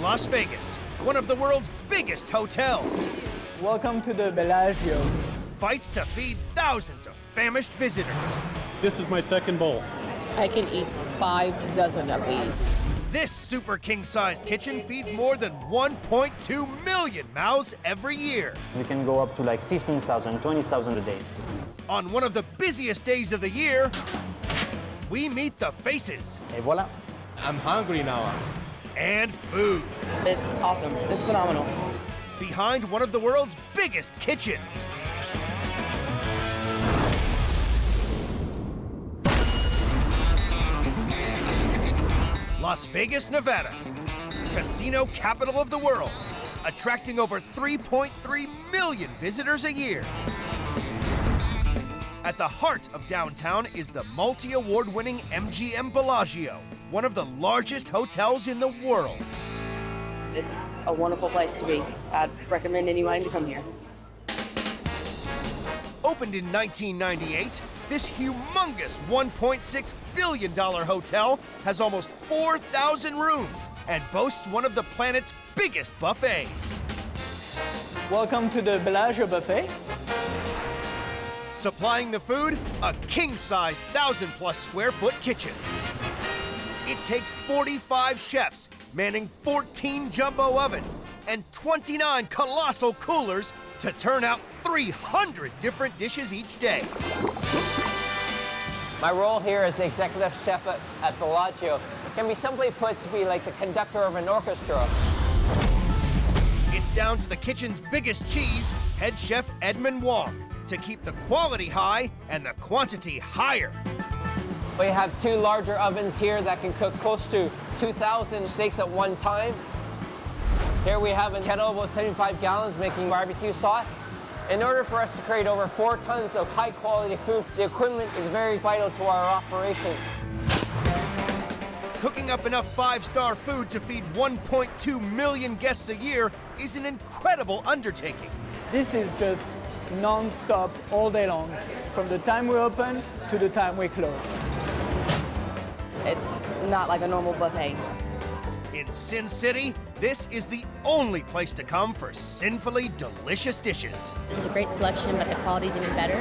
Las Vegas, one of the world's biggest hotels, Welcome to the Bellagio. fights to feed thousands of famished visitors. This is my second bowl. I can eat 5 dozen of these. This super king-sized kitchen feeds more than 1.2 million mouths every year. We can go up to like 15,000, 20,000 a day. On one of the busiest days of the year, we meet the faces Et voilà. I'm hungry now. and food It's awesome. It's phenomenal. behind one of the world's biggest kitchens. Las Vegas, Nevada, casino capital of the world, attracting over 3.3 million visitors a year. At the heart of downtown is the multi-award-winning MGM Bellagio, one of the largest hotels in the world. It's a wonderful place to be. I'd recommend anyone to come here. Opened in 1998, this humongous $1.6 billion hotel has almost 4,000 rooms and boasts one of the planet's biggest buffets. Welcome to the Bellagio Buffet. Supplying the food, a king-size 1,000-plus square foot kitchen. It takes 45 chefs manning 14 jumbo ovens and 29 colossal coolers to turn out 300 different dishes each day. My role here as the executive chef at Bellagio can be simply put to be like the conductor of an orchestra. It's down to the kitchen's biggest cheese, head chef Edmund Wong, to keep the quality high and the quantity higher. We have 2 larger ovens here that can cook close to 2,000 steaks at one time. Here we have a kettle of about 75 gallons making barbecue sauce. In order for us to create over 4 tons of high quality food, the equipment is very vital to our operation. Cooking up enough 5-star food to feed 1.2 million guests a year is an incredible undertaking. This is just non-stop all day long, from the time we open to the time we close. It's not like a normal buffet. In Sin City, this is the only place to come for sinfully delicious dishes. It's a great selection, but the quality's even better.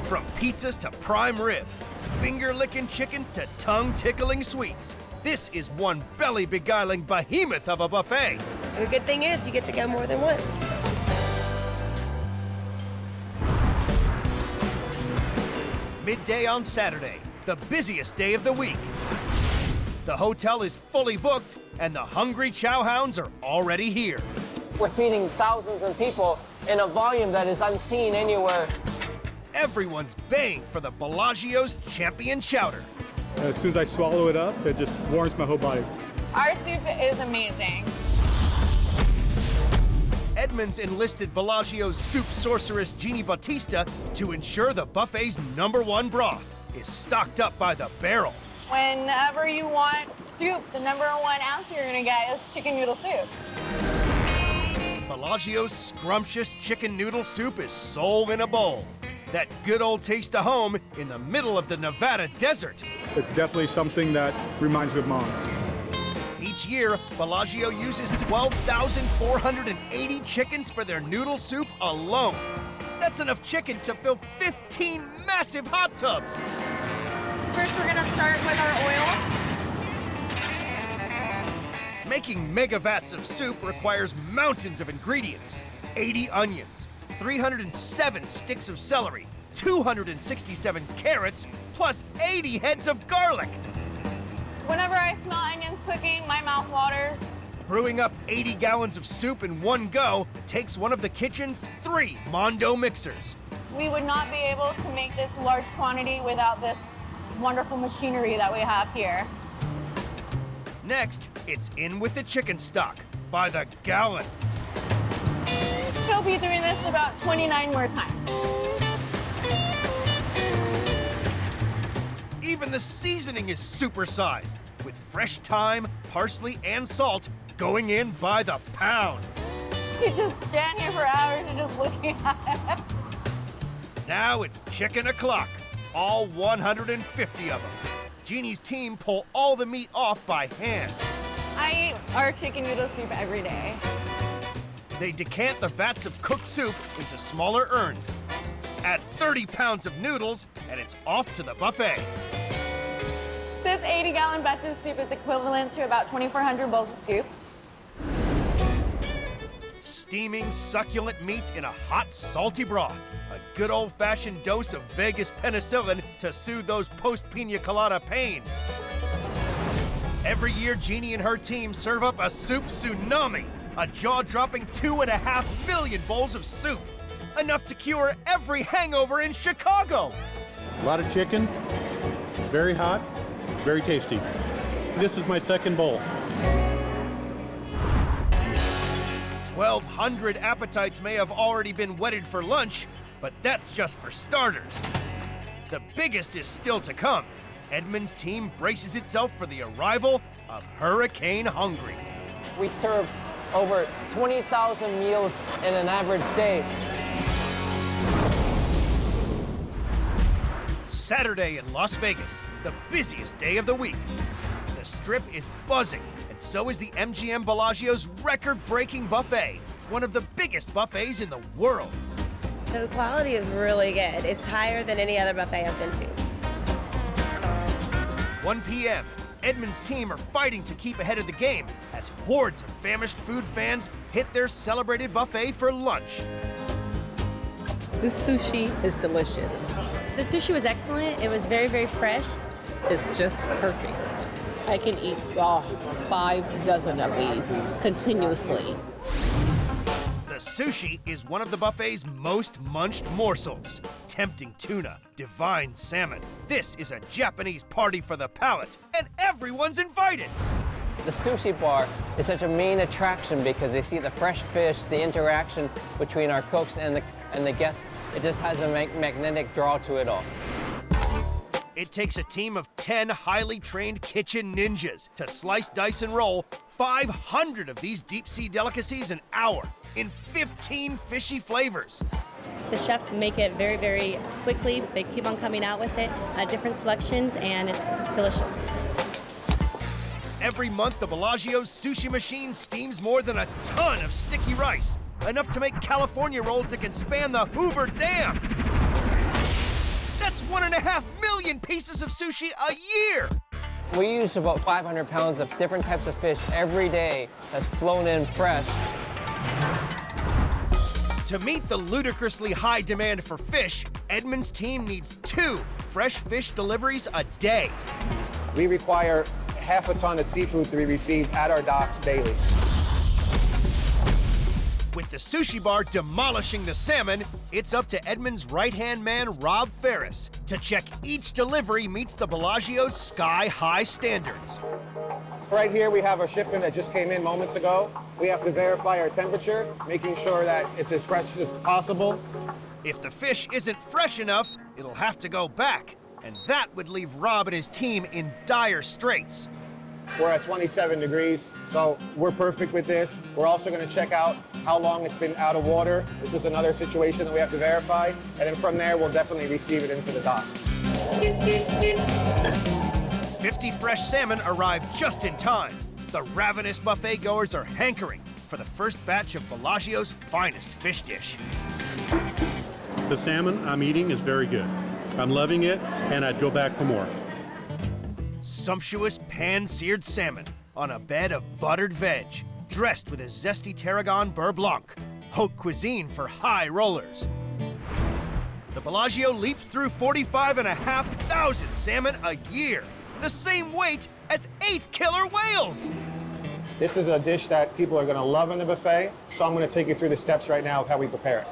From pizzas to prime rib, finger-licking chickens to tongue-tickling sweets, this is one belly-beguiling behemoth of a buffet. The good thing is you get to go more than once. Midday on Saturday, the busiest day of the week. The hotel is fully booked, and the hungry chowhounds are already here. We're feeding thousands of people in a volume that is unseen anywhere. Everyone's baying for the Bellagio's champion chowder. As soon as I swallow it up, it just warms my whole body. Our soup is amazing. Edmonds enlisted Bellagio's soup sorceress Jeannie Bautista to ensure the buffet's #1 broth is stocked up by the barrel. Whenever you want soup, the #1 answer you're gonna get is chicken noodle soup. Bellagio's scrumptious chicken noodle soup is soul in a bowl. That good old taste of home in the middle of the Nevada desert. It's definitely something that reminds me of mom. Each year, Bellagio uses 12,480 chickens for their noodle soup alone. That's enough chicken to fill 15 massive hot tubs. First, we're gonna start with our oil. Making mega vats of soup requires mountains of ingredients. 80 onions, 307 sticks of celery, 267 carrots, plus 80 heads of garlic. Whenever I smell onions cooking, my mouth waters. Brewing up 80 gallons of soup in one go takes one of the kitchen's 3 Mondo mixers. We would not be able to make this large quantity without this wonderful machinery that we have here. Next, it's in with the chicken stock by the gallon. He'll be doing this about 29 more times. Even the seasoning is supersized, with fresh thyme, parsley, and salt going in by the pound. You just stand here for hours and just looking at it. Now it's chicken o'clock, all 150 of them. Jeannie's team pull all the meat off by hand. I eat our chicken noodle soup every day. They decant the vats of cooked soup into smaller urns. Add 30 pounds of noodles, and it's off to the buffet. This 80-gallon batch of soup is equivalent to about 2,400 bowls of soup. Steaming, succulent meat in a hot, salty broth. A good old-fashioned dose of Vegas penicillin to soothe those post-pina colada pains. Every year, Jeannie and her team serve up a soup tsunami, a jaw-dropping 2.5 million bowls of soup, enough to cure every hangover in Chicago. A lot of chicken, very hot, very tasty. This is my second bowl. 1,200 appetites may have already been whetted for lunch, but that's just for starters. The biggest is still to come. Edmund's team braces itself for the arrival of Hurricane Hungry. We serve over 20,000 meals in an average day. Saturday in Las Vegas, the busiest day of the week. The Strip is buzzing, and so is the MGM Bellagio's record-breaking buffet, one of the biggest buffets in the world. The quality is really good. It's higher than any other buffet I've been to. 1 p.m., Edmund's team are fighting to keep ahead of the game as hordes of famished food fans hit their celebrated buffet for lunch. This sushi is delicious. The sushi was excellent. It was very, very fresh. It's just perfect. I can eat 5 dozen of these continuously. The sushi is one of the buffet's most munched morsels. Tempting tuna, divine salmon. This is a Japanese party for the palate, and everyone's invited. The sushi bar is such a main attraction because they see the fresh fish, the interaction between our cooks and the guests. It just has a magnetic draw to it all. It takes a team of 10 highly trained kitchen ninjas to slice, dice, and roll 500 of these deep-sea delicacies an hour in 15 fishy flavors. The chefs make it very, very quickly. They keep on coming out with it, different selections, and it's delicious. Every month, the Bellagio's sushi machine steams more than a ton of sticky rice, enough to make California rolls that can span the Hoover Dam. That's 1.5 million pieces of sushi a year. We use about 500 pounds of different types of fish every day that's flown in fresh. To meet the ludicrously high demand for fish, Edmund's team needs 2 fresh fish deliveries a day. We require half a ton of seafood to be received at our dock daily. With the sushi bar demolishing the salmon, it's up to Edmund's right-hand man, Rob Ferris, to check each delivery meets the Bellagio's sky-high standards. Right here, we have a shipment that just came in moments ago. We have to verify our temperature, making sure that it's as fresh as possible. If the fish isn't fresh enough, it'll have to go back, and that would leave Rob and his team in dire straits. We're at 27 degrees, so we're perfect with this. We're also going to check out how long it's been out of water. This is another situation that we have to verify, and then from there, we'll definitely receive it into the dock. 50 fresh salmon arrived just in time. The ravenous buffet goers are hankering for the first batch of Bellagio's finest fish dish. The salmon I'm eating is very good. I'm loving it, and I'd go back for more. Sumptuous pan-seared salmon on a bed of buttered veg, dressed with a zesty tarragon beurre blanc, haute cuisine for high rollers. The Bellagio leaps through 45,500 salmon a year, the same weight as 8 killer whales. This is a dish that people are going to love in the buffet, so I'm going to take you through the steps right now of how we prepare it.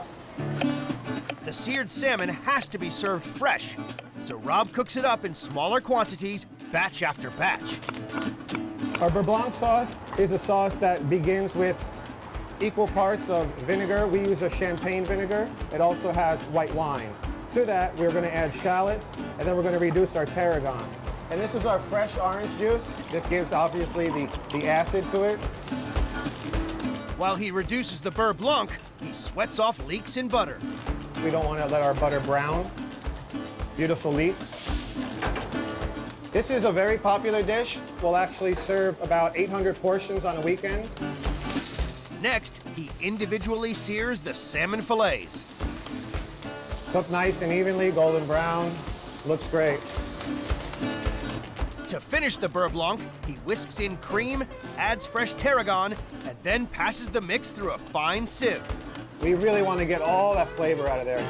The seared salmon has to be served fresh, so Rob cooks it up in smaller quantities, batch after batch. Our beurre blanc sauce is a sauce that begins with equal parts of vinegar. We use a champagne vinegar. It also has white wine. To that, we're going to add shallots, and then we're going to reduce our tarragon. And this is our fresh orange juice. This gives, obviously, the acid to it. While he reduces the beurre blanc, he sweats off leaks in butter. We don't want to let our butter brown. Beautiful leaks. This is a very popular dish. We'll actually serve about 800 portions on a weekend. Next, he individually sears the salmon fillets. Cooked nice and evenly, golden brown. Looks great. To finish the beurre blanc, he whisks in cream, adds fresh tarragon, and then passes the mix through a fine sieve. We really want to get all that flavor out of there.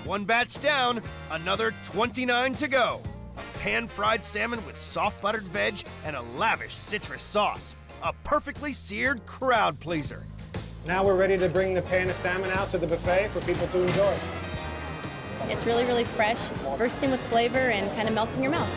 One batch down, another 29 to go. A pan-fried salmon with soft buttered veg and a lavish citrus sauce. A perfectly seared crowd pleaser. Now we're ready to bring the pan of salmon out to the buffet for people to enjoy. It's really, really fresh, bursting with flavor and kind of melts in your mouth.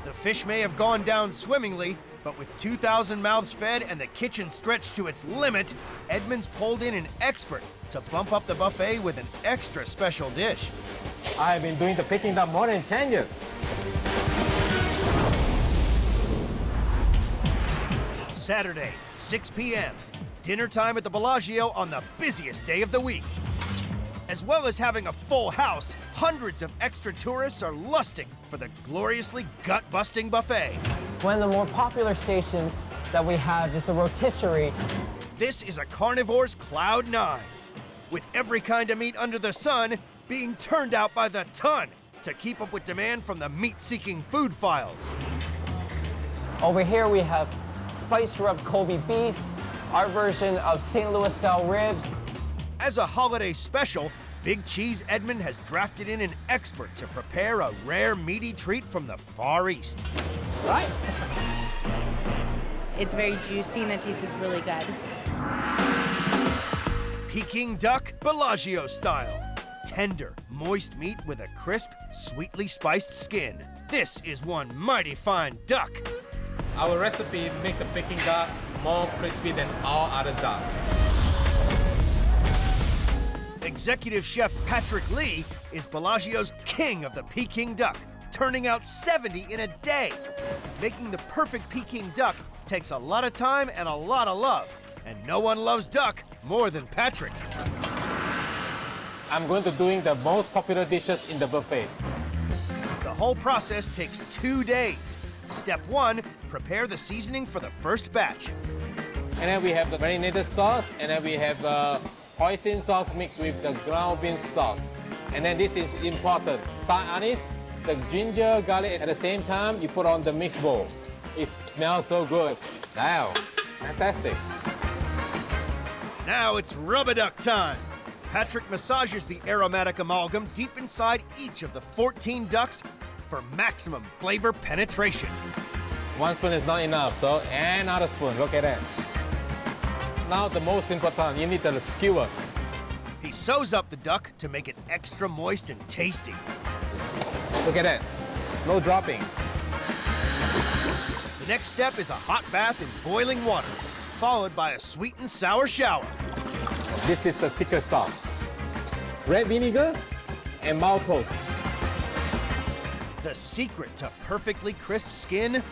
The fish may have gone down swimmingly, but with 2,000 mouths fed and the kitchen stretched to its limit, Edmonds pulled in an expert to bump up the buffet with an extra special dish. I've been doing the Peking duck more than 10 years. Saturday, 6 p.m. Dinner time at the Bellagio on the busiest day of the week. As well as having a full house, hundreds of extra tourists are lusting for the gloriously gut-busting buffet. One of the more popular stations that we have is the rotisserie. This is a carnivore's cloud nine, with every kind of meat under the sun being turned out by the ton to keep up with demand from the meat-seeking food files. Over here we have spice-rubbed Kobe beef, our version of St. Louis-style ribs. As a holiday special, Big Cheese Edmond has drafted in an expert to prepare a rare meaty treat from the Far East. Right? It's very juicy and the taste is really good. Peking duck, Bellagio style. Tender, moist meat with a crisp, sweetly spiced skin. This is one mighty fine duck. Our recipe make the Peking duck more crispy than all other ducks. Executive Chef Patrick Lee is Bellagio's king of the Peking duck, turning out 70 in a day. Making the perfect Peking duck takes a lot of time and a lot of love, and no one loves duck more than Patrick. I'm going to doing the most popular dishes in the buffet. The whole process takes 2 days. Step 1, prepare the seasoning for the first batch. And then we have the marinated sauce, and then we have hoisin sauce mixed with the ground bean sauce. And then this is important. Star anise, the ginger, garlic, at the same time, you put on the mixed bowl. It smells so good. Wow, fantastic. Now it's rub-a-duck time. Patrick massages the aromatic amalgam deep inside each of the 14 ducks for maximum flavor penetration. 1 spoon is not enough, so another spoon, look at that. Now the most important, you need the skewers. He sews up the duck to make it extra moist and tasty. Look at that, no dropping. The next step is a hot bath in boiling water, followed by a sweet and sour shower. This is the secret sauce. Red vinegar and maltose. The secret to perfectly crisp skin?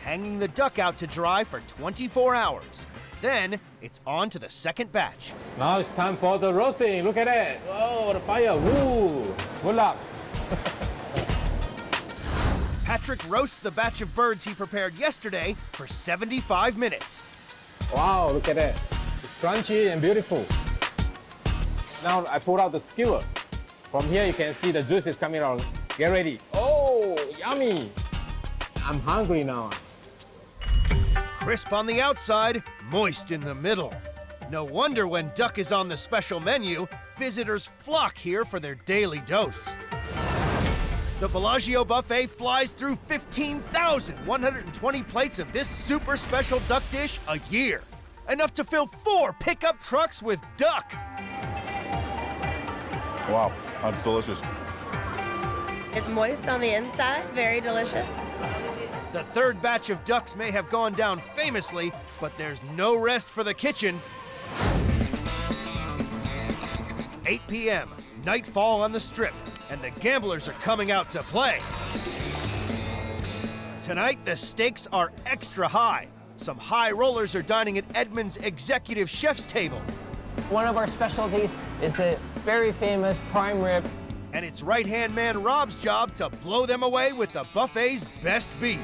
Hanging the duck out to dry for 24 hours. Then, it's on to the second batch. Now it's time for the roasting. Look at that. Whoa, the fire. Woo. Good luck. Patrick roasts the batch of birds he prepared yesterday for 75 minutes. Wow, look at that. It's crunchy and beautiful. Now I pull out the skewer. From here you can see the juice is coming out. Get ready. Oh, yummy. I'm hungry now. Crisp on the outside, moist in the middle. No wonder when duck is on the special menu, visitors flock here for their daily dose. The Bellagio Buffet flies through 15,120 plates of this super special duck dish a year. Enough to fill 4 pickup trucks with duck. Wow, that's delicious. It's moist on the inside, very delicious. The third batch of ducks may have gone down famously, but there's no rest for the kitchen. 8 p.m., nightfall on the Strip, and the gamblers are coming out to play. Tonight, the stakes are extra high. Some high rollers are dining at Edmond's executive chef's table. One of our specialties is the very famous prime rib. And it's right-hand man Rob's job to blow them away with the buffet's best beef.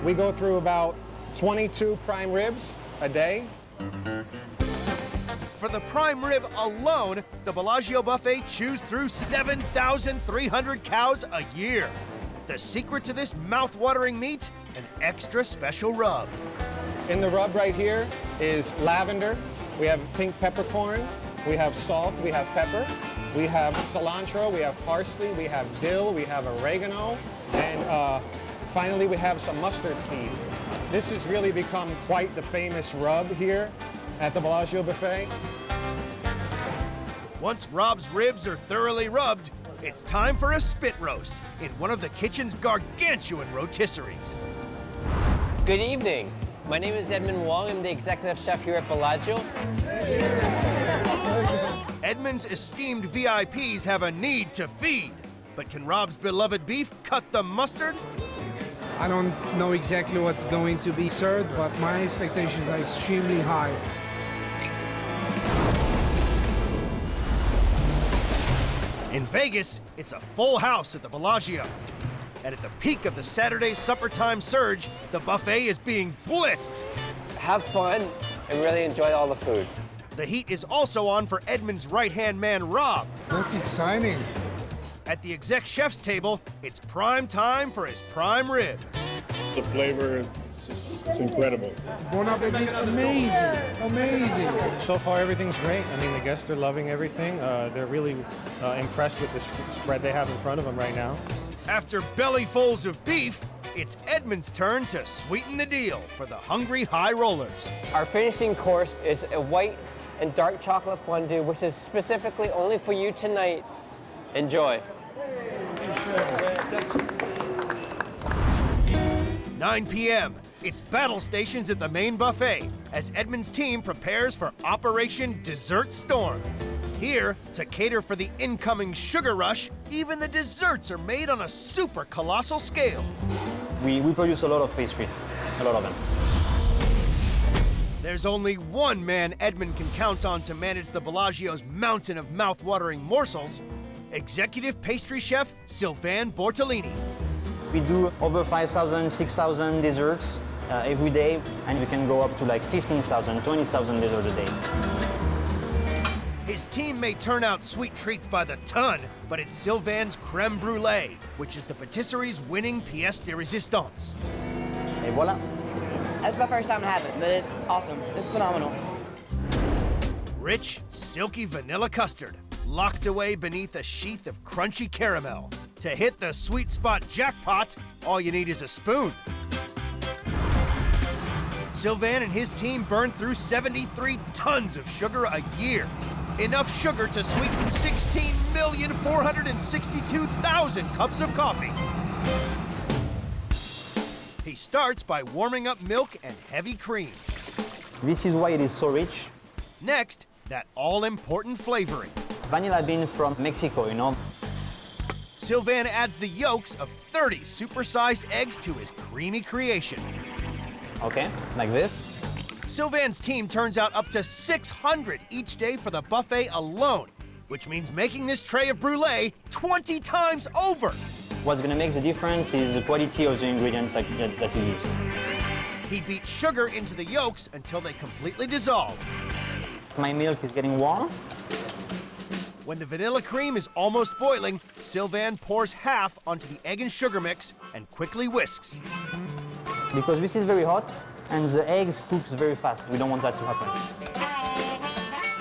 We go through about 22 prime ribs a day. For the prime rib alone, the Bellagio Buffet chews through 7,300 cows a year. The secret to this mouth-watering meat? An extra special rub. In the rub right here is lavender. We have pink peppercorn. We have salt. We have pepper. We have cilantro. We have parsley. We have dill. We have oregano. And finally, we have some mustard seed. This has really become quite the famous rub here at the Bellagio Buffet. Once Rob's ribs are thoroughly rubbed, it's time for a spit roast in one of the kitchen's gargantuan rotisseries. Good evening. My name is Edmund Wong. I'm the executive chef here at Bellagio. Edmund's esteemed VIPs have a need to feed, but can Rob's beloved beef cut the mustard? I don't know exactly what's going to be served, but my expectations are extremely high. In Vegas, it's a full house at the Bellagio. And at the peak of the Saturday supper time surge, the buffet is being blitzed. Have fun and really enjoy all the food. The heat is also on for Edmund's right-hand man, Rob. That's exciting. At the exec chef's table, it's prime time for his prime rib. The flavor, it's incredible. Bon appetit, amazing, amazing. So far, everything's great. I mean, the guests are loving everything. They're really impressed with the spread they have in front of them right now. After bellyfuls of beef, it's Edmund's turn to sweeten the deal for the hungry high rollers. Our finishing course is a white and dark chocolate fondue, which is specifically only for you tonight. Enjoy. 9 p.m. It's battle stations at the main buffet as Edmund's team prepares for Operation Dessert Storm. Here, to cater for the incoming sugar rush, even the desserts are made on a super colossal scale. We produce a lot of pastry, a lot of them. There's only one man Edmund can count on to manage the Bellagio's mountain of mouth-watering morsels, executive pastry chef Sylvain Bortolini. We do over 5,000, 6,000 desserts every day, and we can go up to like 15,000, 20,000 desserts a day. His team may turn out sweet treats by the ton, but it's Sylvain's creme brulee, which is the patisserie's winning pièce de résistance. Et voilà. That's my first time to have it, but it's awesome. It's phenomenal. Rich, silky vanilla custard, locked away beneath a sheath of crunchy caramel. To hit the sweet spot jackpot, all you need is a spoon. Sylvain and his team burn through 73 tons of sugar a year. Enough sugar to sweeten 16,462,000 cups of coffee. He starts by warming up milk and heavy cream. This is why it is so rich. Next, that all-important flavoring. Vanilla bean from Mexico, you know. Sylvain adds the yolks of 30 supersized eggs to his creamy creation. Okay, like this. Sylvain's team turns out up to 600 each day for the buffet alone, which means making this tray of brulee 20 times over. What's gonna make the difference is the quality of the ingredients that we use. He beats sugar into the yolks until they completely dissolve. My milk is getting warm. When the vanilla cream is almost boiling, Sylvain pours half onto the egg and sugar mix and quickly whisks. Because this is very hot and the eggs cook very fast. We don't want that to happen.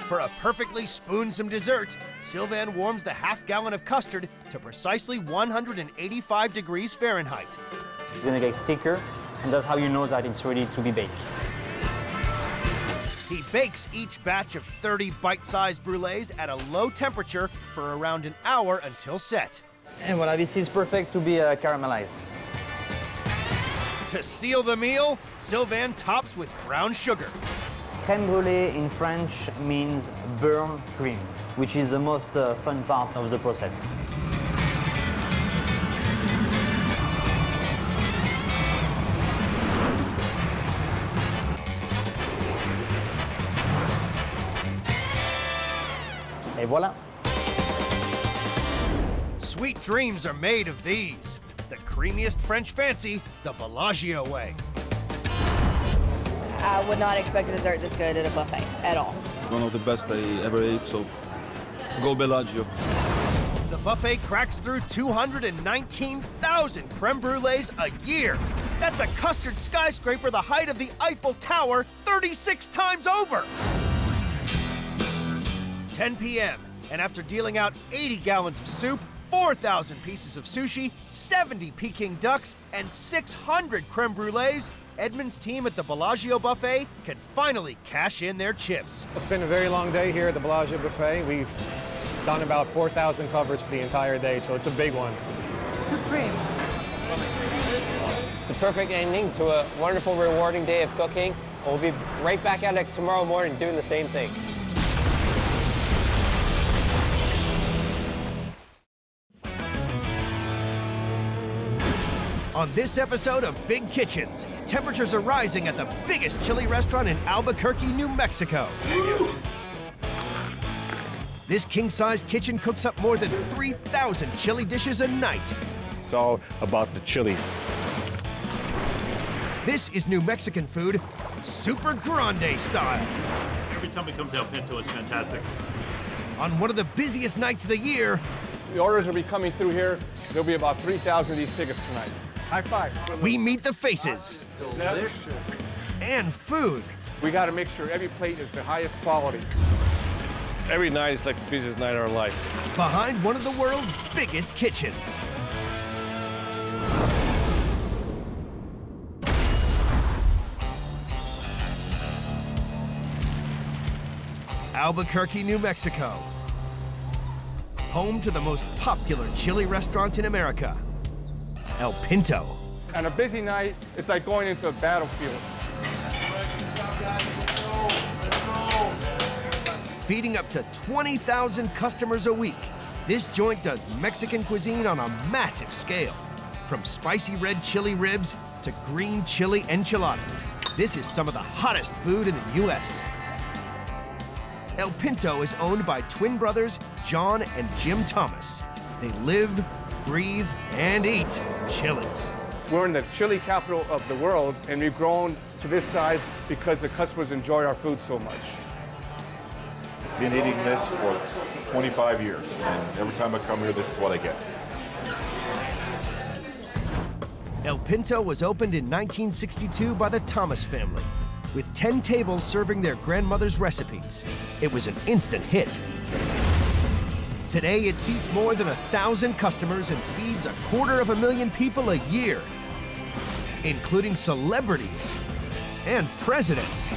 For a perfectly spoonsome dessert, Sylvain warms the half-gallon of custard to precisely 185 degrees Fahrenheit. It's gonna get thicker, and that's how you know that it's ready to be baked. He bakes each batch of 30 bite-sized brulees at a low temperature for around an hour until set. And voila, this is perfect to be caramelized. To seal the meal, Sylvain tops with brown sugar. Crème brûlée in French means burnt cream, which is the most fun part of the process. Et voilà. Sweet dreams are made of these. The creamiest French fancy, the Bellagio way. I would not expect a dessert this good at a buffet at all. One of the best I ever ate, so go Bellagio. The buffet cracks through 219,000 creme brulees a year. That's a custard skyscraper the height of the Eiffel Tower 36 times over. 10 p.m., and after dealing out 80 gallons of soup, 4,000 pieces of sushi, 70 Peking ducks, and 600 creme brulees, Edmund's team at the Bellagio Buffet can finally cash in their chips. It's been a very long day here at the Bellagio Buffet. We've done about 4,000 covers for the entire day, so it's a big one. Supreme. It's a perfect ending to a wonderful, rewarding day of cooking. We'll be right back at it tomorrow morning doing the same thing. On this episode of Big Kitchens, temperatures are rising at the biggest chili restaurant in Albuquerque, New Mexico. This king-sized kitchen cooks up more than 3,000 chili dishes a night. It's all about the chilies. This is New Mexican food, super grande style. Every time we come to El Pinto, it's fantastic. On one of the busiest nights of the year, The orders will be coming through here. There'll be about 3,000 of these tickets tonight. High five. we meet the faces Delicious. and food. We got to make sure every plate is the highest quality. Every night is like the busiest night of our life. Behind one of the world's biggest kitchens. Albuquerque, New Mexico. Home to the most popular chili restaurant in America, El Pinto. On a busy night, it's like going into a battlefield. Feeding up to 20,000 customers a week, this joint does Mexican cuisine on a massive scale. From spicy red chili ribs to green chili enchiladas, this is some of the hottest food in the U.S. El Pinto is owned by twin brothers John and Jim Thomas. They live, breathe, and eat chilies. We're in the chili capital of the world, and we've grown to this size because the customers enjoy our food so much. Been eating this for 25 years, and every time I come here, this is what I get. El Pinto was opened in 1962 by the Thomas family, with 10 tables serving their grandmother's recipes. It was an instant hit. Today, it seats more than 1,000 customers and feeds 250,000 people a year, including celebrities and presidents.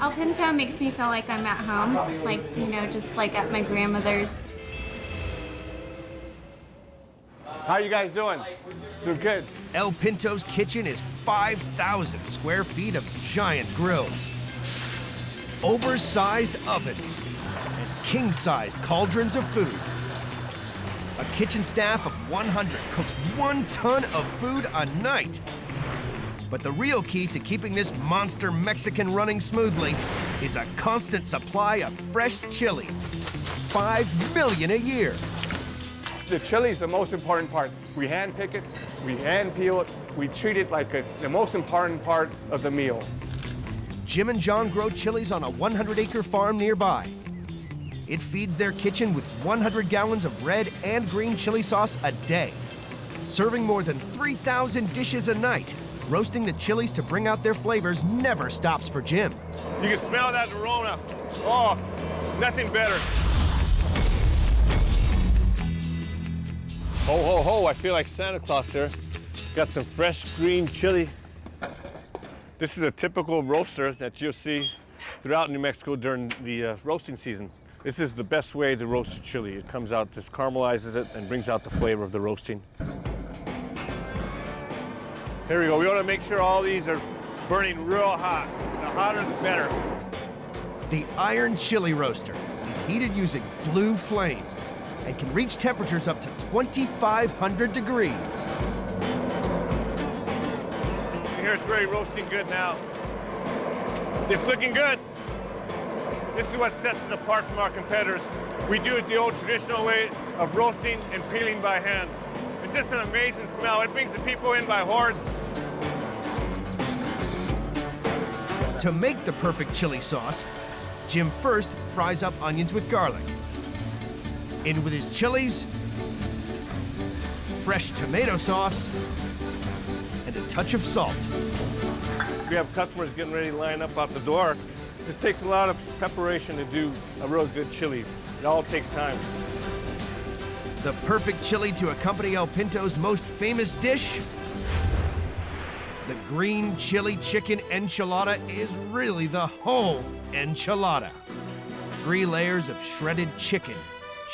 El Pinto makes me feel like I'm at home, like, you know, just like at my grandmother's. How you guys doing? Doing good. El Pinto's kitchen is 5,000 square feet of giant grills, oversized ovens, and king-sized cauldrons of food. A kitchen staff of 100 cooks 1 ton of food a night. But the real key to keeping this monster Mexican running smoothly is a constant supply of fresh chilies. 5 million a year. The chili is the most important part. We hand pick it, we hand peel it, we treat it like it's the most important part of the meal. Jim and John grow chilies on a 100-acre farm nearby. It feeds their kitchen with 100 gallons of red and green chili sauce a day, serving more than 3,000 dishes a night. Roasting the chilies to bring out their flavors never stops for Jim. You can smell that aroma. Oh, nothing better. Ho, ho, ho, I feel like Santa Claus here. Got some fresh green chili. This is a typical roaster that you'll see throughout New Mexico during the roasting season. This is the best way to roast chili. It comes out, just caramelizes it and brings out the flavor of the roasting. Here we go. We want to make sure all these are burning real hot. The hotter, the better. The iron chili roaster is heated using blue flames and can reach temperatures up to 2,500 degrees. Here it's really roasting good now. It's looking good. This is what sets us apart from our competitors. We do it the old traditional way of roasting and peeling by hand. It's just an amazing smell. It brings the people in by hordes. To make the perfect chili sauce, Jim first fries up onions with garlic. In with his chilies, fresh tomato sauce, and a touch of salt. We have customers getting ready to line up out the door. This takes a lot of preparation to do a real good chili. It all takes time. The perfect chili to accompany El Pinto's most famous dish? The green chili chicken enchilada is really the whole enchilada. 3 layers of shredded chicken,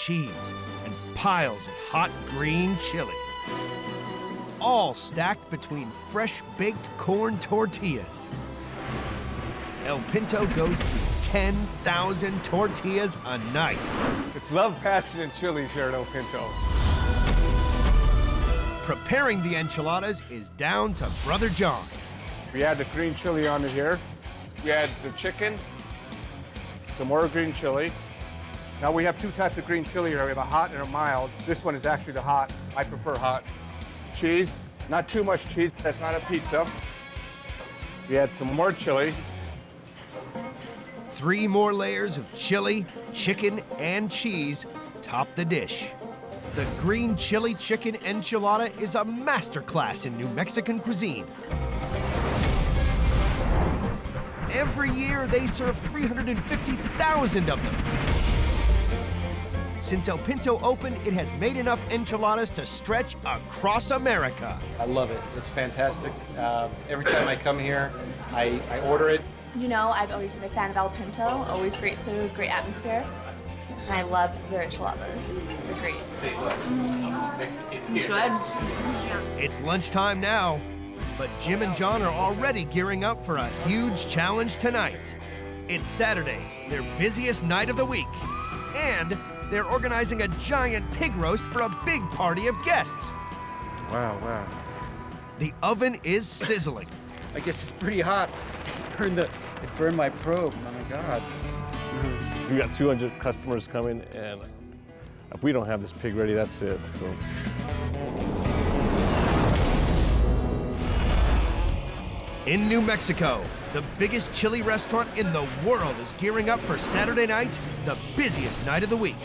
cheese, and piles of hot green chili. All stacked between fresh-baked corn tortillas. El Pinto goes through 10,000 tortillas a night. It's love, passion, and chilies here at El Pinto. Preparing the enchiladas is down to Brother John. We add the green chili onto here. We add the chicken, some more green chili. Now we have 2 types of green chili here. We have a hot and a mild. This one is actually the hot. I prefer hot. Cheese, not too much cheese. That's not a pizza. We add some more chili. 3 more layers of chili, chicken, and cheese top the dish. The green chili chicken enchilada is a masterclass in New Mexican cuisine. Every year, they serve 350,000 of them. Since El Pinto opened, it has made enough enchiladas to stretch across America. I love it. It's fantastic. Every time I come here, I order it. You know, I've always been a fan of El Pinto. Always great food, great atmosphere. And I love their enchiladas. They're great. Good. It's lunchtime now, but Jim and John are already gearing up for a huge challenge tonight. It's Saturday, their busiest night of the week. And they're organizing a giant pig roast for a big party of guests. Wow, wow. The oven is sizzling. I guess it's pretty hot. It burned my probe. Oh my God. We got 200 customers coming, and if we don't have this pig ready, that's it. So. In New Mexico, the biggest chili restaurant in the world is gearing up for Saturday night, the busiest night of the week.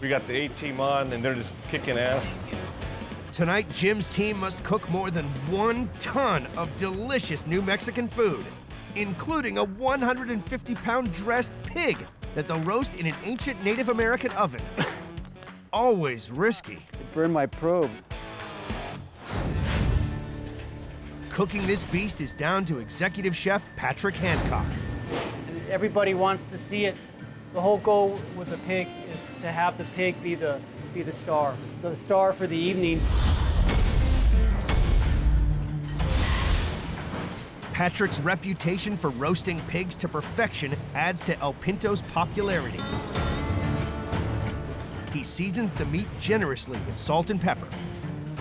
We got the A-team on, and they're just kicking ass. Tonight, Jim's team must cook more than 1 ton of delicious New Mexican food, including a 150-pound dressed pig that they'll roast in an ancient Native American oven. Always risky. It burned my probe. Cooking this beast is down to executive chef Patrick Hancock. Everybody wants to see it. The whole goal with the pig is to have the pig be the star for the evening. Patrick's reputation for roasting pigs to perfection adds to El Pinto's popularity. He seasons the meat generously with salt and pepper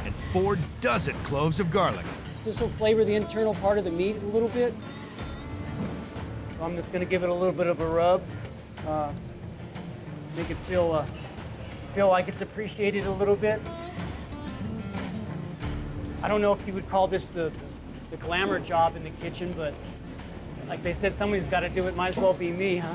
and 4 dozen cloves of garlic. This will flavor the internal part of the meat a little bit. So I'm just going to give it a little bit of a rub, make it feel like it's appreciated a little bit. I don't know if you would call this the glamour job in the kitchen, but like they said, somebody's got to do it. Might as well be me, huh?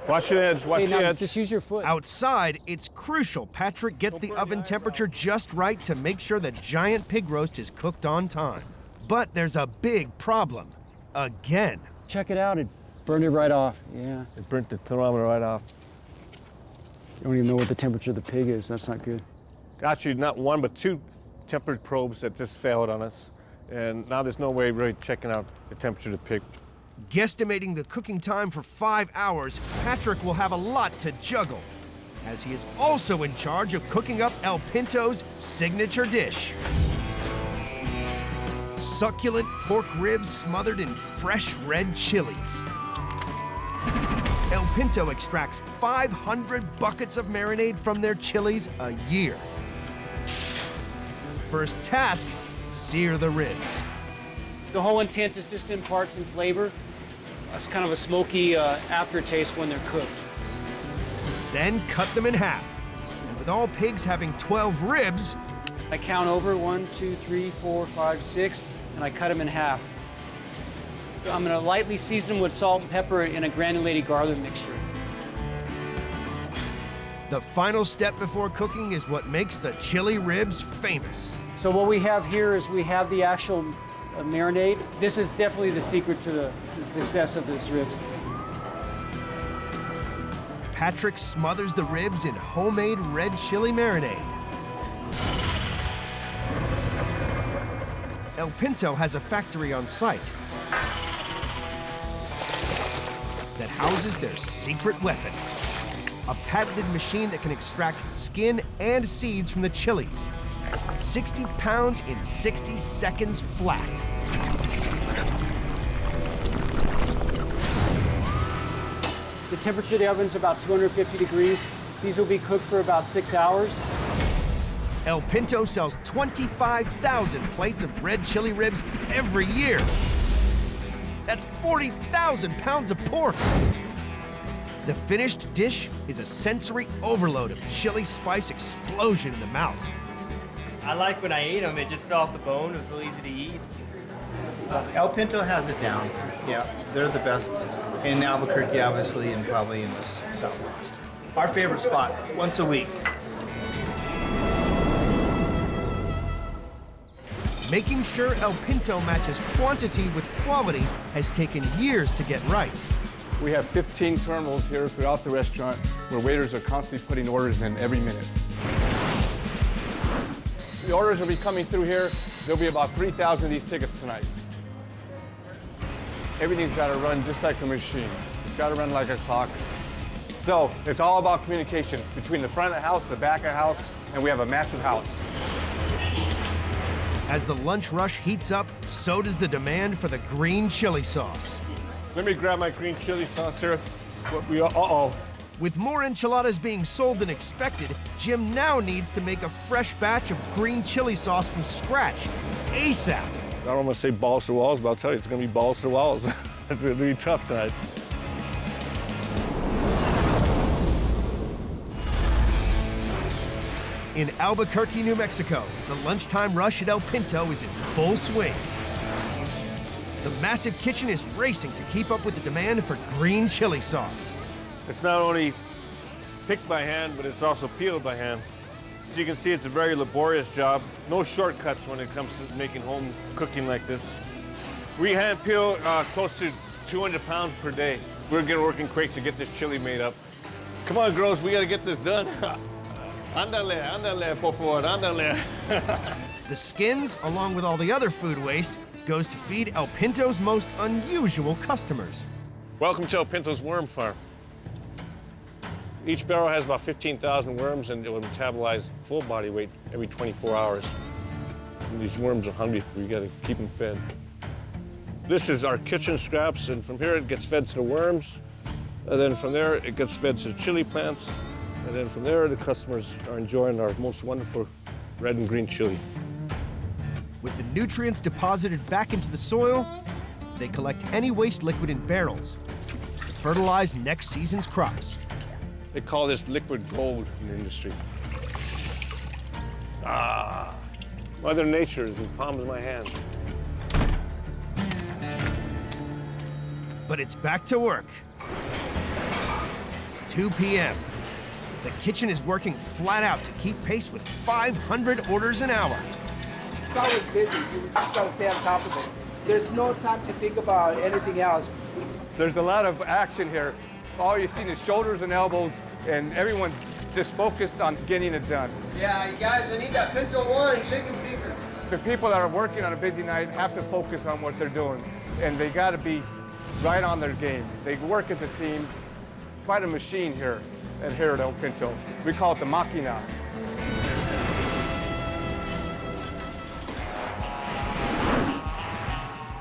Watch the edge, watch the edge. Just use your foot. Outside, it's crucial Patrick gets the oven temperature just right to make sure the giant pig roast is cooked on time. But there's a big problem. Again. Check it out. It burned it right off. Yeah. It burnt the thermometer right off. You don't even know what the temperature of the pig is. That's not good. Actually, not 1, but 2 tempered probes that just failed on us. And now there's no way really checking out the temperature of the pig. Guesstimating the cooking time for 5 hours, Patrick will have a lot to juggle, as he is also in charge of cooking up El Pinto's signature dish. Succulent pork ribs smothered in fresh red chilies. El Pinto extracts 500 buckets of marinade from their chilies a year. First task, sear the ribs. The whole intent is just to impart some flavor. It's kind of a smoky aftertaste when they're cooked. Then cut them in half. And with all pigs having 12 ribs, I count over 1, 2, 3, 4, 5, 6, and I cut them in half. I'm gonna lightly season them with salt and pepper in a granulated garlic mixture. the final step before cooking is what makes the chili ribs famous. So what we have here is we have the actual marinade. This is definitely the secret to the success of these ribs. Patrick smothers the ribs in homemade red chili marinade. El Pinto has a factory on site that houses their secret weapon, a patented machine that can extract skin and seeds from the chilies. 60 pounds in 60 seconds flat. The temperature of the oven is about 250 degrees. These will be cooked for about 6 hours. El Pinto sells 25,000 plates of red chili ribs every year. That's 40,000 pounds of pork. The finished dish is a sensory overload of chili spice explosion in the mouth. I like when I ate them, it just fell off the bone. It was really easy to eat. El Pinto has it down. Yeah, they're the best in Albuquerque, obviously, and probably in the Southwest. Our favorite spot, once a week. Making sure El Pinto matches quantity with quality has taken years to get right. We have 15 terminals here throughout the restaurant where waiters are constantly putting orders in every minute. The orders will be coming through here. There'll be about 3,000 of these tickets tonight. Everything's got to run just like a machine. It's got to run like a clock. So it's all about communication between the front of the house, the back of the house, and we have a massive house. As the lunch rush heats up, so does the demand for the green chili sauce. Let me grab my green chili sauce here. With more enchiladas being sold than expected, Jim now needs to make a fresh batch of green chili sauce from scratch, ASAP. I don't want to say balls to walls, but I'll tell you, it's going to be balls to walls. It's going to be tough tonight. In Albuquerque, New Mexico, the lunchtime rush at El Pinto is in full swing. The massive kitchen is racing to keep up with the demand for green chili sauce. It's not only picked by hand, but it's also peeled by hand. As you can see, it's a very laborious job. No shortcuts when it comes to making home cooking like this. We hand peel close to 200 pounds per day. We're getting working quick to get this chili made up. Come on, girls, we gotta get this done. Ándale, ándale, por favor, ándale. The skins, along with all the other food waste, goes to feed El Pinto's most unusual customers. Welcome to El Pinto's worm farm. Each barrel has about 15,000 worms, and it will metabolize full body weight every 24 hours. And these worms are hungry. We got to keep them fed. This is our kitchen scraps, and from here it gets fed to the worms. And then from there it gets fed to the chili plants. And then from there the customers are enjoying our most wonderful red and green chili. With the nutrients deposited back into the soil, they collect any waste liquid in barrels to fertilize next season's crops. They call this liquid gold in the industry. Ah, Mother Nature is in the palms of my hand. But it's back to work. 2 p.m. The kitchen is working flat out to keep pace with 500 orders an hour. It's always busy. You just got to stay on top of it. There's no time to think about anything else. There's a lot of action here. All you've seen is shoulders and elbows, and everyone's just focused on getting it done. Yeah, you guys, I need that Pinto One chicken fingers. The people that are working on a busy night have to focus on what they're doing, and they got to be right on their game. They work as a team. Quite a machine here at El Pinto. We call it the Machina.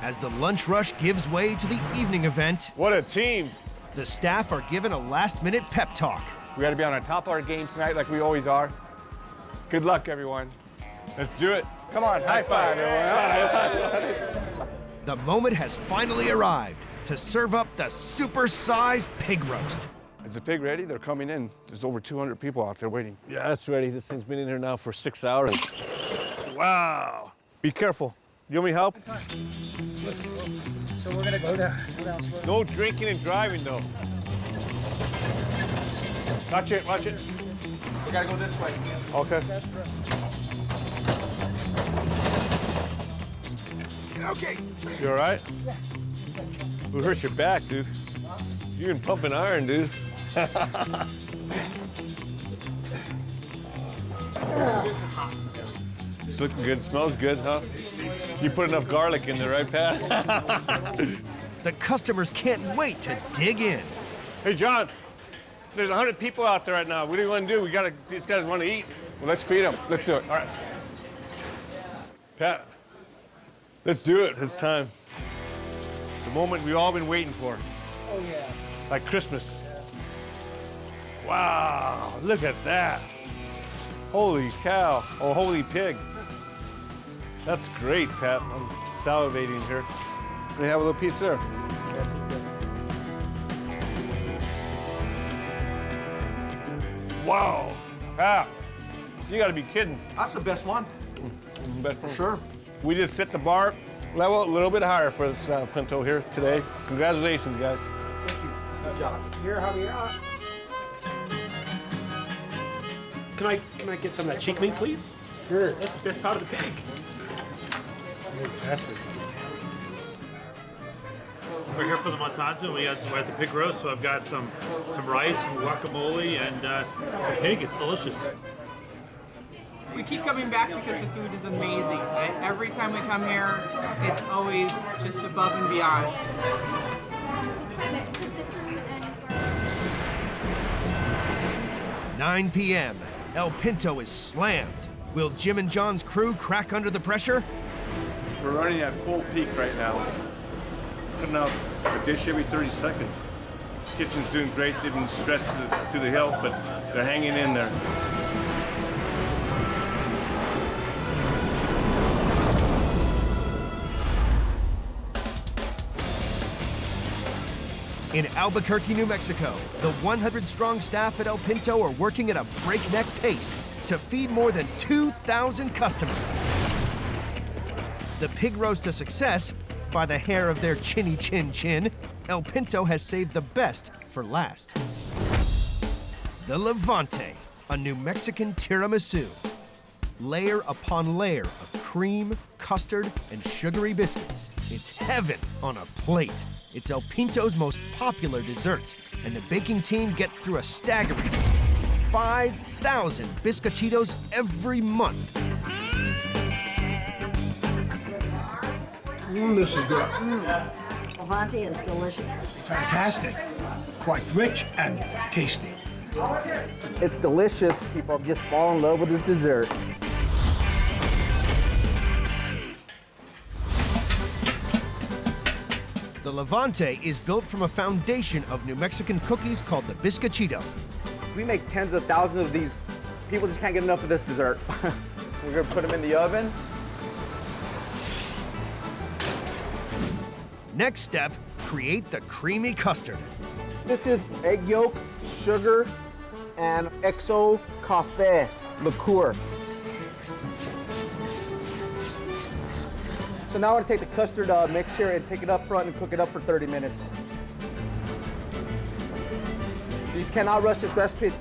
As the lunch rush gives way to the evening event, what a team! The staff are given a last-minute pep talk. We got to be on top of our game tonight like we always are. Good luck, everyone. Let's do it. Come on, high five, everyone. The moment has finally arrived to serve up the super-sized pig roast. Is the pig ready? They're coming in. There's over 200 people out there waiting. Yeah, it's ready. This thing's been in here now for 6 hours. Wow. Be careful. You want me help? So we're gonna go down slow. No drinking and driving, though. Watch it, watch it. We gotta go this way. Okay. Okay. You all right? Yeah. Who hurt your back, dude? You've been pumping iron, dude. This is hot. It's looking good. Smells good, huh? You put enough garlic in there, right, Pat? The customers can't wait to dig in. Hey, John. There's 100 people out there right now. What do you want to do? These guys want to eat. Well, let's feed them. Let's do it. All right. Pat, let's do it. It's time. The moment we've all been waiting for. Oh, yeah. Like Christmas. Wow, look at that. Holy cow. Oh, holy pig. That's great, Pat. I'm salivating here. Let me have a little piece there. Wow. Pat, you gotta be kidding. That's the best one. Best one. Sure. We just set the bar level a little bit higher for this pinto here today. Congratulations, guys. Thank you. Good job. Here, Javier. Can I get some of that cheek meat, please? Sure. That's the best part of the pig. Fantastic. We're here for the montaza. We're at the pig roast, so I've got some rice, some guacamole, and some pig. It's delicious. We keep coming back because the food is amazing. Every time we come here, it's always just above and beyond. 9 p.m. El Pinto is slammed. Will Jim and John's crew crack under the pressure? We're running at full peak right now. Putting out a dish every 30 seconds. Kitchen's doing great. They've been stressed to the hilt, but they're hanging in there. In Albuquerque, New Mexico, the 100-strong staff at El Pinto are working at a breakneck pace to feed more than 2,000 customers. The pig roast a success by the hair of their chinny chin chin. El Pinto has saved the best for last. The Levante, a New Mexican tiramisu. Layer upon layer of cream, custard, and sugary biscuits. It's heaven on a plate. It's El Pinto's most popular dessert, and the baking team gets through a staggering 5,000 bizcochitos every month. This is good. Levante is delicious. Fantastic. Quite rich and tasty. It's delicious. People just fall in love with this dessert. The Levante is built from a foundation of New Mexican cookies called the bizcochito. We make tens of thousands of these. People just can't get enough of this dessert. We're gonna put them in the oven. Next step, create the creamy custard. This is egg yolk, sugar, and XO Café liqueur. So now I'm gonna take the custard mix here and take it up front and cook it up for 30 minutes. You just cannot rush this recipe.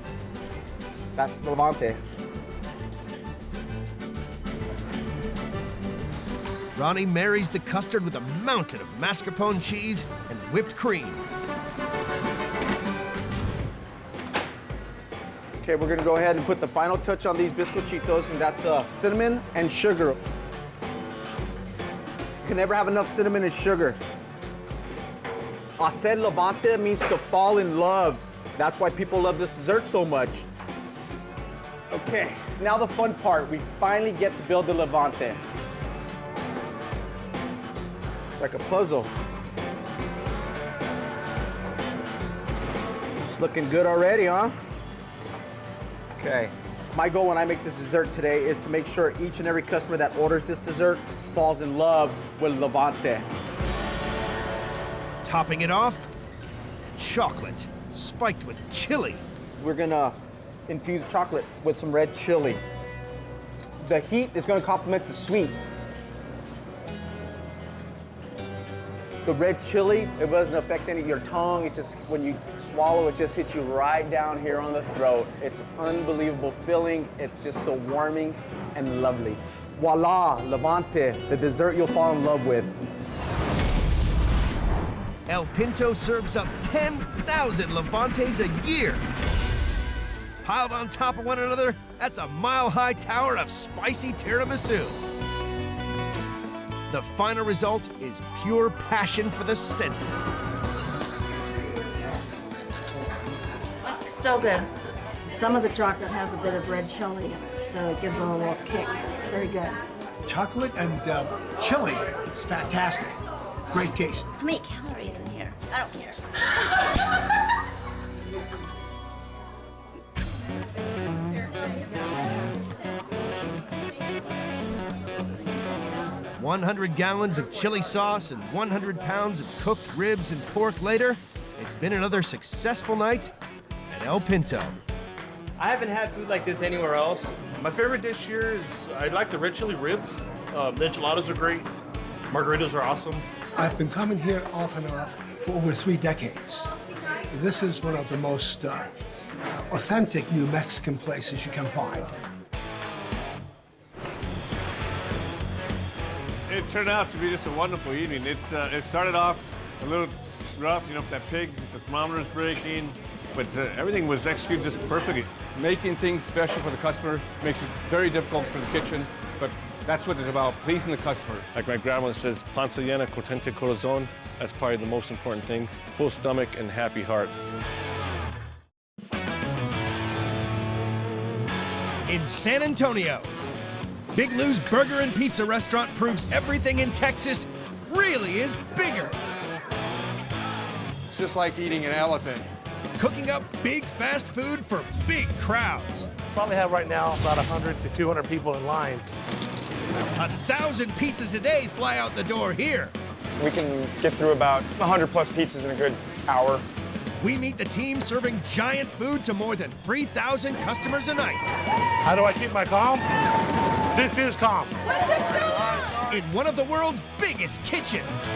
That's Levante. Ronnie marries the custard with a mountain of mascarpone cheese and whipped cream. Okay, we're gonna go ahead and put the final touch on these bizcochitos, and that's cinnamon and sugar. You can never have enough cinnamon and sugar. Hacer Levante means to fall in love. That's why people love this dessert so much. Okay, now the fun part. We finally get to build the Levante. It's like a puzzle. It's looking good already, huh? Okay. My goal when I make this dessert today is to make sure each and every customer that orders this dessert falls in love with Levante. Topping it off, chocolate spiked with chili. We're gonna infuse chocolate with some red chili. The heat is gonna complement the sweet. The red chili, it doesn't affect any of your tongue. It's just, when you swallow, it just hits you right down here on the throat. It's unbelievable filling. It's just so warming and lovely. Voila, Levante, the dessert you'll fall in love with. El Pinto serves up 10,000 Levantes a year. Piled on top of one another, that's a mile-high tower of spicy tiramisu. The final result is pure passion for the senses. It's so good. Some of the chocolate has a bit of red chili in it, so it gives it a little kick. It's very good. Chocolate and chili, it's fantastic. Great taste. How many calories in here? I don't care. 100 gallons of chili sauce and 100 pounds of cooked ribs and pork later, it's been another successful night at El Pinto. I haven't had food like this anywhere else. My favorite dish here is, I like the red chili ribs. The enchiladas are great. Margaritas are awesome. I've been coming here off and off for over 3 decades. This is one of the most authentic New Mexican places you can find. It turned out to be just a wonderful evening. It started off a little rough, you know, with that pig, the thermometer's breaking, but everything was executed just perfectly. Making things special for the customer makes it very difficult for the kitchen, but that's what it's about, pleasing the customer. Like my grandma says, panza llena, contente corazón. That's probably the most important thing. Full stomach and happy heart. In San Antonio, Big Lou's Burger and Pizza restaurant proves everything in Texas really is bigger. It's just like eating an elephant. Cooking up big fast food for big crowds. Probably have right now about 100 to 200 people in line. 1,000 pizzas a day fly out the door here. We can get through about 100 plus pizzas in a good hour. We meet the team serving giant food to more than 3,000 customers a night. How do I keep my calm? This is calm. In one of the world's biggest kitchens.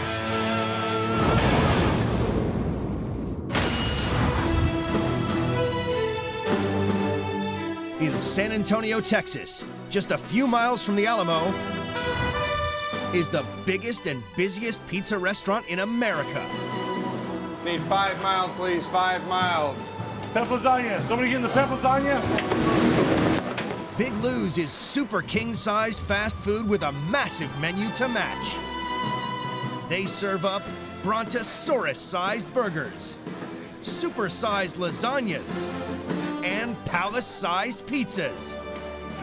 In San Antonio, Texas, just a few miles from the Alamo, is the biggest and busiest pizza restaurant in America. Need 5 miles, please, 5 miles. Pep lasagna. Somebody getting the pep lasagna? Big Lou's is super king-sized fast food with a massive menu to match. They serve up brontosaurus-sized burgers, super-sized lasagnas, and palace-sized pizzas.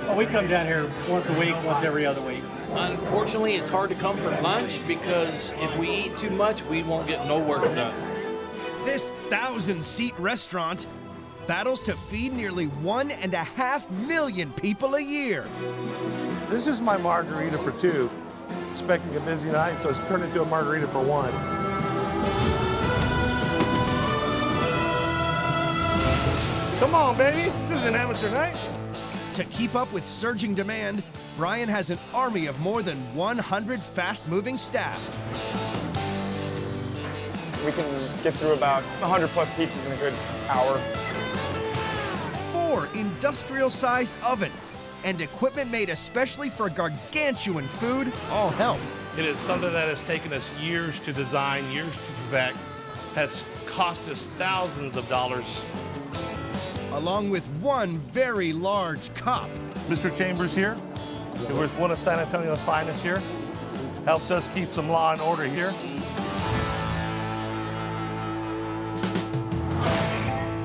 Well, we come down here once a week, once every other week. Unfortunately, it's hard to come for lunch because if we eat too much, we won't get no work done. This 1,000-seat restaurant battles to feed nearly 1.5 million people a year. This is my margarita for 2. Expecting a busy night, so it's turned into a margarita for 1. Come on, baby. This isn't amateur night. To keep up with surging demand, Brian has an army of more than 100 fast-moving staff. We can get through about 100 plus pizzas in a good hour. 4 industrial-sized ovens and equipment made especially for gargantuan food all help. It is something that has taken us years to design, years to perfect, has cost us thousands of dollars. Along with one very large cop. Mr. Chambers here, who is one of San Antonio's finest here, helps us keep some law and order here.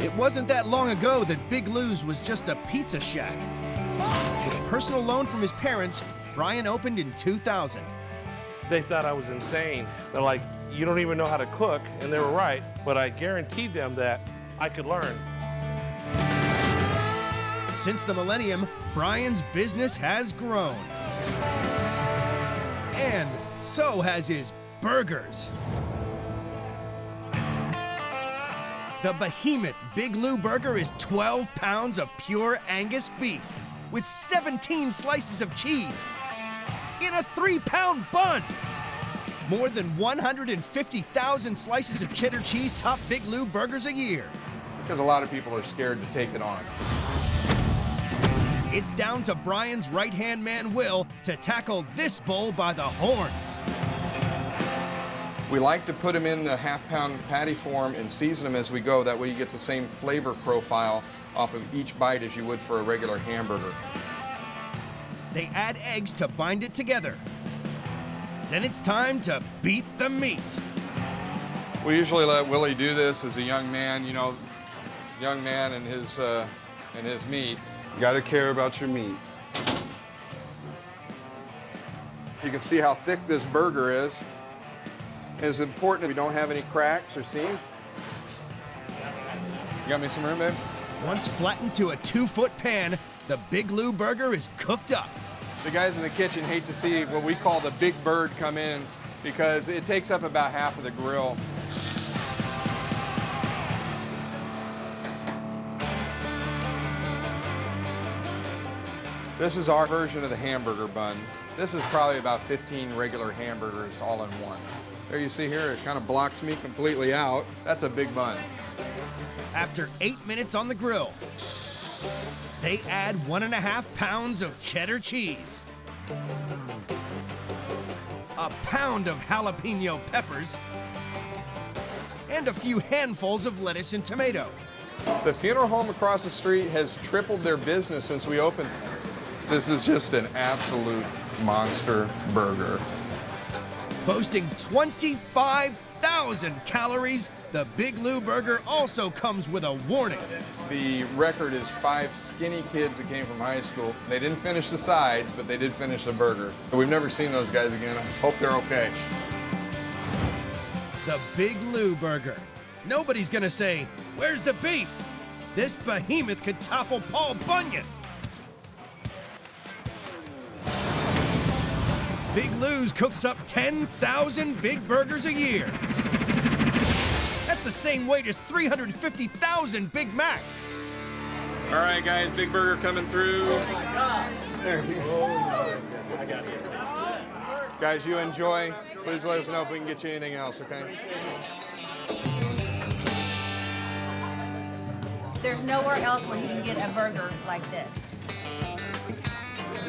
It wasn't that long ago that Big Lou's was just a pizza shack. With a personal loan from his parents, Brian opened in 2000. They thought I was insane. They're like, you don't even know how to cook, and they were right, but I guaranteed them that I could learn. Since the millennium, Brian's business has grown. And so has his burgers. The behemoth Big Lou burger is 12 pounds of pure Angus beef with 17 slices of cheese in a 3-pound bun. More than 150,000 slices of cheddar cheese top Big Lou burgers a year. Because a lot of people are scared to take it on. It's down to Brian's right-hand man, Will, to tackle this bull by the horns. We like to put them in the half-pound patty form and season them as we go. That way you get the same flavor profile off of each bite as you would for a regular hamburger. They add eggs to bind it together. Then it's time to beat the meat. We usually let Willie do this as a young man, you know, young man and his meat. You gotta care about your meat. You can see how thick this burger is. It's important that we don't have any cracks or seams. You got me some room, babe? Once flattened to a 2-foot pan, the Big Lou burger is cooked up. The guys in the kitchen hate to see what we call the big bird come in because it takes up about half of the grill. This is our version of the hamburger bun. This is probably about 15 regular hamburgers all in one. There you see here, it kind of blocks me completely out. That's a big bun. After 8 minutes on the grill, they add 1.5 pounds of cheddar cheese, a pound of jalapeno peppers, and a few handfuls of lettuce and tomato. The funeral home across the street has tripled their business since we opened. This is just an absolute monster burger. Boasting 25,000 calories, the Big Lou burger also comes with a warning. The record is 5 skinny kids that came from high school. They didn't finish the sides, but they did finish the burger. We've never seen those guys again. I hope they're okay. The Big Lou burger. Nobody's gonna say, "Where's the beef?" This behemoth could topple Paul Bunyan. Big Lou's cooks up 10,000 big burgers a year. That's the same weight as 350,000 Big Macs. All right, guys, big burger coming through. There you go. I got it. Guys, you enjoy. Please let us know if we can get you anything else, okay? There's nowhere else where you can get a burger like this.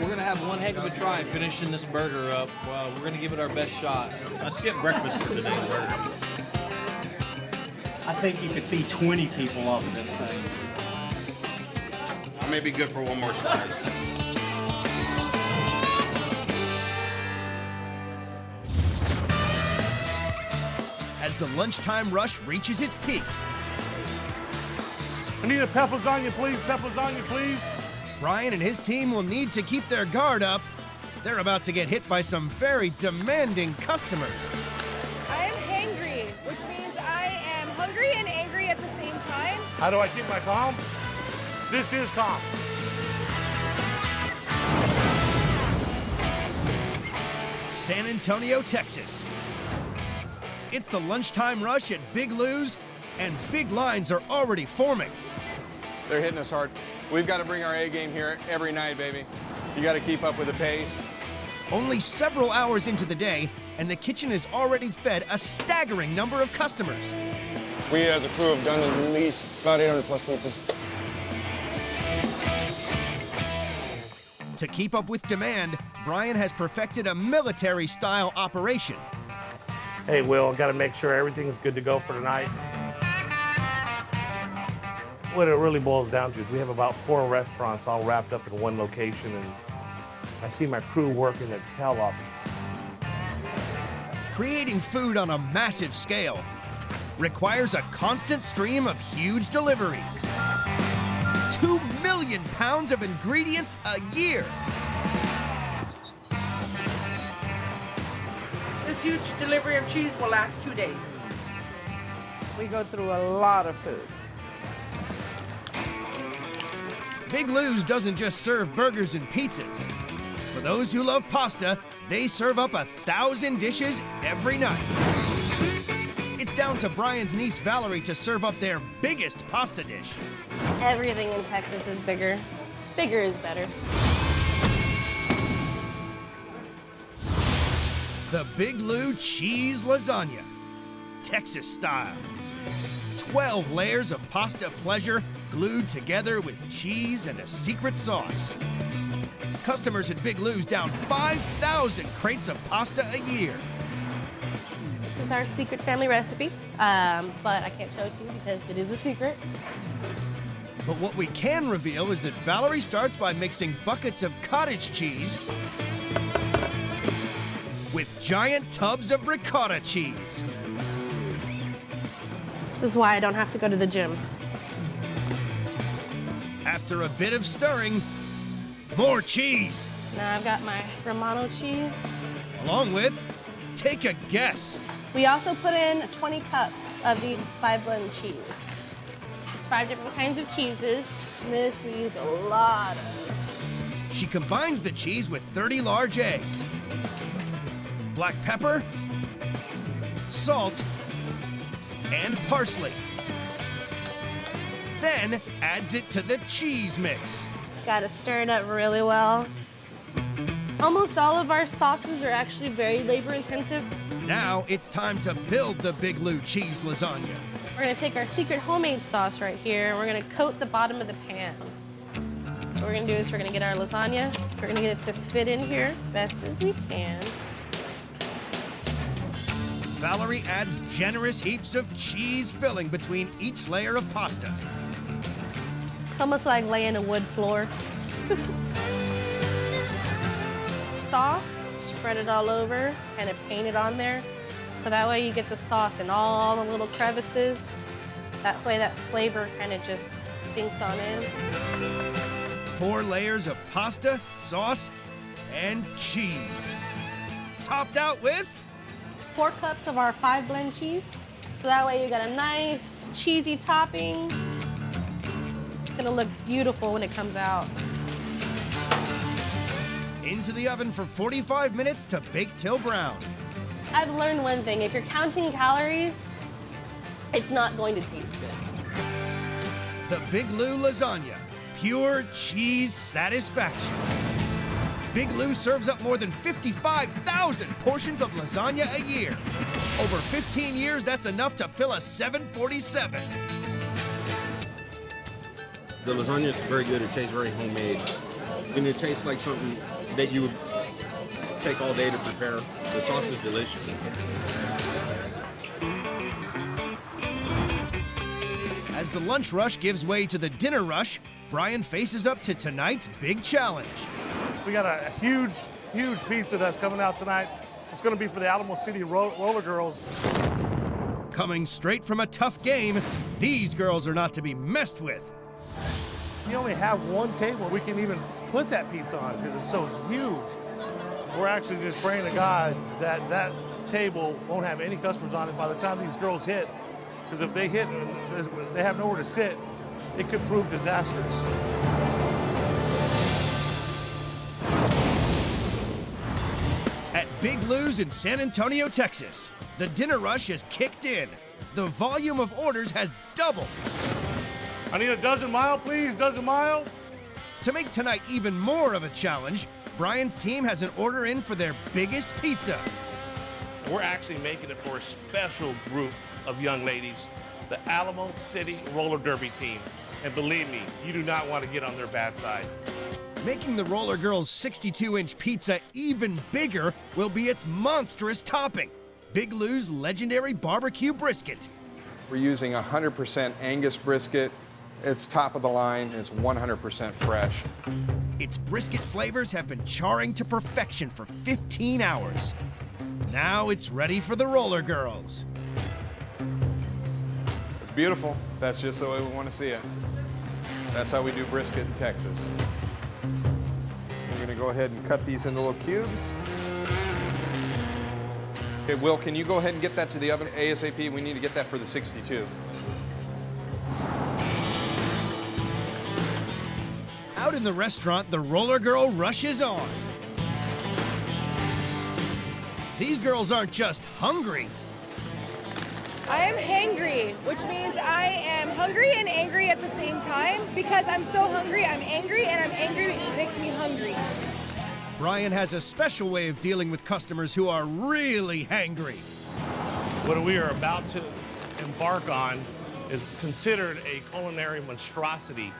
We're gonna have one heck of a try finishing this burger up. We're gonna give it our best shot. Let's get breakfast for today's burger. I think you could feed 20 people off of this thing. I may be good for one more slice. As the lunchtime rush reaches its peak, I need a pep lasagna, please. Pep lasagna, please. Brian and his team will need to keep their guard up. They're about to get hit by some very demanding customers. I am hangry, which means I am hungry and angry at the same time. How do I keep my calm? This is calm. San Antonio, Texas. It's the lunchtime rush at Big Lou's, and big lines are already forming. They're hitting us hard. We've got to bring our A game here every night, baby. You got to keep up with the pace. Only several hours into the day, and the kitchen has already fed a staggering number of customers. We as a crew have done at least about 800 plus pizzas. To keep up with demand, Brian has perfected a military-style operation. Hey, Will, got to make sure everything's good to go for tonight. What it really boils down to is we have about 4 restaurants all wrapped up in one location, and I see my crew working their tail off. Creating food on a massive scale requires a constant stream of huge deliveries. 2 million pounds of ingredients a year. This huge delivery of cheese will last 2 days. We go through a lot of food. Big Lou's doesn't just serve burgers and pizzas. For those who love pasta, they serve up 1,000 dishes every night. It's down to Brian's niece Valerie to serve up their biggest pasta dish. Everything in Texas is bigger. Bigger is better. The Big Lou Cheese Lasagna, Texas style. 12 layers of pasta pleasure glued together with cheese and a secret sauce. Customers at Big Lou's down 5,000 crates of pasta a year. This is our secret family recipe, but I can't show it to you because it is a secret. But what we can reveal is that Valerie starts by mixing buckets of cottage cheese with giant tubs of ricotta cheese. This is why I don't have to go to the gym. After a bit of stirring, more cheese. So now I've got my Romano cheese. Along with, take a guess. We also put in 20 cups of the 5-blend cheese. It's 5 different kinds of cheeses. This we use a lot of. She combines the cheese with 30 large eggs, black pepper, salt, and parsley. Then adds it to the cheese mix. Gotta stir it up really well. Almost all of our sauces are actually very labor intensive. Now it's time to build the Big Lou cheese lasagna. We're gonna take our secret homemade sauce right here and we're gonna coat the bottom of the pan. What we're gonna do is we're gonna get our lasagna, we're gonna get it to fit in here best as we can. Valerie adds generous heaps of cheese filling between each layer of pasta. It's almost like laying a wood floor. Sauce, spread it all over, kind of paint it on there. So that way you get the sauce in all the little crevices. That way that flavor kind of just sinks on in. 4 layers of pasta, sauce, and cheese. Topped out with 4 cups of our 5-blend cheese. So that way you got a nice cheesy topping. It's gonna look beautiful when it comes out. Into the oven for 45 minutes to bake till brown. I've learned one thing, if you're counting calories, it's not going to taste good. The Big Lou lasagna, pure cheese satisfaction. Big Lou serves up more than 55,000 portions of lasagna a year. Over 15 years, that's enough to fill a 747. The lasagna is very good. It tastes very homemade. And it tastes like something that you would take all day to prepare. The sauce is delicious. As the lunch rush gives way to the dinner rush, Brian faces up to tonight's big challenge. We got a huge, huge pizza that's coming out tonight. It's going to be for the Alamo City Roller Girls. Coming straight from a tough game, these girls are not to be messed with. We only have one table we can even put that pizza on because it's so huge. We're actually just praying to God that that table won't have any customers on it by the time these girls hit. Because if they hit and they have nowhere to sit, it could prove disastrous. At Big Lou's in San Antonio, Texas, the dinner rush has kicked in. The volume of orders has doubled. I need a dozen mile, please, dozen mile. To make tonight even more of a challenge, Brian's team has an order in for their biggest pizza. We're actually making it for a special group of young ladies, the Alamo City Roller Derby team. And believe me, you do not want to get on their bad side. Making the Roller Girls' 62-inch pizza even bigger will be its monstrous topping, Big Lou's legendary barbecue brisket. We're using 100% Angus brisket. It's top of the line, it's 100% fresh. Its brisket flavors have been charring to perfection for 15 hours. Now it's ready for the Roller Girls. It's beautiful. That's just the way we want to see it. That's how we do brisket in Texas. We're going to go ahead and cut these into little cubes. Okay, Will, can you go ahead and get that to the oven ASAP? We need to get that for the 62. Out in the restaurant, the Roller Girl rushes on. These girls aren't just hungry. I am hangry, which means I am hungry and angry at the same time. Because I'm so hungry, I'm angry, and I'm angry makes me hungry. Brian has a special way of dealing with customers who are really hangry. What we are about to embark on is considered a culinary monstrosity.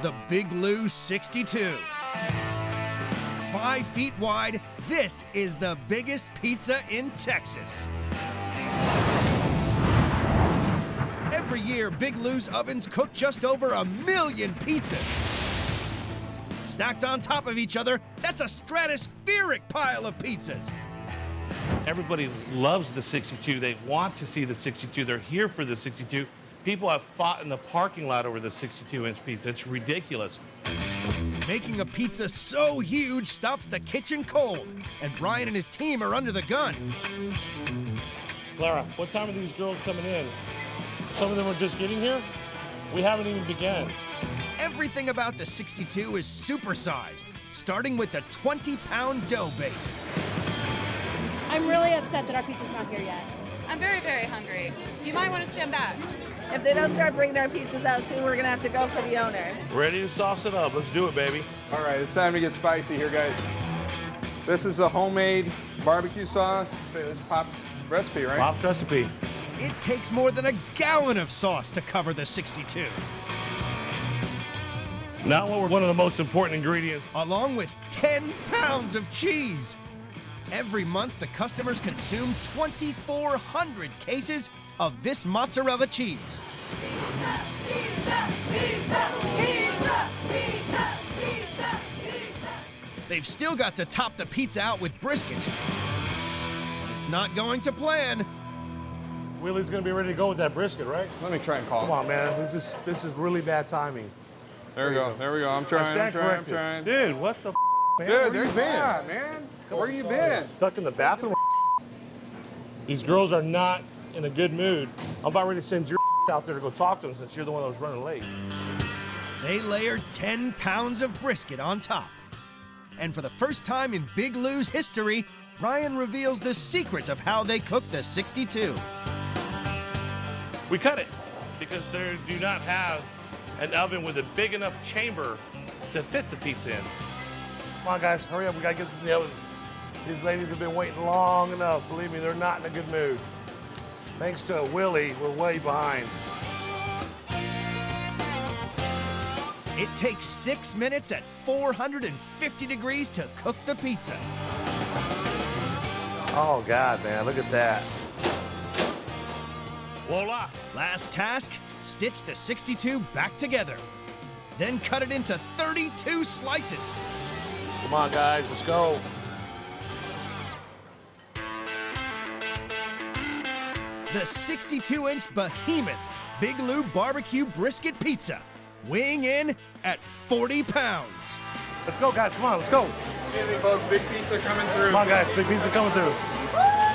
The Big Lou 62. 5 feet wide, this is the biggest pizza in Texas. Every year, Big Lou's ovens cook just over 1 million pizzas. Stacked on top of each other, that's a stratospheric pile of pizzas. Everybody loves the 62. They want to see the 62. They're here for the 62. People have fought in the parking lot over the 62-inch pizza. It's ridiculous. Making a pizza so huge stops the kitchen cold, and Brian and his team are under the gun. Clara, what time are these girls coming in? Some of them are just getting here? We haven't even begun. Everything about the 62 is supersized, starting with the 20-pound dough base. I'm really upset that our pizza's not here yet. I'm very, very hungry. You might want to stand back. If they don't start bringing our pizzas out soon, we're gonna have to go for the owner. Ready to sauce it up. Let's do it, baby. All right, it's time to get spicy here, guys. This is a homemade barbecue sauce. Say this Pop's recipe, right? Pop's recipe. It takes more than a gallon of sauce to cover the 62. Now one of the most important ingredients. Along with 10 pounds of cheese. Every month, the customers consume 2,400 cases of this mozzarella cheese. Pizza, pizza, pizza, pizza, pizza, pizza, pizza. They've still got to top the pizza out with brisket. It's not going to plan. Willie's gonna be ready to go with that brisket, right? Let me try and call. Come on, man. This is really bad timing. There we go. There we go. I'm trying. Dude, what the man? Dude, Where you been? man. Where you been? Stuck in the bathroom. These girls are not in a good mood. I'm about ready to send your out there to go talk to them since you're the one that was running late. They layered 10 pounds of brisket on top. And for the first time in Big Lou's history, Brian reveals the secret of how they cook the 62. We cut it because they do not have an oven with a big enough chamber to fit the pizza in. Come on, guys, hurry up. We gotta get this in the oven. These ladies have been waiting long enough. Believe me, they're not in a good mood. Thanks to Willie, we're way behind. It takes 6 minutes at 450 degrees to cook the pizza. Oh, God, man, look at that. Voila. Last task, stitch the 62 back together. Then cut it into 32 slices. Come on, guys, let's go. The 62-inch behemoth Big Lou Barbecue Brisket Pizza, weighing in at 40 pounds. Let's go, guys, come on, let's go. Excuse me, folks, big pizza coming through. Come on, guys, big pizza coming through.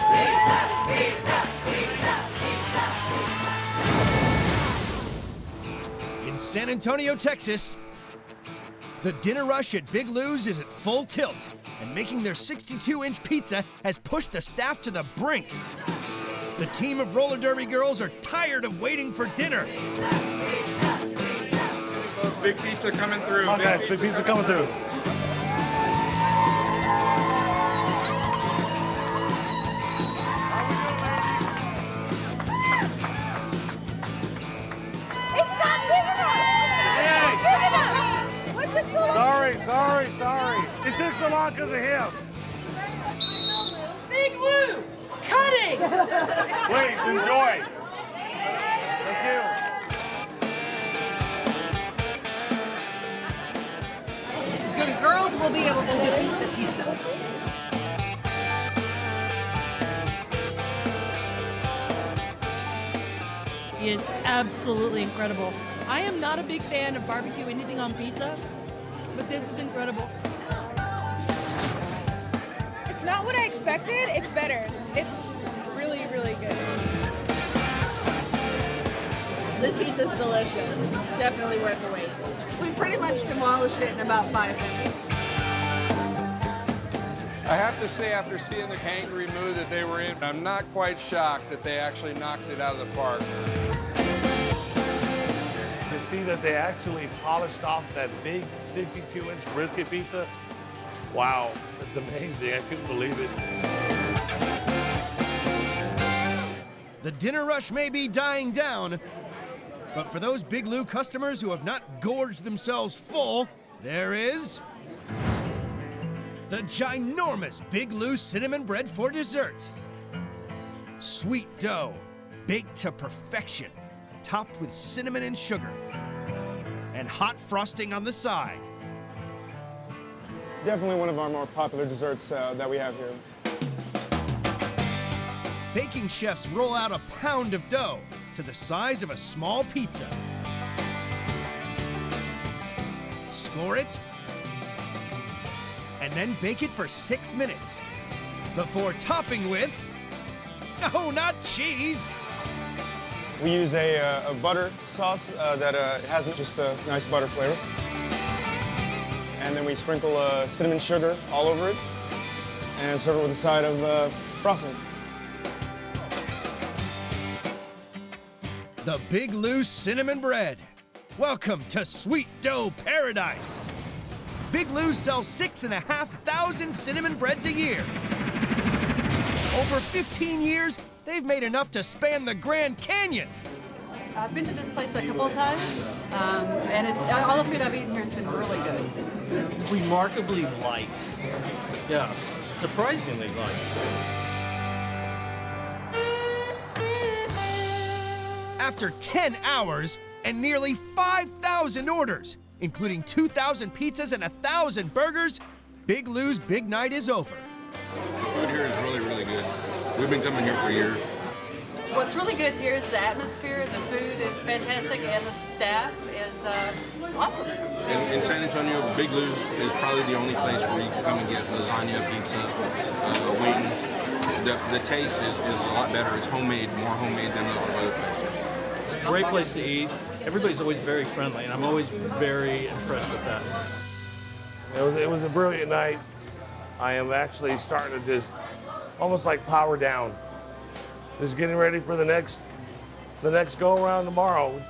Pizza, pizza, pizza, pizza. In San Antonio, Texas, the dinner rush at Big Lou's is at full tilt, and making their 62-inch pizza has pushed the staff to the brink. The team of roller derby girls are tired of waiting for dinner. Folks, big pizza coming through. Come on, guys, big pizza coming through. It's not big enough! Big enough! What took so long? Sorry. It took so long because of him. Big Lou, cutting! Please, enjoy. Thank you. The girls will be able to defeat the pizza. He is absolutely incredible. I am not a big fan of barbecue anything on pizza, but this is incredible. It's not what I expected, it's better. It's really, really good. This pizza's delicious. Definitely worth the wait. We pretty much demolished it in about 5 minutes. I have to say, after seeing the angry mood that they were in, I'm not quite shocked that they actually knocked it out of the park. To see that they actually polished off that big 62-inch brisket pizza, wow, it's amazing. I couldn't believe it. The dinner rush may be dying down, but for those Big Lou customers who have not gorged themselves full, there is the ginormous Big Lou cinnamon bread for dessert. Sweet dough, baked to perfection, topped with cinnamon and sugar, and hot frosting on the side. Definitely one of our more popular desserts that we have here. Baking chefs roll out a pound of dough to the size of a small pizza. Score it, and then bake it for 6 minutes before topping with, no, not cheese. We use a butter sauce that has just a nice butter flavor. And then we sprinkle cinnamon sugar all over it and serve it with a side of frosting. The Big Lou cinnamon bread. Welcome to Sweet Dough Paradise. Big Lou sells 6,500 cinnamon breads a year. Over 15 years, they've made enough to span the Grand Canyon. I've been to this place a couple of times, and all the food I've eaten here has been really good. Remarkably light. Yeah, surprisingly light. After 10 hours and nearly 5,000 orders, including 2,000 pizzas and 1,000 burgers, Big Lou's big night is over. The food here is really, really good. We've been coming here for years. What's really good here is the atmosphere, the food is fantastic, and the staff is awesome. In San Antonio, Big Lou's is probably the only place where you can come and get lasagna, pizza, wings. The taste is a lot better. It's homemade, more homemade than a lot of other places. It's a great place to eat. Everybody's always very friendly, and I'm always very impressed with that. It was a brilliant night. I am actually starting to just almost like power down. Just getting ready for the next go around tomorrow.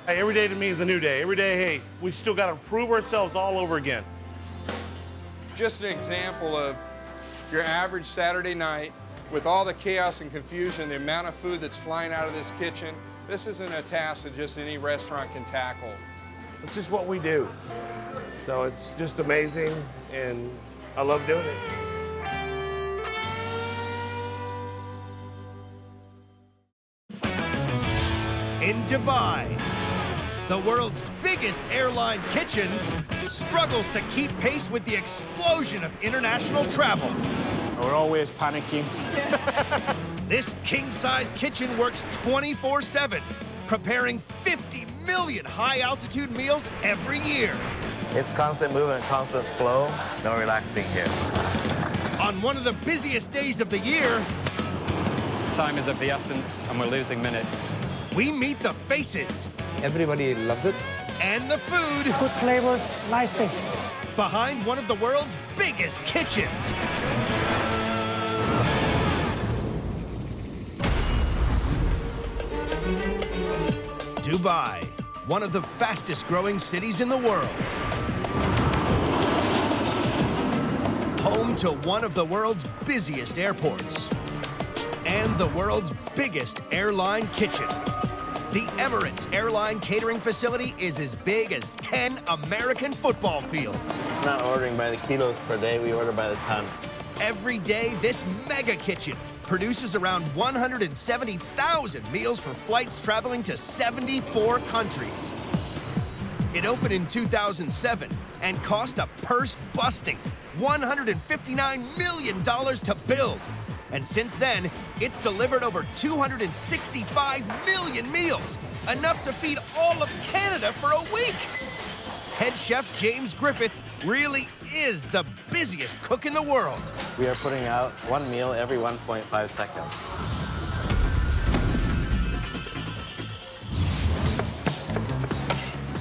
Hey, every day to me is a new day. Every day, hey, we still got to prove ourselves all over again. Just an example of your average Saturday night with all the chaos and confusion, the amount of food that's flying out of this kitchen. This isn't a task that just any restaurant can tackle. It's just what we do. So it's just amazing, and I love doing it. In Dubai, the world's biggest airline kitchen struggles to keep pace with the explosion of international travel. We're always panicking. This king-size kitchen works 24/7, preparing 50 million high-altitude meals every year. It's constant movement, constant flow, no relaxing here. On one of the busiest days of the year, time is of the essence and we're losing minutes. We meet the faces. Everybody loves it. And the food. Good flavors, nice taste. Behind one of the world's biggest kitchens. Dubai, one of the fastest growing cities in the world. Home to one of the world's busiest airports. And the world's biggest airline kitchen. The Emirates airline catering facility is as big as 10 American football fields. We're not ordering by the kilos per day, we order by the ton. Every day, this mega kitchen produces around 170,000 meals for flights traveling to 74 countries. It opened in 2007 and cost a purse-busting $159 million to build. And since then, it's delivered over 265 million meals, enough to feed all of Canada for a week. Head chef James Griffith really is the busiest cook in the world. We are putting out one meal every 1.5 seconds.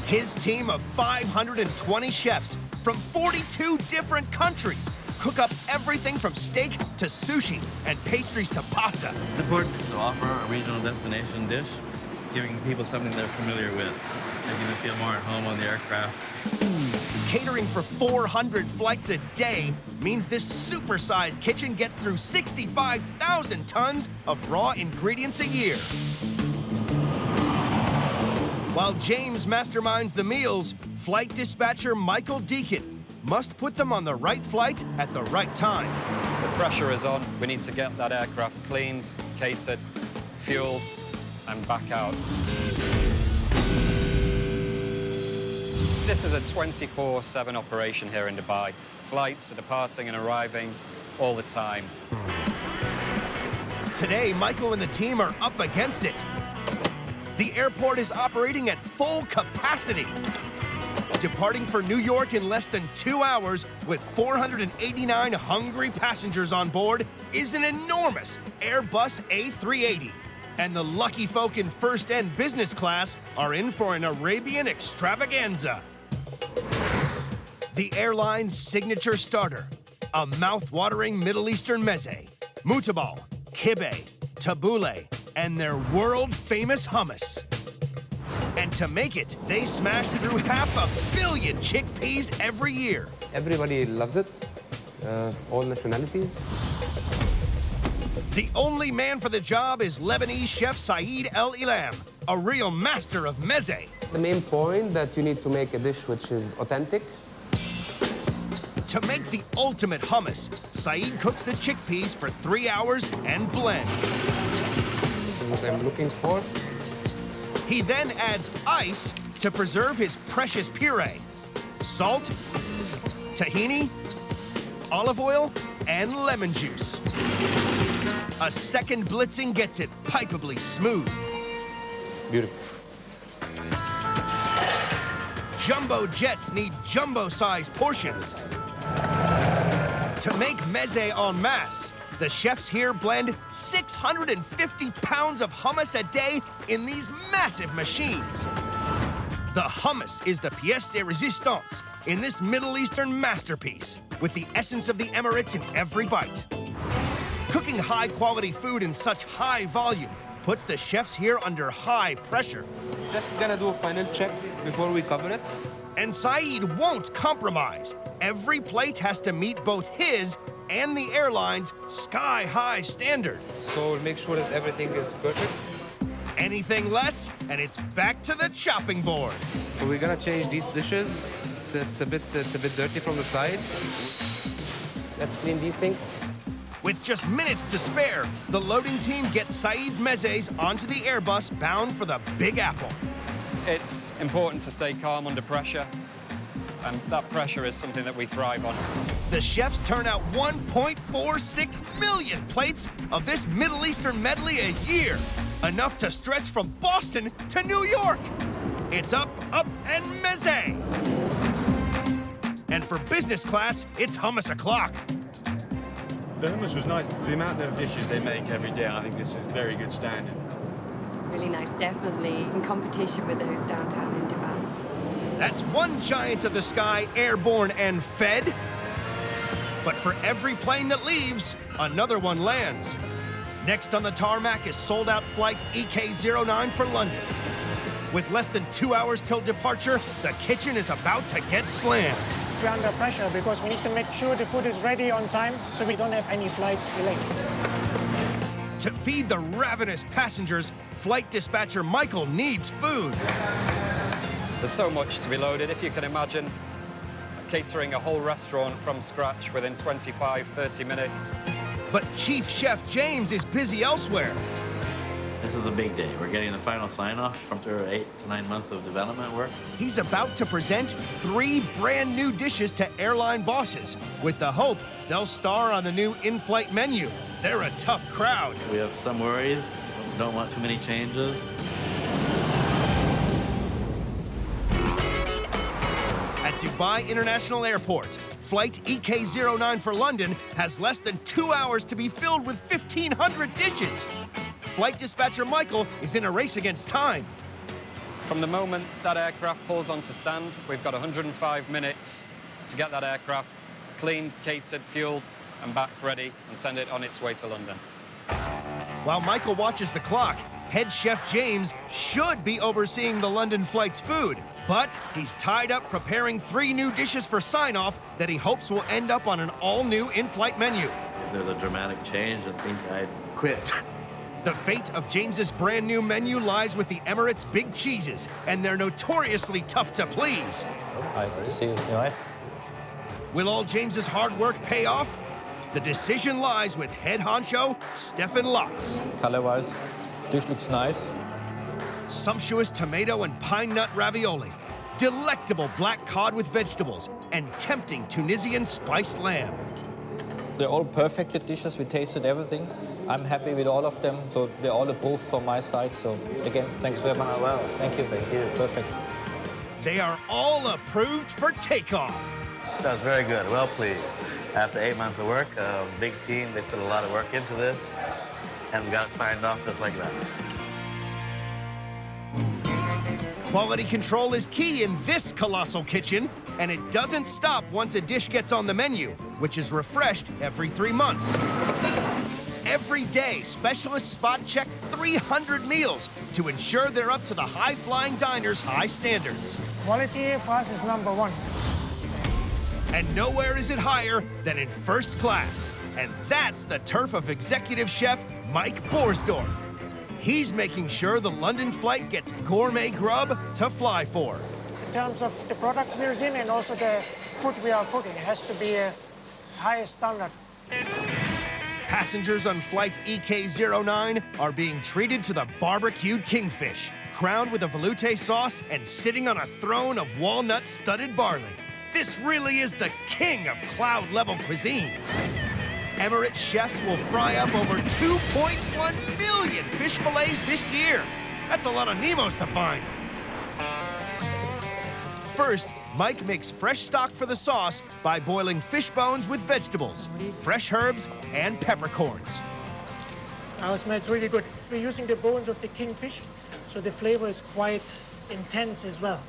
His team of 520 chefs from 42 different countries cook up everything from steak to sushi and pastries to pasta. It's important to offer a regional destination dish, giving people something they're familiar with, making them feel more at home on the aircraft. Catering for 400 flights a day means this super-sized kitchen gets through 65,000 tons of raw ingredients a year. While James masterminds the meals, flight dispatcher Michael Deacon must put them on the right flight at the right time. The pressure is on. We need to get that aircraft cleaned, catered, fueled, and back out. This is a 24/7 operation here in Dubai. Flights are departing and arriving all the time. Today, Michael and the team are up against it. The airport is operating at full capacity. Departing for New York in less than 2 hours with 489 hungry passengers on board is an enormous Airbus A380. And the lucky folk in first and business class are in for an Arabian extravaganza. The airline's signature starter, a mouth-watering Middle Eastern meze, mutabal, kibbeh, tabbouleh, and their world-famous hummus. And to make it, they smash through 500 million chickpeas every year. Everybody loves it, all nationalities. The only man for the job is Lebanese chef Saeed El Ilam, a real master of meze. The main point that you need to make a dish which is authentic. To make the ultimate hummus, Saeed cooks the chickpeas for 3 hours and blends. This is what I'm looking for. He then adds ice to preserve his precious puree, salt, tahini, olive oil, and lemon juice. A second blitzing gets it pipably smooth. Beautiful. Jumbo jets need jumbo-sized portions. To make meze en masse, the chefs here blend 650 pounds of hummus a day in these massive machines. The hummus is the pièce de résistance in this Middle Eastern masterpiece, with the essence of the Emirates in every bite. Cooking high-quality food in such high volume puts the chefs here under high pressure. Just gonna do a final check before we cover it. And Saeed won't compromise. Every plate has to meet both his and the airline's sky-high standard. So we'll make sure that everything is perfect. Anything less, and it's back to the chopping board. So we're gonna change these dishes. It's a bit dirty from the sides. Let's clean these things. With just minutes to spare, the loading team gets Saeed's mezes onto the Airbus bound for the Big Apple. It's important to stay calm under pressure, and that pressure is something that we thrive on. The chefs turn out 1.46 million plates of this Middle Eastern medley a year, enough to stretch from Boston to New York. It's up, up, and meze. And for business class, it's hummus o'clock. The hummus was nice. For the amount of dishes they make every day, I think this is a very good standard. Really nice, definitely in competition with those downtown in Dubai. That's one giant of the sky airborne and fed. But for every plane that leaves, another one lands. Next on the tarmac is sold-out flight EK09 for London. With less than 2 hours till departure, the kitchen is about to get slammed. We're under pressure because we need to make sure the food is ready on time so we don't have any flights delayed. To feed the ravenous passengers, flight dispatcher Michael needs food. There's so much to be loaded. If you can imagine catering a whole restaurant from scratch within 25, 30 minutes. But Chief Chef James is busy elsewhere. This is a big day. We're getting the final sign-off after 8 to 9 months of development work. He's about to present 3 brand new dishes to airline bosses, with the hope they'll star on the new in-flight menu. They're a tough crowd. We have some worries. Don't want too many changes. At Dubai International Airport, flight EK09 for London has less than 2 hours to be filled with 1,500 dishes. Flight dispatcher Michael is in a race against time. From the moment that aircraft pulls onto stand, we've got 105 minutes to get that aircraft cleaned, catered, fueled, and back ready, and send it on its way to London. While Michael watches the clock, head chef James should be overseeing the London flight's food, but he's tied up preparing 3 new dishes for sign-off that he hopes will end up on an all-new in-flight menu. If there's a dramatic change, I think I'd quit. The fate of James's brand new menu lies with the Emirates' big cheeses, and they're notoriously tough to please. Hi, good to see you. You all right? Will all James's hard work pay off? The decision lies with head honcho Stefan Lotz. Color-wise, dish looks nice. Sumptuous tomato and pine nut ravioli, delectable black cod with vegetables, and tempting Tunisian spiced lamb. They're all perfect dishes. We tasted everything. I'm happy with all of them, so they're all approved from my side. So again, thanks very much. Oh, wow. Thank you. Thank you. Perfect. They are all approved for takeoff. That was very good. Well pleased. After 8 months of work, a big team, they put a lot of work into this, and we got it signed off just like that. Quality control is key in this colossal kitchen, and it doesn't stop once a dish gets on the menu, which is refreshed every 3 months. Every day, specialists spot check 300 meals to ensure they're up to the high-flying diners' high standards. Quality for us is number 1. And nowhere is it higher than in first class. And that's the turf of executive chef Mike Borsdorf. He's making sure the London flight gets gourmet grub to fly for. In terms of the products we're using and also the food we are cooking, it has to be a highest standard. Passengers on flight EK09 are being treated to the barbecued kingfish, crowned with a velouté sauce and sitting on a throne of walnut-studded barley. This really is the king of cloud-level cuisine. Emirates chefs will fry up over 2.1 million fish fillets this year. That's a lot of Nemos to find. First, Mike makes fresh stock for the sauce by boiling fish bones with vegetables, fresh herbs, and peppercorns. Now it smells really good. We're using the bones of the kingfish, so the flavor is quite intense as well.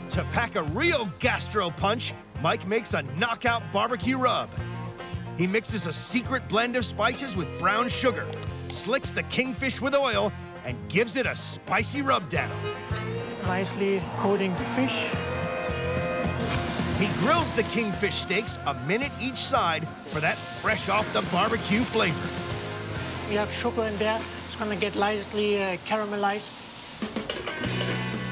To pack a real gastro punch, Mike makes a knockout barbecue rub. He mixes a secret blend of spices with brown sugar, slicks the kingfish with oil, and gives it a spicy rub down. Nicely coating the fish. He grills the kingfish steaks a minute each side for that fresh off the barbecue flavor. We have sugar in there. It's gonna get lightly caramelized.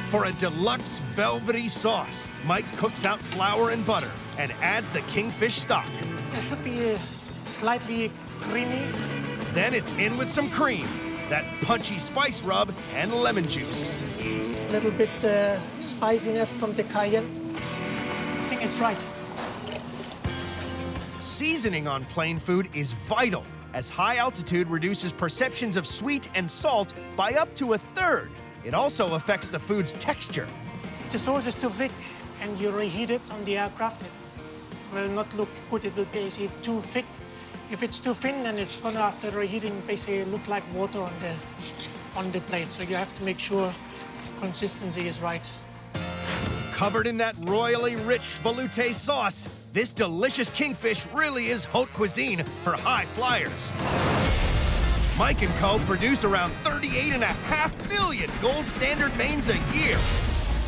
For a deluxe velvety sauce, Mike cooks out flour and butter and adds the kingfish stock. It should be slightly creamy. Then it's in with some cream, that punchy spice rub, and lemon juice. A little bit spicy enough from the cayenne. I think it's right. Seasoning on plain food is vital, as high altitude reduces perceptions of sweet and salt by up to 1/3. It also affects the food's texture. If the sauce is too thick and you reheat it on the aircraft, it will not look good. It will basically too thick. If it's too thin, then it's gonna, after reheating, basically look like water on the plate. So you have to make sure consistency is right. Covered in that royally rich velouté sauce, this delicious kingfish really is haute cuisine for high flyers. Mike & Co. produce around 38.5 million gold standard mains a year,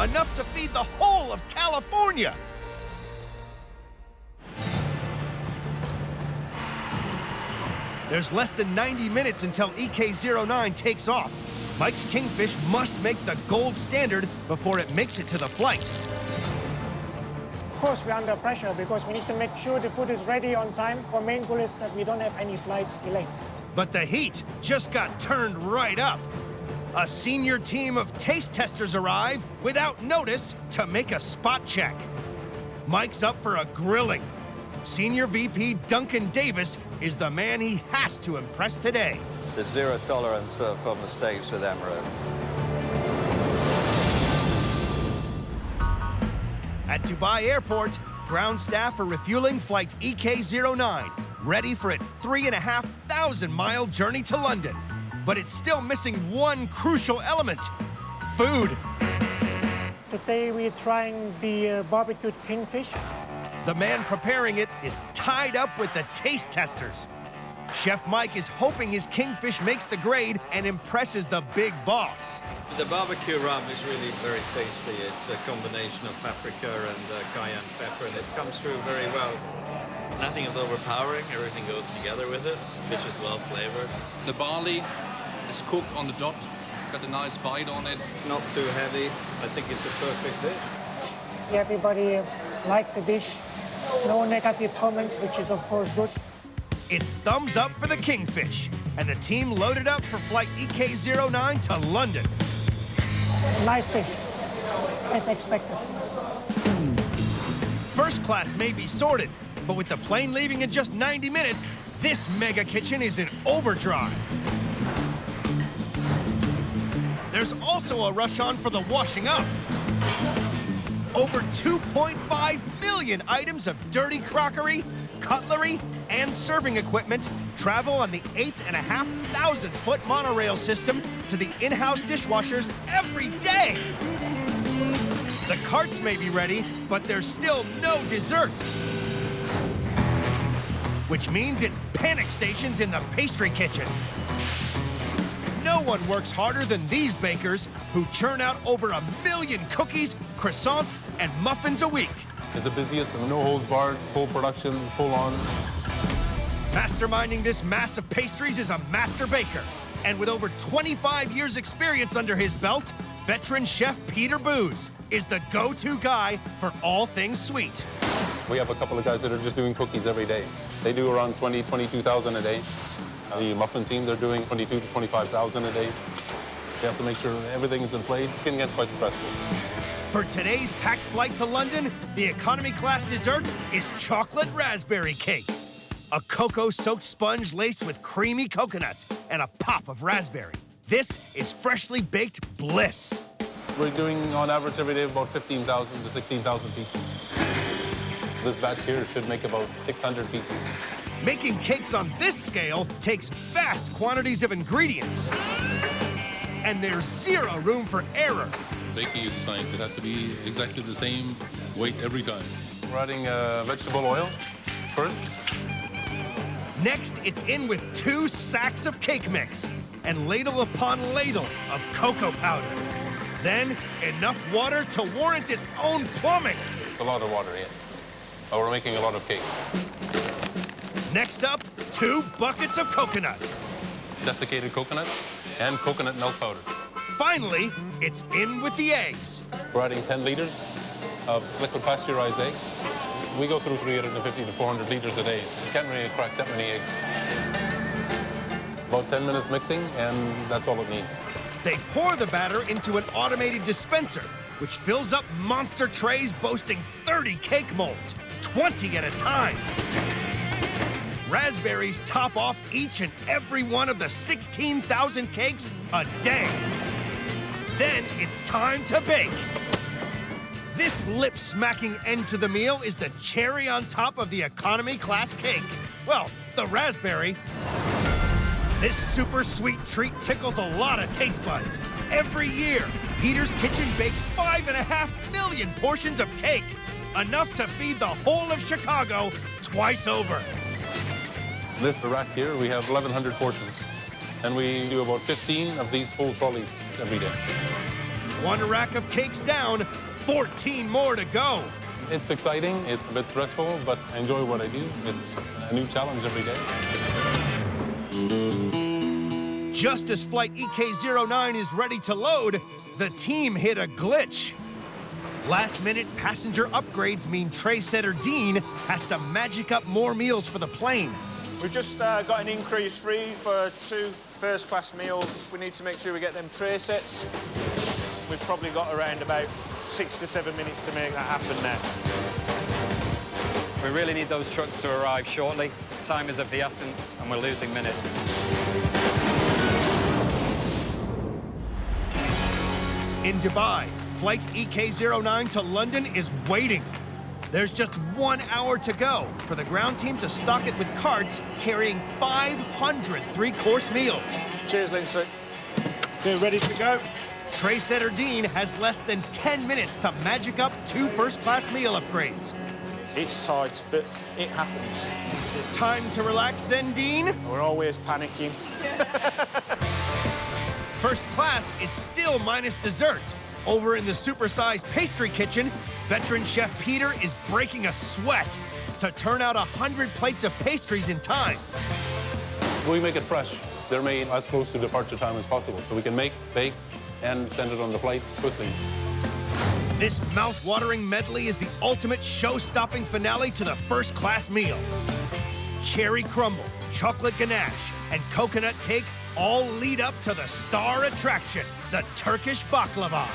enough to feed the whole of California. There's less than 90 minutes until EK09 takes off. Mike's kingfish must make the gold standard before it makes it to the flight. Of course, we're under pressure because we need to make sure the food is ready on time. Our main goal is that we don't have any flights delayed. But the heat just got turned right up. A senior team of taste testers arrive without notice to make a spot check. Mike's up for a grilling. Senior VP Duncan Davis is the man he has to impress today. There's zero tolerance for mistakes with Emirates. At Dubai Airport, ground staff are refueling flight EK09, ready for its 3,500-mile journey to London. But it's still missing one crucial element: food. Today we're trying the barbecued kingfish. The man preparing it is tied up with the taste testers. Chef Mike is hoping his kingfish makes the grade and impresses the big boss. The barbecue rub is really very tasty. It's a combination of paprika and cayenne pepper, and it comes through very well. Nothing is overpowering, everything goes together with it. Fish is well flavored. The barley is cooked on the dot, got a nice bite on it. It's not too heavy. I think it's a perfect dish. Everybody liked the dish. No negative comments, which is of course good. It's thumbs up for the kingfish, and the team loaded up for flight EK09 to London. Nice fish, as expected. First class may be sorted, but with the plane leaving in just 90 minutes, this mega kitchen is in overdrive. There's also a rush on for the washing up. Over 2.5 million items of dirty crockery, cutlery, and serving equipment travel on the 8,500-foot monorail system to the in-house dishwashers every day. The carts may be ready, but there's still no dessert. Which means it's panic stations in the pastry kitchen. No one works harder than these bakers who churn out over 1 million cookies, croissants, and muffins a week. It's the busiest, no holds bars, full production, full on. Masterminding this mass of pastries is a master baker. And with over 25 years experience under his belt, veteran chef Peter Booz is the go-to guy for all things sweet. We have a couple of guys that are just doing cookies every day. They do around 20, 22,000 a day. The muffin team, they're doing 22 to 25,000 a day. They have to make sure everything's in place. It can get quite stressful. For today's packed flight to London, the economy class dessert is chocolate raspberry cake. A cocoa-soaked sponge laced with creamy coconut and a pop of raspberry. This is freshly baked bliss. We're doing, on average, every day about 15,000 to 16,000 pieces. This batch here should make about 600 pieces. Making cakes on this scale takes vast quantities of ingredients. And there's zero room for error. Baking is a science. It has to be exactly the same weight every time. We're adding vegetable oil first. Next, it's in with 2 sacks of cake mix and ladle upon ladle of cocoa powder. Then, enough water to warrant its own plumbing. It's a lot of water, yeah. Oh, we're making a lot of cake. Next up, 2 buckets of coconut. Desiccated coconut and coconut milk powder. Finally, it's in with the eggs. We're adding 10 liters of liquid pasteurized egg. We go through 350 to 400 liters a day. You can't really crack that many eggs. About 10 minutes mixing, and that's all it needs. They pour the batter into an automated dispenser, which fills up monster trays boasting 30 cake molds, 20 at a time. Raspberries top off each and every one of the 16,000 cakes a day. Then it's time to bake. This lip-smacking end to the meal is the cherry on top of the economy class cake. Well, the raspberry. This super sweet treat tickles a lot of taste buds. Every year, Peter's Kitchen bakes 5.5 million portions of cake, enough to feed the whole of Chicago twice over. This rack here, we have 1,100 portions, and we do about 15 of these full trolleys every day. 1 rack of cakes down, 14 more to go. It's exciting, it's a bit stressful, but I enjoy what I do. It's a new challenge every day. Just as flight EK09 is ready to load, the team hit a glitch. Last-minute passenger upgrades mean tray setter Dean has to magic up more meals for the plane. We've just got an increase free for 2 first-class meals. We need to make sure we get them tray sets. We've probably got around about 6 to 7 minutes to make that happen now. We really need those trucks to arrive shortly. Time is of the essence, and we're losing minutes. In Dubai, flight EK09 to London is waiting. There's just 1 hour to go for the ground team to stock it with carts carrying 500 3-course meals. Cheers, Lindsay. Okay, ready to go? Tray setter Dean has less than 10 minutes to magic up 2 first-class meal upgrades. It's tight, but it happens. Time to relax then, Dean? We're always panicking. First class is still minus dessert. Over in the supersized pastry kitchen, veteran chef Peter is breaking a sweat to turn out 100 plates of pastries in time. We make it fresh. They're made as close to departure time as possible, so we can make, bake, and send it on the plates quickly. This mouth-watering medley is the ultimate show-stopping finale to the first-class meal. Cherry crumble, chocolate ganache, and coconut cake all lead up to the star attraction, the Turkish baklava.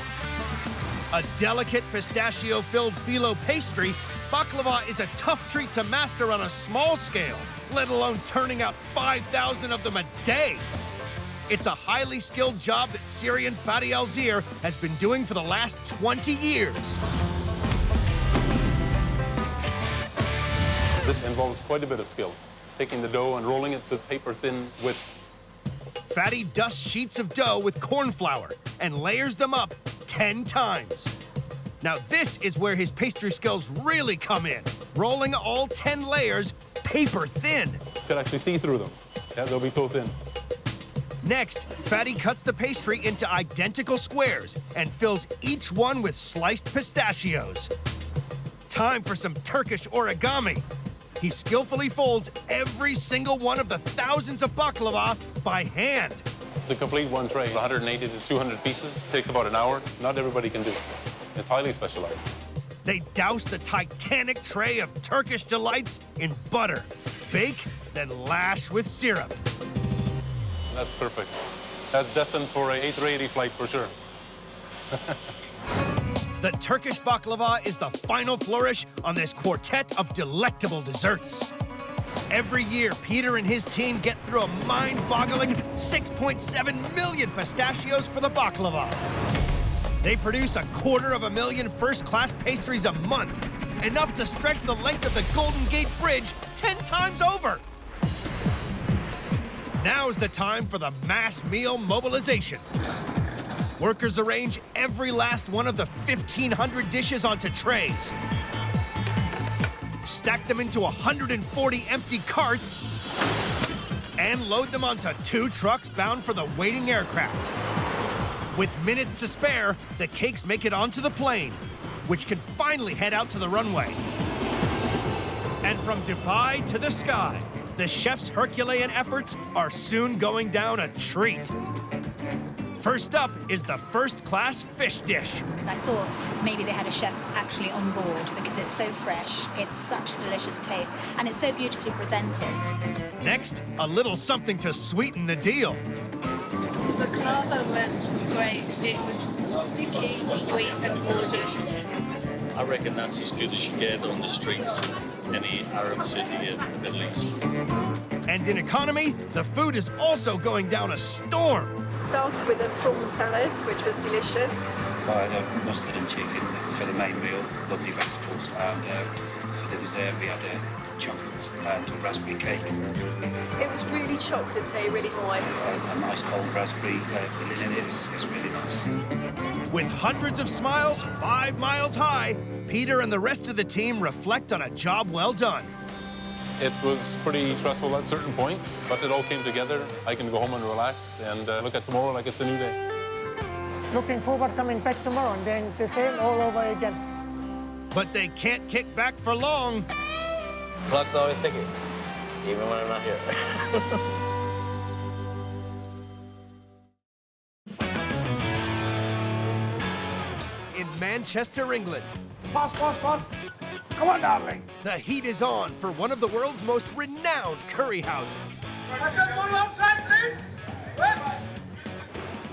A delicate pistachio-filled phyllo pastry, baklava is a tough treat to master on a small scale, let alone turning out 5,000 of them a day. It's a highly skilled job that Syrian Fadi Alzir has been doing for the last 20 years. This involves quite a bit of skill, taking the dough and rolling it to paper-thin width. Fadi dusts sheets of dough with corn flour and layers them up 10 times. Now this is where his pastry skills really come in, rolling all 10 layers paper thin. You can actually see through them. Yeah, they'll be so thin. Next, Fadi cuts the pastry into identical squares and fills each one with sliced pistachios. Time for some Turkish origami. He skillfully folds every single one of the thousands of baklava by hand. To complete one tray, 180 to 200 pieces, takes about an hour. Not everybody can do it. It's highly specialized. They douse the titanic tray of Turkish delights in butter, bake, then lash with syrup. That's perfect. That's destined for a A380 flight for sure. The Turkish baklava is the final flourish on this quartet of delectable desserts. Every year, Peter and his team get through a mind-boggling 6.7 million pistachios for the baklava. They produce 250,000 first-class pastries a month, enough to stretch the length of the Golden Gate Bridge 10 times over. Now's the time for the mass meal mobilization. Workers arrange every last one of the 1,500 dishes onto trays, stack them into 140 empty carts, and load them onto 2 trucks bound for the waiting aircraft. With minutes to spare, the cakes make it onto the plane, which can finally head out to the runway. And from Dubai to the sky, the chef's Herculean efforts are soon going down a treat. First up is the first-class fish dish. I thought maybe they had a chef actually on board because it's so fresh, it's such a delicious taste, and it's so beautifully presented. Next, a little something to sweeten the deal. The baklava was great. It was sticky, sweet, and gorgeous. I reckon that's as good as you get on the streets of any Arab city in the Middle East. And in economy, the food is also going down a storm. Started with a prawn salad, which was delicious. I had a mustard and chicken for the main meal, lovely vegetables, and for the dessert we had chocolate and a raspberry cake. It was really chocolatey, really nice. A nice cold raspberry filling in it, it's really nice. With hundreds of smiles 5 miles high, Peter and the rest of the team reflect on a job well done. It was pretty stressful at certain points, but it all came together. I can go home and relax and look at tomorrow like it's a new day. Looking forward coming back tomorrow and then the same all over again. But they can't kick back for long. Clock's always ticking, even when I'm not here. In Manchester, England. Pass. Come on, darling. The heat is on for one of the world's most renowned curry houses.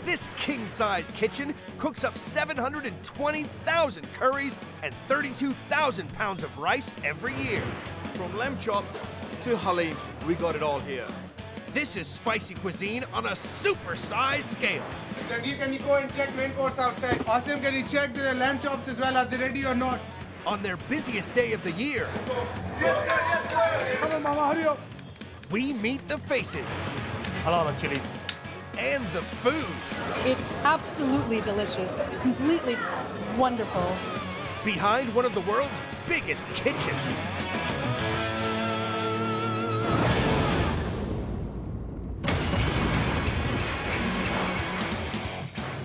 This king-size kitchen cooks up 720,000 curries and 32,000 pounds of rice every year. From lamb chops to halim, we got it all here. This is spicy cuisine on a super-sized scale. Jagir, can you go and check main course outside? Asim, can you check the lamb chops as well? Are they ready or not? On their busiest day of the year, Come on, Mama, hurry up. we meet the faces. A lot of chilies. And the food. It's absolutely delicious, completely wonderful. Behind one of the world's biggest kitchens.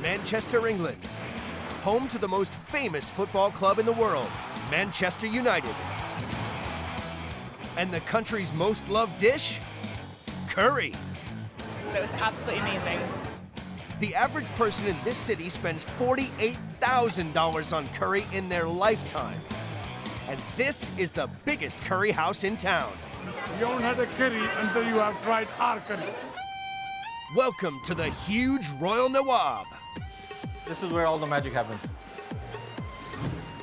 Manchester, England, home to the most famous football club in the world, Manchester United. And the country's most loved dish? Curry. It was absolutely amazing. The average person in this city spends $48,000 on curry in their lifetime. And this is the biggest curry house in town. You haven't had a curry until you have tried our curry. Welcome to the huge Royal Nawab. This is where all the magic happens.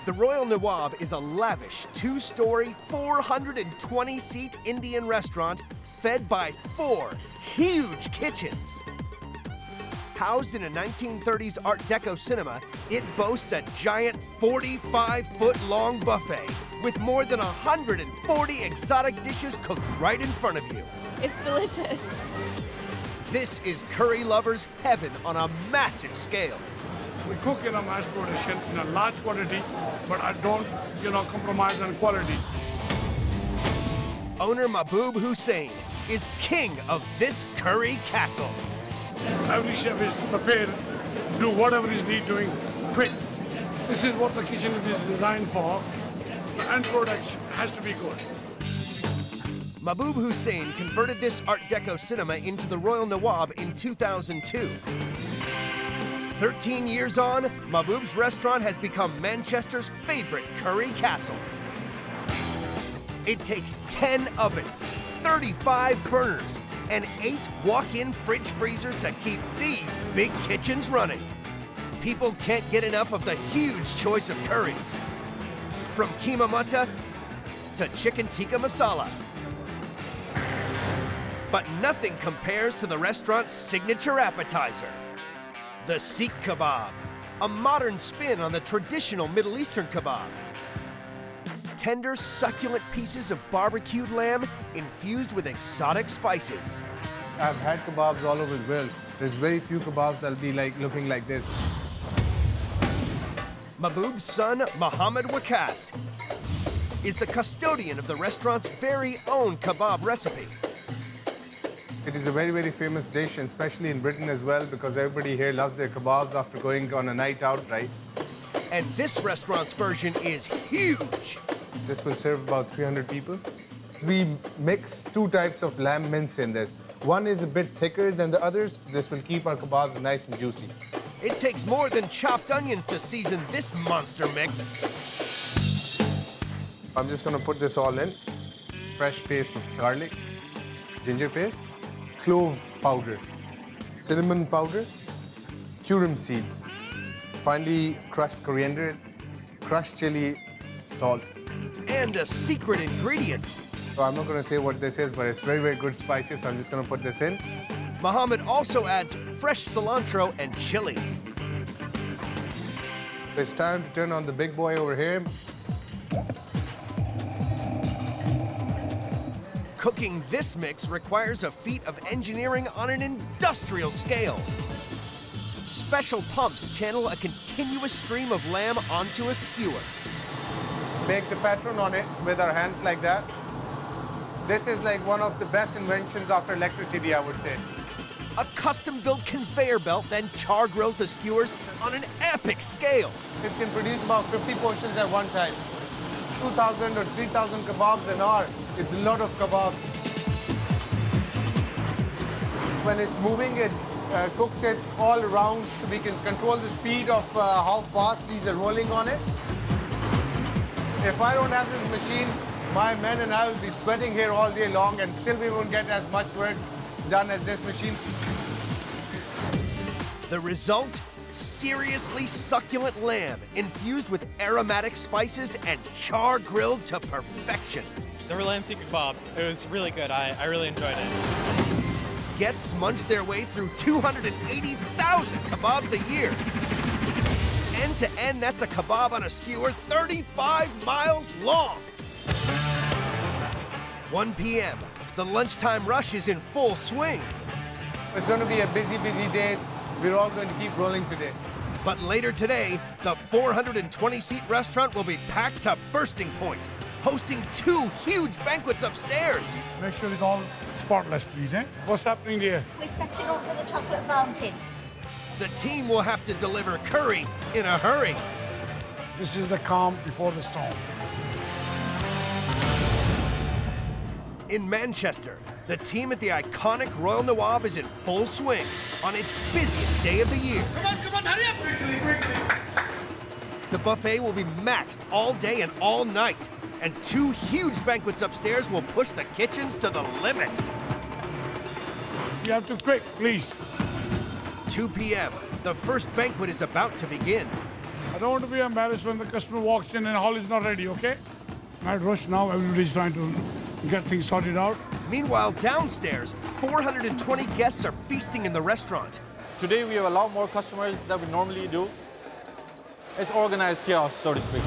The Royal Nawab is a lavish, two-story, 420-seat Indian restaurant fed by 4 huge kitchens. Housed in a 1930s Art Deco cinema, it boasts a giant 45-foot-long buffet with more than 140 exotic dishes cooked right in front of you. It's delicious. This is curry lovers' heaven on a massive scale. We cook in a mass production in a large quantity, but I don't, compromise on quality. Owner Mahboob Hussain is king of this curry castle. Every chef is prepared to do whatever is need doing quick. This is what the kitchen is designed for, and product has to be good. Mahboob Hussain converted this Art Deco cinema into the Royal Nawab in 2002. 13 years on, Mahboob's restaurant has become Manchester's favorite curry castle. It takes 10 ovens, 35 burners, and 8 walk-in fridge freezers to keep these big kitchens running. People can't get enough of the huge choice of curries, from keema mutton to chicken tikka masala. But nothing compares to the restaurant's signature appetizer, the Sikh kebab, a modern spin on the traditional Middle Eastern kebab. Tender, succulent pieces of barbecued lamb infused with exotic spices. I've had kebabs all over the world. There's very few kebabs that'll be looking like this. Mahboob's son, Mohammed Wakas, is the custodian of the restaurant's very own kebab recipe. It is a very, very famous dish, and especially in Britain as well, because everybody here loves their kebabs after going on a night out, right? And this restaurant's version is huge. This will serve about 300 people. We mix 2 types of lamb mince in this. One is a bit thicker than the others. This will keep our kebabs nice and juicy. It takes more than chopped onions to season this monster mix. I'm just gonna put this all in. Fresh paste of garlic, ginger paste, clove powder, cinnamon powder, cumin seeds, finely crushed coriander, crushed chili, salt. And a secret ingredient. So I'm not going to say what this is, but it's very, very good spices, so I'm just going to put this in. Mohammed also adds fresh cilantro and chili. It's time to turn on the big boy over here. Cooking this mix requires a feat of engineering on an industrial scale. Special pumps channel a continuous stream of lamb onto a skewer. Make the pattern on it with our hands like that. This is like one of the best inventions after electricity, I would say. A custom-built conveyor belt then char grills the skewers on an epic scale. It can produce about 50 portions at one time. 2,000 or 3,000 kebabs an hour. It's a lot of kebabs. When it's moving, it cooks it all around so we can control the speed of how fast these are rolling on it. If I don't have this machine, my men and I will be sweating here all day long, and still we won't get as much work done as this machine. The result? Seriously succulent lamb infused with aromatic spices and char grilled to perfection. The lamb seeker kebab, it was really good. I really enjoyed it. Guests munch their way through 280,000 kebabs a year. End to end, that's a kebab on a skewer 35 miles long. 1 p.m., the lunchtime rush is in full swing. It's going to be a busy, busy day. We're all going to keep rolling today. But later today, the 420-seat restaurant will be packed to bursting point, hosting 2 huge banquets upstairs. Make sure it's all spotless, please, eh? What's happening there? We're setting up for the chocolate fountain. The team will have to deliver curry in a hurry. This is the calm before the storm. In Manchester, the team at the iconic Royal Nawab is in full swing on its busiest day of the year. Come on, hurry up! Quickly. The buffet will be maxed all day and all night, and 2 huge banquets upstairs will push the kitchens to the limit. You have to quick, please. 2 p.m. The first banquet is about to begin. I don't want to be embarrassed when the customer walks in and the hall is not ready, okay? Not rush now, everybody's trying to get things sorted out. Meanwhile, downstairs, 420 guests are feasting in the restaurant. Today we have a lot more customers than we normally do. It's organized chaos, so to speak.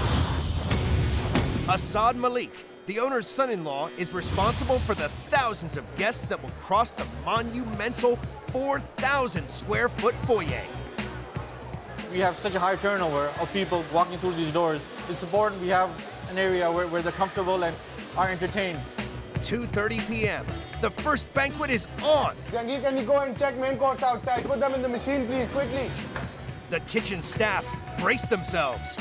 Assad Malik, the owner's son-in-law, is responsible for the thousands of guests that will cross the monumental 4,000 square foot foyer. We have such a high turnover of people walking through these doors. It's important we have an area where they're comfortable and are entertained. 2:30 p.m. The first banquet is on. Jangir, can you go and check main course outside? Put them in the machine, please, quickly. The kitchen staff brace themselves.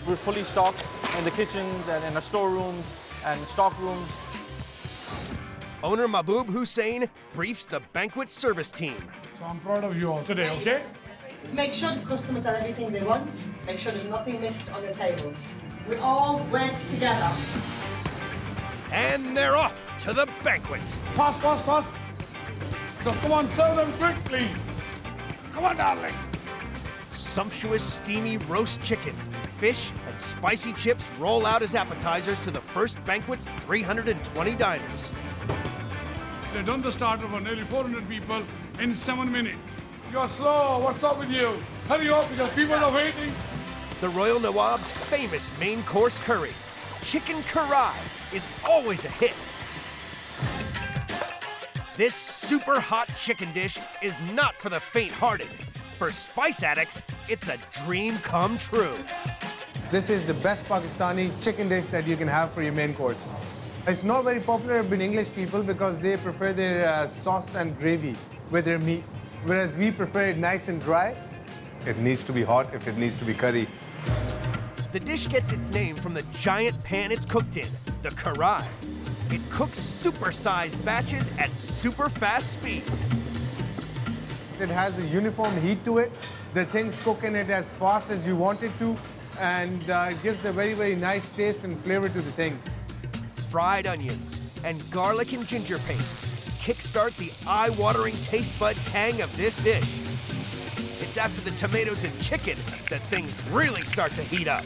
We're fully stocked in the kitchens and in the storerooms and stock rooms. Owner Mahbub Hussein briefs the banquet service team. So I'm proud of you all today, okay? Make sure the customers have everything they want. Make sure there's nothing missed on the tables. We all work together. And they're off to the banquet. Fast. So come on, serve them quickly. Come on, darling. Sumptuous, steamy roast chicken, fish, and spicy chips roll out as appetizers to the first banquet's 320 diners. They've done the starter for nearly 400 people in 7 minutes. You're slow. What's up with you? Hurry up because people are waiting. The Royal Nawab's famous main course curry, chicken karai, is always a hit. This super hot chicken dish is not for the faint-hearted. For spice addicts, it's a dream come true. This is the best Pakistani chicken dish that you can have for your main course. It's not very popular with English people because they prefer their sauce and gravy with their meat, whereas we prefer it nice and dry. It needs to be hot if it needs to be curry. The dish gets its name from the giant pan it's cooked in, the karai. It cooks super-sized batches at super fast speed. It has a uniform heat to it. The things cook in it as fast as you want it to, and it gives a very, very nice taste and flavor to the things. Fried onions and garlic and ginger paste kickstart the eye-watering taste bud tang of this dish. It's after the tomatoes and chicken that things really start to heat up.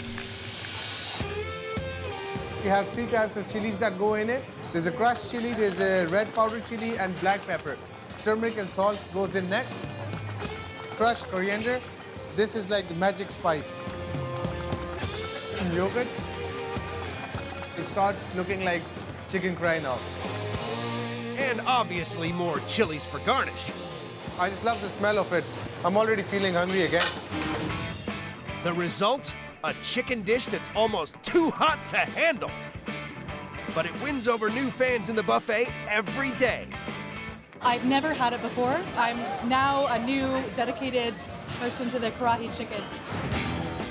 We have 3 types of chilies that go in it. There's a crushed chili, there's a red powdered chili, and black pepper. Turmeric and salt goes in next. Crushed coriander. This is like the magic spice. Some yogurt. It starts looking like chicken cry now. And obviously more chilies for garnish. I just love the smell of it. I'm already feeling hungry again. The result? A chicken dish that's almost too hot to handle. But it wins over new fans in the buffet every day. I've never had it before. I'm now a new dedicated person to the Karahi chicken.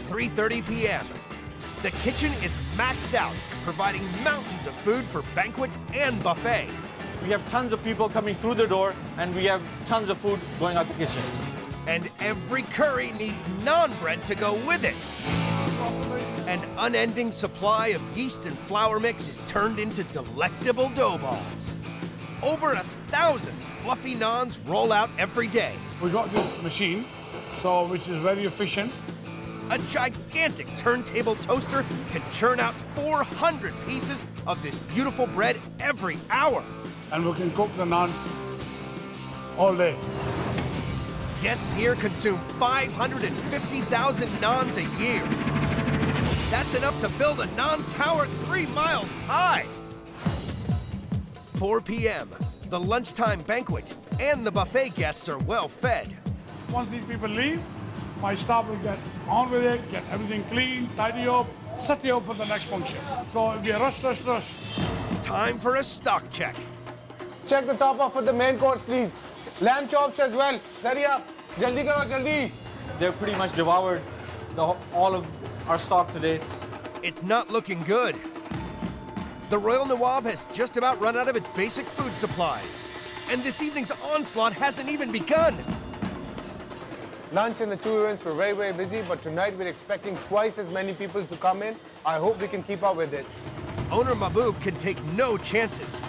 3:30 p.m. The kitchen is maxed out, providing mountains of food for banquet and buffet. We have tons of people coming through the door, and we have tons of food going out the kitchen. And every curry needs naan bread to go with it. An unending supply of yeast and flour mix is turned into delectable dough balls. Over 1,000 fluffy naans roll out every day. We got this machine, which is very efficient. A gigantic turntable toaster can churn out 400 pieces of this beautiful bread every hour. And we can cook the naan all day. Guests here consume 550,000 naans a year. That's enough to build a naan tower 3 miles high. 4 p.m. The lunchtime banquet and the buffet guests are well fed. Once these people leave, My staff will get on with it, get everything clean, tidy up, set you up for the next function. So it'll be a rush. Time for a stock check. Check the top off for the main course, please. Lamb chops as well. Hurry up. Jaldi karo, jaldi. They're pretty much devoured all of our stock today. It's not looking good. The Royal Nawab has just about run out of its basic food supplies. And this evening's onslaught hasn't even begun. Lunch and the two events were very, very busy, but tonight we're expecting twice as many people to come in. I hope we can keep up with it. Owner Mahbub can take no chances.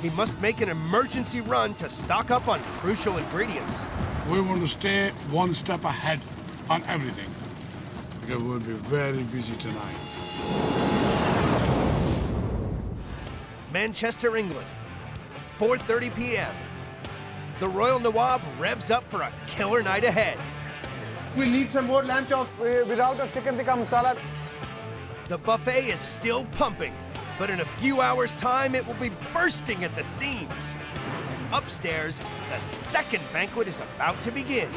He must make an emergency run to stock up on crucial ingredients. We want to stay one step ahead on everything because we'll be very busy tonight. Manchester, England, 4:30 p.m. The Royal Nawab revs up for a killer night ahead. We need some more lamb chops without a chicken tikka masala. The buffet is still pumping, but in a few hours' time, it will be bursting at the seams. Upstairs, the second banquet is about to begin.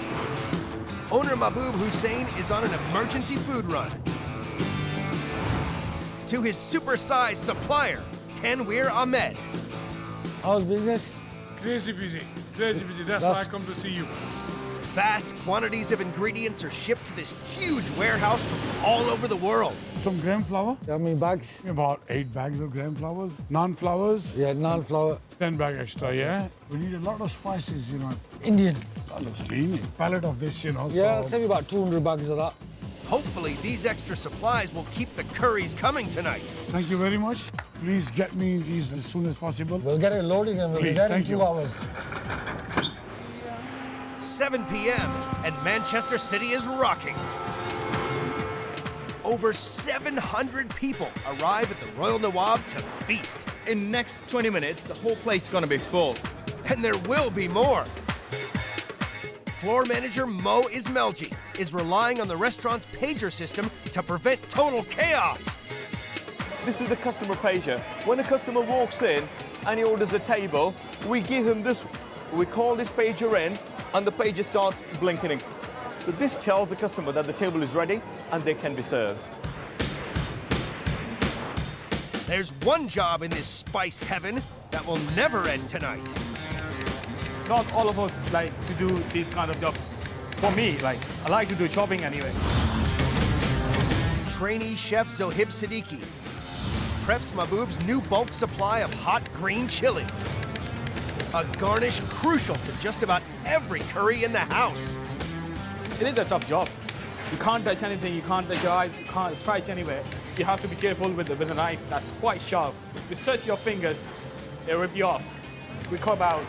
Owner Mahbub Hussain is on an emergency food run. To his supersized supplier, Tanweer Ahmed. How's business? Crazy busy. That's why I come to see you. Vast quantities of ingredients are shipped to this huge warehouse from all over the world. Some gram flour. How many bags? About 8 bags of gram flour. Non-flours. Yeah, non-flour. 10 bags extra, yeah? We need a lot of spices, you know. Indian. That looks clean. Pallet of this, you know. Yeah, I'll so... save you about 200 bags of that. Hopefully, these extra supplies will keep the curries coming tonight. Thank you very much. Please get me these as soon as possible. We'll get it loaded and we'll be there in 2 hours. 7 p.m. and Manchester City is rocking. Over 700 people arrive at the Royal Nawab to feast. In next 20 minutes, the whole place is going to be full. And there will be more. Floor manager Mo Ismelji is relying on the restaurant's pager system to prevent total chaos. This is the customer pager. When a customer walks in and he orders a table, we give him this, we call this pager in, and the pager starts blinking. So this tells the customer that the table is ready and they can be served. There's one job in this spice heaven that will never end tonight. Not all of us like to do this kind of job. For me, I like to do chopping anyway. Trainee chef Zohib Siddiqui preps Mahbub's new bulk supply of hot green chilies. A garnish crucial to just about every curry in the house. It is a tough job. You can't touch anything, you can't touch your eyes, you can't strike anywhere. You have to be careful with a knife that's quite sharp. If you touch your fingers, it'll rip you off. We cook about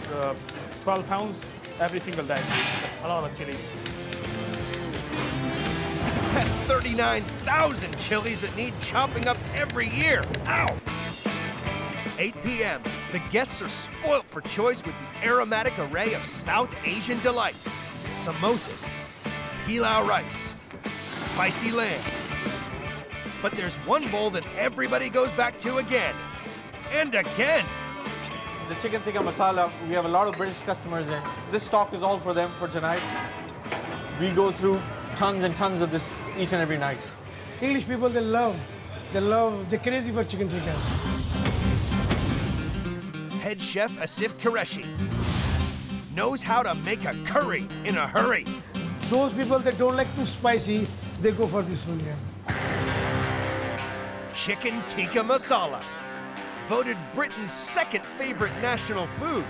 12 pounds every single day. A lot of chilies. That's 39,000 chilies that need chopping up every year. Ow! 8 p.m. The guests are spoilt for choice with the aromatic array of South Asian delights. Samosas, pilau rice, spicy lamb. But there's one bowl that everybody goes back to again and again. The chicken tikka masala, we have a lot of British customers in. This stock is all for them for tonight. We go through tons and tons of this each and every night. English people, they're crazy for chicken tikka. Head chef Asif Qureshi knows how to make a curry in a hurry. Those people that don't like too spicy, they go for this one, yeah. Chicken tikka masala, voted Britain's second favorite national food.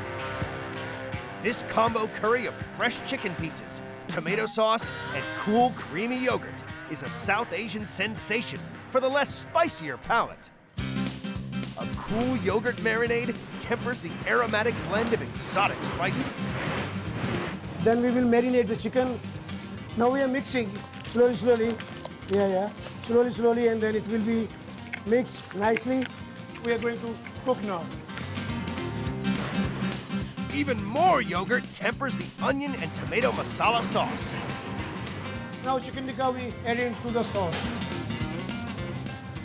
This combo curry of fresh chicken pieces, tomato sauce, and cool creamy yogurt is a South Asian sensation for the less spicier palate. A cool yogurt marinade tempers the aromatic blend of exotic spices. Then we will marinate the chicken. Now we are mixing slowly. Yeah. Slowly, and then it will be mixed nicely. We are going to cook now. Even more yogurt tempers the onion and tomato masala sauce. Now chicken tikka we add into the sauce.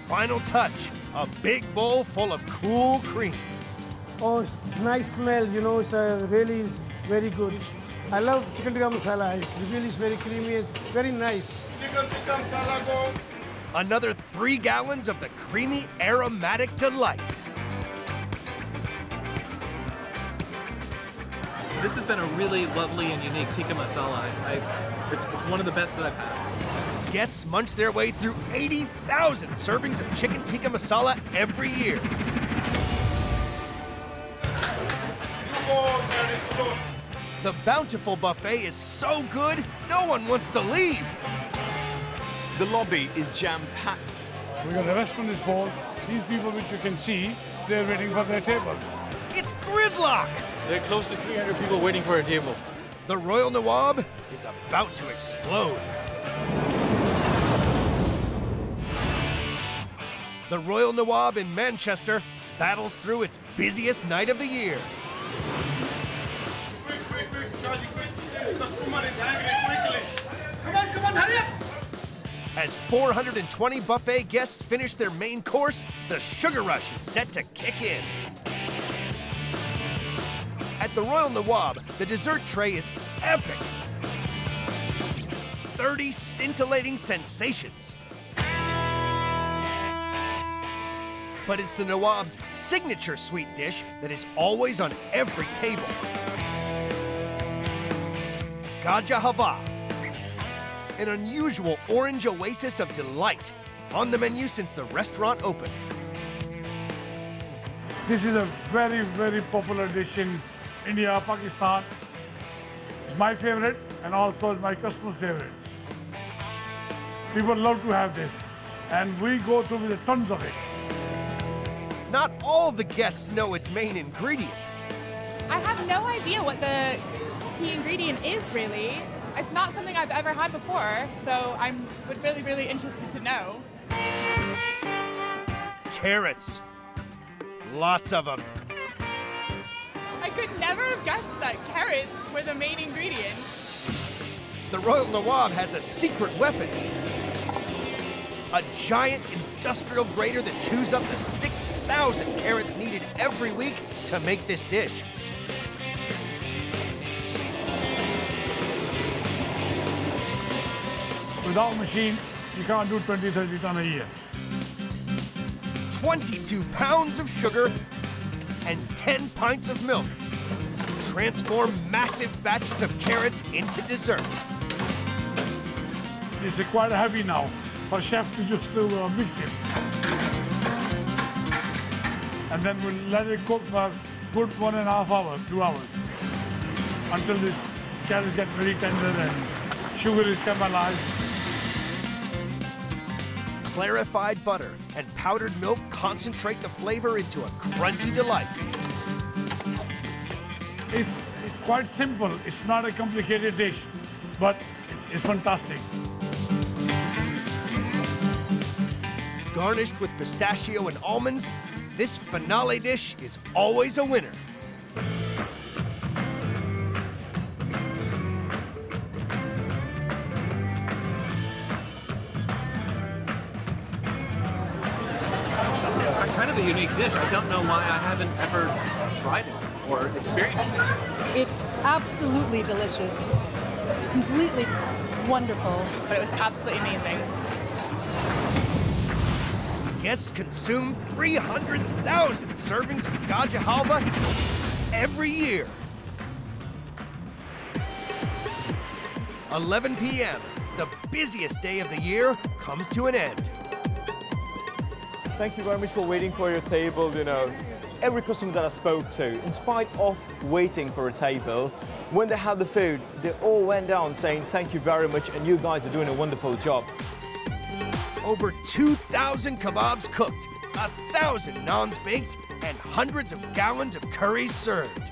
Final touch, a big bowl full of cool cream. Oh, it's nice smell, you know, it's really is very good. I love chicken tikka masala. It's really very creamy. It's very nice. Chicken tikka masala go. Another 3 gallons of the creamy, aromatic delight. This has been a really lovely and unique tikka masala. It's one of the best that I've had. Guests munch their way through 80,000 servings of chicken tikka masala every year. The bountiful buffet is so good, no one wants to leave. The lobby is jam-packed. We got the restaurant is full. These people which you can see, they're waiting for their tables. It's gridlock. There are close to 300 people waiting for a table. The Royal Nawab is about to explode. The Royal Nawab in Manchester battles through its busiest night of the year. Quick, Shaji, quick. This customer is angry, quickly. Come on, hurry up! As 420 buffet guests finish their main course, the sugar rush is set to kick in. At the Royal Nawab, the dessert tray is epic. 30 scintillating sensations. But it's the Nawab's signature sweet dish that is always on every table. Gaja Halva, an unusual orange oasis of delight, on the menu since the restaurant opened. This is a very, very popular dish in India, Pakistan. It's my favorite and also my customer's favorite. People love to have this, and we go through with tons of it. Not all the guests know its main ingredient. I have no idea what the key ingredient is, really. It's not something I've ever had before, so I'm really interested to know. Carrots. Lots of them. I could never have guessed that carrots were the main ingredient. The Royal Nawab has a secret weapon. A giant industrial grater that chews up the 6,000 carrots needed every week to make this dish. Without machine, you can't do 20, 30 ton a year. 22 pounds of sugar and 10 pints of milk transform massive batches of carrots into dessert. It's quite heavy now for chef to just mix it. And then we'll let it cook for good 1.5 hours, 2 hours, until this carrots get very tender and sugar is caramelized. Clarified butter and powdered milk concentrate the flavor into a crunchy delight. It's quite simple. It's not a complicated dish, but it's fantastic. Garnished with pistachio and almonds, this finale dish is always a winner. Kind of a unique dish. I don't know why I haven't ever tried it or experienced it. It's absolutely delicious, completely wonderful. But it was absolutely amazing. Guests consume 300,000 servings of Gaja Halva every year. 11 p.m., the busiest day of the year, comes to an end. Thank you very much for waiting for your table. You know, every customer that I spoke to, in spite of waiting for a table, when they had the food, they all went down saying thank you very much and you guys are doing a wonderful job. Over 2,000 kebabs cooked, 1,000 naans baked, and hundreds of gallons of curries served.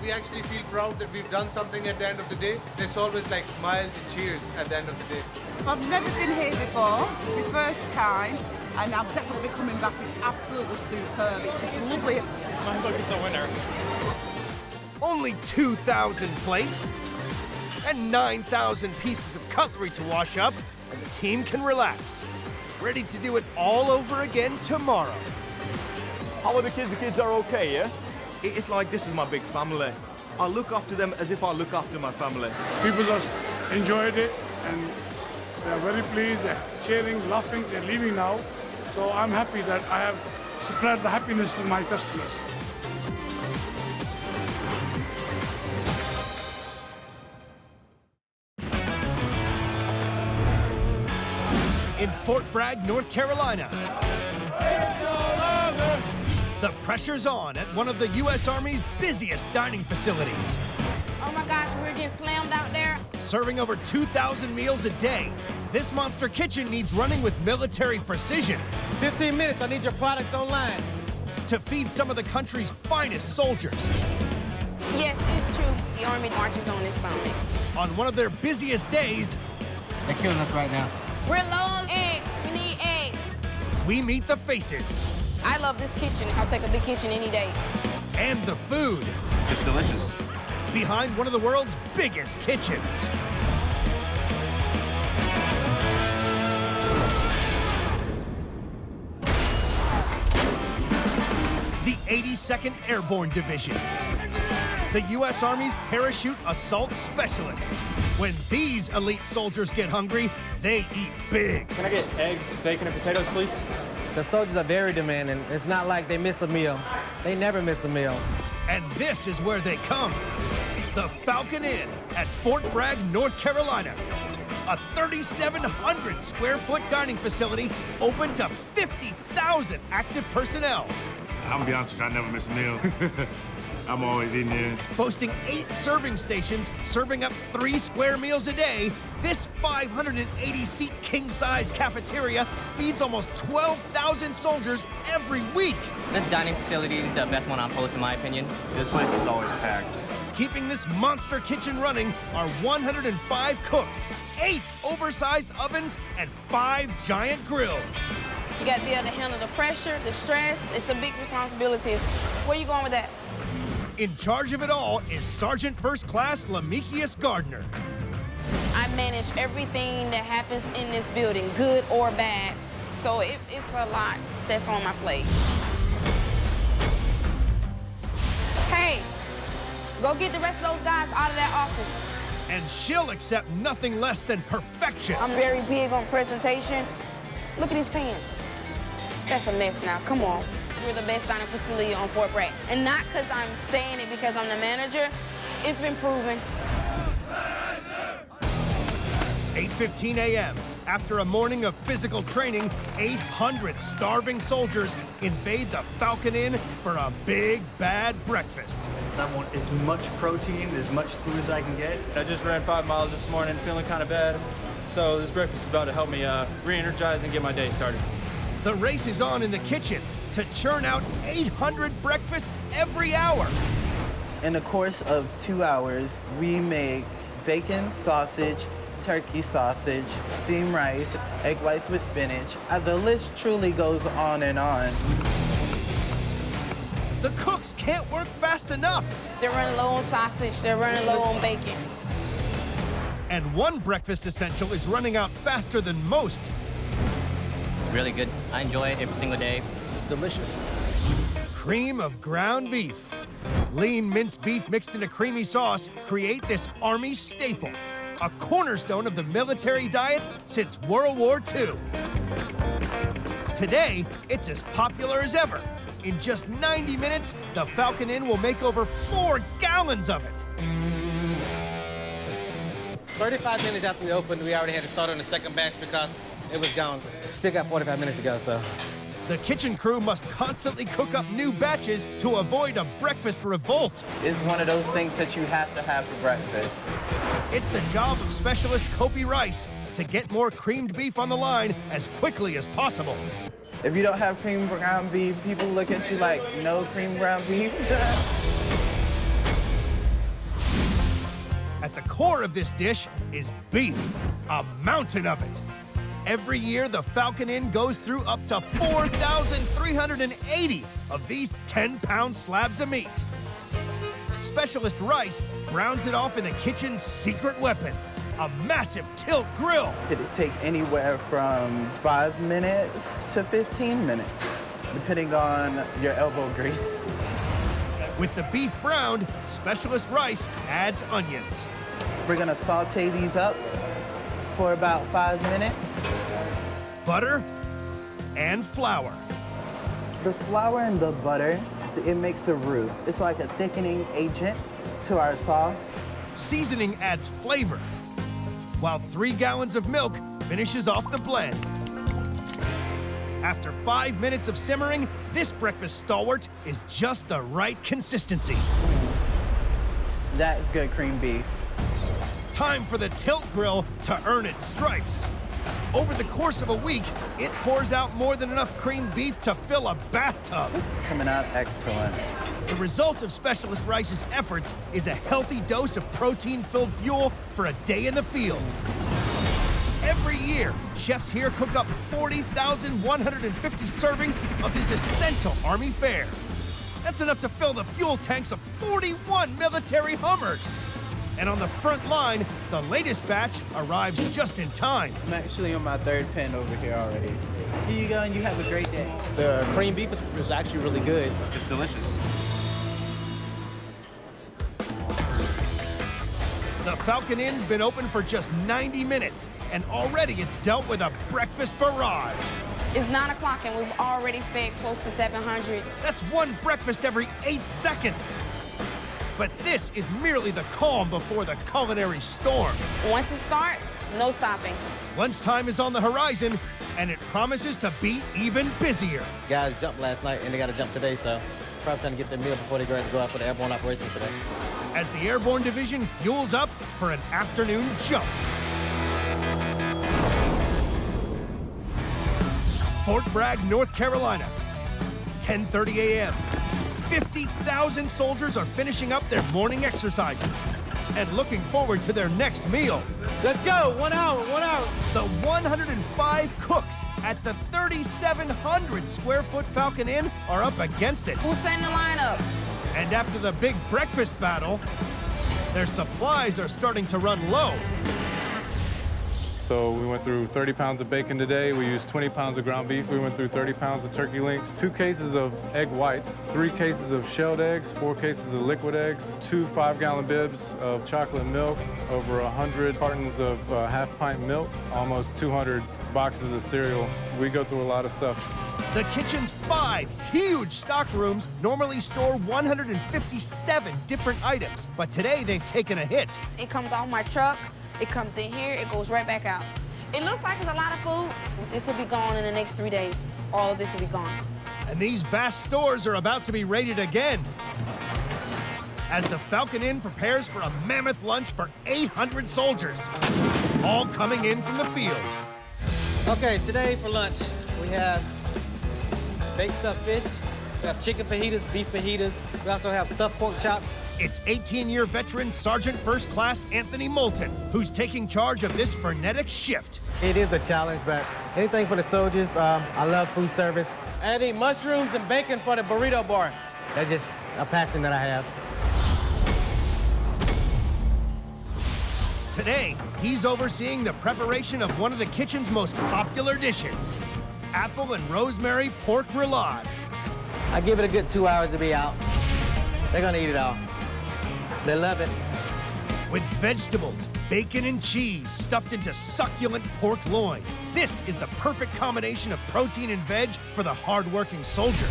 We actually feel proud that we've done something at the end of the day. It's always like smiles and cheers at the end of the day. I've never been here before. It's my first time, and I'm definitely coming back. It's absolutely superb. It's just lovely. My book is a winner. Only 2,000 plates and 9,000 pieces of cutlery to wash up, and the team can relax. Ready to do it all over again tomorrow. How are the kids? The kids are okay, yeah? It's like this is my big family. I look after them as if I look after my family. People just enjoyed it and they're very pleased, they're cheering, laughing, they're leaving now. So I'm happy that I have spread the happiness to my customers. In Fort Bragg, North Carolina, the pressure's on at one of the U.S. Army's busiest dining facilities. Oh my gosh, we're getting slammed out there. Serving over 2,000 meals a day, this monster kitchen needs running with military precision. 15 minutes, I need your products online. To feed some of the country's finest soldiers. Yes, it's true. The Army marches on its stomach. On one of their busiest days, They're killing us right now. We're low on eggs. We need eggs. we meet the faces. I love this kitchen. I'll take a big kitchen any day. And the food. It's delicious. Behind one of the world's biggest kitchens. The 82nd Airborne Division. The U.S. Army's parachute assault specialists. When these elite soldiers get hungry, they eat big. Can I get eggs, bacon, and potatoes, please? The soldiers are very demanding. It's not like they miss a meal. They never miss a meal. And this is where they come. The Falcon Inn at Fort Bragg, North Carolina. A 3,700 square foot dining facility open to 50,000 active personnel. I'm gonna be honest with you, I never miss a meal. I'm always eating there. Boasting 8 serving stations, serving up 3 square meals a day, this 580-seat king-size cafeteria feeds almost 12,000 soldiers every week. This dining facility is the best one on post, in my opinion. This place is always packed. Keeping this monster kitchen running are 105 cooks, 8 oversized ovens, and 5 giant grills. You got to be able to handle the pressure, the stress. It's a big responsibility. Where you going with that? In charge of it all is Sergeant First Class Lamikius Gardner. I manage everything that happens in this building, good or bad. So it's a lot that's on my plate. Hey, go get the rest of those guys out of that office. And she'll accept nothing less than perfection. I'm very big on presentation. Look at these pans. That's a mess now, come on. We're the best dining facility on Fort Bragg. And not because I'm saying it because I'm the manager, it's been proven. 8:15 a.m. After a morning of physical training, 800 starving soldiers invade the Falcon Inn for a big, bad breakfast. I want as much protein, as much food as I can get. I just ran 5 miles this morning, feeling kind of bad. So this breakfast is about to help me re-energize and get my day started. The race is on in the kitchen to churn out 800 breakfasts every hour. In the course of 2 hours, we make bacon, sausage, turkey sausage, steamed rice, egg whites with spinach. The list truly goes on and on. The cooks can't work fast enough. They're running low on sausage, they're running low on bacon. And one breakfast essential is running out faster than most. Really good. I enjoy it every single day. It's delicious. Cream of ground beef. Lean minced beef mixed in a creamy sauce create this Army staple, a cornerstone of the military diet since World War II. Today, it's as popular as ever. In just 90 minutes, the Falcon Inn will make over 4 gallons of it. 35 minutes after we opened, we already had to start on the second batch because it was gone. Still got 45 minutes to go, so. The kitchen crew must constantly cook up new batches to avoid a breakfast revolt. It's one of those things that you have to have for breakfast. It's the job of specialist Kopi Rice to get more creamed beef on the line as quickly as possible. If you don't have cream ground beef, people look at you like, no cream ground beef? At the core of this dish is beef, a mountain of it. Every year, the Falcon Inn goes through up to 4,380 of these 10-pound slabs of meat. Specialist Rice browns it off in the kitchen's secret weapon, a massive tilt grill. It'd take anywhere from 5 minutes to 15 minutes, depending on your elbow grease. With the beef browned, specialist rice adds onions. We're gonna saute these up for about 5 minutes. Butter and flour. The flour and the butter, it makes a roux. It's like a thickening agent to our sauce. Seasoning adds flavor, while 3 gallons of milk finishes off the blend. After 5 minutes of simmering, this breakfast stalwart is just the right consistency. That's good cream beef. Time for the tilt grill to earn its stripes. Over the course of a week, it pours out more than enough creamed beef to fill a bathtub. This is coming out excellent. The result of Specialist Rice's efforts is a healthy dose of protein-filled fuel for a day in the field. Every year, chefs here cook up 40,150 servings of this essential Army fare. That's enough to fill the fuel tanks of 41 military Hummers. And on the front line, the latest batch arrives just in time. I'm actually on my 3rd pen over here already. Here you go, and you have a great day. The cream beef is actually really good. It's delicious. The Falcon Inn's been open for just 90 minutes, and already it's dealt with a breakfast barrage. It's 9 o'clock and we've already fed close to 700. That's one breakfast every 8 seconds. But this is merely the calm before the culinary storm. Once it starts, no stopping. Lunchtime is on the horizon, and it promises to be even busier. Guys jumped last night, and they got to jump today, so probably trying to get their meal before they go out for the airborne operation today. As the Airborne Division fuels up for an afternoon jump. Fort Bragg, North Carolina, 10:30 a.m. 50,000 soldiers are finishing up their morning exercises and looking forward to their next meal. Let's go, 1 hour, 1 hour. The 105 cooks at the 3,700 square foot Falcon Inn are up against it. Who's setting the lineup? And after the big breakfast battle, their supplies are starting to run low. So we went through 30 pounds of bacon today. We used 20 pounds of ground beef. We went through 30 pounds of turkey links, 2 cases of egg whites, 3 cases of shelled eggs, 4 cases of liquid eggs, 2 5-gallon bibs of chocolate milk, over 100 cartons of half-pint milk, almost 200 boxes of cereal. We go through a lot of stuff. The kitchen's 5 huge stock rooms normally store 157 different items, but today they've taken a hit. It comes off my truck, it comes in here, it goes right back out. It looks like it's a lot of food. This will be gone in the next 3 days. All of this will be gone. And these vast stores are about to be raided again as the Falcon Inn prepares for a mammoth lunch for 800 soldiers, all coming in from the field. Okay, today for lunch, we have baked stuffed fish, we have chicken fajitas, beef fajitas, we also have stuffed pork chops. It's 18-year veteran Sergeant First Class Anthony Moulton, who's taking charge of this frenetic shift. It is a challenge, but anything for the soldiers. I love food service. Adding mushrooms and bacon for the burrito bar. That's just a passion that I have. Today, he's overseeing the preparation of one of the kitchen's most popular dishes, apple and rosemary pork roulade. I give it a good 2 hours to be out. They're gonna eat it all. They love it. With vegetables, bacon, and cheese stuffed into succulent pork loin. This is the perfect combination of protein and veg for the hard-working soldier.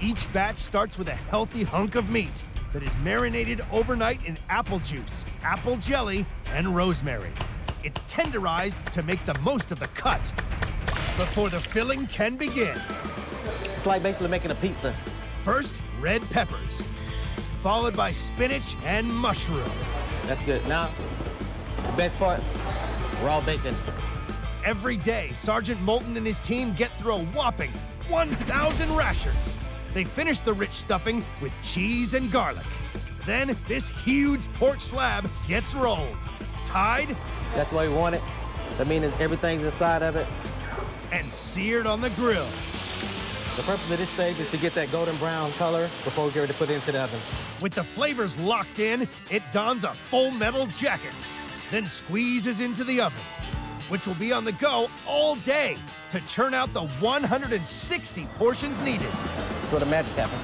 Each batch starts with a healthy hunk of meat that is marinated overnight in apple juice, apple jelly, and rosemary. It's tenderized to make the most of the cut before the filling can begin. It's like basically making a pizza. First, red peppers, followed by spinach and mushroom. That's good. Now, the best part, raw bacon. Every day, Sergeant Moulton and his team get through a whopping 1,000 rashers. They finish the rich stuffing with cheese and garlic. Then, this huge pork slab gets rolled, tied. That's why we want it. That means everything's inside of it. And seared on the grill. The purpose of this stage is to get that golden brown color before we get ready to put it into the oven. With the flavors locked in, it dons a full metal jacket, then squeezes into the oven, which will be on the go all day to churn out the 160 portions needed. That's where the magic happens.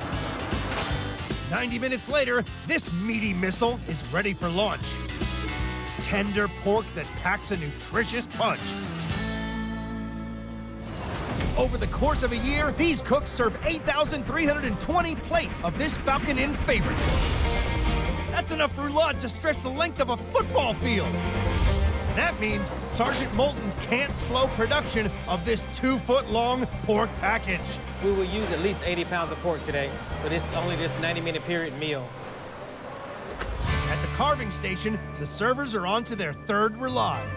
90 minutes later, this meaty missile is ready for launch. Tender pork that packs a nutritious punch. Over the course of a year, these cooks serve 8,320 plates of this Falcon Inn favorite. That's enough roulade to stretch the length of a football field. And that means Sergeant Moulton can't slow production of this 2-foot-long pork package. We will use at least 80 pounds of pork today, but it's only this 90-minute period meal. At the carving station, the servers are on to their third roulade.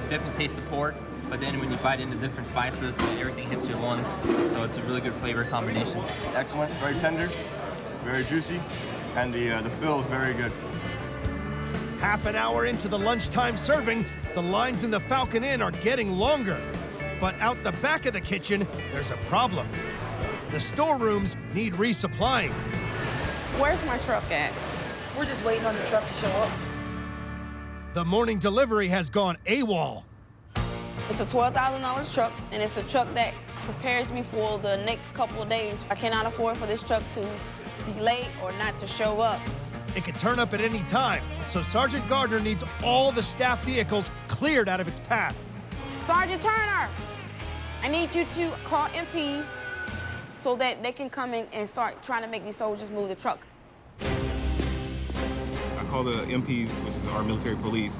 Definitely taste the pork, but then when you bite into different spices, everything hits you at once. So it's a really good flavor combination. Excellent, very tender, very juicy, and the fill is very good. Half an hour into the lunchtime serving, the lines in the Falcon Inn are getting longer. But out the back of the kitchen, there's a problem. The storerooms need resupplying. Where's my truck at? We're just waiting on the truck to show up. The morning delivery has gone AWOL. It's a $12,000 truck, and it's a truck that prepares me for the next couple of days. I cannot afford for this truck to be late or not to show up. It could turn up at any time, so Sergeant Gardner needs all the staff vehicles cleared out of its path. Sergeant Turner, I need you to call MPs so that they can come in and start trying to make these soldiers move the truck. I call the MPs, which is our military police,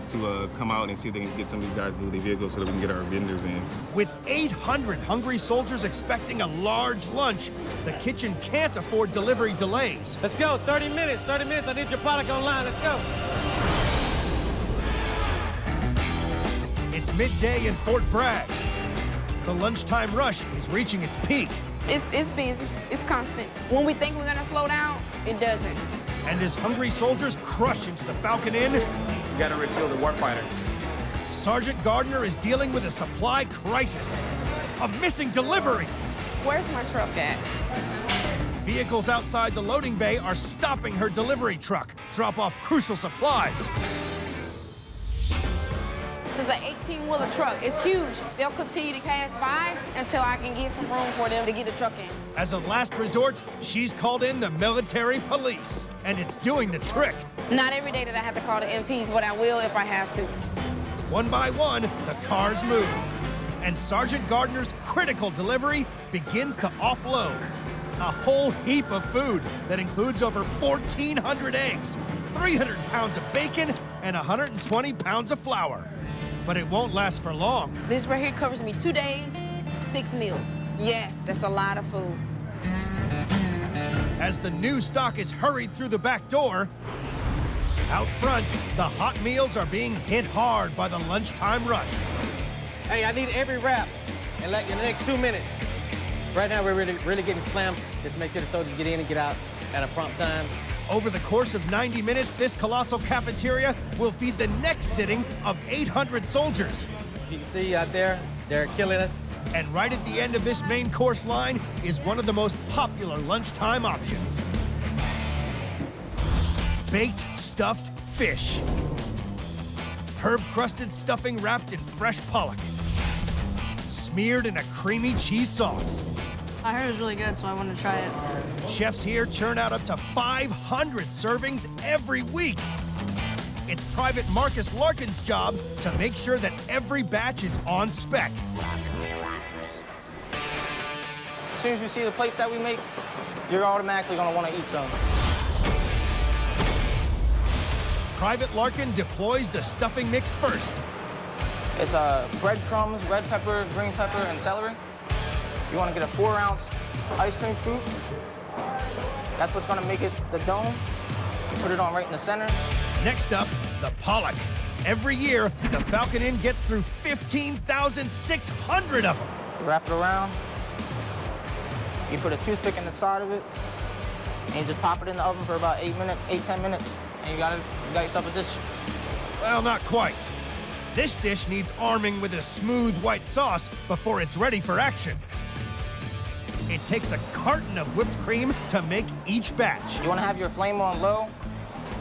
to come out and see if they can get some of these guys to move their vehicles so that we can get our vendors in. With 800 hungry soldiers expecting a large lunch, the kitchen can't afford delivery delays. Let's go, 30 minutes, I need your product online, let's go. It's midday in Fort Bragg. The lunchtime rush is reaching its peak. It's busy, it's constant. When we think we're gonna slow down, it doesn't. And as hungry soldiers crush into the Falcon Inn, You gotta refuel the warfighter. Sergeant Gardner is dealing with a supply crisis. A missing delivery. Where's my truck at? Vehicles outside the loading bay are stopping her delivery truck, drop off crucial supplies. This is an 18-wheeler truck. It's huge. They'll continue to pass by until I can get some room for them to get the truck in. As a last resort, she's called in the military police, and it's doing the trick. Not every day that I have to call the MPs, but I will if I have to. One by one, the cars move, and Sergeant Gardner's critical delivery begins to offload. A whole heap of food that includes over 1,400 eggs, 300 pounds of bacon, and 120 pounds of flour. But it won't last for long. This right here covers me 2 days, 6 meals. Yes, that's a lot of food. As the new stock is hurried through the back door, out front, the hot meals are being hit hard by the lunchtime rush. Hey, I need every wrap in the next 2 minutes. Right now, we're really getting slammed. Just make sure the soldiers get in and get out at a prompt time. Over the course of 90 minutes, this colossal cafeteria will feed the next sitting of 800 soldiers. You can see out there, they're killing us. And right at the end of this main course line is one of the most popular lunchtime options. Baked stuffed fish. Herb-crusted stuffing wrapped in fresh pollock. Smeared in a creamy cheese sauce. I heard it was really good, so I wanted to try it. Chefs here churn out up to 500 servings every week. It's Private Marcus Larkin's job to make sure that every batch is on spec. As soon as you see the plates that we make, you're automatically gonna wanna eat some. Private Larkin deploys the stuffing mix first. It's breadcrumbs, red pepper, green pepper, and celery. You wanna get a 4-ounce ice cream scoop. That's what's gonna make it the dome. You put it on right in the center. Next up, the pollock. Every year, the Falcon Inn gets through 15,600 of them. You wrap it around. You put a toothpick in the side of it, and you just pop it in the oven for about 8 minutes, 8-10 minutes, and you got yourself a dish. Well, not quite. This dish needs arming with a smooth white sauce before it's ready for action. It takes a carton of whipped cream to make each batch. You want to have your flame on low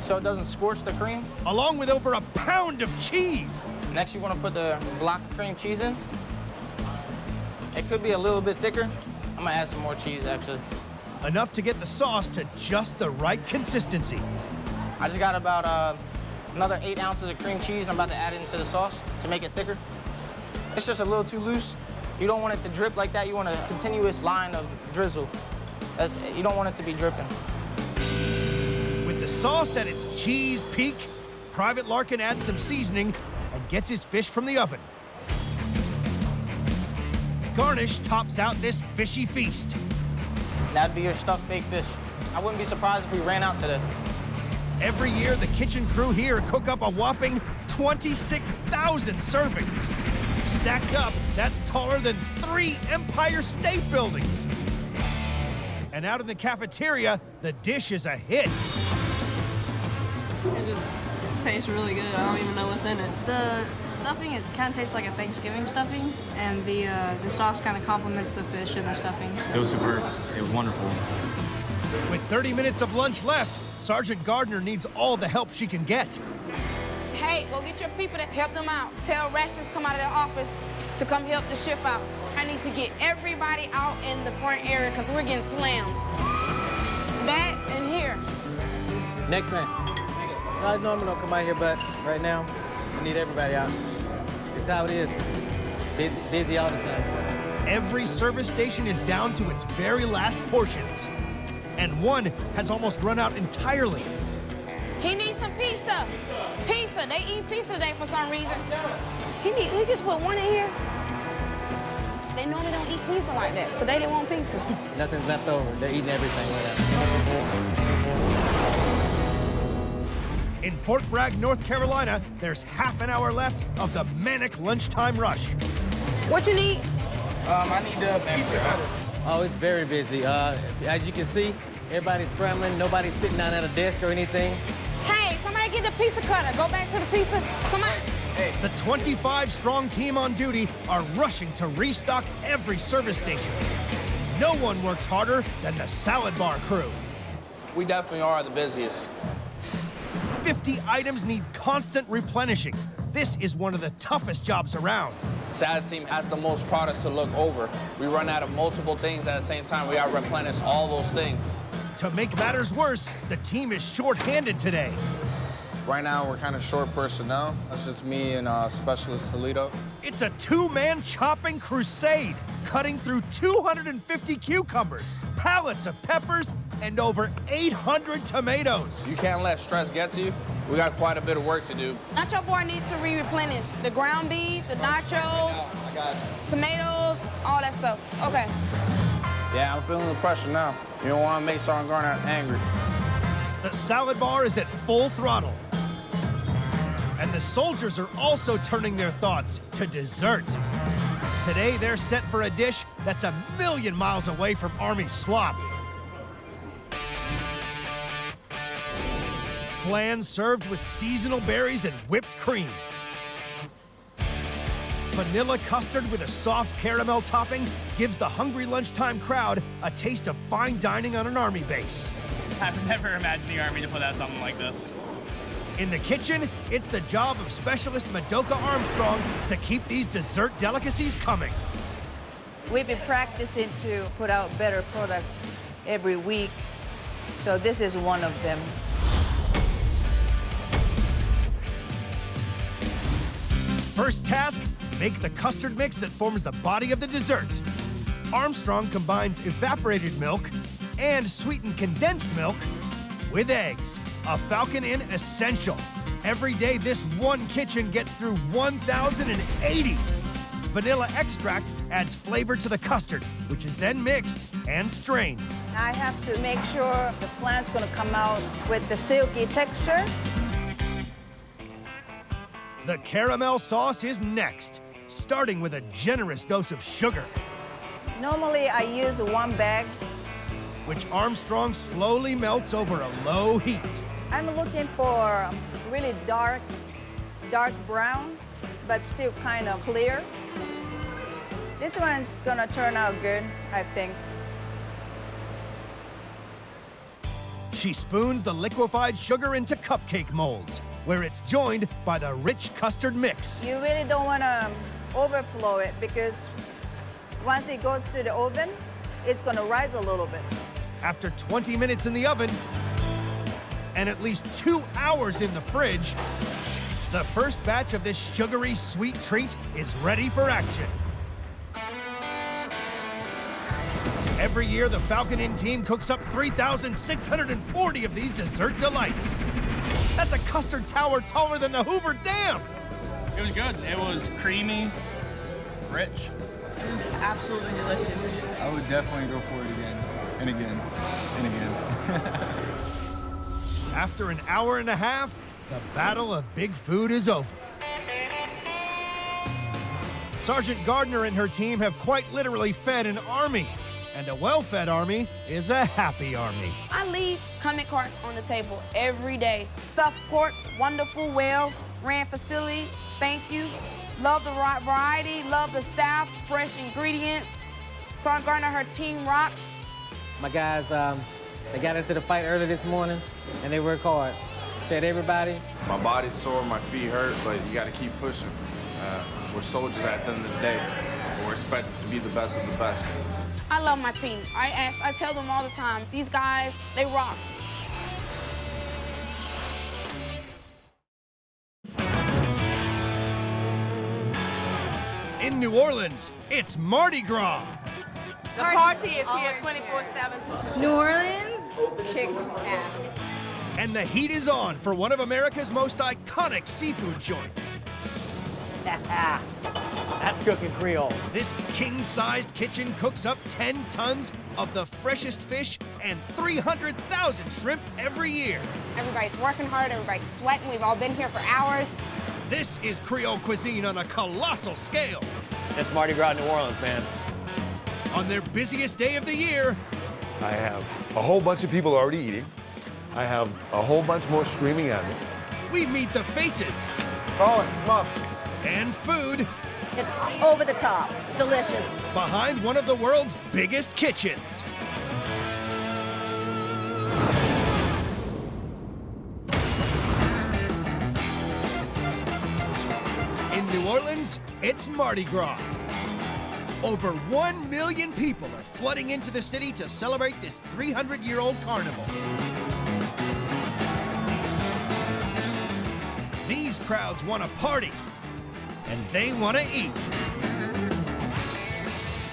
so it doesn't scorch the cream. Along with over a pound of cheese. Next, you want to put the block of cream cheese in. It could be a little bit thicker. I'm gonna add some more cheese, actually. enough to get the sauce to just the right consistency. I just got about another 8 ounces of cream cheese. I'm about to add it into the sauce to make it thicker. It's just a little too loose. You don't want it to drip like that. You want a continuous line of drizzle. You don't want it to be dripping. With the sauce at its cheese peak, Private Larkin adds some seasoning and gets his fish from the oven. Garnish tops out this fishy feast. That'd be your stuffed baked fish. I wouldn't be surprised if we ran out today. Every year, the kitchen crew here cook up a whopping 26,000 servings. Stacked up, that's taller than 3 Empire State Buildings. And out in the cafeteria, the dish is a hit. It just tastes really good. I don't even know what's in it. The stuffing, it kind of tastes like a Thanksgiving stuffing, and the sauce kind of complements the fish and the stuffing. It was superb. It was wonderful. With 30 minutes of lunch left, Sergeant Gardner needs all the help she can get. Hey, go get your people to help them out. Tell Rations come out of their office to come help the shift out. I need to get everybody out in the front area because we're getting slammed. That and here. Next man. I normally don't come out here, but right now, I need everybody out. It's how it is. Busy all the time. Every service station is down to its very last portions. And one has almost run out entirely. He needs some pizza. Pizza. They eat pizza today for some reason. He just put one in here. They normally don't eat pizza like that. Today they want pizza. Nothing's left over. They're eating everything right now. In Fort Bragg, North Carolina, there's half an hour left of the manic lunchtime rush. What you need? I need the pizza cutter. Oh, it's very busy. As you can see, everybody's scrambling. Nobody's sitting down at a desk or anything. Hey, somebody get the pizza cutter. Go back to the pizza. Somebody. Hey. The 25-strong team on duty are rushing to restock every service station. No one works harder than the salad bar crew. We definitely are the busiest. 50 items need constant replenishing. This is one of the toughest jobs around. Salad team has the most products to look over. We run out of multiple things at the same time. We got to replenish all those things. To make matters worse, the team is short-handed today. Right now, we're kind of short personnel. That's just me and Specialist Toledo. It's a 2-man chopping crusade, cutting through 250 cucumbers, pallets of peppers, and over 800 tomatoes. You can't let stress get to you. We got quite a bit of work to do. Nacho board needs to replenish the ground beef, the nachos, tomatoes, all that stuff. Okay. Yeah, I'm feeling the pressure now. You don't want to make Sergeant Gardner angry. The salad bar is at full throttle. And the soldiers are also turning their thoughts to dessert. Today, they're set for a dish that's a million miles away from Army slop. Flan served with seasonal berries and whipped cream. Vanilla custard with a soft caramel topping gives the hungry lunchtime crowd a taste of fine dining on an Army base. I would never imagine the Army to put out something like this. In the kitchen, it's the job of Specialist Madoka Armstrong to keep these dessert delicacies coming. We've been practicing to put out better products every week, so this is one of them. First task, make the custard mix that forms the body of the dessert. Armstrong combines evaporated milk and sweetened condensed milk with eggs, a Falcon Inn essential. Every day, this one kitchen gets through 1,080. Vanilla extract adds flavor to the custard, which is then mixed and strained. I have to make sure the flan's gonna come out with the silky texture. The caramel sauce is next, starting with a generous dose of sugar. Normally, I use 1 bag. Which Armstrong slowly melts over a low heat. I'm looking for really dark brown, but still kind of clear. This one's gonna turn out good, I think. She spoons the liquefied sugar into cupcake molds, where it's joined by the rich custard mix. You really don't wanna overflow it because once it goes to the oven, it's gonna rise a little bit. After 20 minutes in the oven and at least 2 hours in the fridge, the first batch of this sugary sweet treat is ready for action. Every year, the Falcon Inn team cooks up 3,640 of these dessert delights. That's a custard tower taller than the Hoover Dam. It was good. It was creamy, rich. It was absolutely delicious. I would definitely go for it again, and again, and again. After an hour and a half, the battle of big food is over. Sergeant Gardner and her team have quite literally fed an army. And a well-fed army is a happy army. I leave comment cards on the table every day. Stuffed pork, wonderful, well-ran facility, thank you. Love the variety, love the staff, fresh ingredients. Sergeant Gardner, her team rocks. My guys, they got into the fight early this morning, and they worked hard. Fed everybody. My body's sore, my feet hurt, but you gotta keep pushing. We're soldiers at the end of the day. We're expected to be the best of the best. I love my team. I tell them all the time, these guys, they rock. In New Orleans, it's Mardi Gras. The party is here 24/7. New Orleans kicks ass. And the heat is on for one of America's most iconic seafood joints. That's cooking Creole. This king-sized kitchen cooks up 10 tons of the freshest fish and 300,000 shrimp every year. Everybody's working hard, everybody's sweating, we've all been here for hours. This is Creole cuisine on a colossal scale. That's Mardi Gras New Orleans, man. On their busiest day of the year, I have a whole bunch of people already eating. I have a whole bunch more screaming at me. we meet the faces. Colin, come on. And food. It's over the top, delicious. Behind one of the world's biggest kitchens. In New Orleans, it's Mardi Gras. Over 1 million people are flooding into the city to celebrate this 300-year-old carnival. These crowds want to party, and they want to eat.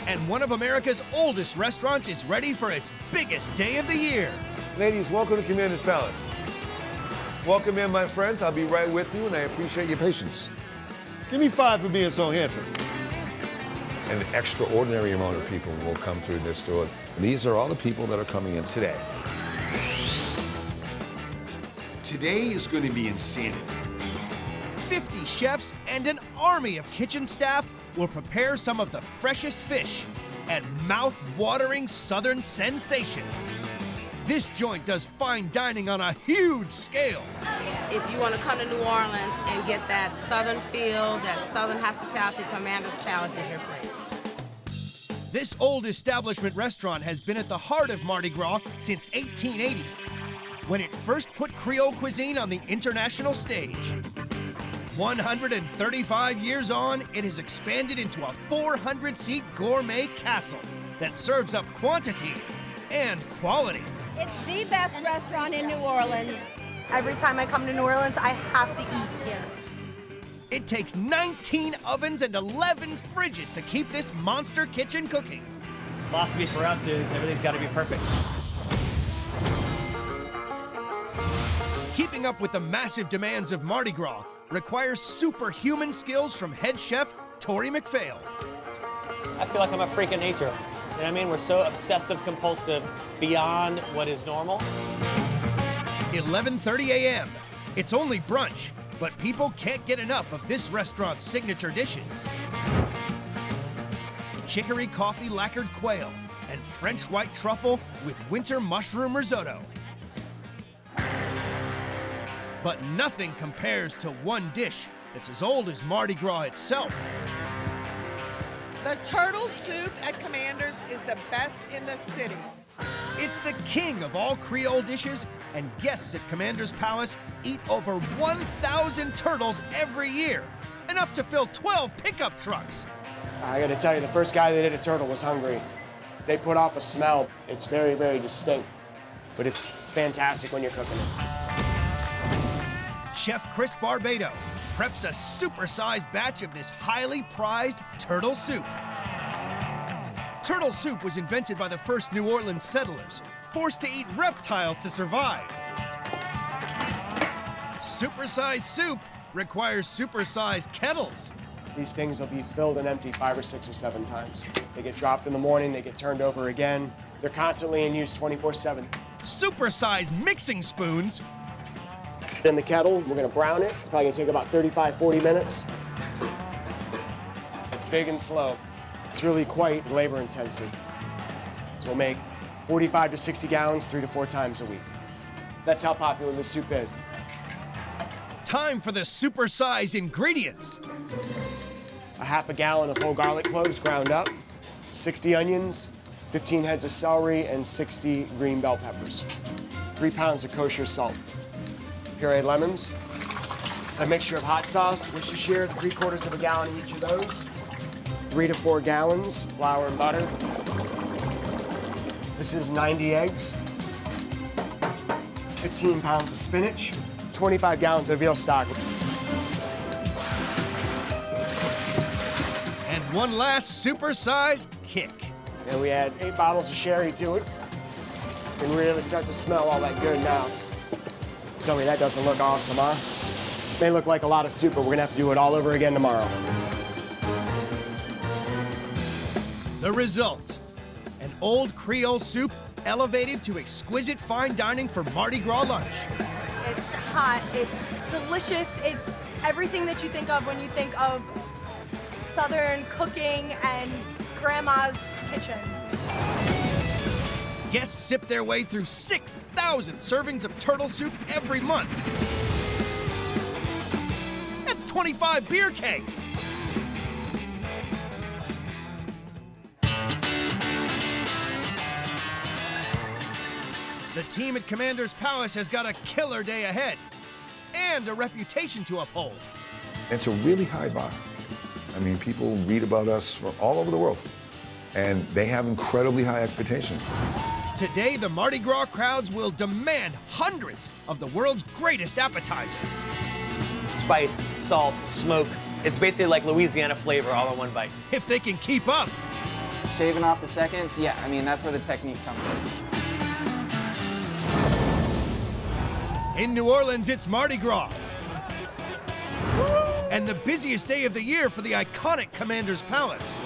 And one of America's oldest restaurants is ready for its biggest day of the year. Ladies, welcome to Commander's Palace. Welcome in, my friends. I'll be right with you, and I appreciate your patience. Give me 5 for being so handsome. An extraordinary amount of people will come through this door. These are all the people that are coming in today. Today is going to be insanity. 50 chefs and an army of kitchen staff will prepare some of the freshest fish and mouth-watering southern sensations. This joint does fine dining on a huge scale. If you want to come to New Orleans and get that southern feel, that southern hospitality, Commander's Palace is your place. This old establishment restaurant has been at the heart of Mardi Gras since 1880, when it first put Creole cuisine on the international stage. 135 years on, it has expanded into a 400-seat gourmet castle that serves up quantity and quality. It's the best restaurant in New Orleans. Every time I come to New Orleans, I have to eat here. It takes 19 ovens and 11 fridges to keep this monster kitchen cooking. Philosophy for us is everything's got to be perfect. Keeping up with the massive demands of Mardi Gras requires superhuman skills from head chef Tori McPhail. I feel like I'm a freak of nature. You know what I mean? We're so obsessive compulsive beyond what is normal. 11:30 a.m. It's only brunch, but people can't get enough of this restaurant's signature dishes. Chicory coffee lacquered quail and French white truffle with winter mushroom risotto. But nothing compares to one dish that's as old as Mardi Gras itself. The turtle soup at Commander's is the best in the city. It's the king of all Creole dishes, and guests at Commander's Palace eat over 1,000 turtles every year, enough to fill 12 pickup trucks. I gotta tell you, the first guy that ate a turtle was hungry. They put off a smell. It's very, very distinct, but it's fantastic when you're cooking it. Chef Chris Barbado preps a super-sized batch of this highly prized turtle soup. Turtle soup was invented by the first New Orleans settlers, forced to eat reptiles to survive. Super-sized soup requires super-sized kettles. These things will be filled and empty 5 or 6 or 7 times. They get dropped in the morning, they get turned over again. They're constantly in use 24/7. Super-sized mixing spoons. In the kettle, we're gonna brown it. It's probably gonna take about 35, 40 minutes. It's big and slow. It's really quite labor intensive. So we'll make 45 to 60 gallons 3 to 4 times a week. That's how popular this soup is. Time for the super-sized ingredients. A half a gallon of whole garlic cloves ground up, 60 onions, 15 heads of celery, and 60 green bell peppers. 3 pounds of kosher salt. Pureed lemons. A mixture of hot sauce, Worcestershire, 3/4 of a gallon each of those. 3 to 4 gallons, flour and butter. This is 90 eggs. 15 pounds of spinach. 25 gallons of veal stock. And one last super-sized kick. And we add 8 bottles of sherry to it. You can really start to smell all that good now. Tell me that doesn't look awesome, huh? May look like a lot of soup, but we're gonna have to do it all over again tomorrow. The result, an old Creole soup elevated to exquisite fine dining for Mardi Gras lunch. It's hot, it's delicious, it's everything that you think of when you think of Southern cooking and grandma's kitchen. Guests sip their way through 6,000 servings of turtle soup every month. That's 25 beer kegs. The team at Commander's Palace has got a killer day ahead and a reputation to uphold. It's a really high bar. I mean, people read about us from all over the world, and they have incredibly high expectations. Today, the Mardi Gras crowds will demand hundreds of the world's greatest appetizer. Spice, salt, smoke. It's basically like Louisiana flavor all in one bite. If they can keep up. Shaving off the seconds, yeah, I mean, that's where the technique comes in. In New Orleans, it's Mardi Gras. And the busiest day of the year for the iconic Commander's Palace.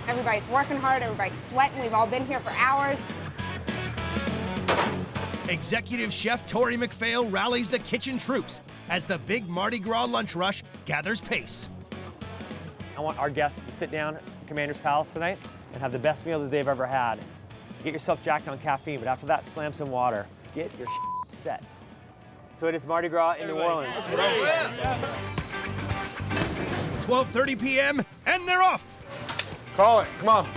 Everybody's working hard, everybody's sweating. We've all been here for hours. Executive Chef Tori McPhail rallies the kitchen troops as the big Mardi Gras lunch rush gathers pace. I want our guests to sit down at Commander's Palace tonight and have the best meal that they've ever had. Get yourself jacked on caffeine, but after that, slam some water. Get your set. So it is Mardi Gras in New Orleans. 12:30 p.m. and they're off. Call it, come on.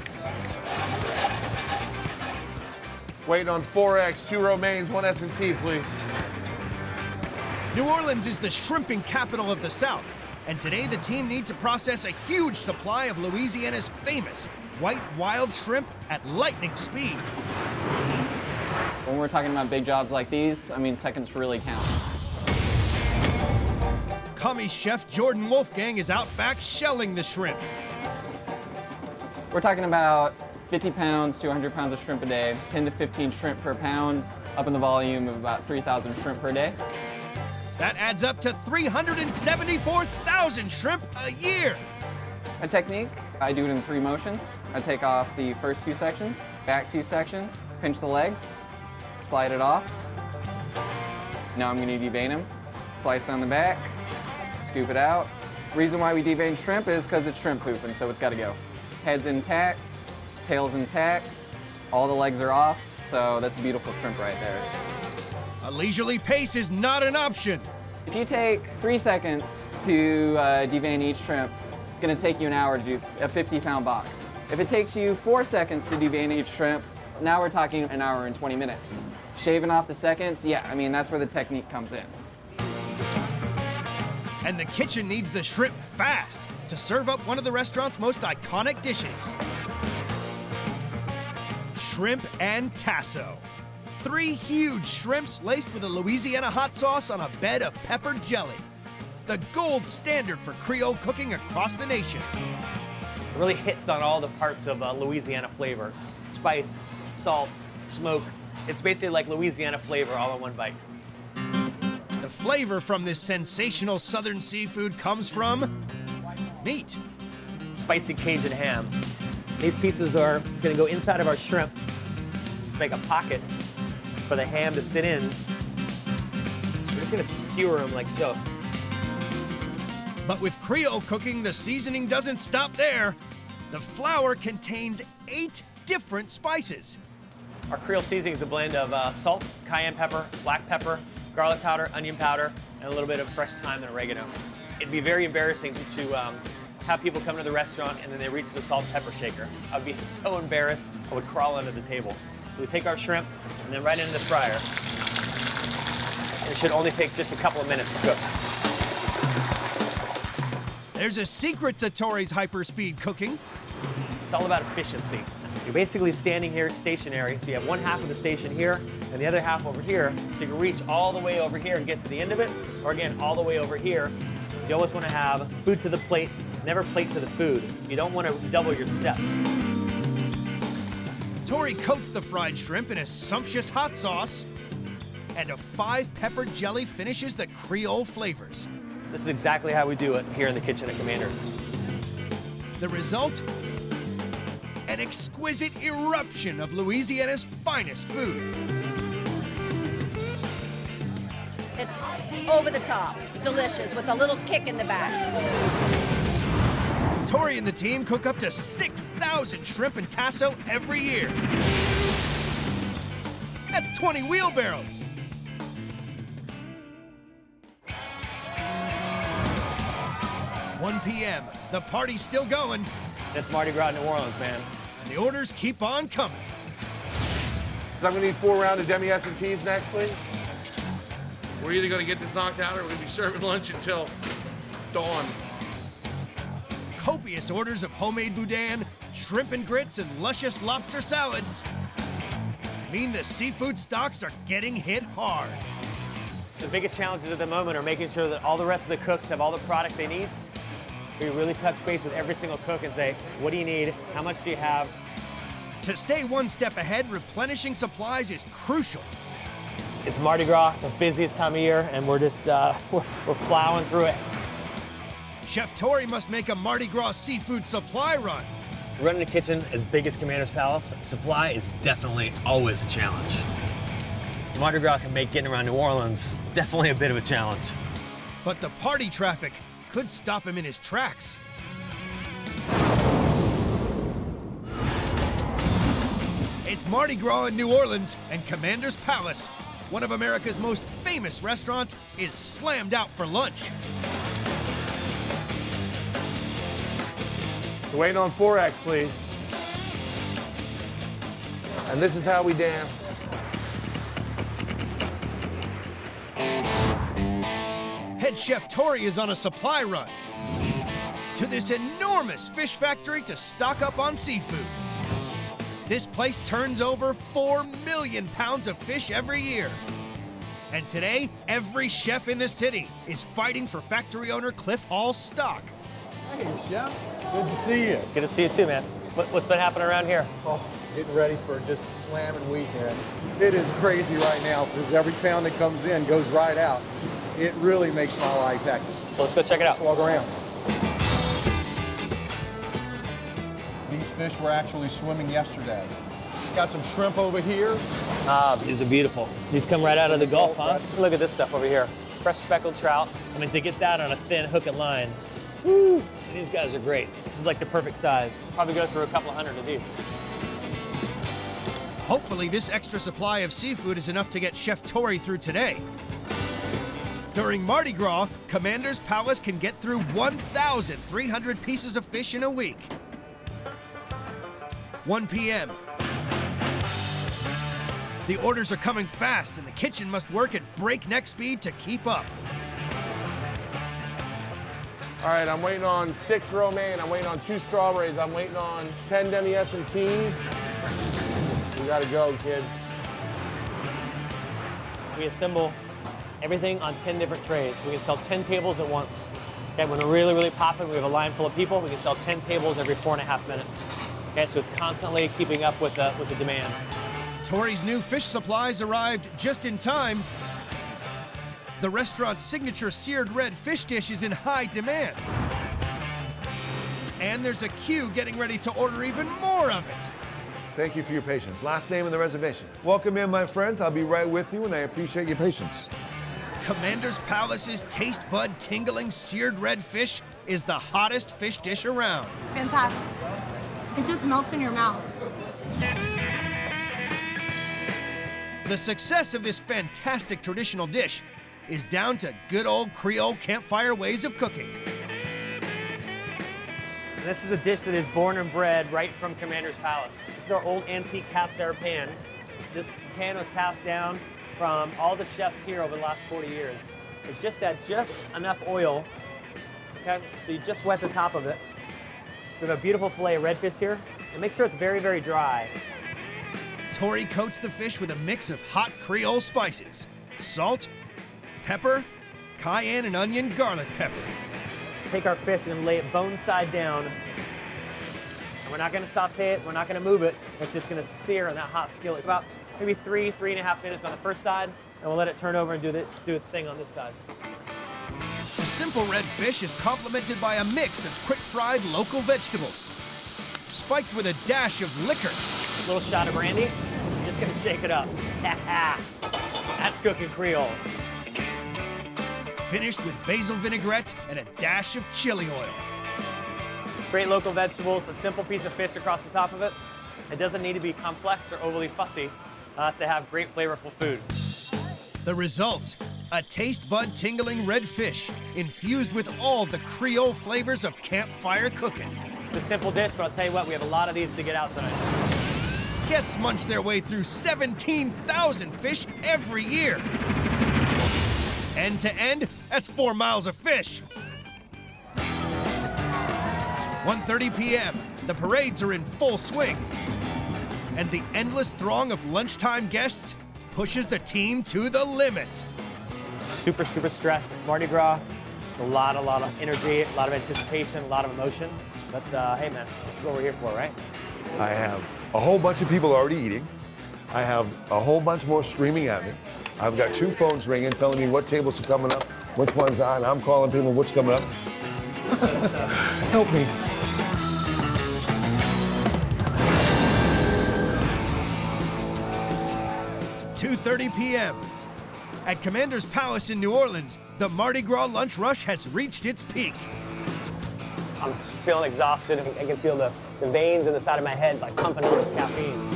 Waiting on 4X, 2 romaines, 1 S&T, please. New Orleans is the shrimping capital of the South, and today the team needs to process a huge supply of Louisiana's famous white wild shrimp at lightning speed. When we're talking about big jobs like these, I mean, seconds really count. Commie chef Jordan Wolfgang is out back shelling the shrimp. We're talking about 50 pounds to 100 pounds of shrimp a day, 10 to 15 shrimp per pound, up in the volume of about 3,000 shrimp per day. That adds up to 374,000 shrimp a year. A technique, I do it in 3 motions. I take off the first 2 sections, back 2 sections, pinch the legs, slide it off. Now I'm gonna devein them, slice on the back, scoop it out. Reason why we devein shrimp is because it's shrimp poop, and so it's gotta go. Head's intact, tail's intact, all the legs are off, so that's a beautiful shrimp right there. A leisurely pace is not an option. If you take 3 seconds to devein each shrimp, it's gonna take you an hour to do a 50-pound box. If it takes you 4 seconds to devein each shrimp, now we're talking an hour and 20 minutes. Shaving off the seconds, yeah, I mean, that's where the technique comes in. And the kitchen needs the shrimp fast to serve up one of the restaurant's most iconic dishes. shrimp and tasso. 3 huge shrimps laced with a Louisiana hot sauce on a bed of peppered jelly. The gold standard for Creole cooking across the nation. It really hits on all the parts of Louisiana flavor. Spice, salt, smoke. It's basically like Louisiana flavor all in one bite. The flavor from this sensational southern seafood comes from meat. Spicy Cajun ham. These pieces are gonna go inside of our shrimp, make a pocket for the ham to sit in. We're just gonna skewer them like so. But with Creole cooking, the seasoning doesn't stop there. The flour contains 8 different spices. Our Creole seasoning is a blend of salt, cayenne pepper, black pepper, garlic powder, onion powder, and a little bit of fresh thyme and oregano. It'd be very embarrassing to have people come to the restaurant and then they reach the salt and pepper shaker. I'd be so embarrassed, I would crawl under the table. So we take our shrimp and then right into the fryer. It should only take just a couple of minutes to cook. There's a secret to Tori's hyperspeed cooking. It's all about efficiency. You're basically standing here stationary, so you have one half of the station here and the other half over here, so you can reach all the way over here and get to the end of it, or again, all the way over here. So you always want to have food to the plate, never plate to the food. You don't want to double your steps. Tori coats the fried shrimp in a sumptuous hot sauce, and a 5 pepper jelly finishes the Creole flavors. This is exactly how we do it here in the kitchen at Commander's. The result? An exquisite eruption of Louisiana's finest food. It's over the top, delicious, with a little kick in the back. Tori and the team cook up to 6,000 shrimp and tasso every year. That's 20 wheelbarrows. "1 p.m., the party's still going. It's Mardi Gras New Orleans, man. The orders keep on coming. I'm gonna need 4 rounds of demi-S&Ts next, please. We're either gonna get this knocked out or we're gonna be serving lunch until dawn. Copious orders of homemade boudin, shrimp and grits, and luscious lobster salads mean the seafood stocks are getting hit hard. The biggest challenges at the moment are making sure that all the rest of the cooks have all the product they need. We really touch base with every single cook and say, what do you need? How much do you have? To stay one step ahead, replenishing supplies is crucial. It's Mardi Gras, it's our busiest time of year, and we're just, we're plowing through it. Chef Tori must make a Mardi Gras seafood supply run. Running a kitchen as big as Commander's Palace, supply is definitely always a challenge. Mardi Gras can make getting around New Orleans definitely a bit of a challenge. But the party traffic could stop him in his tracks. It's Mardi Gras in New Orleans, and Commander's Palace, one of America's most famous restaurants, is slammed out for lunch. Waiting on 4X, please. And this is how we dance. Head Chef Tori is on a supply run to this enormous fish factory to stock up on seafood. This place turns over 4 million pounds of fish every year. And today, every chef in the city is fighting for factory owner Cliff Hall's stock. Hey, Chef. Good to see you. Good to see you too, man. What's been happening around here? Oh, getting ready for just a slamming weekend. It is crazy right now because every pound that comes in goes right out. It really makes my life hectic. Let's go check it out. Let's walk around. These fish were actually swimming yesterday. Got some shrimp over here. Ah, these are beautiful. These come right out of the Gulf, huh? Look at this stuff over here. Fresh speckled trout. I mean, to get that on a thin hook and line. Woo! So these guys are great. This is like the perfect size. Probably go through a couple hundred of these. Hopefully, this extra supply of seafood is enough to get Chef Tori through today. During Mardi Gras, Commander's Palace can get through 1,300 pieces of fish in a week. 1 p.m. The orders are coming fast, and the kitchen must work at breakneck speed to keep up. All right, I'm waiting on 6 romaine. I'm waiting on 2 strawberries. I'm waiting on 10 demi-S&Ts. We gotta go, kids. We assemble everything on 10 different trays. So we can sell 10 tables at once. Okay, when we're really, really popping, we have a line full of people, we can sell 10 tables every 4.5 minutes. Okay, so it's constantly keeping up with the demand. Tori's new fish supplies arrived just in time. The restaurant's signature seared red fish dish is in high demand. And there's a queue getting ready to order even more of it. Thank you for your patience. Last name in the reservation. Welcome in, my friends. I'll be right with you, and I appreciate your patience. Commander's Palace's taste bud tingling seared red fish is the hottest fish dish around. Fantastic. It just melts in your mouth. The success of this fantastic traditional dish is down to good old Creole campfire ways of cooking. And this is a dish that is born and bred right from Commander's Palace. This is our old antique cast iron pan. This pan was passed down from all the chefs here over the last 40 years. It's just had just enough oil, okay? So you just wet the top of it. We have a beautiful fillet of redfish here, and make sure it's very, very dry. Tori coats the fish with a mix of hot Creole spices, salt, pepper, cayenne and onion garlic pepper. Take our fish and lay it bone side down. And we're not gonna saute it, we're not gonna move it. It's just gonna sear in that hot skillet. About maybe 3.5 minutes on the first side, and we'll let it turn over and do its thing on this side. The simple red fish is complemented by a mix of quick-fried local vegetables, spiked with a dash of liquor. A little shot of brandy. You're just gonna shake it up. That's cooking Creole. Finished with basil vinaigrette and a dash of chili oil. Great local vegetables, a simple piece of fish across the top of it. It doesn't need to be complex or overly fussy to have great flavorful food. The result, a taste bud tingling red fish infused with all the Creole flavors of campfire cooking. It's a simple dish, but I'll tell you what, we have a lot of these to get out tonight. Guests munch their way through 17,000 fish every year. End to end, that's 4 miles of fish. 1:30 p.m., the parades are in full swing. And the endless throng of lunchtime guests pushes the team to the limit. Super, super stressed. It's Mardi Gras. A lot of energy, a lot of anticipation, a lot of emotion. But hey man, this is what we're here for, right? I have a whole bunch of people already eating. I have a whole bunch more streaming at me. I've got 2 phones ringing telling me what tables are coming up, which one's on. I'm calling people what's coming up. Help me. .30 p.m. At Commander's Palace in New Orleans, the Mardi Gras lunch rush has reached its peak. I'm feeling exhausted. I can feel the veins in the side of my head like pumping all this caffeine.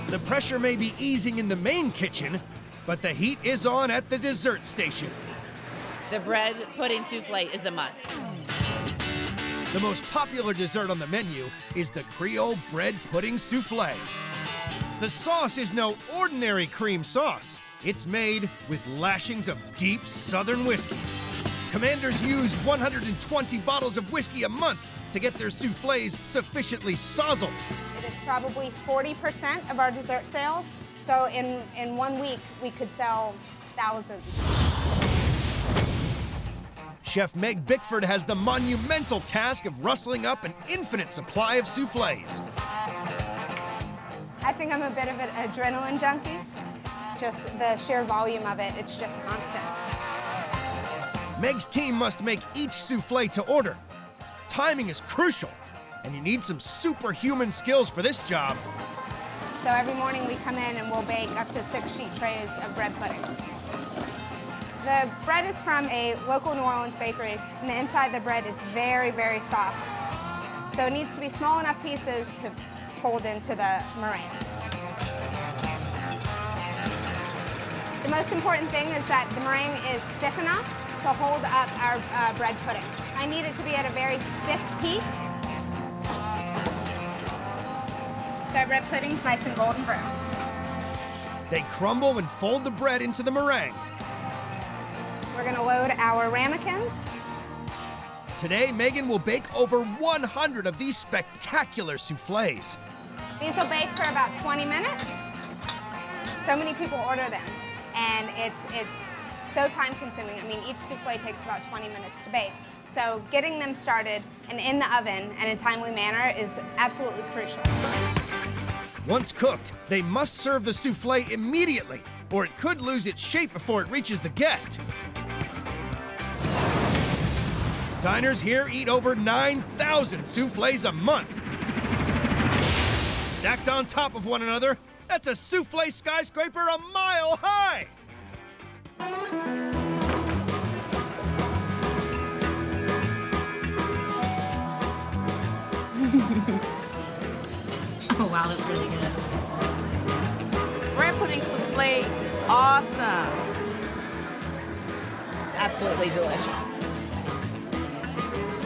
The pressure may be easing in the main kitchen, but the heat is on at the dessert station. The bread pudding souffle is a must. The most popular dessert on the menu is the Creole bread pudding souffle. The sauce is no ordinary cream sauce. It's made with lashings of deep Southern whiskey. Commanders use 120 bottles of whiskey a month to get their souffles sufficiently sozzled. It is probably 40% of our dessert sales. So in 1 week, we could sell thousands. Chef Meg Bickford has the monumental task of rustling up an infinite supply of souffles. I think I'm a bit of an adrenaline junkie. Just the sheer volume of it, it's just constant. Meg's team must make each souffle to order. Timing is crucial, and you need some superhuman skills for this job. So every morning we come in and we'll bake up to 6 sheet trays of bread pudding. The bread is from a local New Orleans bakery, and the inside of the bread is very, very soft. So it needs to be small enough pieces to fold into the meringue. The most important thing is that the meringue is stiff enough to hold up our bread pudding. I need it to be at a very stiff peak. So our bread pudding's nice and golden brown. They crumble and fold the bread into the meringue. We're gonna load our ramekins. Today, Megan will bake over 100 of these spectacular souffles. These will bake for about 20 minutes. So many people order them, and it's so time consuming. I mean, each souffle takes about 20 minutes to bake. So getting them started and in the oven and in a timely manner is absolutely crucial. Once cooked, they must serve the souffle immediately, or it could lose its shape before it reaches the guest. Diners here eat over 9,000 souffles a month. Stacked on top of one another, that's a souffle skyscraper a mile high! Oh wow, that's really good. Bread pudding souffle, awesome. It's absolutely delicious.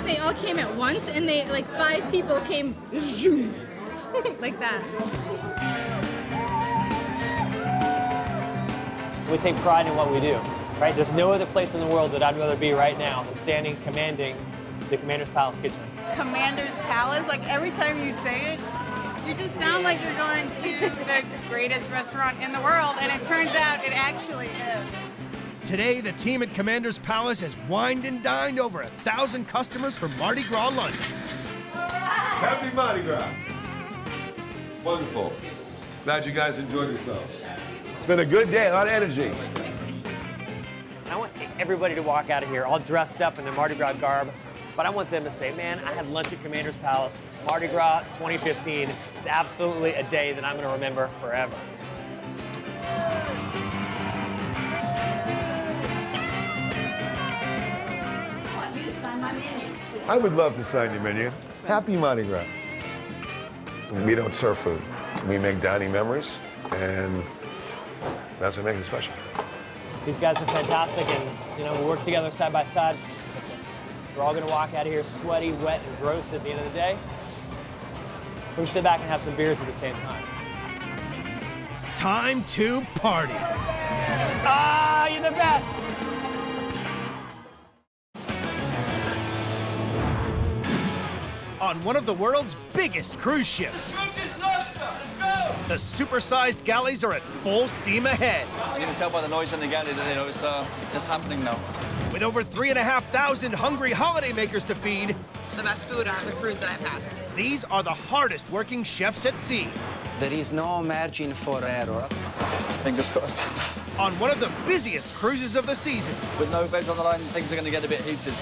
They all came at once, and they, like, 5 people came zoom, like that. We take pride in what we do, right? There's no other place in the world that I'd rather be right now than standing commanding the Commander's Palace kitchen. Commander's Palace, like every time you say it, you just sound like you're going to the greatest restaurant in the world, and it turns out it actually is. Today, the team at Commander's Palace has wined and dined over 1,000 customers for Mardi Gras lunch. Happy Mardi Gras. Wonderful. Glad you guys enjoyed yourselves. It's been a good day, a lot of energy. I want everybody to walk out of here all dressed up in their Mardi Gras garb, but I want them to say, man, I had lunch at Commander's Palace, Mardi Gras 2015. It's absolutely a day that I'm going to remember forever. I would love to sign your menu. Happy Mardi Gras. We don't serve food. We make dining memories, and that's what makes it special. These guys are fantastic, and we work together side by side. We're all going to walk out of here sweaty, wet, and gross at the end of the day. We can sit back and have some beers at the same time. Time to party. Ah, you're the best. On one of the world's biggest cruise ships, the supersized galleys are at full steam ahead. You can tell by the noise in the galley that it's happening now. With over 3,500 hungry holidaymakers to feed, The best food on the cruise that I've had. these are the hardest working chefs at sea. There is no margin for error. Fingers crossed. On one of the busiest cruises of the season. With no veg on the line, things are going to get a bit heated.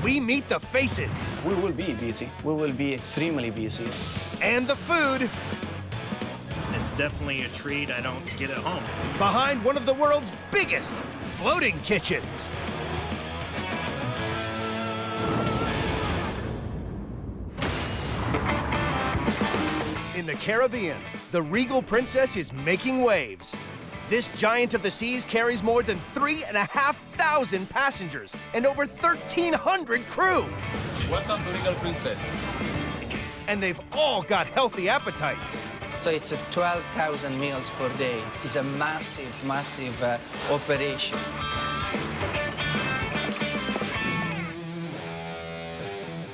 We meet the faces. We will be busy. We will be extremely busy. And the food. It's definitely a treat I don't get at home. Behind one of the world's biggest floating kitchens. In the Caribbean, the Regal Princess is making waves. This giant of the seas carries more than 3,500 passengers and over 1,300 crew. Welcome to Regal Princess. And they've all got healthy appetites. So it's 12,000 meals per day. It's a massive, massive operation.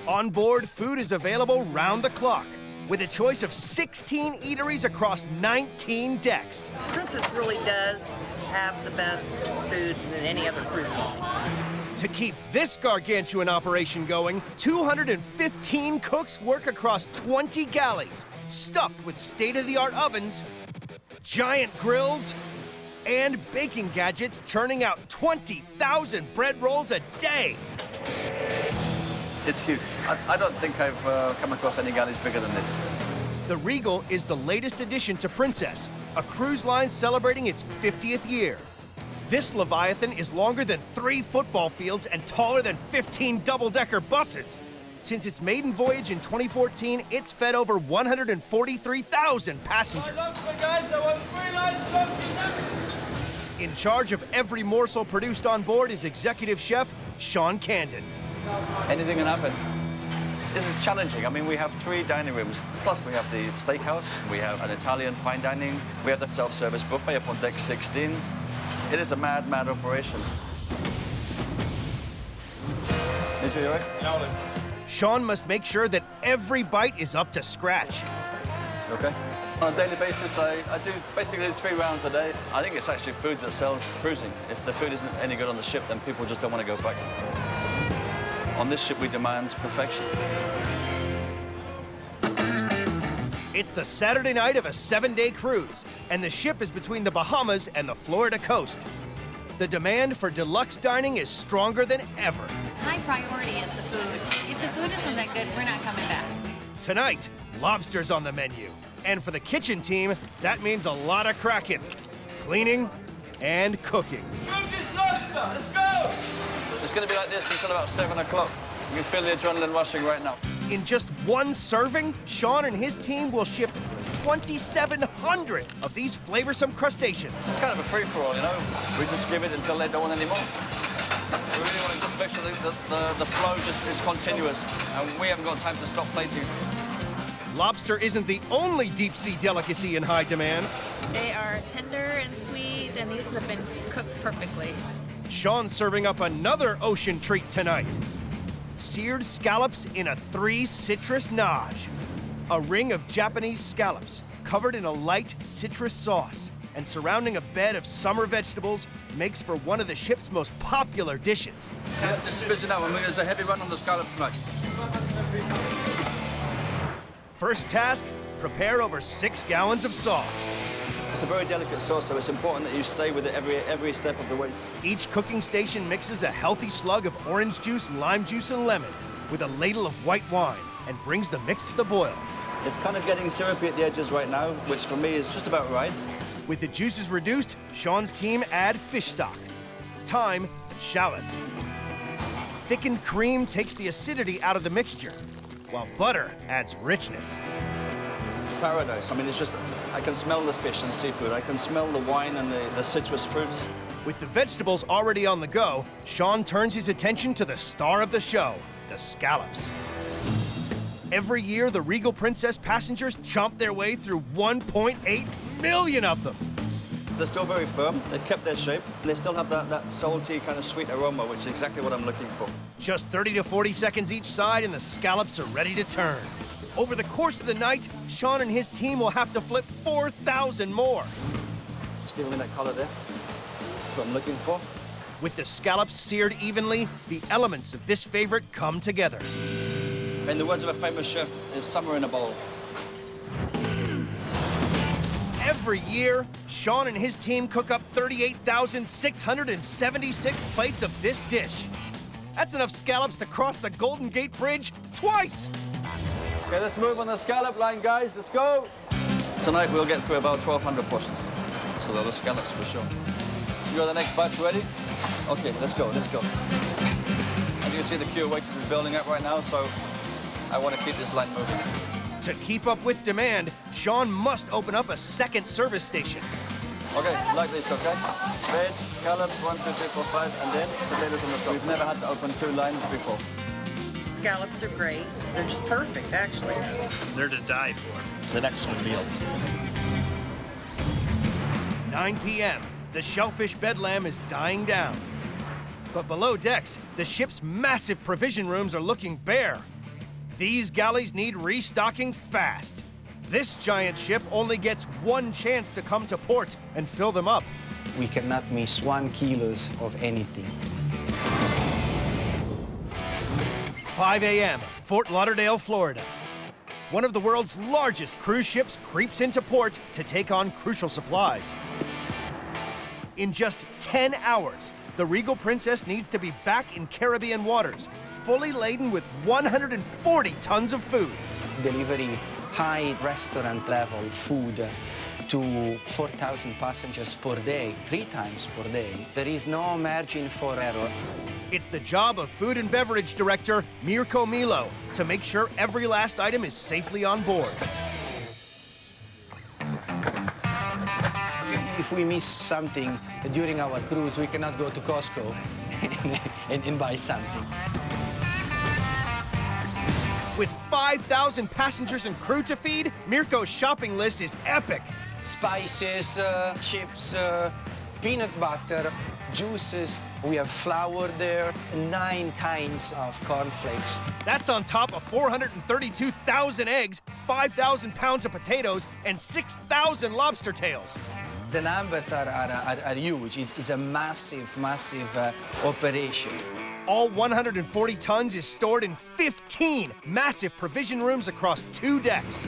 On board, food is available round the clock, with a choice of 16 eateries across 19 decks. Princess really does have the best food than any other cruise line. To keep this gargantuan operation going, 215 cooks work across 20 galleys, stuffed with state-of-the-art ovens, giant grills, and baking gadgets churning out 20,000 bread rolls a day. It's huge. I don't think I've come across any galleys bigger than this. The Regal is the latest addition to Princess, a cruise line celebrating its 50th year. This Leviathan is longer than 3 football fields and taller than 15 double-decker buses. Since its maiden voyage in 2014, it's fed over 143,000 passengers. In charge of every morsel produced on board is executive chef Sean Candon. Anything can happen. This is challenging. I mean, we have 3 dining rooms, plus we have the steakhouse, we have an Italian fine dining, we have the self-service buffet up on deck 16. It is a mad, mad operation. Is you all right? Sean must make sure that every bite is up to scratch. Okay. On a daily basis, I do basically 3 rounds a day. I think it's actually food that sells cruising. If the food isn't any good on the ship, then people just don't want to go back. On this ship, we demand perfection. It's the Saturday night of a 7-day cruise, and the ship is between the Bahamas and the Florida coast. The demand for deluxe dining is stronger than ever. High priority is the food. If the food isn't that good, we're not coming back. Tonight, lobster's on the menu. And for the kitchen team, that means a lot of cracking, cleaning, and cooking. Let's go! It's going to be like this until about 7 o'clock. You can feel the adrenaline rushing right now. In just one serving, Sean and his team will shift 2,700 of these flavorsome crustaceans. It's kind of a free-for-all, you know? We just give it until they don't want any more. We really want to just make sure that the flow just is continuous, and we haven't got time to stop plating. Lobster isn't the only deep-sea delicacy in high demand. They are tender and sweet, and these have been cooked perfectly. Sean's serving up another ocean treat tonight. Seared scallops in a 3 citrus nage. A ring of Japanese scallops covered in a light citrus sauce and surrounding a bed of summer vegetables makes for one of the ship's most popular dishes. Just spit it out. There's a heavy run on the scallops tonight. First task, prepare over 6 gallons of sauce. It's a very delicate sauce, so it's important that you stay with it every step of the way. Each cooking station mixes a healthy slug of orange juice, lime juice, and lemon with a ladle of white wine and brings the mix to the boil. It's kind of getting syrupy at the edges right now, which for me is just about right. With the juices reduced, Sean's team add fish stock, thyme, and shallots. Thickened cream takes the acidity out of the mixture, while butter adds richness. Paradise. I mean, it's just, I can smell the fish and seafood. I can smell the wine and the citrus fruits. With the vegetables already on the go, Sean turns his attention to the star of the show, the scallops. Every year, the Regal Princess passengers chomp their way through 1.8 million of them. They're still very firm. They've kept their shape. And they still have that salty, kind of sweet aroma, which is exactly what I'm looking for. Just 30 to 40 seconds each side, and the scallops are ready to turn. Over the course of the night, Sean and his team will have to flip 4,000 more. Just giving me that color there. That's what I'm looking for. With the scallops seared evenly, the elements of this favorite come together. In the words of a famous chef, it's summer in a bowl. Every year, Sean and his team cook up 38,676 plates of this dish. That's enough scallops to cross the Golden Gate Bridge twice. Okay, let's move on the scallop line, guys. Let's go. Tonight, we'll get through about 1,200 portions. That's a lot of scallops for sure. You got the next batch ready? Okay, let's go, let's go. As you can see, the queue of waiters is building up right now, so I want to keep this line moving. To keep up with demand, Sean must open up a second service station. Okay, like this, okay? Veg, scallops, 1, 2, 3, 4, 5, and then potatoes on the top. We've never had to open 2 lines before. Scallops are great. They're just perfect, actually. They're to die for. It's an excellent meal. 9 p.m., the shellfish bedlam is dying down. But below decks, the ship's massive provision rooms are looking bare. These galleys need restocking fast. This giant ship only gets 1 chance to come to port and fill them up. We cannot miss 1 kilo of anything. 5 a.m., Fort Lauderdale, Florida. One of the world's largest cruise ships creeps into port to take on crucial supplies. In just 10 hours, the Regal Princess needs to be back in Caribbean waters, fully laden with 140 tons of food. Delivering high restaurant level food to 4,000 passengers per day, 3 times per day. There is no margin for error. It's the job of Food and Beverage Director Mirko Milo to make sure every last item is safely on board. If we miss something during our cruise, we cannot go to Costco and buy something. With 5,000 passengers and crew to feed, Mirko's shopping list is epic. Spices, chips, peanut butter, juices. We have flour there, 9 kinds of cornflakes. That's on top of 432,000 eggs, 5,000 pounds of potatoes, and 6,000 lobster tails. The numbers are huge. It's a massive, massive operation. All 140 tons is stored in 15 massive provision rooms across 2 decks.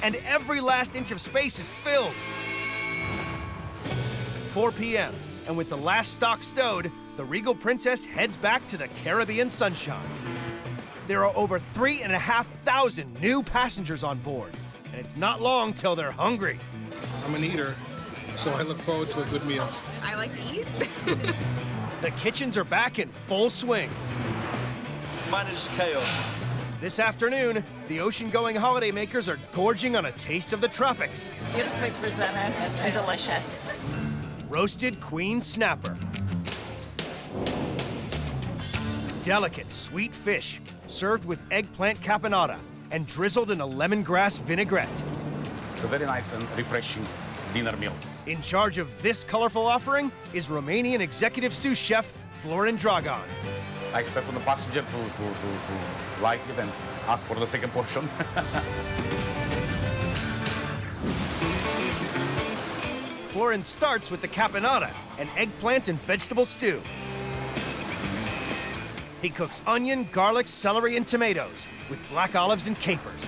And every last inch of space is filled. 4 p.m., and with the last stock stowed, the Regal Princess heads back to the Caribbean sunshine. There are over 3,500 new passengers on board, and it's not long till they're hungry. I'm an eater, so I look forward to a good meal. I like to eat. The kitchens are back in full swing. Manage chaos. This afternoon, the ocean-going holidaymakers are gorging on a taste of the tropics. Beautifully presented and delicious. Roasted queen snapper. Delicate sweet fish, served with eggplant caponata and drizzled in a lemongrass vinaigrette. It's a very nice and refreshing dinner meal. In charge of this colorful offering is Romanian executive sous chef Florin Dragan. I expect from the passenger to like it and ask for the second portion. Florin starts with the caponata, an eggplant and vegetable stew. He cooks onion, garlic, celery, and tomatoes with black olives and capers.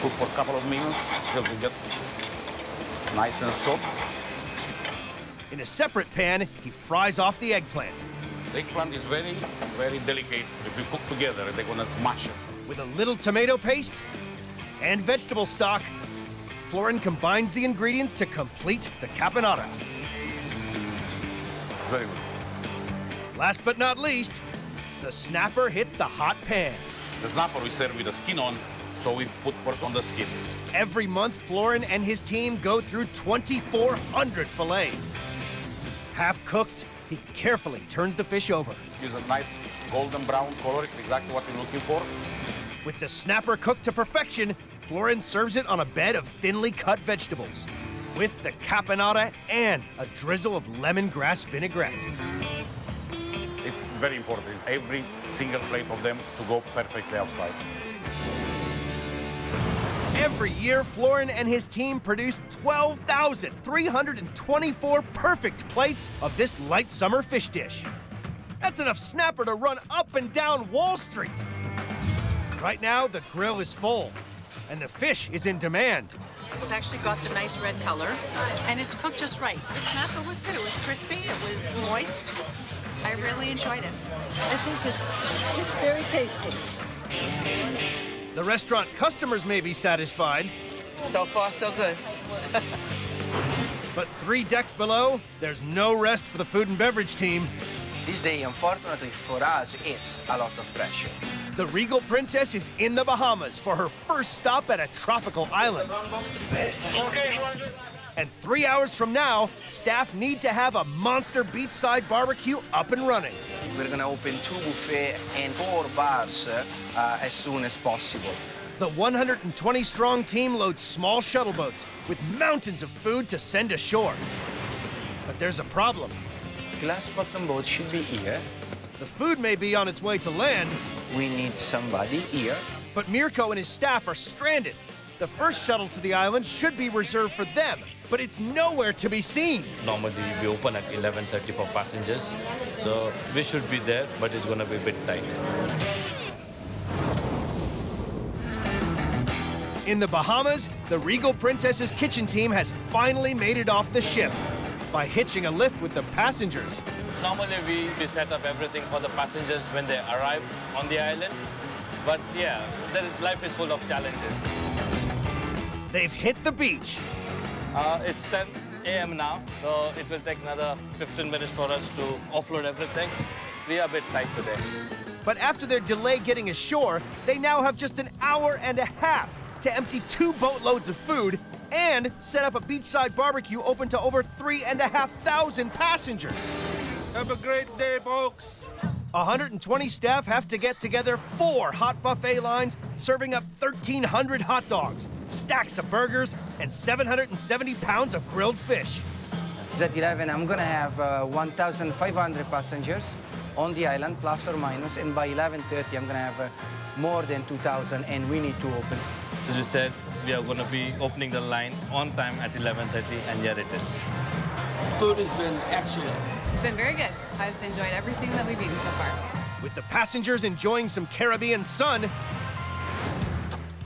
Cook for a couple of minutes till we get nice and soft. In a separate pan, he fries off the eggplant. The eggplant is very, very delicate. If you cook together, they're gonna smash it. With a little tomato paste and vegetable stock, Florin combines the ingredients to complete the caponata. Very good. Last but not least, the snapper hits the hot pan. The snapper we serve with the skin on, so we put first on the skin. Every month, Florin and his team go through 2,400 fillets. Half cooked, he carefully turns the fish over. Gives a nice golden brown color. It's exactly what we're looking for. With the snapper cooked to perfection, Florin serves it on a bed of thinly cut vegetables, with the caponata and a drizzle of lemongrass vinaigrette. It's very important. It's every single plate of them to go perfectly outside. Every year, Florin and his team produce 12,324 perfect plates of this light summer fish dish. That's enough snapper to run up and down Wall Street. Right now, the grill is full, and the fish is in demand. It's actually got the nice red color, and it's cooked just right. The snapper was good. It was crispy. It was moist. I really enjoyed it. I think it's just very tasty. The restaurant customers may be satisfied. So far, so good. But 3 decks below, there's no rest for the food and beverage team. This day, unfortunately for us, is a lot of pressure. The Regal Princess is in the Bahamas for her first stop at a tropical island. And 3 hours from now, staff need to have a monster beachside barbecue up and running. We're gonna open 2 buffets and 4 bars as soon as possible. The 120-strong team loads small shuttle boats with mountains of food to send ashore. But there's a problem. Glass bottom boat should be here. The food may be on its way to land. We need somebody here. But Mirko and his staff are stranded. The first shuttle to the island should be reserved for them, but it's nowhere to be seen. Normally we open at 11:30 for passengers, so we should be there, but it's going to be a bit tight. In the Bahamas, the Regal Princess's kitchen team has finally made it off the ship by hitching a lift with the passengers. Normally we set up everything for the passengers when they arrive on the island, but yeah, life is full of challenges. They've hit the beach. It's 10 a.m. now, so it will take another 15 minutes for us to offload everything. We are a bit tight today. But after their delay getting ashore, they now have just an hour and a half to empty 2 boatloads of food and set up a beachside barbecue open to over 3,500 passengers. Have a great day, folks. 120 staff have to get together 4 hot buffet lines, serving up 1,300 hot dogs, stacks of burgers, and 770 pounds of grilled fish. At 11, I'm gonna have 1,500 passengers on the island, plus or minus, and by 11:30, I'm gonna have more than 2,000, and we need to open. As you said, we are going to be opening the line on time at 11:30, and here it is. Food has been excellent. It's been very good. I've enjoyed everything that we've eaten so far. With the passengers enjoying some Caribbean sun,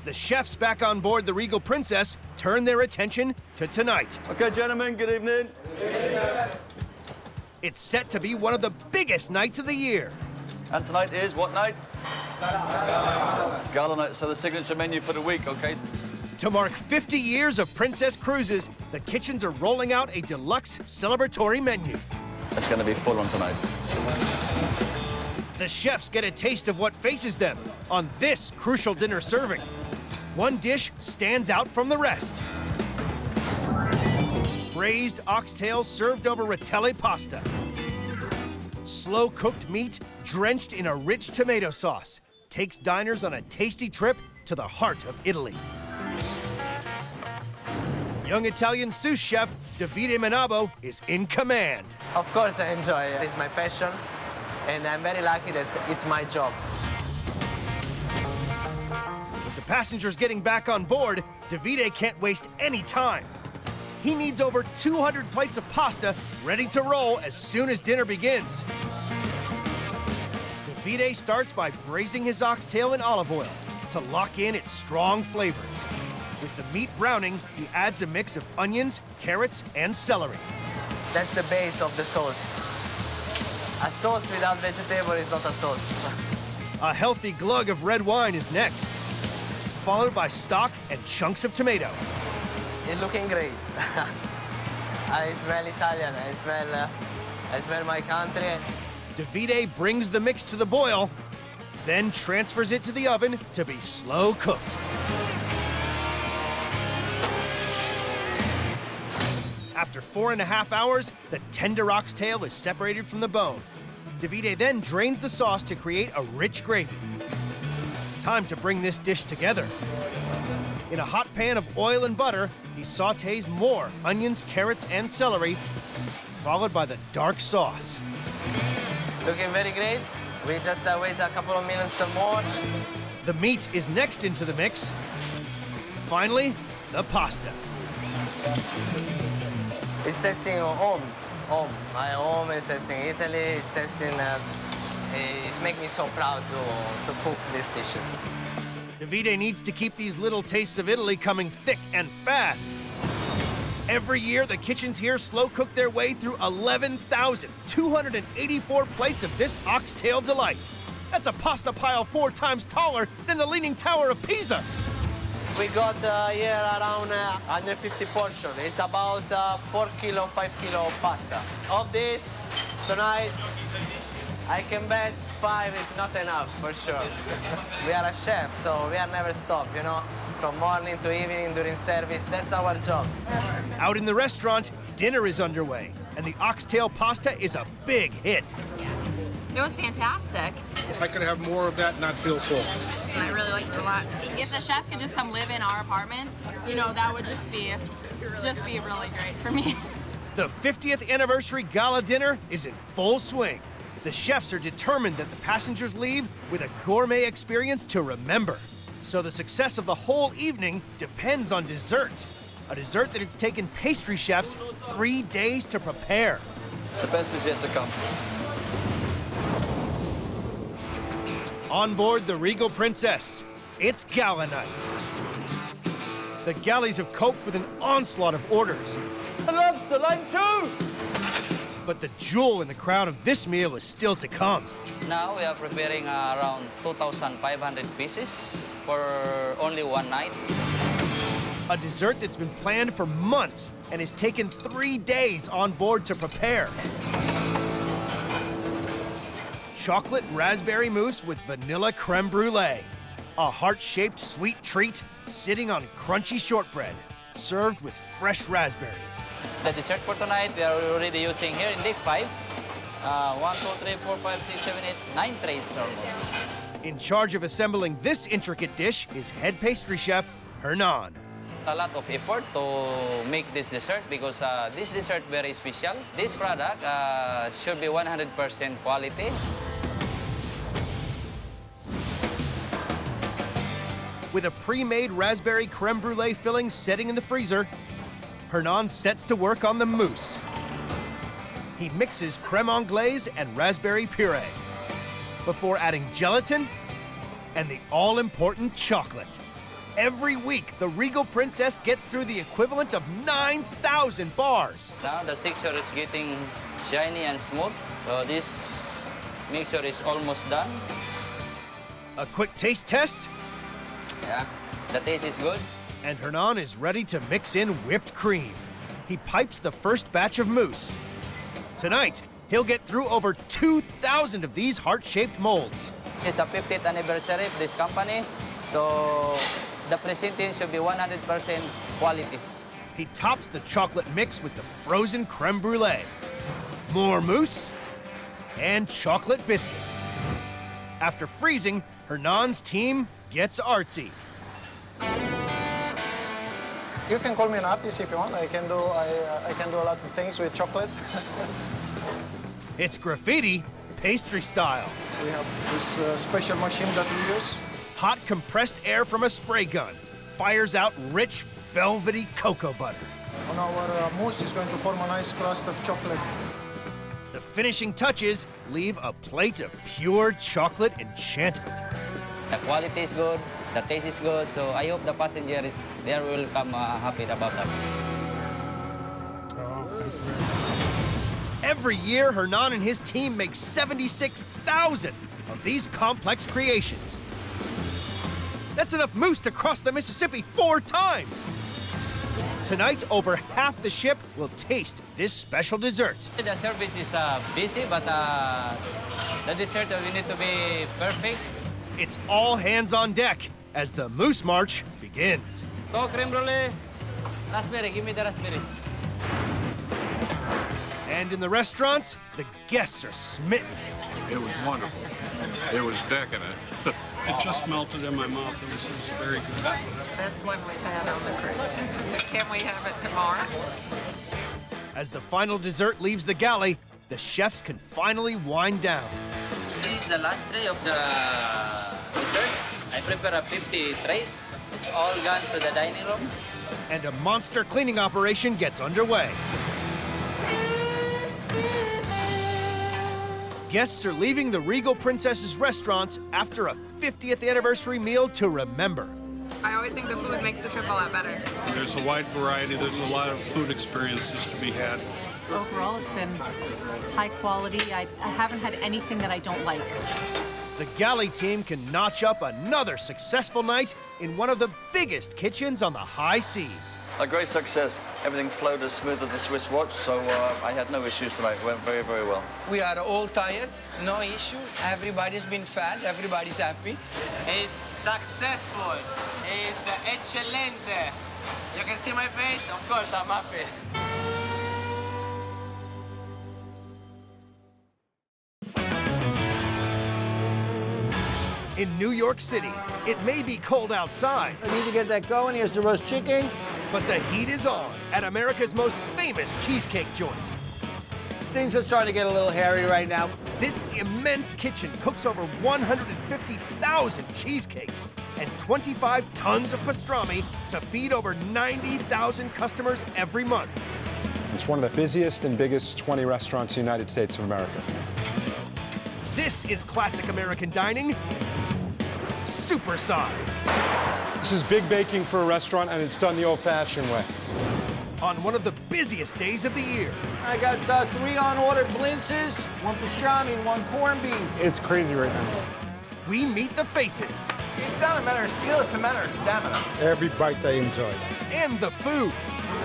the chefs back on board the Regal Princess turn their attention to tonight. Okay, gentlemen, good evening. It's set to be one of the biggest nights of the year. And tonight is what night? Gala night, so the signature menu for the week, okay? To mark 50 years of Princess Cruises, the Kitchens are rolling out a deluxe celebratory menu. It's going to be full on tonight. The chefs get a taste of what faces them on this crucial dinner serving. One dish stands out from the rest. Braised oxtails served over rotelle pasta. Slow-cooked meat drenched in a rich tomato sauce takes diners on a tasty trip to the heart of Italy. Young Italian sous chef Davide Menabo is in command. Of course I enjoy it. It's my passion, and I'm very lucky that it's my job. With the passengers getting back on board, Davide can't waste any time. He needs over 200 plates of pasta ready to roll as soon as dinner begins. Davide starts by braising his oxtail in olive oil to lock in its strong flavors. With the meat browning, he adds a mix of onions, carrots, and celery. That's the base of the sauce. A sauce without vegetable is not a sauce. A healthy glug of red wine is next, followed by stock and chunks of tomato. It's looking great. I smell Italian. I smell my country. Davide brings the mix to the boil, then transfers it to the oven to be slow cooked. After 4.5 hours, the tender oxtail is separated from the bone. Davide then drains the sauce to create a rich gravy. Time to bring this dish together. In a hot pan of oil and butter, he sautés more onions, carrots, and celery, followed by the dark sauce. Looking very great. We just wait a couple of minutes more. The meat is next into the mix. Finally, the pasta. It's testing home. My home is testing Italy. It's testing. It's making me so proud to cook these dishes. Davide needs to keep these little tastes of Italy coming thick and fast. Every year, the Kitchens here slow cook their way through 11,284 plates of this oxtail delight. That's a pasta pile 4 times taller than the Leaning Tower of Pisa. We got here around 150 portions. It's about 4 kilo, 5 kilo of pasta. Of this, tonight, I can bet 5 is not enough, for sure. We are a chef, so we are never stopped, you know? From morning to evening, during service, that's our job. Out in the restaurant, dinner is underway, and the oxtail pasta is a big hit. It was fantastic. I could have more of that and not feel full. I really liked it a lot. If the chef could just come live in our apartment, you know, that would just be really great for me. The 50th anniversary gala dinner is in full swing. The chefs are determined that the passengers leave with a gourmet experience to remember. So the success of the whole evening depends on dessert. A dessert that it's taken pastry chefs 3 days to prepare. The best is yet to come. On board the Regal Princess, it's gala night. The galleys have coped with an onslaught of orders. Lobster, line 2! But the jewel in the crown of this meal is still to come. Now we are preparing around 2,500 pieces for only one night. A dessert that's been planned for months and has taken 3 days on board to prepare. Chocolate raspberry mousse with vanilla creme brulee. A heart-shaped sweet treat sitting on crunchy shortbread, served with fresh raspberries. The dessert for tonight we are already using here in deck 5. 1, 2, 3, 4, 5, 6, 7, 8, 9 trays almost. In charge of assembling this intricate dish is head pastry chef Hernan. A lot of effort to make this dessert because this dessert very special. This product should be 100% quality. With a pre-made raspberry creme brulee filling setting in the freezer, Hernan sets to work on the mousse. He mixes creme anglaise and raspberry puree before adding gelatin and the all-important chocolate. Every week, the Regal Princess gets through the equivalent of 9,000 bars. Now the texture is getting shiny and smooth, so this mixture is almost done. A quick taste test. Yeah, the taste is good. And Hernan is ready to mix in whipped cream. He pipes the first batch of mousse. Tonight, he'll get through over 2,000 of these heart-shaped molds. It's a 50th anniversary of this company, so the presenting should be 100% quality. He tops the chocolate mix with the frozen creme brulee, more mousse, and chocolate biscuit. After freezing, Hernan's team gets artsy. You can call me an artist if you want. I can do a lot of things with chocolate. It's graffiti, pastry style. We have this special machine that we use. Hot compressed air from a spray gun fires out rich, velvety cocoa butter. On our mousse is going to form a nice crust of chocolate. The finishing touches leave a plate of pure chocolate enchantment. The quality is good, the taste is good, so I hope the passenger will come happy about that. Every year, Hernan and his team make 76,000 of these complex creations. That's enough mousse to cross the Mississippi 4 times. Tonight, over half the ship will taste this special dessert. The service is busy, but the dessert we need to be perfect. It's all hands on deck as the mousse march begins. Go creme brulee, raspberry, give me the raspberry. And in the restaurants, the guests are smitten. It was wonderful. It was decadent. It just melted in my mouth. This was very good. Best one we've had on the cruise. Can we have it tomorrow? As the final dessert leaves the galley, the chefs can finally wind down. This is the last tray of the dessert. I prepare 50 trays. It's all gone to the dining room. And a monster cleaning operation gets underway. Guests are leaving the Regal Princess's restaurants after a 50th anniversary meal to remember. I always think the food makes the trip a lot better. There's a wide variety. There's a lot of food experiences to be had. Overall, it's been high quality. I haven't had anything that I don't like. The galley team can notch up another successful night in one of the biggest kitchens on the high seas. A great success. Everything flowed as smooth as a Swiss watch, so I had no issues tonight. It went very, very well. We are all tired, no issue. Everybody's been fed, everybody's happy. It's successful. It's excelente. You can see my face? Of course, I'm happy. In New York City, it may be cold outside. I need to get that going. Here's the roast chicken. But the heat is on at America's most famous cheesecake joint. Things are starting to get a little hairy right now. This immense kitchen cooks over 150,000 cheesecakes and 25 tons of pastrami to feed over 90,000 customers every month. It's one of the busiest and biggest 20 restaurants in the United States of America. This is classic American dining, supersized. This is big baking for a restaurant, and it's done the old-fashioned way. On one of the busiest days of the year. I got 3 on-order blintzes, 1 pastrami, 1 corned beef. It's crazy right now. We meet the faces. It's not a matter of skill, it's a matter of stamina. Every bite I enjoy. And the food.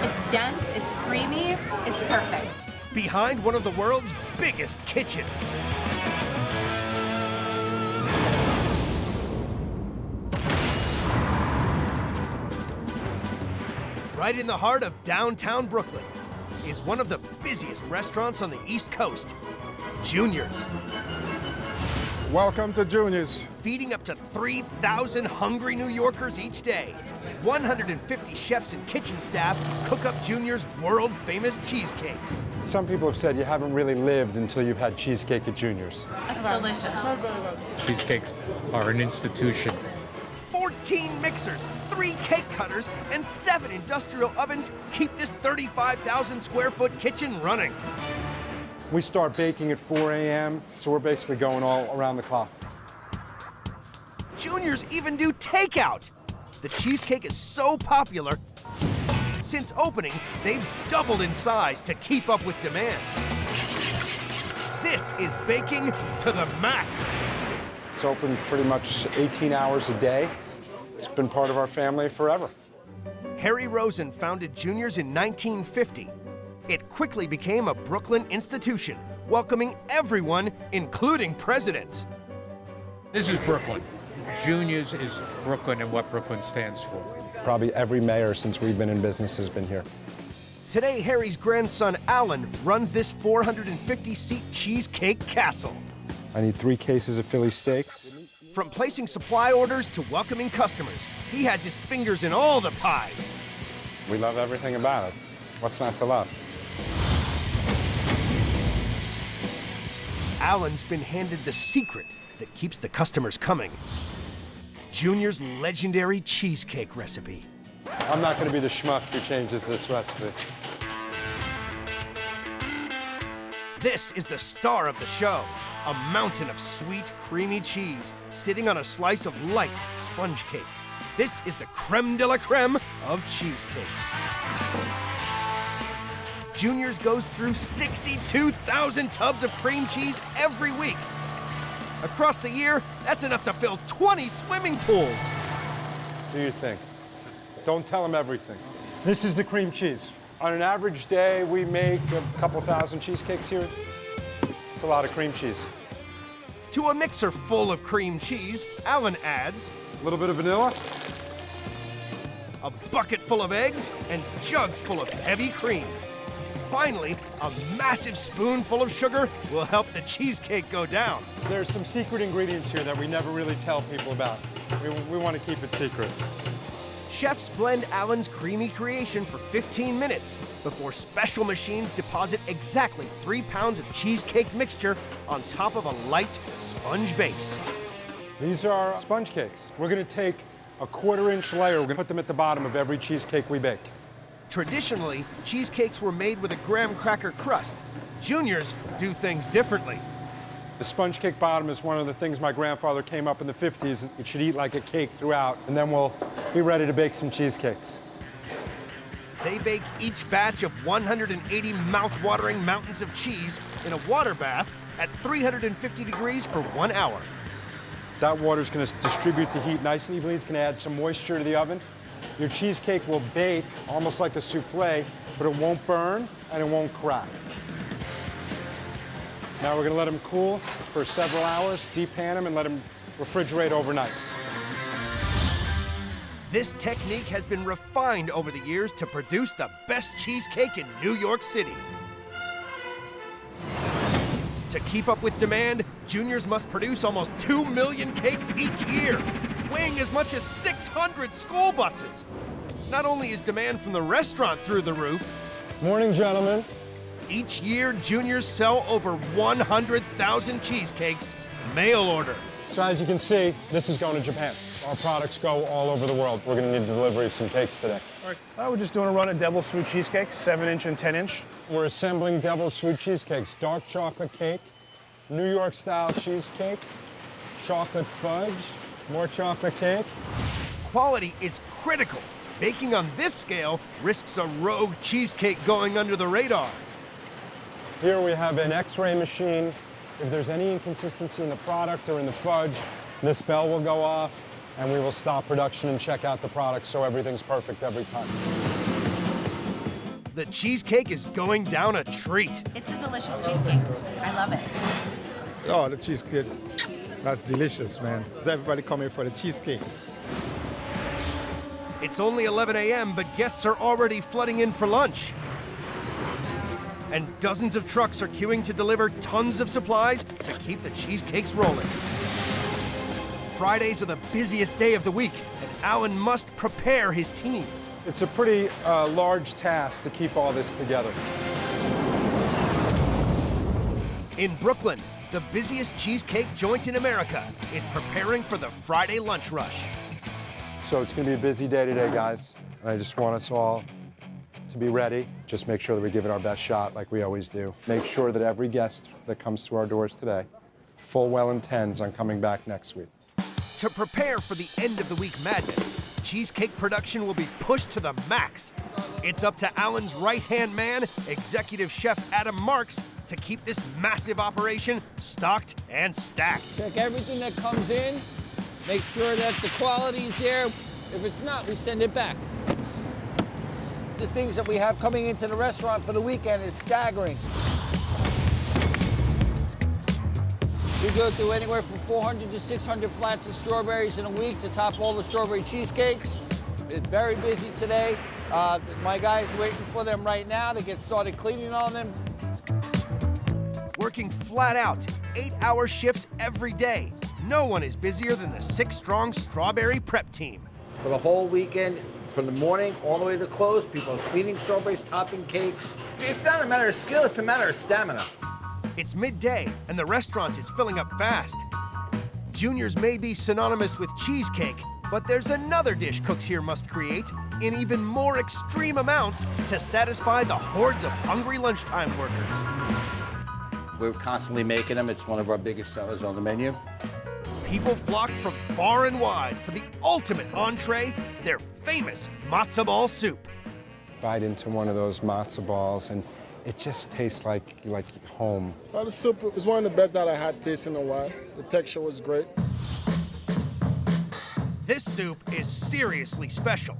It's dense, it's creamy, it's perfect. Behind one of the world's biggest kitchens. Right in the heart of downtown Brooklyn is one of the busiest restaurants on the East Coast, Junior's. Welcome to Junior's. Feeding up to 3,000 hungry New Yorkers each day. 150 chefs and kitchen staff cook up Junior's world-famous cheesecakes. Some people have said you haven't really lived until you've had cheesecake at Junior's. That's delicious. Cheesecakes are an institution. 14 mixers, 3 cake cutters, and 7 industrial ovens keep this 35,000 square foot kitchen running. We start baking at 4 a.m., so we're basically going all around the clock. Junior's even do takeout. The cheesecake is so popular, since opening, they've doubled in size to keep up with demand. This is baking to the max. It's open pretty much 18 hours a day. It's been part of our family forever. Harry Rosen founded Junior's in 1950. It quickly became a Brooklyn institution, welcoming everyone, including presidents. This is Brooklyn. Junior's is Brooklyn and what Brooklyn stands for. Probably every mayor since we've been in business has been here. Today, Harry's grandson, Alan, runs this 450-seat cheesecake castle. I need 3 cases of Philly steaks. From placing supply orders to welcoming customers, he has his fingers in all the pies. We love everything about it. What's not to love? Alan's been handed the secret that keeps the customers coming. Junior's legendary cheesecake recipe. I'm not going to be the schmuck who changes this recipe. This is the star of the show, a mountain of sweet, creamy cheese sitting on a slice of light sponge cake. This is the creme de la creme of cheesecakes. Junior's goes through 62,000 tubs of cream cheese every week. Across the year, that's enough to fill 20 swimming pools. Do you think? Don't tell them everything. This is the cream cheese. On an average day, we make a couple thousand cheesecakes here. It's a lot of cream cheese. To a mixer full of cream cheese, Alan adds a little bit of vanilla, a bucket full of eggs, and jugs full of heavy cream. Finally, a massive spoonful of sugar will help the cheesecake go down. There's some secret ingredients here that we never really tell people about. We want to keep it secret. Chefs blend Alan's creamy creation for 15 minutes before special machines deposit exactly 3 pounds of cheesecake mixture on top of a light sponge base. These are sponge cakes. We're going to take a 1/4-inch layer. We're going to put them at the bottom of every cheesecake we bake. Traditionally, cheesecakes were made with a graham cracker crust. Junior's do things differently. The sponge cake bottom is one of the things my grandfather came up in the 50s. It should eat like a cake throughout, and then we'll be ready to bake some cheesecakes. They bake each batch of 180 mouth-watering mountains of cheese in a water bath at 350 degrees for 1 hour. That water's going to distribute the heat nice and evenly. It's going to add some moisture to the oven. Your cheesecake will bake almost like a souffle, but it won't burn and it won't crack. Now we're going to let them cool for several hours, depan them, and let them refrigerate overnight. This technique has been refined over the years to produce the best cheesecake in New York City. To keep up with demand, Junior's must produce almost 2 million cakes each year, weighing as much as 600 school buses. Not only is demand from the restaurant through the roof, morning, gentlemen. Each year, Juniors sell over 100,000 cheesecakes, mail order. So as you can see, this is going to Japan. Our products go all over the world. We're going to need delivery of some cakes today. All right, we're just doing a run of Devil's Food cheesecakes, 7-inch and 10-inch. We're assembling Devil's Food cheesecakes, dark chocolate cake, New York style cheesecake, chocolate fudge, more chocolate cake. Quality is critical. Baking on this scale risks a rogue cheesecake going under the radar. Here we have an X-ray machine. If there's any inconsistency in the product or in the fudge, this bell will go off and we will stop production and check out the product so everything's perfect every time. The cheesecake is going down a treat. It's a delicious cheesecake. I love it. Oh, the cheesecake. That's delicious, man. Everybody come here for the cheesecake. It's only 11 a.m., but guests are already flooding in for lunch. And dozens of trucks are queuing to deliver tons of supplies to keep the cheesecakes rolling. Fridays are the busiest day of the week, and Alan must prepare his team. It's a pretty large task to keep all this together. In Brooklyn, the busiest cheesecake joint in America is preparing for the Friday lunch rush. So it's going to be a busy day today, guys. And I just want us all to be ready. Just make sure that we give it our best shot like we always do. Make sure that every guest that comes through our doors today full well intends on coming back next week. To prepare for the end of the week madness, cheesecake production will be pushed to the max. It's up to Alan's right-hand man, executive chef Adam Marks, to keep this massive operation stocked and stacked. Check everything that comes in. Make sure that the quality's there. If it's not, we send it back. The things that we have coming into the restaurant for the weekend is staggering. We go through anywhere from 400 to 600 flats of strawberries in a week to top all the strawberry cheesecakes. It's very busy today. My guy's waiting for them right now to get started cleaning on them. Working flat out, 8-hour shifts every day. No one is busier than the 6-strong strawberry prep team. For the whole weekend, from the morning all the way to close, people are cleaning strawberries, topping cakes. It's not a matter of skill, it's a matter of stamina. It's midday, and the restaurant is filling up fast. Juniors may be synonymous with cheesecake, but there's another dish cooks here must create in even more extreme amounts to satisfy the hordes of hungry lunchtime workers. We're constantly making them. It's one of our biggest sellers on the menu. People flock from far and wide for the ultimate entree, their famous matzo ball soup. Bite into one of those matzo balls, and it just tastes like home. The soup is one of the best that I had tasted in a while. The texture was great. This soup is seriously special.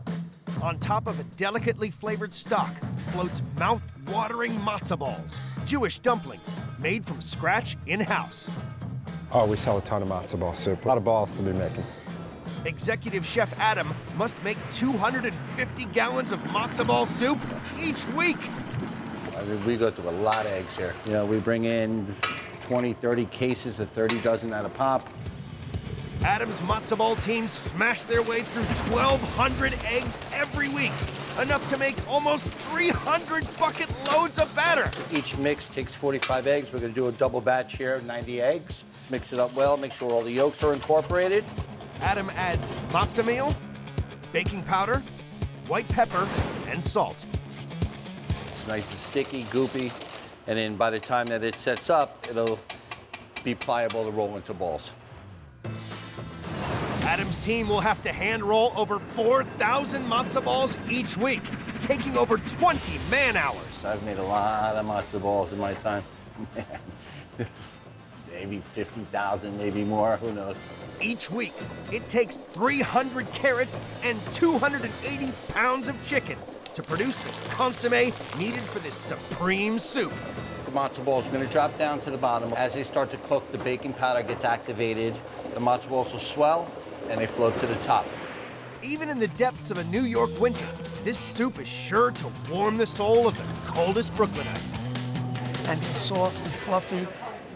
On top of a delicately flavored stock floats mouth-watering matzo balls, Jewish dumplings made from scratch in-house. Oh, we sell a ton of matzo ball soup. A lot of balls to be making. Executive Chef Adam must make 250 gallons of matzo ball soup each week. I mean, we go through a lot of eggs here. You know, we bring in 20, 30 cases of 30 dozen at a pop. Adam's matzo ball team smash their way through 1,200 eggs every week, enough to make almost 300 bucket loads of batter. Each mix takes 45 eggs. We're going to do a double batch here, 90 eggs. Mix it up well, make sure all the yolks are incorporated. Adam adds matzo meal, baking powder, white pepper, and salt. It's nice and sticky, goopy, and then by the time that it sets up, it'll be pliable to roll into balls. Adam's team will have to hand roll over 4,000 matzo balls each week, taking over 20 man-hours. I've made a lot of matzo balls in my time. Maybe 50,000, maybe more, who knows. Each week, it takes 300 carrots and 280 pounds of chicken to produce the consomme needed for this supreme soup. The matzo balls are going to drop down to the bottom. As they start to cook, the baking powder gets activated. The matzo balls will swell, and they float to the top. Even in the depths of a New York winter, this soup is sure to warm the soul of the coldest Brooklynite. And they're soft and fluffy,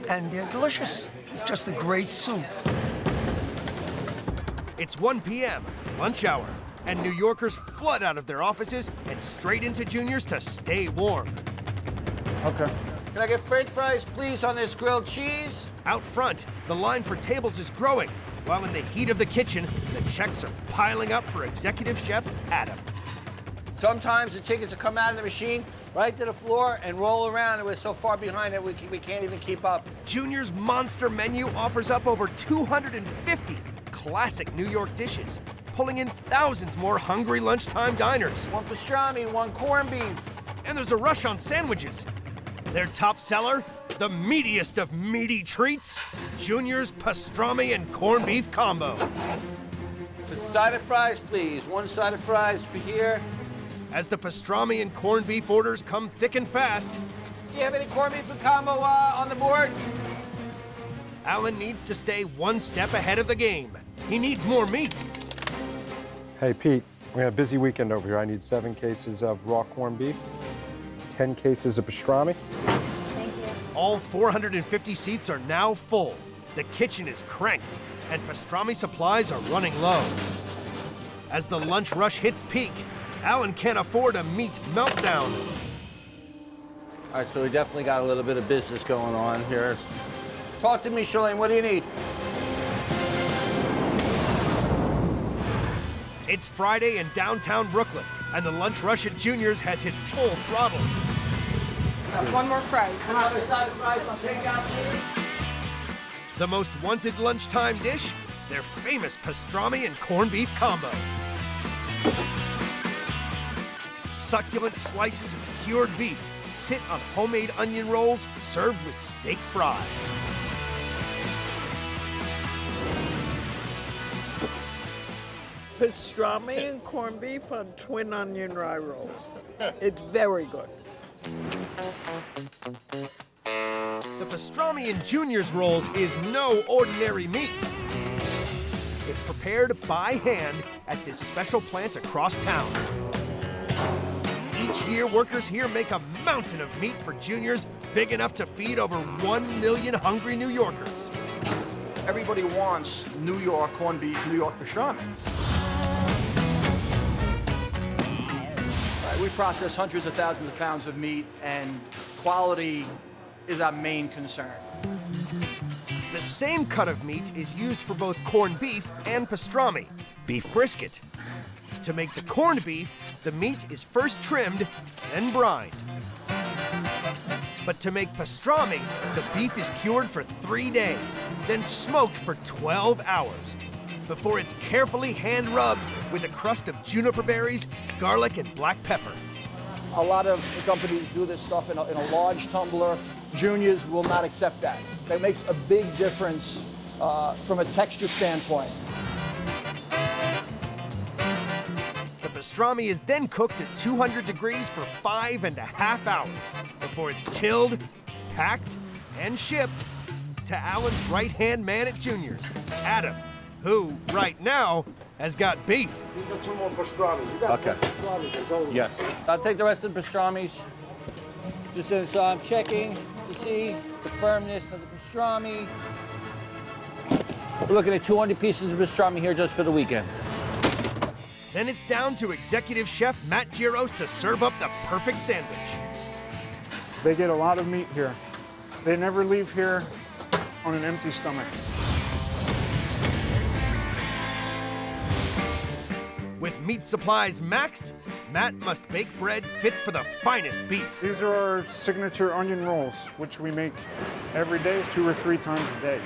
and they're delicious. It's just a great soup. It's 1 p.m., lunch hour, and New Yorkers flood out of their offices and straight into Junior's to stay warm. Okay. Can I get French fries, please, on this grilled cheese? Out front, the line for tables is growing, while in the heat of the kitchen, the checks are piling up for Executive Chef Adam. Sometimes the tickets will come out of the machine right to the floor and roll around, and we're so far behind it we can't even keep up. Junior's monster menu offers up over 250 classic New York dishes, pulling in thousands more hungry lunchtime diners. 1 pastrami, 1 corned beef. And there's a rush on sandwiches. Their top seller, the meatiest of meaty treats, Junior's pastrami and corned beef combo. So side of fries, please. 1 side of fries for here. As the pastrami and corned beef orders come thick and fast. Do you have any corned beef and combo on the board? Alan needs to stay 1 step ahead of the game. He needs more meat. Hey, Pete, we have a busy weekend over here. I need 7 cases of raw corned beef, 10 cases of pastrami. Thank you. All 450 seats are now full. The kitchen is cranked. and pastrami supplies are running low. As the lunch rush hits peak, Alan can't afford a meat meltdown. All right, so we definitely got a little bit of business going on here. Talk to me, Shalane, what do you need? It's Friday in downtown Brooklyn, and the lunch rush at Junior's has hit full throttle. One more fries. Another side of fries on takeout. The most wanted lunchtime dish, their famous pastrami and corned beef combo. Succulent slices of cured beef sit on homemade onion rolls served with steak fries. Pastrami and corned beef on twin onion rye rolls. It's very good. The pastrami in Junior's rolls is no ordinary meat. It's prepared by hand at this special plant across town. Each year, workers here make a mountain of meat for Junior's, big enough to feed over 1 million hungry New Yorkers. Everybody wants New York corned beef, New York pastrami. We process hundreds of thousands of pounds of meat, and quality is our main concern. The same cut of meat is used for both corned beef and pastrami, beef brisket. To make the corned beef, the meat is first trimmed, then brined. But to make pastrami, the beef is cured for 3 days, then smoked for 12 hours, before it's carefully hand-rubbed with a crust of juniper berries, garlic, and black pepper. A lot of companies do this stuff in a large tumbler. Juniors will not accept that. That makes a big difference from a texture standpoint. The pastrami is then cooked at 200 degrees for 5.5 hours before it's chilled, packed, and shipped to Alan's right-hand man at Junior's, Adam, who, right now, has got beef. These are 2 more pastrami. Okay. Yes. I'll take the rest of the pastramis. Just so I'm checking to see the firmness of the pastrami. We're looking at 200 pieces of pastrami here just for the weekend. Then it's down to executive chef Matt Giros to serve up the perfect sandwich. They get a lot of meat here. They never leave here on an empty stomach. With meat supplies maxed, Matt must bake bread fit for the finest beef. These are our signature onion rolls, which we make every day, 2 or 3 times a day.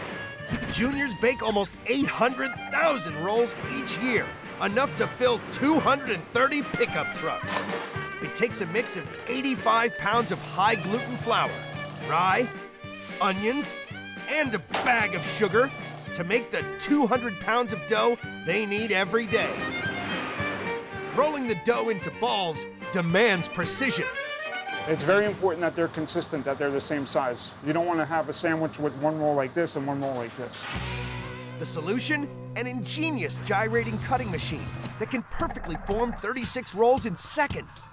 Juniors bake almost 800,000 rolls each year, enough to fill 230 pickup trucks. It takes a mix of 85 pounds of high-gluten flour, rye, onions, and a bag of sugar to make the 200 pounds of dough they need every day. Rolling the dough into balls demands precision. It's very important that they're consistent, that they're the same size. You don't want to have a sandwich with 1 roll like this and 1 roll like this. The solution? An ingenious gyrating cutting machine that can perfectly form 36 rolls in seconds.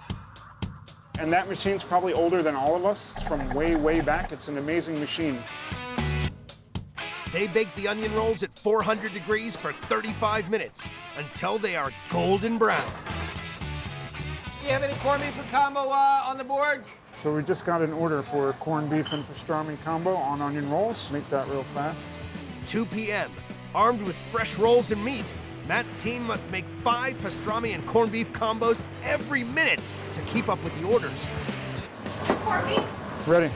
And that machine's probably older than all of us. It's from way, way back. It's an amazing machine. They bake the onion rolls at 400 degrees for 35 minutes until they are golden brown. Do you have any corned beef and combo on the board? So we just got an order for a corned beef and pastrami combo on onion rolls. Make that real fast. 2 p.m. Armed with fresh rolls and meat, Matt's team must make 5 pastrami and corned beef combos every minute to keep up with the orders. Corned beef? Ready.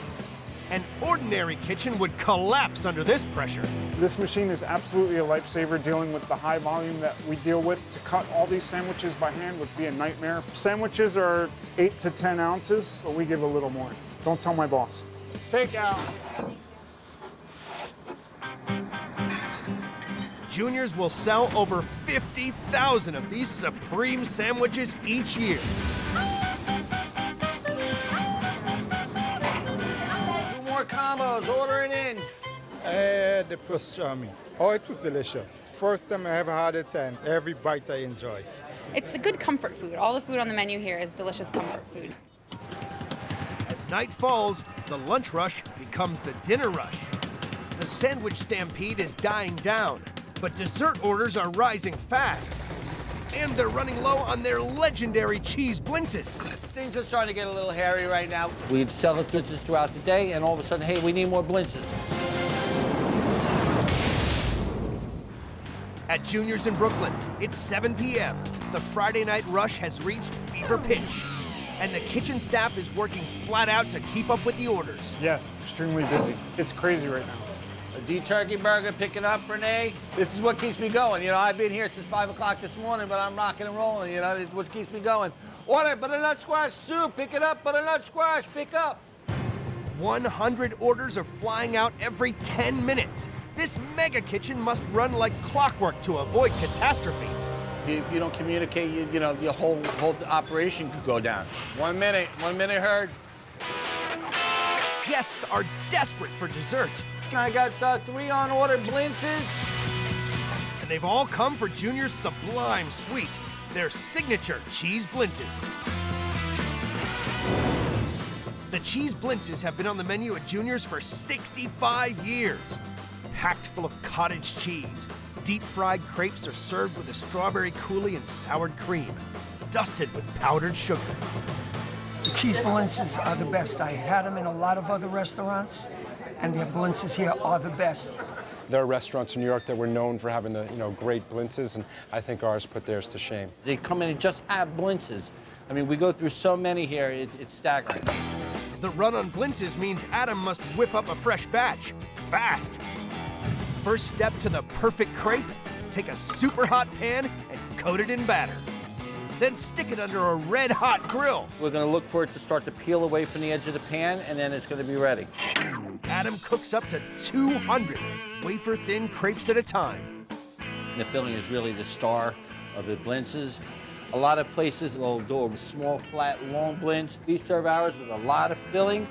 An ordinary kitchen would collapse under this pressure. This machine is absolutely a lifesaver. Dealing with the high volume that we deal with, to cut all these sandwiches by hand would be a nightmare. Sandwiches are 8 to 10 ounces, but we give a little more. Don't tell my boss. Take out. Juniors will sell over 50,000 of these supreme sandwiches each year. Combos, ordering in. The pastrami. Oh, it was delicious. First time I ever had it, and every bite I enjoy. It's the good comfort food. All the food on the menu here is delicious comfort food. As night falls, the lunch rush becomes the dinner rush. The sandwich stampede is dying down, But dessert orders are rising fast. And they're running low on their legendary cheese blintzes. Things are starting to get a little hairy right now. We sell the blintzes throughout the day, and all of a sudden, hey, we need more blintzes. At Junior's in Brooklyn, it's 7 p.m. The Friday night rush has reached fever pitch. And the kitchen staff is working flat out to keep up with the orders. Yes, extremely busy. It's crazy right now. A D-turkey burger picking up, Renee. This is what keeps me going. You know, I've been here since 5 o'clock this morning, but I'm rocking and rolling. You know, this is what keeps me going. Order butternut squash soup, pick it up, butternut squash, pick up. 100 orders are flying out every 10 minutes. This mega kitchen must run like clockwork to avoid catastrophe. If you don't communicate, you know, your whole operation could go down. 1 minute herd. Guests are desperate for dessert. I got 3 on order blintzes. And they've all come for Junior's sublime sweet, their signature cheese blintzes. The cheese blintzes have been on the menu at Junior's for 65 years. Packed full of cottage cheese, deep-fried crepes are served with a strawberry coulis and soured cream, dusted with powdered sugar. The cheese blintzes are the best. I had them in a lot of other restaurants, and their blintzes here are the best. There are restaurants in New York that were known for having the great blintzes, and I think ours put theirs to shame. They come in and just have blintzes. I mean, we go through so many here, it's staggering. The run on blintzes means Adam must whip up a fresh batch, fast. First step to the perfect crepe, take a super hot pan and coat it in batter. Then stick it under a red hot grill. We're gonna look for it to start to peel away from the edge of the pan, and then it's gonna be ready. Adam cooks up to 200 wafer-thin crepes at a time. The filling is really the star of the blintzes. A lot of places will do a small, flat, long blintz. We serve ours with a lot of filling.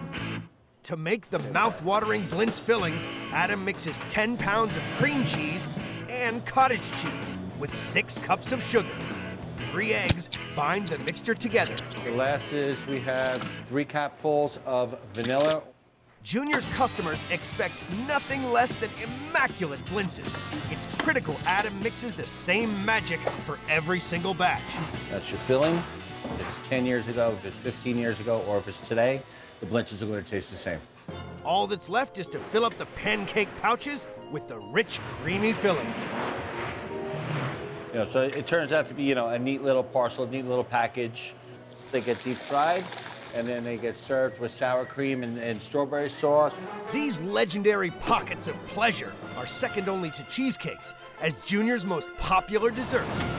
To make the mouth-watering blintz filling, Adam mixes 10 pounds of cream cheese and cottage cheese with 6 cups of sugar. 3 eggs bind the mixture together. The last is we have 3 capfuls of vanilla. Junior's customers expect nothing less than immaculate blintzes. It's critical Adam mixes the same magic for every single batch. That's your filling. If it's 10 years ago, if it's 15 years ago, or if it's today, the blintzes are going to taste the same. All that's left is to fill up the pancake pouches with the rich, creamy filling. You know, so it turns out to be, a neat little parcel, a neat little package. They get deep fried, and then they get served with sour cream and strawberry sauce. These legendary pockets of pleasure are second only to cheesecakes as Junior's most popular desserts.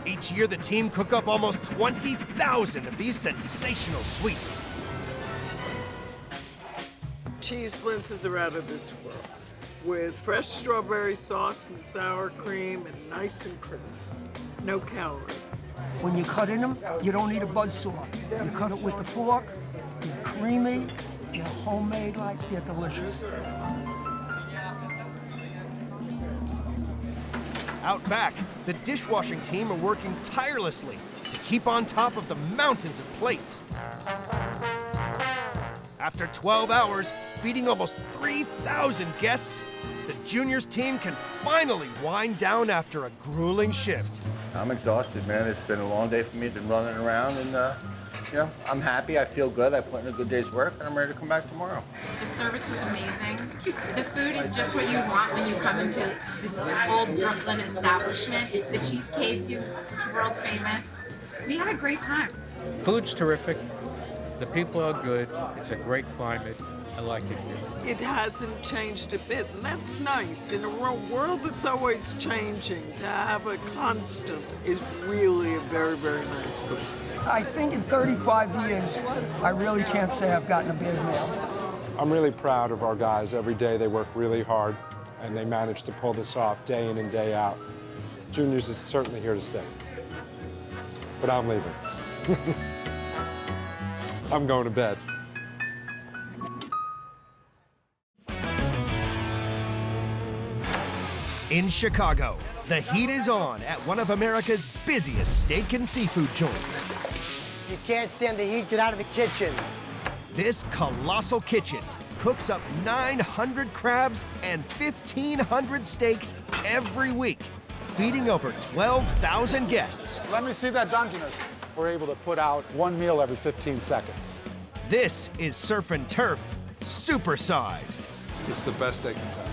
Each year, the team cook up almost 20,000 of these sensational sweets. Cheese blintzes are out of this world, with fresh strawberry sauce and sour cream and nice and crisp. No calories. When you cut in them, you don't need a buzzsaw. You cut it with the fork, they're creamy, they're homemade, they're delicious. Out back, the dishwashing team are working tirelessly to keep on top of the mountains of plates. After 12 hours, feeding almost 3,000 guests, the Juniors team can finally wind down after a grueling shift. I'm exhausted, man. It's been a long day for me. I've been running around, and I'm happy. I feel good. I put in a good day's work, and I'm ready to come back tomorrow. The service was amazing. The food is just what you want when you come into this old Brooklyn establishment. The cheesecake is world famous. We had a great time. Food's terrific. The people are good. It's a great climate. I like it here. It hasn't changed a bit, and that's nice. In a world that's always changing, to have a constant is really a very, very nice thing. I think in 35 years, I really can't say I've gotten a bad meal. I'm really proud of our guys. Every day they work really hard, and they manage to pull this off day in and day out. Juniors is certainly here to stay. But I'm leaving. I'm going to bed. In Chicago, the heat is on at one of America's busiest steak and seafood joints. You can't stand the heat, get out of the kitchen. This colossal kitchen cooks up 900 crabs and 1,500 steaks every week, feeding over 12,000 guests. Let me see that Dungeness. We're able to put out one meal every 15 seconds. This is Surf and Turf, supersized. It's the best they can tell.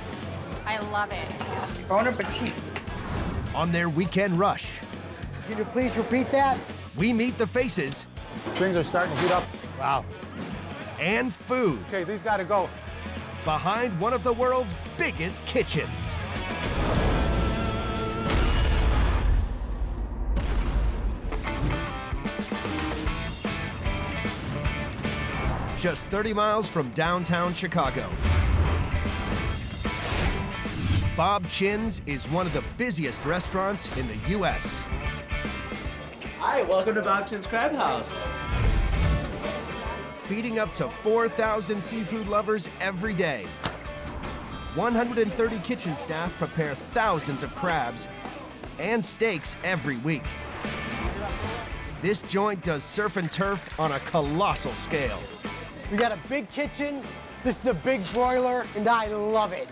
I love it. Bon appetit. On their weekend rush, Can you please repeat that? we meet the faces Things are starting to heat up. Wow. And food Okay, these gotta go. behind one of the world's biggest kitchens. Just 30 miles from downtown Chicago, Bob Chin's is one of the busiest restaurants in the U.S. Hi, welcome to Bob Chin's Crab House. Feeding up to 4,000 seafood lovers every day. 130 kitchen staff prepare thousands of crabs and steaks every week. This joint does surf and turf on a colossal scale. We got a big kitchen. This is a big broiler, and I love it.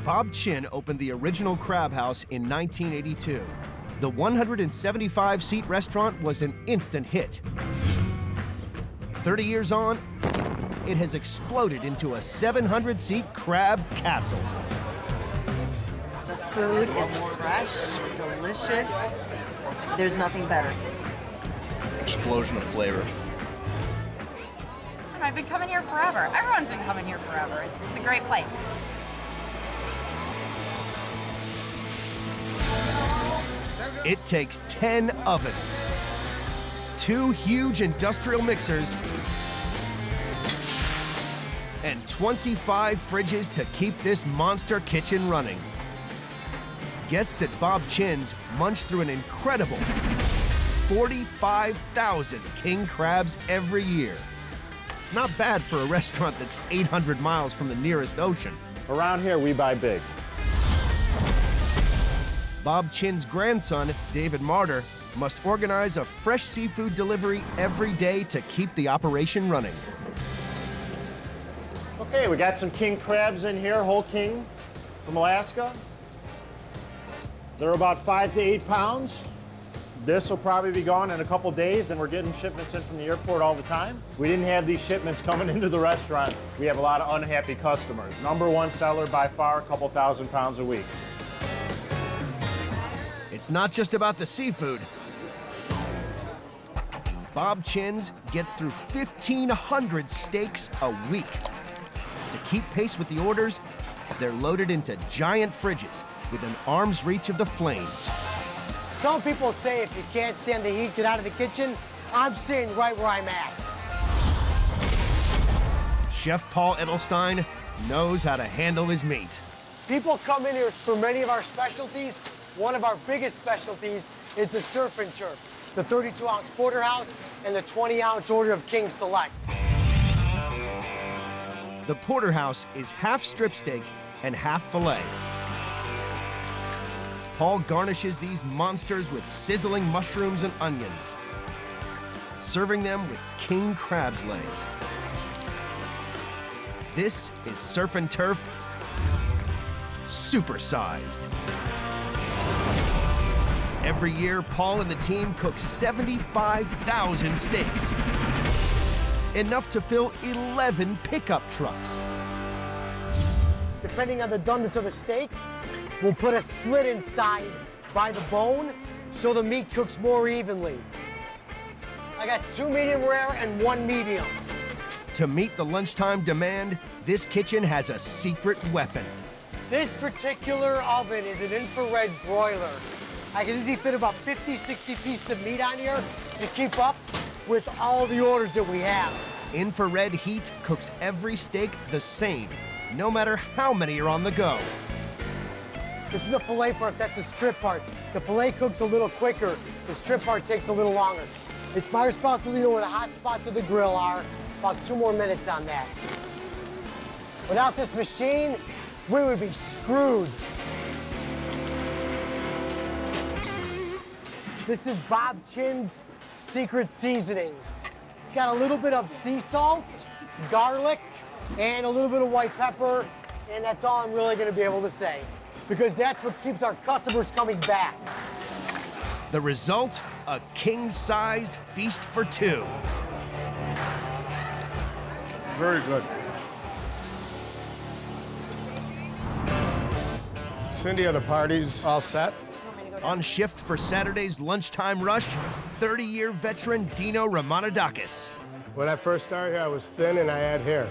Bob Chin opened the original Crab House in 1982. The 175-seat restaurant was an instant hit. 30 years on, it has exploded into a 700-seat crab castle. The food is fresh, delicious. There's nothing better. Explosion of flavor. I've been coming here forever. Everyone's been coming here forever. It's a great place. It takes 10 ovens, 2 huge industrial mixers, and 25 fridges to keep this monster kitchen running. Guests at Bob Chin's munch through an incredible 45,000 king crabs every year. Not bad for a restaurant that's 800 miles from the nearest ocean. Around here, we buy big. Bob Chin's grandson, David Martyr, must organize a fresh seafood delivery every day to keep the operation running. Okay, we got some king crabs in here, whole king from Alaska. They're about 5 to 8 pounds. This will probably be gone in a couple days, and we're getting shipments in from the airport all the time. We didn't have these shipments coming into the restaurant. We have a lot of unhappy customers. #1 seller by far, a couple thousand pounds a week. It's not just about the seafood. Bob Chin's gets through 1,500 steaks a week. To keep pace with the orders, they're loaded into giant fridges with an arm's reach of the flames. Some people say if you can't stand the heat, get out of the kitchen. I'm staying right where I'm at. Chef Paul Edelstein knows how to handle his meat. People come in here for many of our specialties. One of our biggest specialties is the surf and turf, the 32-ounce porterhouse and the 20-ounce order of King Select. The porterhouse is half strip steak and half filet. Paul garnishes these monsters with sizzling mushrooms and onions, serving them with king crab's legs. This is surf and turf, supersized. Every year, Paul and the team cook 75,000 steaks, enough to fill 11 pickup trucks. Depending on the doneness of the steak, we'll put a slit inside by the bone so the meat cooks more evenly. I got 2 medium rare and 1 medium. To meet the lunchtime demand, this kitchen has a secret weapon. This particular oven is an infrared broiler. I can easily fit about 50, 60 pieces of meat on here to keep up with all the orders that we have. Infrared heat cooks every steak the same, no matter how many are on the go. This is the filet part, that's the strip part. The filet cooks a little quicker, the strip part takes a little longer. It's my responsibility to know where the hot spots of the grill are. About 2 more minutes on that. Without this machine, we would be screwed. This is Bob Chin's secret seasonings. It's got a little bit of sea salt, garlic, and a little bit of white pepper, and that's all I'm really gonna be able to say, because that's what keeps our customers coming back. The result, a king-sized feast for two. Very good. Cindy, are the parties all set? On shift for Saturday's lunchtime rush, 30-year veteran Dino Ramanadakis. When I first started here, I was thin and I had hair.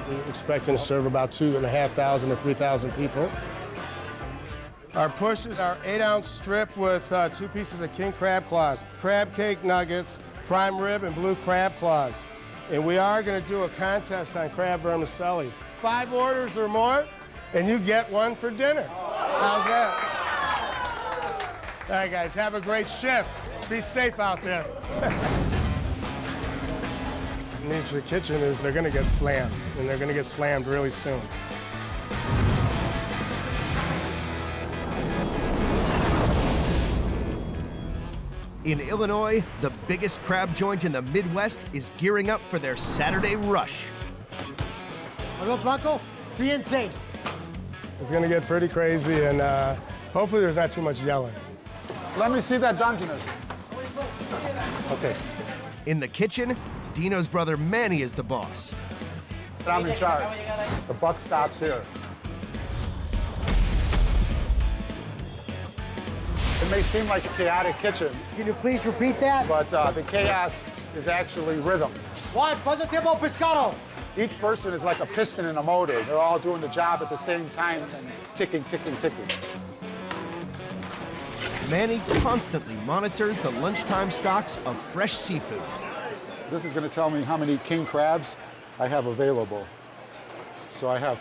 We're expecting to serve about 2,500 to 3,000 people. Our push is our 8-ounce strip with 2 pieces of king crab claws, crab cake nuggets, prime rib, and blue crab claws. And we are going to do a contest on crab vermicelli. 5 orders or more, and you get one for dinner. How's that? All right, guys, have a great shift. Be safe out there. The news for the kitchen is they're going to get slammed, and they're going to get slammed really soon. In Illinois, the biggest crab joint in the Midwest is gearing up for their Saturday rush. Hello, Blanco. See and taste. It's going to get pretty crazy, and hopefully there's not too much yelling. Let me see that Dungeness. Okay. In the kitchen, Dino's brother Manny is the boss. I'm in charge. The buck stops here. It may seem like a chaotic kitchen. Can you please repeat that? But the chaos is actually rhythm. One positivo pescado. Each person is like a piston in a motor. They're all doing the job at the same time and ticking, ticking, ticking. Manny constantly monitors the lunchtime stocks of fresh seafood. This is going to tell me how many king crabs I have available. So I have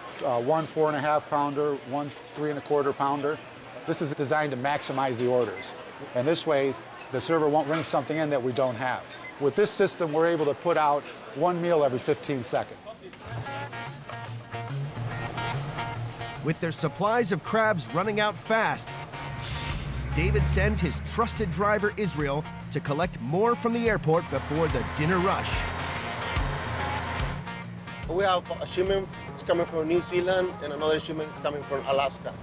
one 4.5 pounder, one 3 1/4 pounder. This is designed to maximize the orders. And this way, the server won't bring something in that we don't have. With this system, we're able to put out 1 meal every 15 seconds. With their supplies of crabs running out fast, David sends his trusted driver, Israel, to collect more from the airport before the dinner rush. We have a shipment that's coming from New Zealand and another shipment that's coming from Alaska.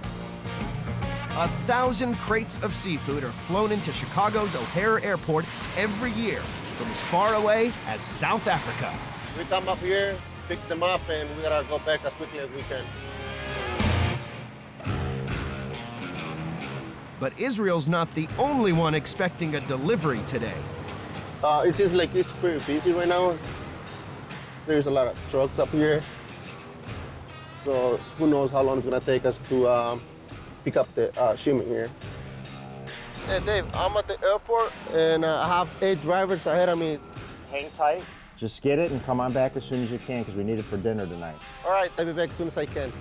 1,000 crates of seafood are flown into Chicago's O'Hare Airport every year from as far away as South Africa. We come up here, pick them up, and we gotta go back as quickly as we can. But Israel's not the only one expecting a delivery today. It seems like it's pretty busy right now. There's a lot of trucks up here. So who knows how long it's gonna take us to pick up the shipment here. Hey Dave, I'm at the airport and I have 8 drivers ahead of me. Hang tight. Just get it and come on back as soon as you can because we need it for dinner tonight. All right, I'll be back as soon as I can.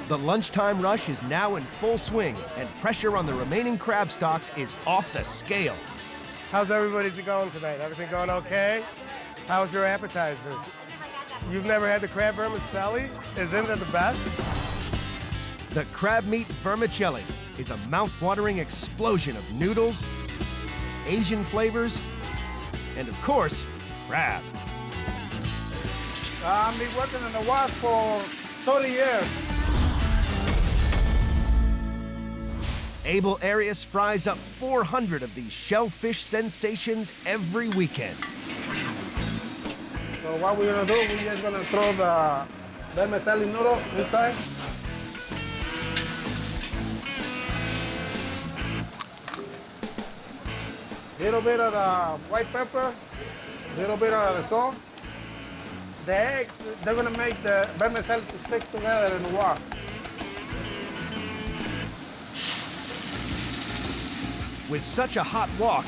The lunchtime rush is now in full swing and pressure on the remaining crab stocks is off the scale. How's everybody going tonight? Everything going okay? How's your appetizers? You've never had the crab vermicelli? Isn't that the best? The crab meat vermicelli is a mouth-watering explosion of noodles, Asian flavors, and of course, crab. I've been working in the wash for 30 years. Abel Arias fries up 400 of these shellfish sensations every weekend. So what we're gonna do, we're just gonna throw the vermicelli noodles inside. Little bit of the white pepper, little bit of the salt. The eggs, they're gonna make the vermicelli to stick together in the water. With such a hot wok,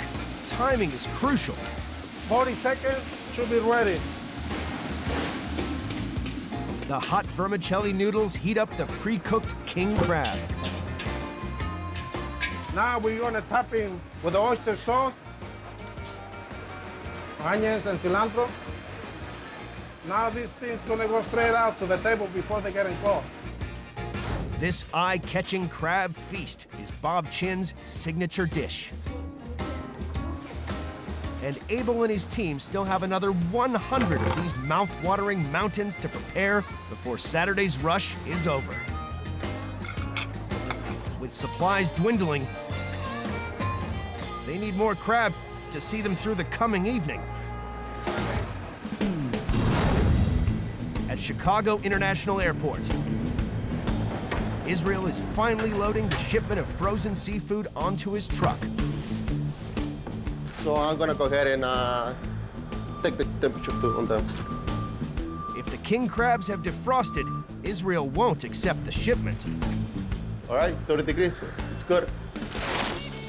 timing is crucial. 40 seconds, should be ready. The hot vermicelli noodles heat up the pre-cooked king crab. Now we're gonna top in with the oyster sauce, onions and cilantro. Now these things gonna go straight out to the table before they get cold. This eye-catching crab feast is Bob Chin's signature dish. And Abel and his team still have another 100 of these mouth-watering mountains to prepare before Saturday's rush is over. With supplies dwindling, they need more crab to see them through the coming evening. At Chicago International Airport, Israel is finally loading the shipment of frozen seafood onto his truck. So I'm gonna go ahead and take the temperature too on them. If the king crabs have defrosted, Israel won't accept the shipment. All right, 30 degrees, it's good.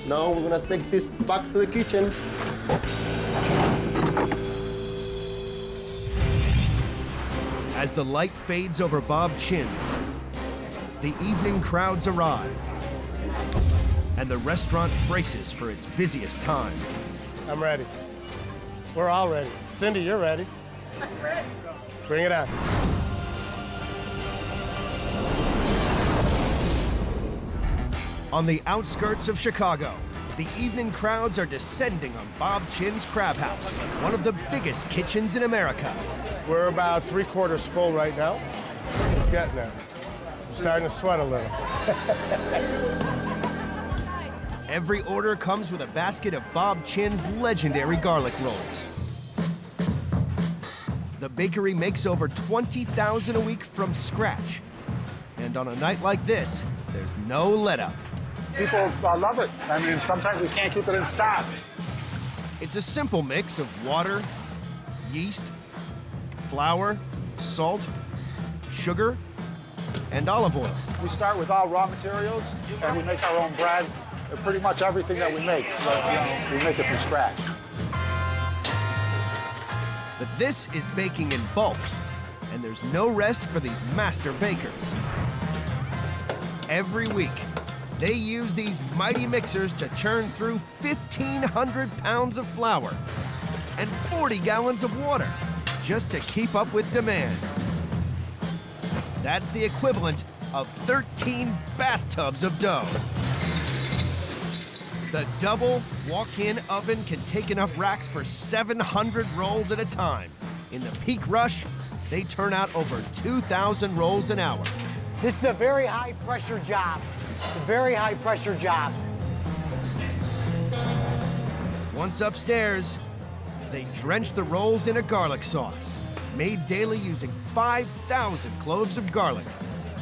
Now we're gonna take this back to the kitchen. As the light fades over Bob Chin's, the evening crowds arrive, and the restaurant braces for its busiest time. I'm ready. We're all ready. Cindy, you're ready. I'm ready. Bring it on. On the outskirts of Chicago, the evening crowds are descending on Bob Chin's Crab House, one of the biggest kitchens in America. We're about 3/4 full right now. It's getting there. I'm starting to sweat a little. Every order comes with a basket of Bob Chin's legendary garlic rolls. The bakery makes over 20,000 a week from scratch. And on a night like this, there's no let-up. People love it. I mean, sometimes we can't keep it in stock. It's a simple mix of water, yeast, flour, salt, sugar, and olive oil. We start with all raw materials, and we make our own bread. Pretty much everything that we make, we make it from scratch. But this is baking in bulk, and there's no rest for these master bakers. Every week, they use these mighty mixers to churn through 1,500 pounds of flour and 40 gallons of water just to keep up with demand. That's the equivalent of 13 bathtubs of dough. The double walk-in oven can take enough racks for 700 rolls at a time. In the peak rush, they turn out over 2,000 rolls an hour. This is a very high-pressure job. It's a very high-pressure job. Once upstairs, they drench the rolls in a garlic sauce, made daily using 5,000 cloves of garlic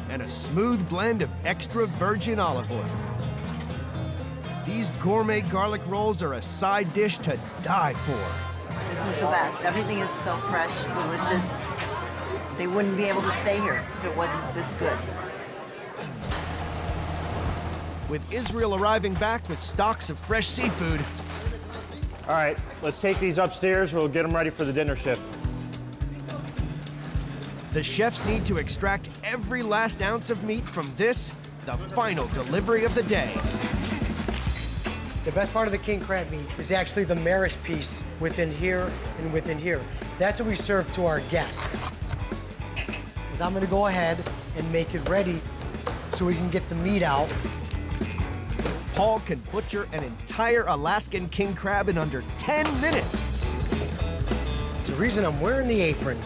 and a smooth blend of extra virgin olive oil. These gourmet garlic rolls are a side dish to die for. This is the best. Everything is so fresh, delicious. They wouldn't be able to stay here if it wasn't this good. With Israel arriving back with stocks of fresh seafood. All right, let's take these upstairs. We'll get them ready for the dinner shift. The chefs need to extract every last ounce of meat from this, the final delivery of the day. The best part of the king crab meat is actually the maris piece within here and within here. That's what we serve to our guests. Is I'm gonna go ahead and make it ready so we can get the meat out. Paul can butcher an entire Alaskan king crab in under 10 minutes. It's the reason I'm wearing the apron.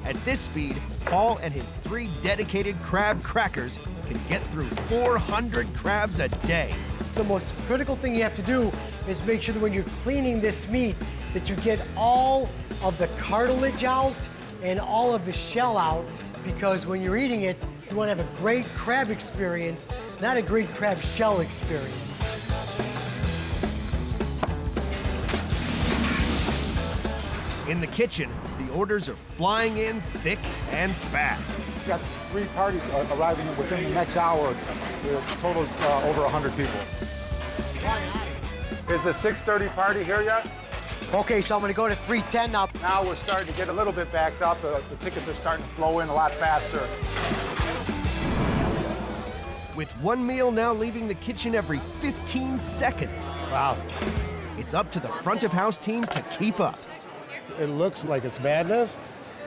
At this speed, Paul and his 3 dedicated crab crackers can get through 400 crabs a day. The most critical thing you have to do is make sure that when you're cleaning this meat, that you get all of the cartilage out and all of the shell out, because when you're eating it, you want to have a great crab experience, not a great crab shell experience. In the kitchen, the orders are flying in thick and fast. We've got 3 parties arriving within the next hour. The total is over 100 people. Is the 6:30 party here yet? Okay, so I'm gonna go to 310 now. Now we're starting to get a little bit backed up. The tickets are starting to flow in a lot faster. With one meal now leaving the kitchen every 15 seconds. Wow. It's up to the front of house teams to keep up. It looks like it's madness,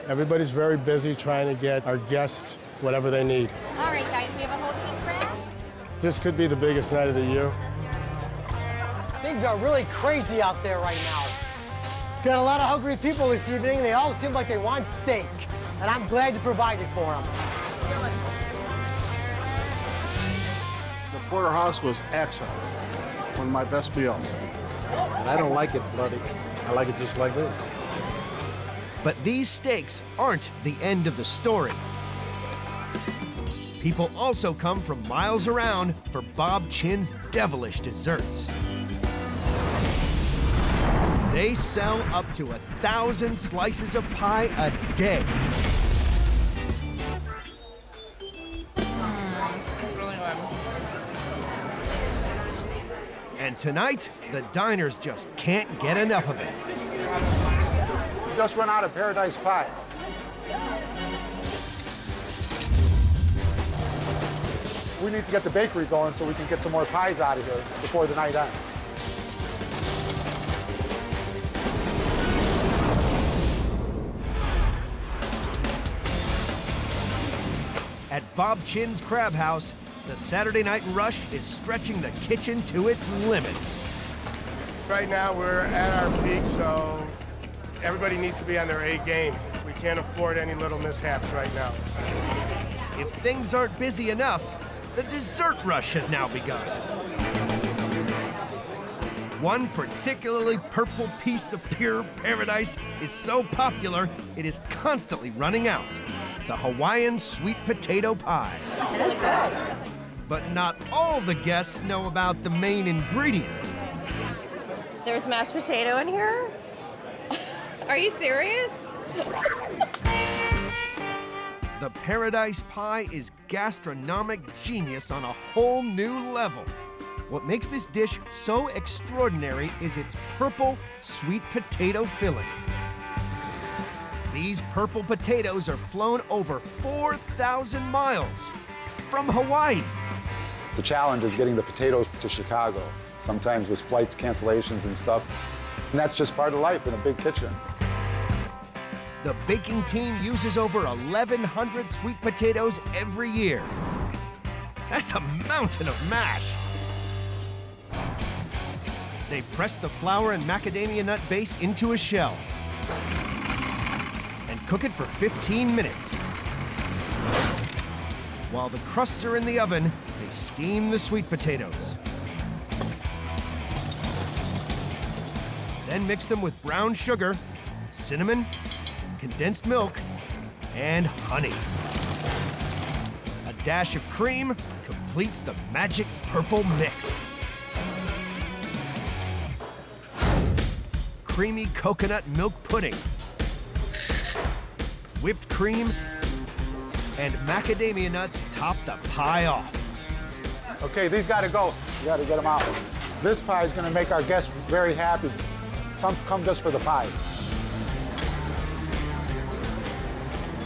Everybody's very busy trying to get our guests whatever they need. All right, guys, we have a whole king crab. This could be the biggest night of the year. Things are really crazy out there right now. Got a lot of hungry people this evening. They all seem like they want steak, and I'm glad to provide it for them. The porterhouse was excellent. One of my best meals. And I don't like it bloody. I like it just like this. But these steaks aren't the end of the story. People also come from miles around for Bob Chin's devilish desserts. They sell up to 1,000 slices of pie a day. And tonight, the diners just can't get enough of it. We just run out of paradise pie. We need to get the bakery going so we can get some more pies out of here before the night ends. At Bob Chin's Crab House, the Saturday night rush is stretching the kitchen to its limits. Right now we're at our peak, so everybody needs to be on their A game. We can't afford any little mishaps right now. If things aren't busy enough, the dessert rush has now begun. One particularly purple piece of pure paradise is so popular, it is constantly running out. The Hawaiian sweet potato pie. It is good. But not all the guests know about the main ingredient. There's mashed potato in here? Are you serious? The Paradise Pie is gastronomic genius on a whole new level. What makes this dish so extraordinary is its purple sweet potato filling. These purple potatoes are flown over 4,000 miles from Hawaii. The challenge is getting the potatoes to Chicago, sometimes with flights cancellations and stuff. And that's just part of life in a big kitchen. The baking team uses over 1,100 sweet potatoes every year. That's a mountain of mash. They press the flour and macadamia nut base into a shell and cook it for 15 minutes. While the crusts are in the oven, they steam the sweet potatoes. Then mix them with brown sugar, cinnamon, condensed milk, and honey. A dash of cream completes the magic purple mix. Creamy coconut milk pudding, whipped cream, and macadamia nuts top the pie off. Okay, these gotta go. You gotta get them out. This pie is gonna make our guests very happy. Some come just for the pie.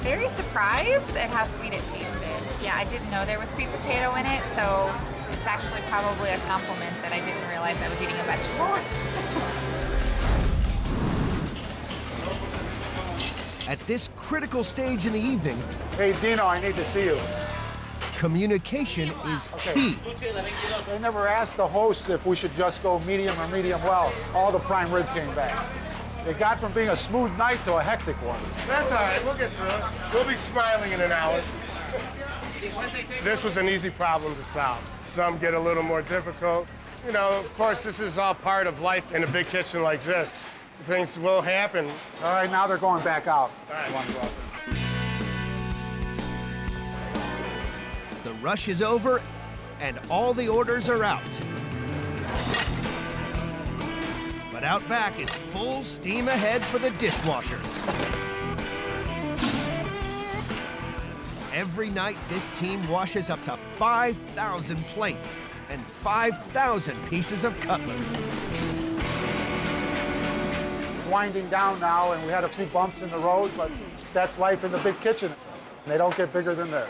Very surprised at how sweet it tasted. Yeah, I didn't know there was sweet potato in it, so it's actually probably a compliment that I didn't realize I was eating a vegetable. At this critical stage in the evening, hey Dino, I need to see you. Communication is key. They never asked the host if we should just go medium or medium well. All the prime rib came back. It got from being a smooth night to a hectic one. That's all right, we'll get through it. We'll be smiling in an hour. This was an easy problem to solve. Some get a little more difficult. You know, of course, this is all part of life in a big kitchen like this. Things will happen. All right, now they're going back out. All right. The rush is over, and all the orders are out. But out back, it's full steam ahead for the dishwashers. Every night, this team washes up to 5,000 plates and 5,000 pieces of cutlery. Winding down now, and we had a few bumps in the road, but that's life in the big kitchen. They don't get bigger than theirs.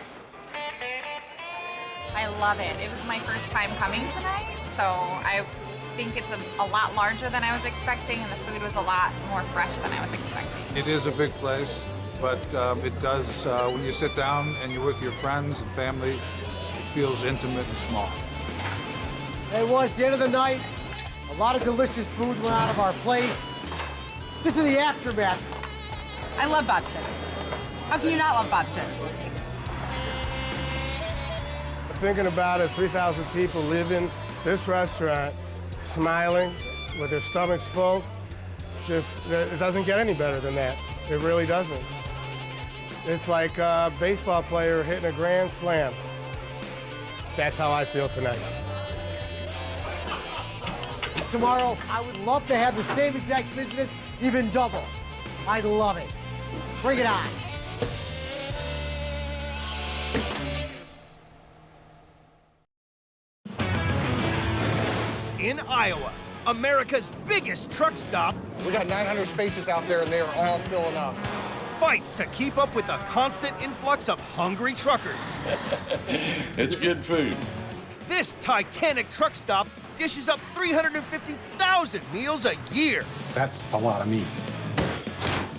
I love it. It was my first time coming tonight, so I think it's a lot larger than I was expecting, and the food was a lot more fresh than I was expecting. It is a big place. but it does, when you sit down and you're with your friends and family, it feels intimate and small. Hey, well, it's the end of the night. A lot of delicious food went out of our place. This is the aftermath. I love babchins. How can you not love babchins? Thinking about it, 3,000 people live in this restaurant, smiling, with their stomachs full. Just, it doesn't get any better than that. It really doesn't. It's like a baseball player hitting a grand slam. That's how I feel tonight. Tomorrow, I would love to have the same exact business, even double. I'd love it. Bring it on. In Iowa, America's biggest truck stop. We got 900 spaces out there and they are all filling up. Fights to keep up with the constant influx of hungry truckers. It's good food. This titanic truck stop dishes up 350,000 meals a year. That's a lot of meat.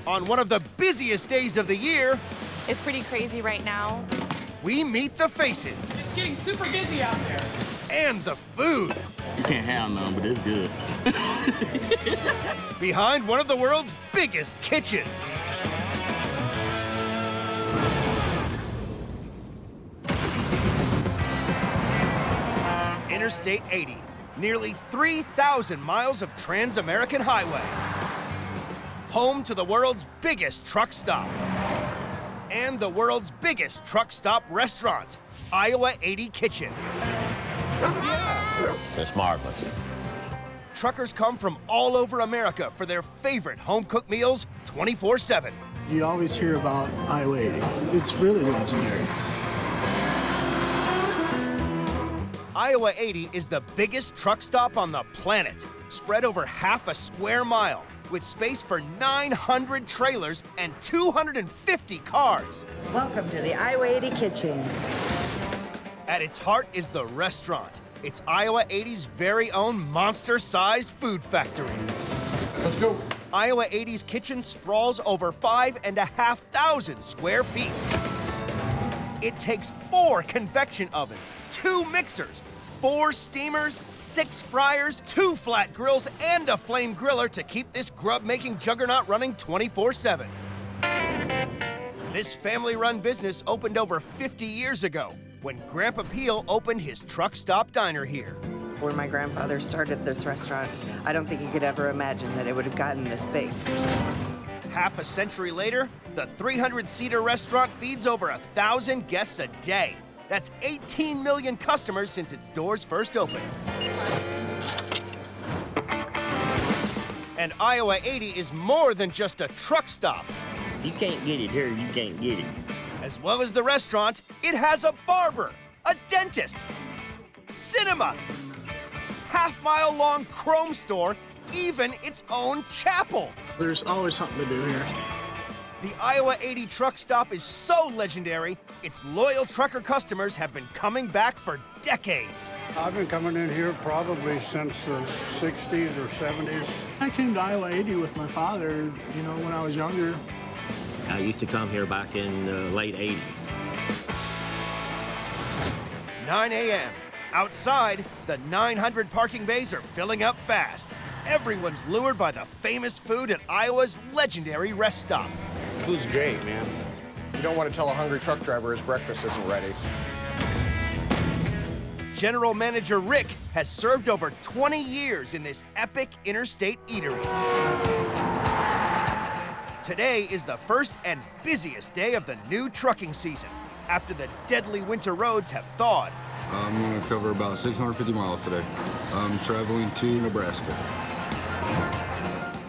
On one of the busiest days of the year, it's pretty crazy right now. We meet the faces. It's getting super busy out there. And the food. You can't have none, but it's good. Behind one of the world's biggest kitchens. Interstate 80, nearly 3,000 miles of trans-American highway. Home to the world's biggest truck stop. And the world's biggest truck stop restaurant, Iowa 80 Kitchen. It's marvelous. Truckers come from all over America for their favorite home-cooked meals 24/7. You always hear about Iowa 80. It's really legendary. Iowa 80 is the biggest truck stop on the planet, spread over half a square mile, with space for 900 trailers and 250 cars. Welcome to the Iowa 80 Kitchen. At its heart is the restaurant. It's Iowa 80's very own monster-sized food factory. Let's go. Iowa 80's kitchen sprawls over 5,500 square feet. It takes 4 convection ovens, 2 mixers, 4 steamers, 6 fryers, 2 flat grills, and a flame griller to keep this grub-making juggernaut running 24/7. This family-run business opened over 50 years ago when Grandpa Peel opened his truck stop diner here. When my grandfather started this restaurant, I don't think he could ever imagine that it would have gotten this big. Half a century later, the 300-seater restaurant feeds over 1,000 guests a day. That's 18 million customers since its doors first opened. And Iowa 80 is more than just a truck stop. You can't get it here, you can't get it. As well as the restaurant, it has a barber, a dentist, cinema, half-mile-long chrome store, even its own chapel. There's always something to do here. The Iowa 80 truck stop is so legendary, its loyal trucker customers have been coming back for decades. I've been coming in here probably since the 60s or 70s. I came to Iowa 80 with my father, when I was younger. I used to come here back in the late 80s. 9 a.m. Outside, the 900 parking bays are filling up fast. Everyone's lured by the famous food at Iowa's legendary rest stop. Food's great, man. You don't want to tell a hungry truck driver his breakfast isn't ready. General Manager Rick has served over 20 years in this epic interstate eatery. Today is the first and busiest day of the new trucking season, after the deadly winter roads have thawed. I'm going to cover about 650 miles today. I'm traveling to Nebraska.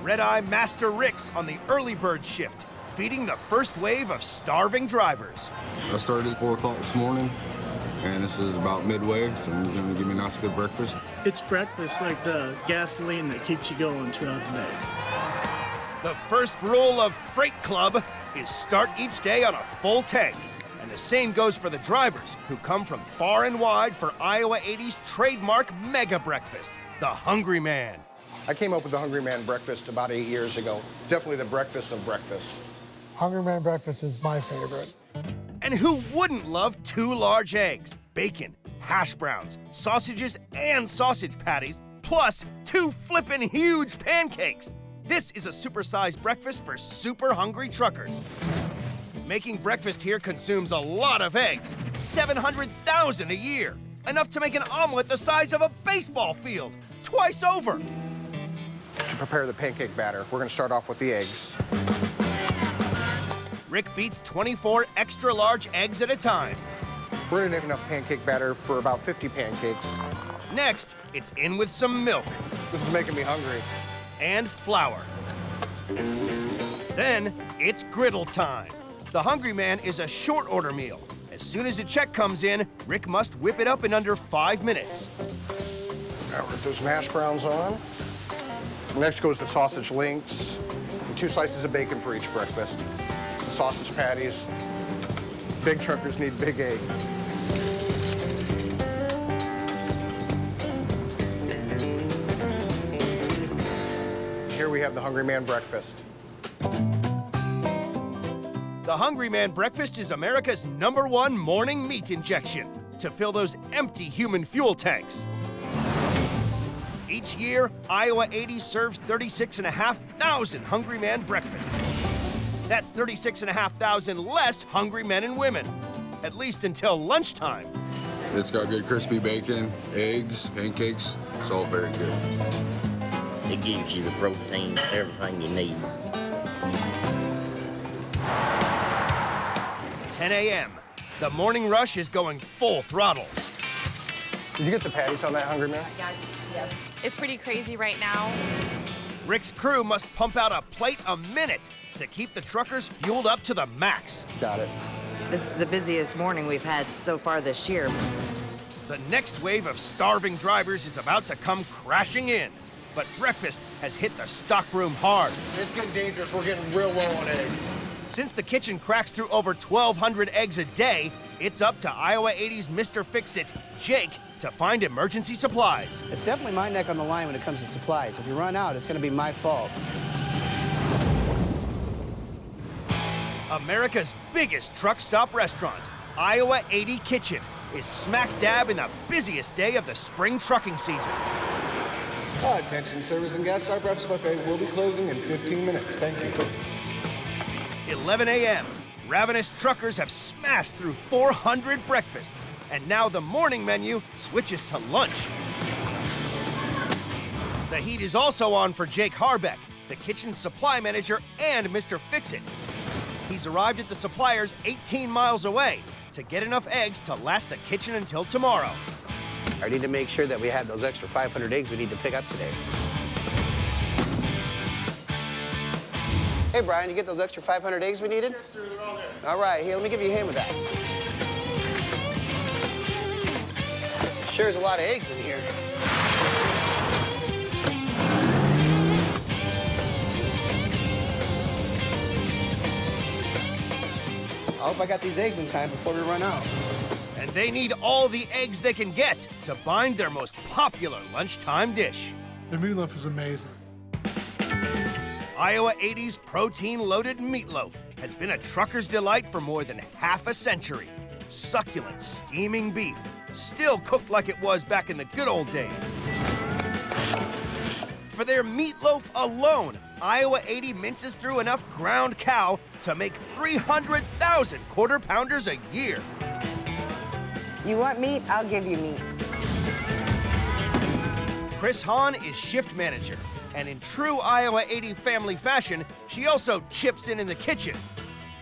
Red-Eye Master Rick's on the early bird shift, feeding the first wave of starving drivers. I started at 4 o'clock this morning, and this is about midway, so I'm going to give me a nice good breakfast. It's breakfast like the gasoline that keeps you going throughout the day. The first rule of Freight Club is start each day on a full tank. And the same goes for the drivers, who come from far and wide for Iowa 80's trademark mega breakfast, the Hungry Man. I came up with the Hungry Man breakfast about 8 years ago. Definitely the breakfast of breakfast. Hungry Man breakfast is my favorite. And who wouldn't love 2 large eggs, bacon, hash browns, sausages, and sausage patties, plus 2 flippin' huge pancakes? This is a supersized breakfast for super hungry truckers. Making breakfast here consumes a lot of eggs, 700,000 a year. Enough to make an omelet the size of a baseball field, twice over. To prepare the pancake batter, we're gonna start off with the eggs. Rick beats 24 extra large eggs at a time. We're gonna have enough pancake batter for about 50 pancakes. Next, it's in with some milk. This is making me hungry. And flour. Then, it's griddle time. The Hungry Man is a short order meal. As soon as a check comes in, Rick must whip it up in under 5 minutes. Now we're those hash browns on. Next goes the sausage links, and 2 slices of bacon for each breakfast. The sausage patties. Big truckers need big eggs. Here we have the Hungry Man breakfast. The Hungry Man breakfast is America's #1 morning meat injection to fill those empty human fuel tanks. Each year, Iowa 80 serves 36,500 Hungry Man breakfasts. That's 36,500 less hungry men and women, at least until lunchtime. It's got good crispy bacon, eggs, pancakes. It's all very good. It gives you the protein, everything you need. 10 a.m. The morning rush is going full throttle. Did you get the patties on that, Hungry Man? It's pretty crazy right now. Rick's crew must pump out a plate a minute to keep the truckers fueled up to the max. Got it. This is the busiest morning we've had so far this year. The next wave of starving drivers is about to come crashing in. But breakfast has hit the stockroom hard. It's getting dangerous. We're getting real low on eggs. Since the kitchen cracks through over 1,200 eggs a day, it's up to Iowa 80's Mr. Fix-It, Jake, to find emergency supplies. It's definitely my neck on the line when it comes to supplies. If you run out, it's going to be my fault. America's biggest truck stop restaurant, Iowa 80 Kitchen, is smack dab in the busiest day of the spring trucking season. Attention, service and guests, our breakfast buffet will be closing in 15 minutes. Thank you. 11 a.m. Ravenous truckers have smashed through 400 breakfasts, and now the morning menu switches to lunch. The heat is also on for Jake Harbeck, the kitchen supply manager and Mr. Fix-It. He's arrived at the suppliers 18 miles away to get enough eggs to last the kitchen until tomorrow. I need to make sure that we have those extra 500 eggs we need to pick up today. Hey, Brian, you get those extra 500 eggs we needed? Yes, sir, they're all there. All right, here, let me give you a hand with that. Sure is a lot of eggs in here. I hope I got these eggs in time before we run out. And they need all the eggs they can get to bind their most popular lunchtime dish. The meatloaf is amazing. Iowa 80's protein-loaded meatloaf has been a trucker's delight for more than half a century. Succulent, steaming beef, still cooked like it was back in the good old days. For their meatloaf alone, Iowa 80 minces through enough ground cow to make 300,000 quarter-pounders a year. You want meat? I'll give you meat. Chris Hahn is shift manager, and in true Iowa 80 family fashion, she also chips in the kitchen.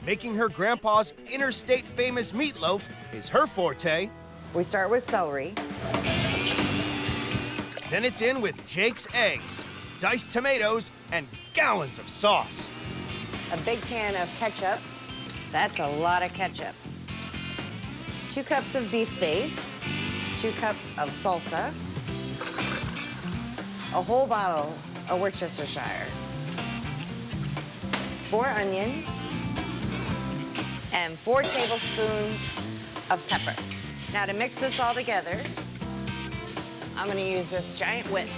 Making her grandpa's interstate famous meatloaf is her forte. We start with celery. Then it's in with Jake's eggs, diced tomatoes, and gallons of sauce. A big can of ketchup. That's a lot of ketchup. 2 cups of beef base. 2 cups of salsa. A whole bottle of Worcestershire. 4 onions. And 4 tablespoons of pepper. Now to mix this all together, I'm gonna use this giant whip.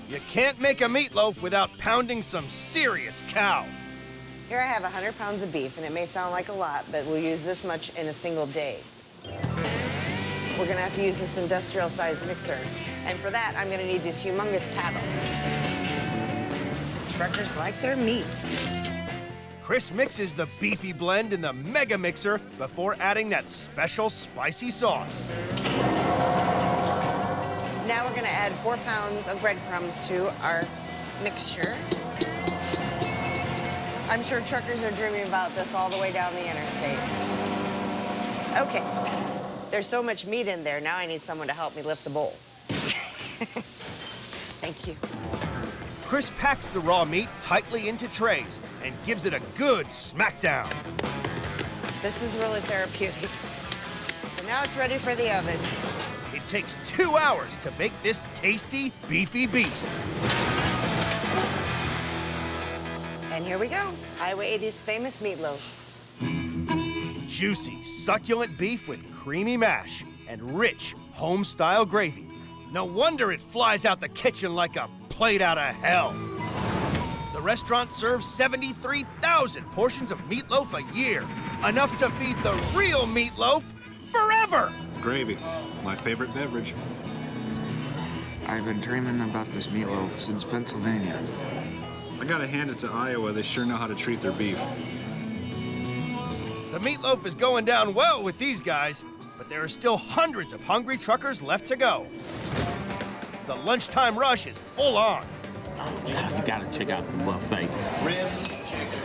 You can't make a meatloaf without pounding some serious cow. Here I have 100 pounds of beef, and it may sound like a lot, but we'll use this much in a single day. We're gonna have to use this industrial-sized mixer. And for that, I'm gonna need this humongous paddle. Truckers like their meat. Chris mixes the beefy blend in the mega mixer before adding that special spicy sauce. Now we're gonna add 4 pounds of breadcrumbs to our mixture. I'm sure truckers are dreaming about this all the way down the interstate. Okay, there's so much meat in there, now I need someone to help me lift the bowl. Thank you. Chris packs the raw meat tightly into trays and gives it a good smackdown. This is really therapeutic. So now it's ready for the oven. It takes 2 hours to bake this tasty, beefy beast. And here we go, Iowa 80's famous meatloaf. Juicy, succulent beef with creamy mash and rich, home-style gravy. No wonder it flies out the kitchen like a plate out of hell. The restaurant serves 73,000 portions of meatloaf a year, enough to feed the real meatloaf forever. Gravy, my favorite beverage. I've been dreaming about this meatloaf since Pennsylvania. I gotta hand it to Iowa, they sure know how to treat their beef. The meatloaf is going down well with these guys, but there are still hundreds of hungry truckers left to go. The lunchtime rush is full on. You gotta check out the buffet. Ribs, chicken.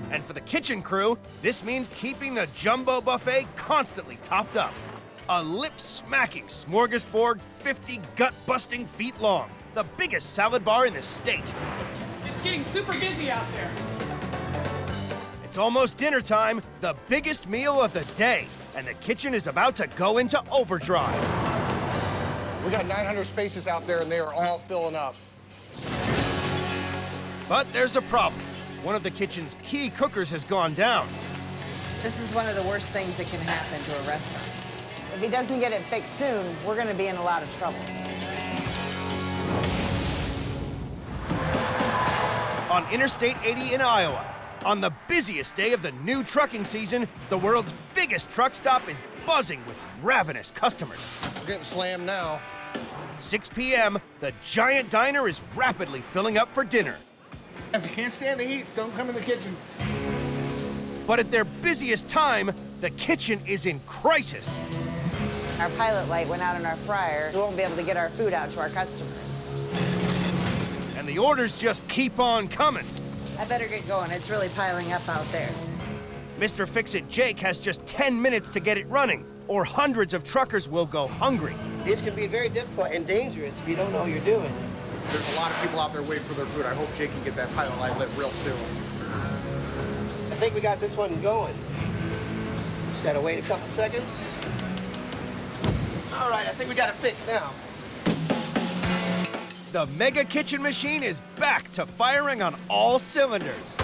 And for the kitchen crew, this means keeping the jumbo buffet constantly topped up. A lip-smacking smorgasbord 50 gut-busting feet long, the biggest salad bar in the state. It's getting super busy out there. It's almost dinner time, the biggest meal of the day, and the kitchen is about to go into overdrive. We got 900 spaces out there, and they are all filling up. But there's a problem. One of the kitchen's key cookers has gone down. This is one of the worst things that can happen to a restaurant. If he doesn't get it fixed soon, we're gonna be in a lot of trouble. On Interstate 80 in Iowa, on the busiest day of the new trucking season, the world's biggest truck stop is buzzing with ravenous customers. We're getting slammed now. 6 p.m., the giant diner is rapidly filling up for dinner. If you can't stand the heat, don't come in the kitchen. But at their busiest time, the kitchen is in crisis. Our pilot light went out in our fryer. We won't be able to get our food out to our customers. And the orders just keep on coming. I better get going. It's really piling up out there. Mr. Fix-It Jake has just 10 minutes to get it running, or hundreds of truckers will go hungry. This can be very difficult and dangerous if you don't know what you're doing. There's a lot of people out there waiting for their food. I hope Jake can get that pilot light lit real soon. I think we got this one going. Just gotta wait a couple seconds. All right, I think we got it fixed now. The mega kitchen machine is back to firing on all cylinders.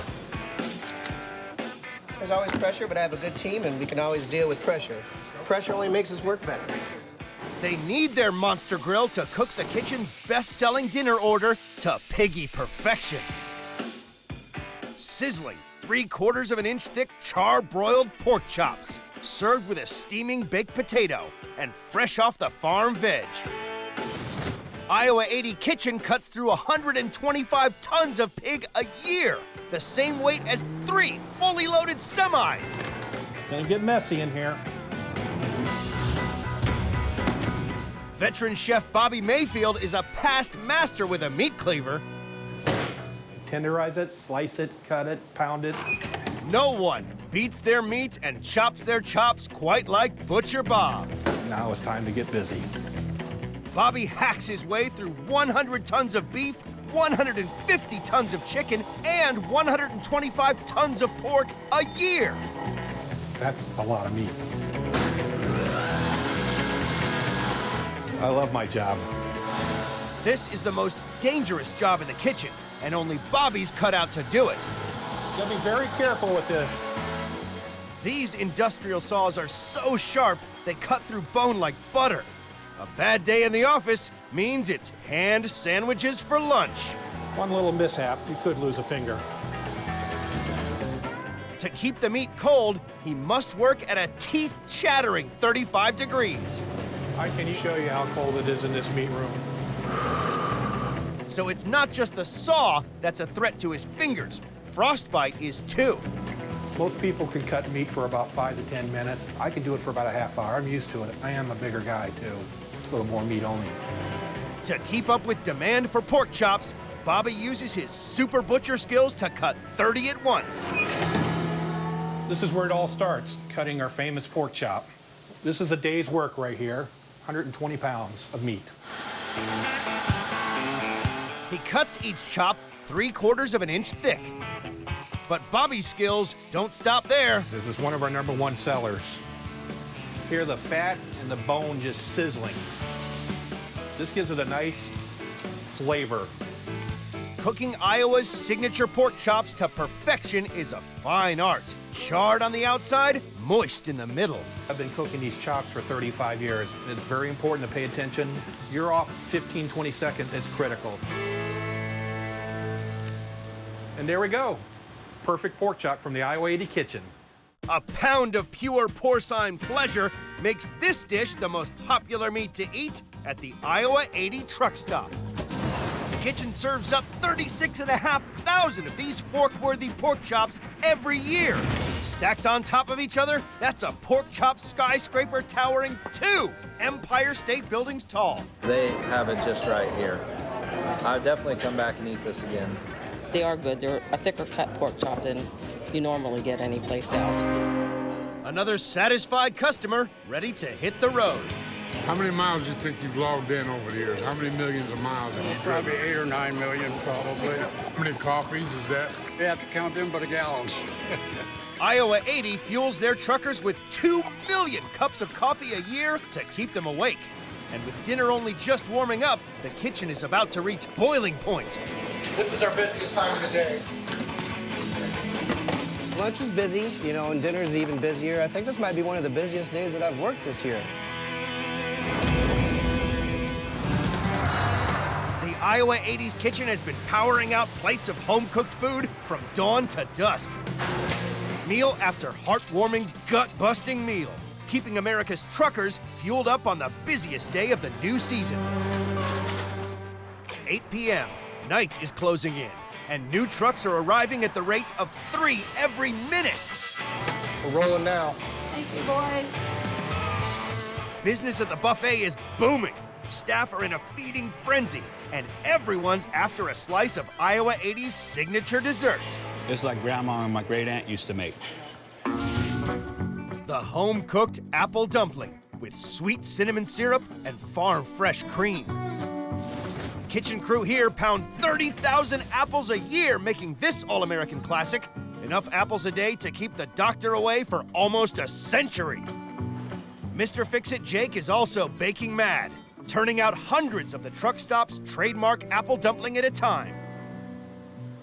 There's always pressure, but I have a good team and we can always deal with pressure. Pressure only makes us work better. They need their monster grill to cook the kitchen's best-selling dinner order to piggy perfection. Sizzling 3/4 of an inch thick char-broiled pork chops, served with a steaming baked potato and fresh off the farm veg. Iowa 80 Kitchen cuts through 125 tons of pig a year, the same weight as 3 fully loaded semis. It's gonna get messy in here. Veteran chef Bobby Mayfield is a past master with a meat cleaver. Tenderize it, slice it, cut it, pound it. No one beats their meat and chops their chops quite like Butcher Bob. Now it's time to get busy. Bobby hacks his way through 100 tons of beef, 150 tons of chicken, and 125 tons of pork a year. That's a lot of meat. I love my job. This is the most dangerous job in the kitchen, and only Bobby's cut out to do it. You gotta be very careful with this. These industrial saws are so sharp, they cut through bone like butter. A bad day in the office means it's hand sandwiches for lunch. One little mishap, you could lose a finger. To keep the meat cold, he must work at a teeth-chattering 35 degrees. I can show you how cold it is in this meat room. So it's not just the saw that's a threat to his fingers. Frostbite is too. Most people can cut meat for about 5 to 10 minutes. I can do it for about a half hour. I'm used to it. I am a bigger guy, too. A little more meat only. To keep up with demand for pork chops, Bobby uses his super butcher skills to cut 30 at once. This is where it all starts, cutting our famous pork chop. This is a day's work right here, 120 pounds of meat. He cuts each chop 3/4 of an inch thick. But Bobby's skills don't stop there. This is one of our #1 sellers. Hear the fat and the bone just sizzling. This gives it a nice flavor. Cooking Iowa's signature pork chops to perfection is a fine art. Charred on the outside, moist in the middle. I've been cooking these chops for 35 years. It's very important to pay attention. You're off 15, 20 seconds, it's critical. And there we go. Perfect pork chop from the Iowa 80 kitchen. A pound of pure porcine pleasure makes this dish the most popular meat to eat at the Iowa 80 truck stop. The kitchen serves up 36,500 of these fork-worthy pork chops every year. Stacked on top of each other, that's a pork chop skyscraper towering 2 Empire State Buildings tall. They have it just right here. I'll definitely come back and eat this again. They are good. They're a thicker cut pork chop than you normally get anyplace else. Another satisfied customer ready to hit the road. How many miles do you think you've logged in over the years? How many millions of miles have you driven? Probably 8 or 9 million, probably. How many coffees is that? You have to count them by the gallons. Iowa 80 fuels their truckers with 2 million cups of coffee a year to keep them awake. And with dinner only just warming up, the kitchen is about to reach boiling point. This is our busiest time of the day. Lunch is busy, you know, and dinner's even busier. I think this might be one of the busiest days that I've worked this year. The Iowa 80's kitchen has been powering out plates of home-cooked food from dawn to dusk. Meal after heartwarming, gut-busting meal, keeping America's truckers fueled up on the busiest day of the new season. 8 p.m., night is closing in, and new trucks are arriving at the rate of 3 every minute. We're rolling now. Thank you, boys. Business at the buffet is booming. Staff are in a feeding frenzy, and everyone's after a slice of Iowa 80's signature dessert. It's like Grandma and my great aunt used to make. The home-cooked apple dumpling with sweet cinnamon syrup and farm-fresh cream. Kitchen crew here pound 30,000 apples a year, making this all-American classic. Enough apples a day to keep the doctor away for almost a century. Mr. Fix-It Jake is also baking mad, turning out hundreds of the truck stop's trademark apple dumpling at a time.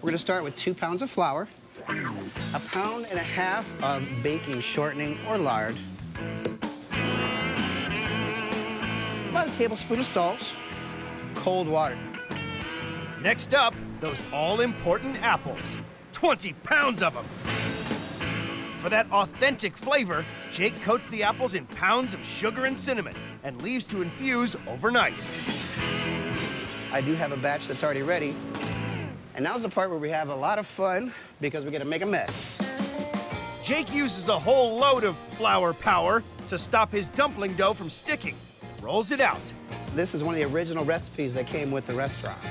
We're gonna start with 2 pounds of flour, 1.5 pounds of baking shortening or lard, about a tablespoon of salt, cold water. Next up, those all-important apples. 20 pounds of them. For that authentic flavor, Jake coats the apples in pounds of sugar and cinnamon and leaves to infuse overnight. I do have a batch that's already ready. And now's the part where we have a lot of fun because we're gonna make a mess. Jake uses a whole load of flour power to stop his dumpling dough from sticking. Rolls it out. This is one of the original recipes that came with the restaurant.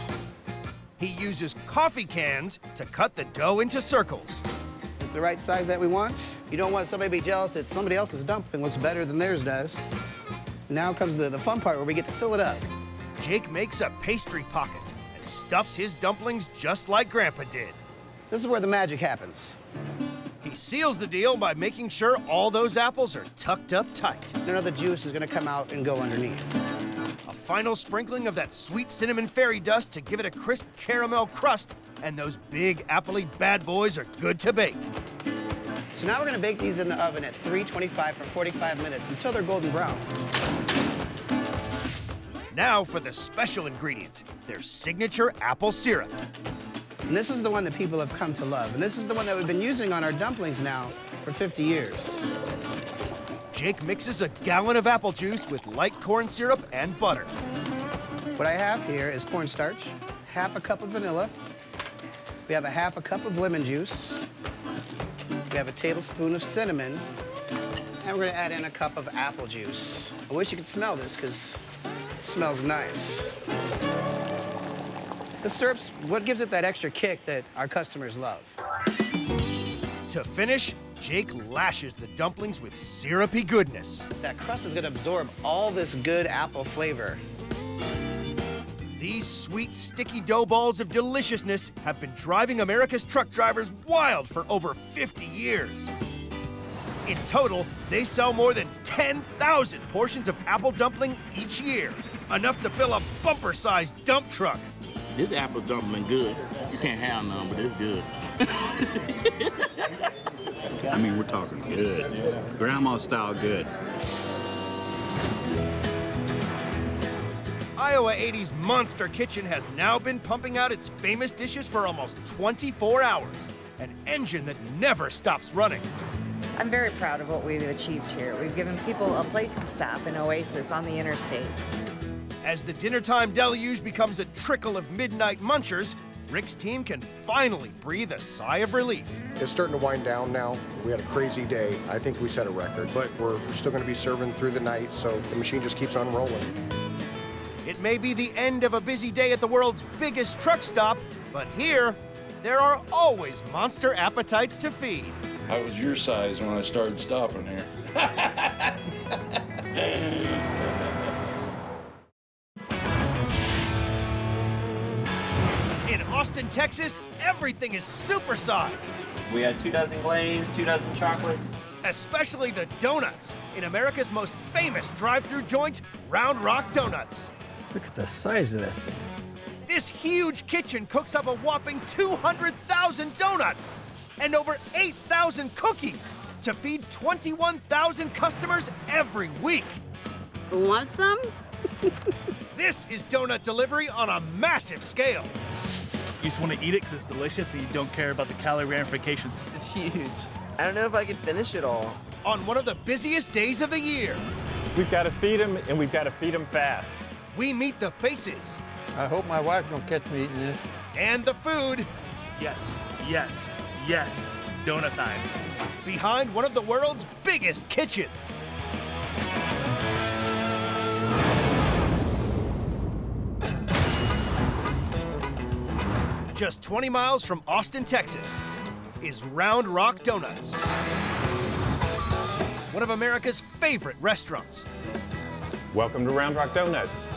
He uses coffee cans to cut the dough into circles. It's the right size that we want. You don't want somebody to be jealous that somebody else's dumpling looks better than theirs does. Now comes the fun part where we get to fill it up. Jake makes a pastry pocket and stuffs his dumplings just like Grandpa did. This is where the magic happens. He seals the deal by making sure all those apples are tucked up tight. None of the juice is gonna come out and go underneath. A final sprinkling of that sweet cinnamon fairy dust to give it a crisp caramel crust, and those big appley bad boys are good to bake. So now we're gonna bake these in the oven at 325 for 45 minutes until they're golden brown. Now for the special ingredient, their signature apple syrup. And this is the one that people have come to love. And this is the one that we've been using on our dumplings now for 50 years. Jake mixes a gallon of apple juice with light corn syrup and butter. What I have here is cornstarch, half a cup of vanilla. We have a half a cup of lemon juice. We have a tablespoon of cinnamon. And we're gonna add in a cup of apple juice. I wish you could smell this, because it smells nice. The syrup's what gives it that extra kick that our customers love. To finish, Jake lashes the dumplings with syrupy goodness. That crust is gonna absorb all this good apple flavor. These sweet, sticky dough balls of deliciousness have been driving America's truck drivers wild for over 50 years. In total, they sell more than 10,000 portions of apple dumpling each year, enough to fill a bumper-sized dump truck. This apple dumpling good. You can't have none, but it's good. I mean, we're talking good. Grandma style good. Iowa 80's Monster Kitchen has now been pumping out its famous dishes for almost 24 hours, an engine that never stops running. I'm very proud of what we've achieved here. We've given people a place to stop, an oasis on the interstate. As the dinnertime deluge becomes a trickle of midnight munchers, Rick's team can finally breathe a sigh of relief. It's starting to wind down now. We had a crazy day. I think we set a record, but we're still going to be serving through the night, so the machine just keeps on rolling. It may be the end of a busy day at the world's biggest truck stop, but here, there are always monster appetites to feed. I was your size when I started stopping here. In Austin, Texas, everything is supersized. We had 2 dozen glazed, 2 dozen chocolate. Especially the donuts in America's most famous drive-through joint, Round Rock Donuts. Look at the size of that thing. This huge kitchen cooks up a whopping 200,000 donuts and over 8,000 cookies to feed 21,000 customers every week. Want some? This is donut delivery on a massive scale. You just want to eat it because it's delicious and you don't care about the calorie ramifications. It's huge. I don't know if I could finish it all. On one of the busiest days of the year. We've got to feed them, and we've got to feed them fast. We meet the faces. I hope my wife don't catch me eating this. And the food. Yes, yes, yes. Donut time. Behind one of the world's biggest kitchens. Just 20 miles from Austin, Texas, is Round Rock Donuts. One of America's favorite restaurants. Welcome to Round Rock Donuts.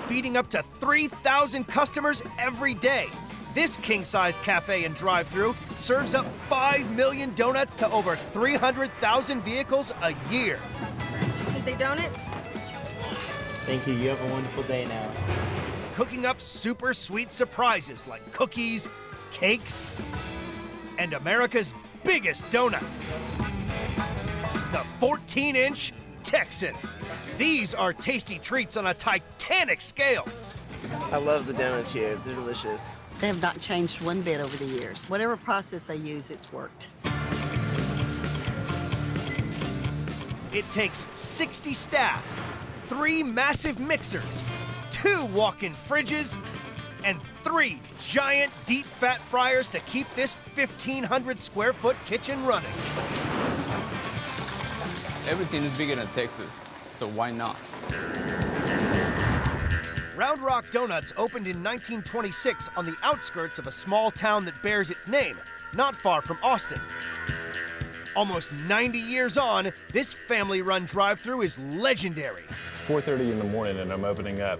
Feeding up to 3,000 customers every day. This king-size cafe and drive-thru serves up 5 million donuts to over 300,000 vehicles a year. Can you say donuts? Thank you. You have a wonderful day now. Cooking up super sweet surprises like cookies, cakes, and America's biggest donut, the 14-inch Texan. These are tasty treats on a titanic scale. I love the donuts here. They're delicious. They have not changed one bit over the years. Whatever process I use, it's worked. It takes 60 staff, 3 massive mixers, 2 walk-in fridges, and 3 giant deep fat fryers to keep this 1,500 square foot kitchen running. Everything is bigger than Texas, so why not? Round Rock Donuts opened in 1926 on the outskirts of a small town that bears its name, not far from Austin. Almost 90 years on, this family-run drive-thru is legendary. It's 4:30 in the morning and I'm opening up.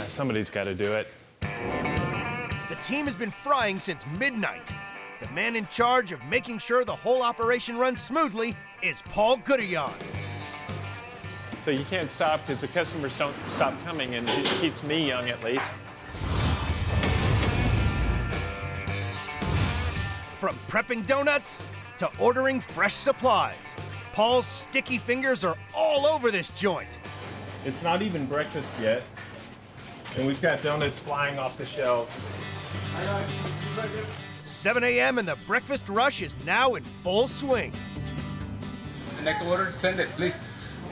Somebody's got to do it. The team has been frying since midnight. The man in charge of making sure the whole operation runs smoothly is Paul Goodillon. So you can't stop because the customers don't stop coming, and it keeps me young at least. From prepping donuts to ordering fresh supplies, Paul's sticky fingers are all over this joint. It's not even breakfast yet, and we've got donuts flying off the shelves. 7 a.m. and the breakfast rush is now in full swing. The next order, send it, please.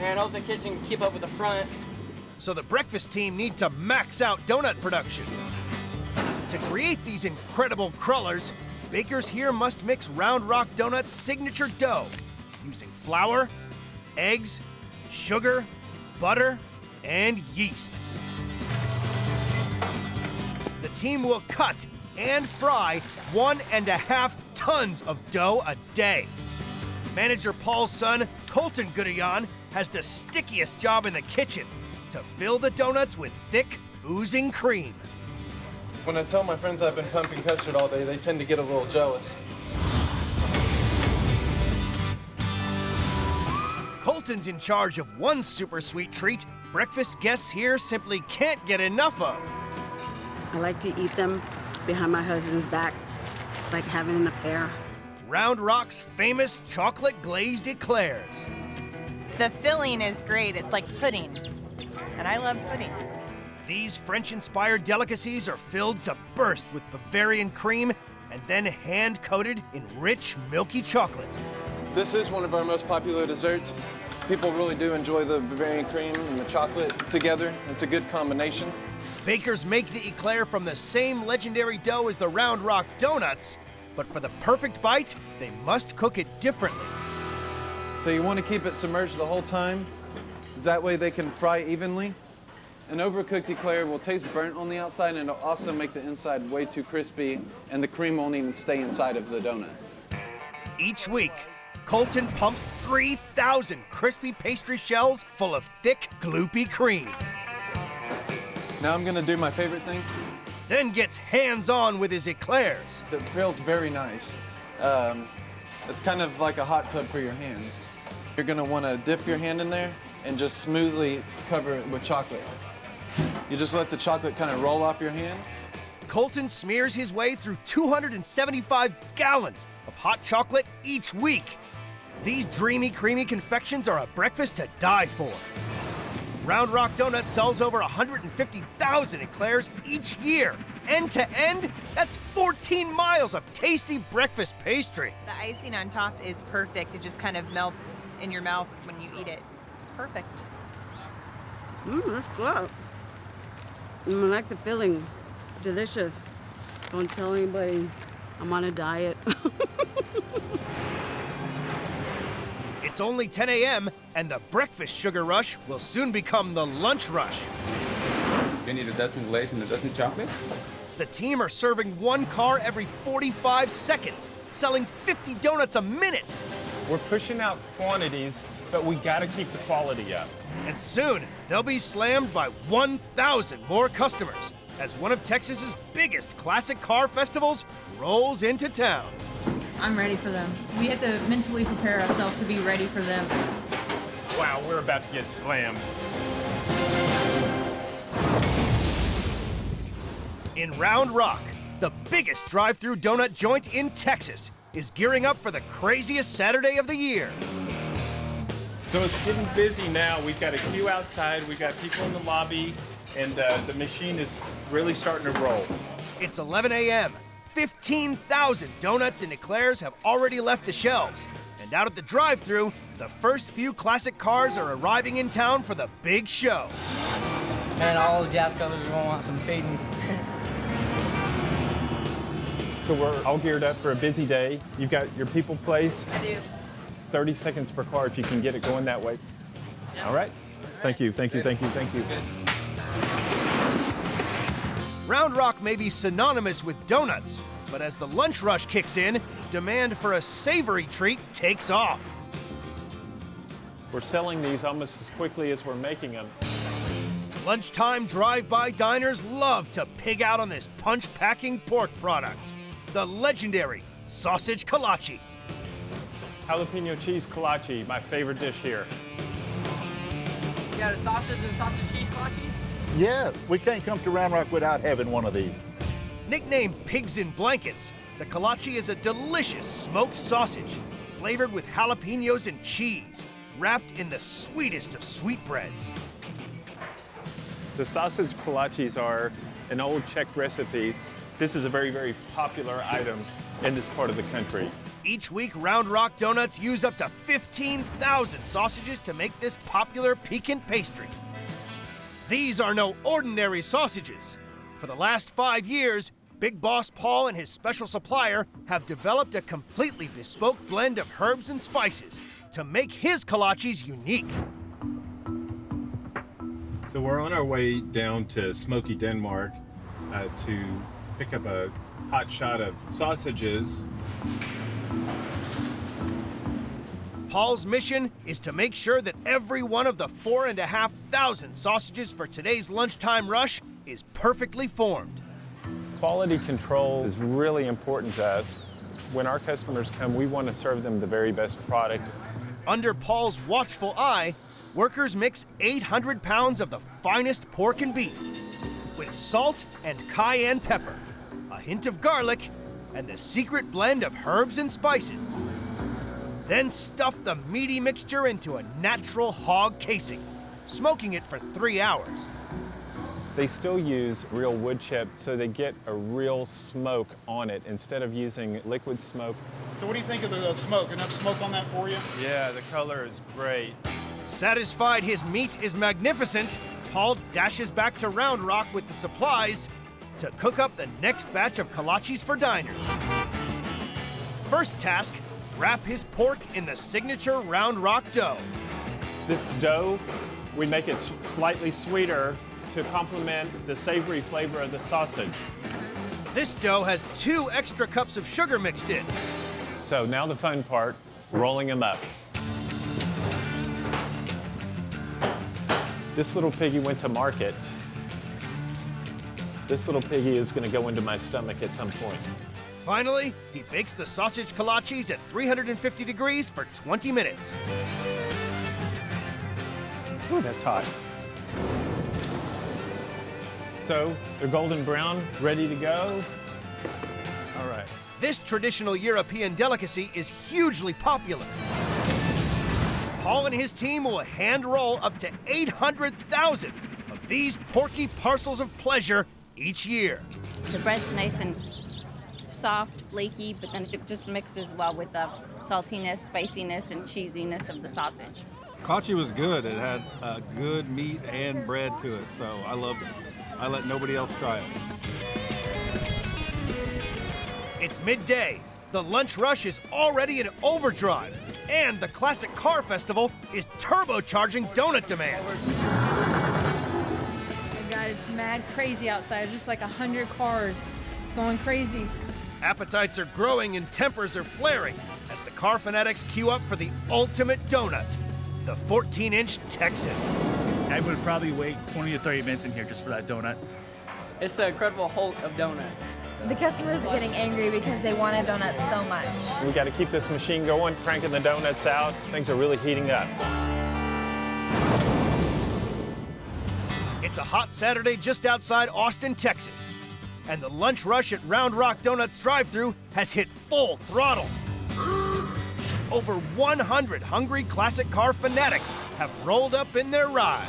And hope the kitchen can keep up with the front. So the breakfast team need to max out donut production. To create these incredible crullers, bakers here must mix Round Rock Donut's signature dough using flour, eggs, sugar, butter, and yeast. The team will cut and fry 1.5 tons of dough a day. Manager Paul's son, Colton Goodillon, has the stickiest job in the kitchen to fill the donuts with thick, oozing cream. When I tell my friends I've been pumping custard all day, they tend to get a little jealous. Colton's in charge of one super sweet treat breakfast guests here simply can't get enough of. I like to eat them behind my husband's back. It's like having an affair. Round Rock's famous chocolate glazed eclairs. The filling is great. It's like pudding, and I love pudding. These French-inspired delicacies are filled to burst with Bavarian cream and then hand-coated in rich, milky chocolate. This is one of our most popular desserts. People really do enjoy the Bavarian cream and the chocolate together. It's a good combination. Bakers make the eclair from the same legendary dough as the Round Rock donuts, but for the perfect bite, they must cook it differently. So you want to keep it submerged the whole time. That way they can fry evenly. An overcooked eclair will taste burnt on the outside and it'll also make the inside way too crispy and the cream won't even stay inside of the donut. Each week, Colton pumps 3,000 crispy pastry shells full of thick, gloopy cream. Now I'm gonna do my favorite thing. Then gets hands-on with his eclairs. It feels very nice. It's kind of like a hot tub for your hands. You're gonna wanna dip your hand in there and just smoothly cover it with chocolate. You just let the chocolate kind of roll off your hand. Colton smears his way through 275 gallons of hot chocolate each week. These dreamy, creamy confections are a breakfast to die for. Round Rock Donut sells over 150,000 eclairs each year. End to end, that's 14 miles of tasty breakfast pastry. The icing on top is perfect. It just kind of melts in your mouth when you eat it. It's perfect. That's good. I like the filling. Delicious. Don't tell anybody I'm on a diet. It's only 10 a.m. and the breakfast sugar rush will soon become the lunch rush. You need a dozen glaze and a dozen chocolate? The team are serving one car every 45 seconds, selling 50 donuts a minute. We're pushing out quantities, but we gotta keep the quality up. And soon, they'll be slammed by 1,000 more customers as one of Texas's biggest classic car festivals rolls into town. I'm ready for them. We have to mentally prepare ourselves to be ready for them. Wow, we're about to get slammed. In Round Rock, the biggest drive-through donut joint in Texas is gearing up for the craziest Saturday of the year. So it's getting busy now. We've got a queue outside, we've got people in the lobby, and the machine is really starting to roll. It's 11 a.m. 15,000 donuts and eclairs have already left the shelves. And out at the drive-thru, the first few classic cars are arriving in town for the big show. And all the gas guzzlers are going to want some fading. So we're all geared up for a busy day. You've got your people placed. I do. 30 seconds per car if you can get it going that way. All right. Thank you, thank you, thank you, thank you. Round Rock may be synonymous with donuts, but as the lunch rush kicks in, demand for a savory treat takes off. We're selling these almost as quickly as we're making them. Lunchtime drive-by diners love to pig out on this punch-packing pork product, the legendary sausage kolache. Jalapeno cheese kolache, my favorite dish here. You got a sausage and sausage cheese kolache? Yes, we can't come to Round Rock without having one of these. Nicknamed Pigs in Blankets, the kolache is a delicious smoked sausage flavored with jalapenos and cheese, wrapped in the sweetest of sweetbreads. The sausage kolaches are an old Czech recipe This is a very, very popular item in this part of the country. Each week, Round Rock Donuts use up to 15,000 sausages to make this popular piquant pastry. These are no ordinary sausages. For the last 5 years, Big Boss Paul and his special supplier have developed a completely bespoke blend of herbs and spices to make his kolaches unique. So we're on our way down to Smoky, Denmark to pick up a hot shot of sausages. Paul's mission is to make sure that every one of the 4,500 sausages for today's lunchtime rush is perfectly formed. Quality control is really important to us. When our customers come, we want to serve them the very best product. Under Paul's watchful eye, workers mix 800 pounds of the finest pork and beef with salt and cayenne pepper, a hint of garlic, and the secret blend of herbs and spices. Then stuff the meaty mixture into a natural hog casing, smoking it for 3 hours. They still use real wood chip, so they get a real smoke on it instead of using liquid smoke. So what do you think of the smoke? Enough smoke on that for you? Yeah, the color is great. Satisfied his meat is magnificent, Paul dashes back to Round Rock with the supplies to cook up the next batch of kolaches for diners. First task, wrap his pork in the signature Round Rock dough. This dough, we make it slightly sweeter to complement the savory flavor of the sausage. This dough has 2 extra cups of sugar mixed in. So now the fun part, rolling them up. This little piggy went to market. This little piggy is going to go into my stomach at some point. Finally, he bakes the sausage kolaches at 350 degrees for 20 minutes. Ooh, that's hot. So they're golden brown, ready to go. All right. This traditional European delicacy is hugely popular. Paul and his team will hand roll up to 800,000 of these porky parcels of pleasure each year. The bread's nice and soft, flaky, but then it just mixes well with the saltiness, spiciness, and cheesiness of the sausage. Kolache was good. It had good meat and bread to it, so I loved it. I let nobody else try it. It's midday. The lunch rush is already in overdrive, and the Classic Car Festival is turbocharging donut demand. Oh God, it's mad crazy outside. There's just like 100 cars. It's going crazy. Appetites are growing and tempers are flaring as the car fanatics queue up for the ultimate donut, the 14-inch Texan. I would probably wait 20 to 30 minutes in here just for that donut. It's the Incredible Hulk of donuts. The customers are getting angry because they want a donut so much. We got to keep this machine going, cranking the donuts out. Things are really heating up. It's a hot Saturday just outside Austin, Texas, and the lunch rush at Round Rock Donuts drive-thru has hit full throttle. Over 100 hungry classic car fanatics have rolled up in their rides.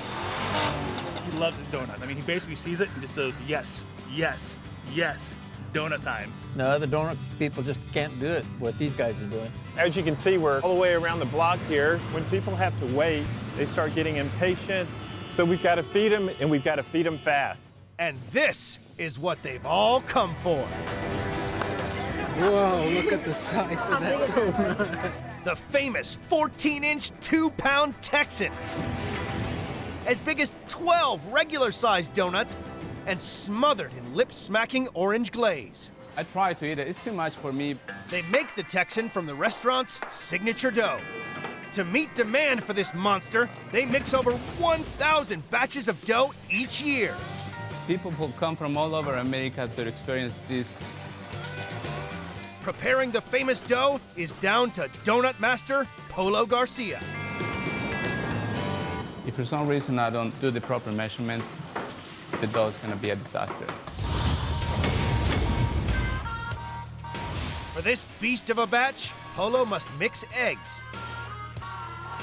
He loves his donut. I mean, he basically sees it and just goes, yes, yes, yes, donut time. No, other donut people just can't do it, what these guys are doing. As you can see, we're all the way around the block here. When people have to wait, they start getting impatient. So we've got to feed them, and we've got to feed them fast. And this is what they've all come for. Whoa, look at the size of that donut. The famous 14-inch, 2-pound Texan. As big as 12 regular-sized donuts and smothered in lip-smacking orange glaze. I try to eat it. It's too much for me. They make the Texan from the restaurant's signature dough. To meet demand for this monster, they mix over 1,000 batches of dough each year. People who come from all over America to experience this. Preparing the famous dough is down to donut master Polo Garcia. If for some reason I don't do the proper measurements, the dough is going to be a disaster. For this beast of a batch, Polo must mix eggs.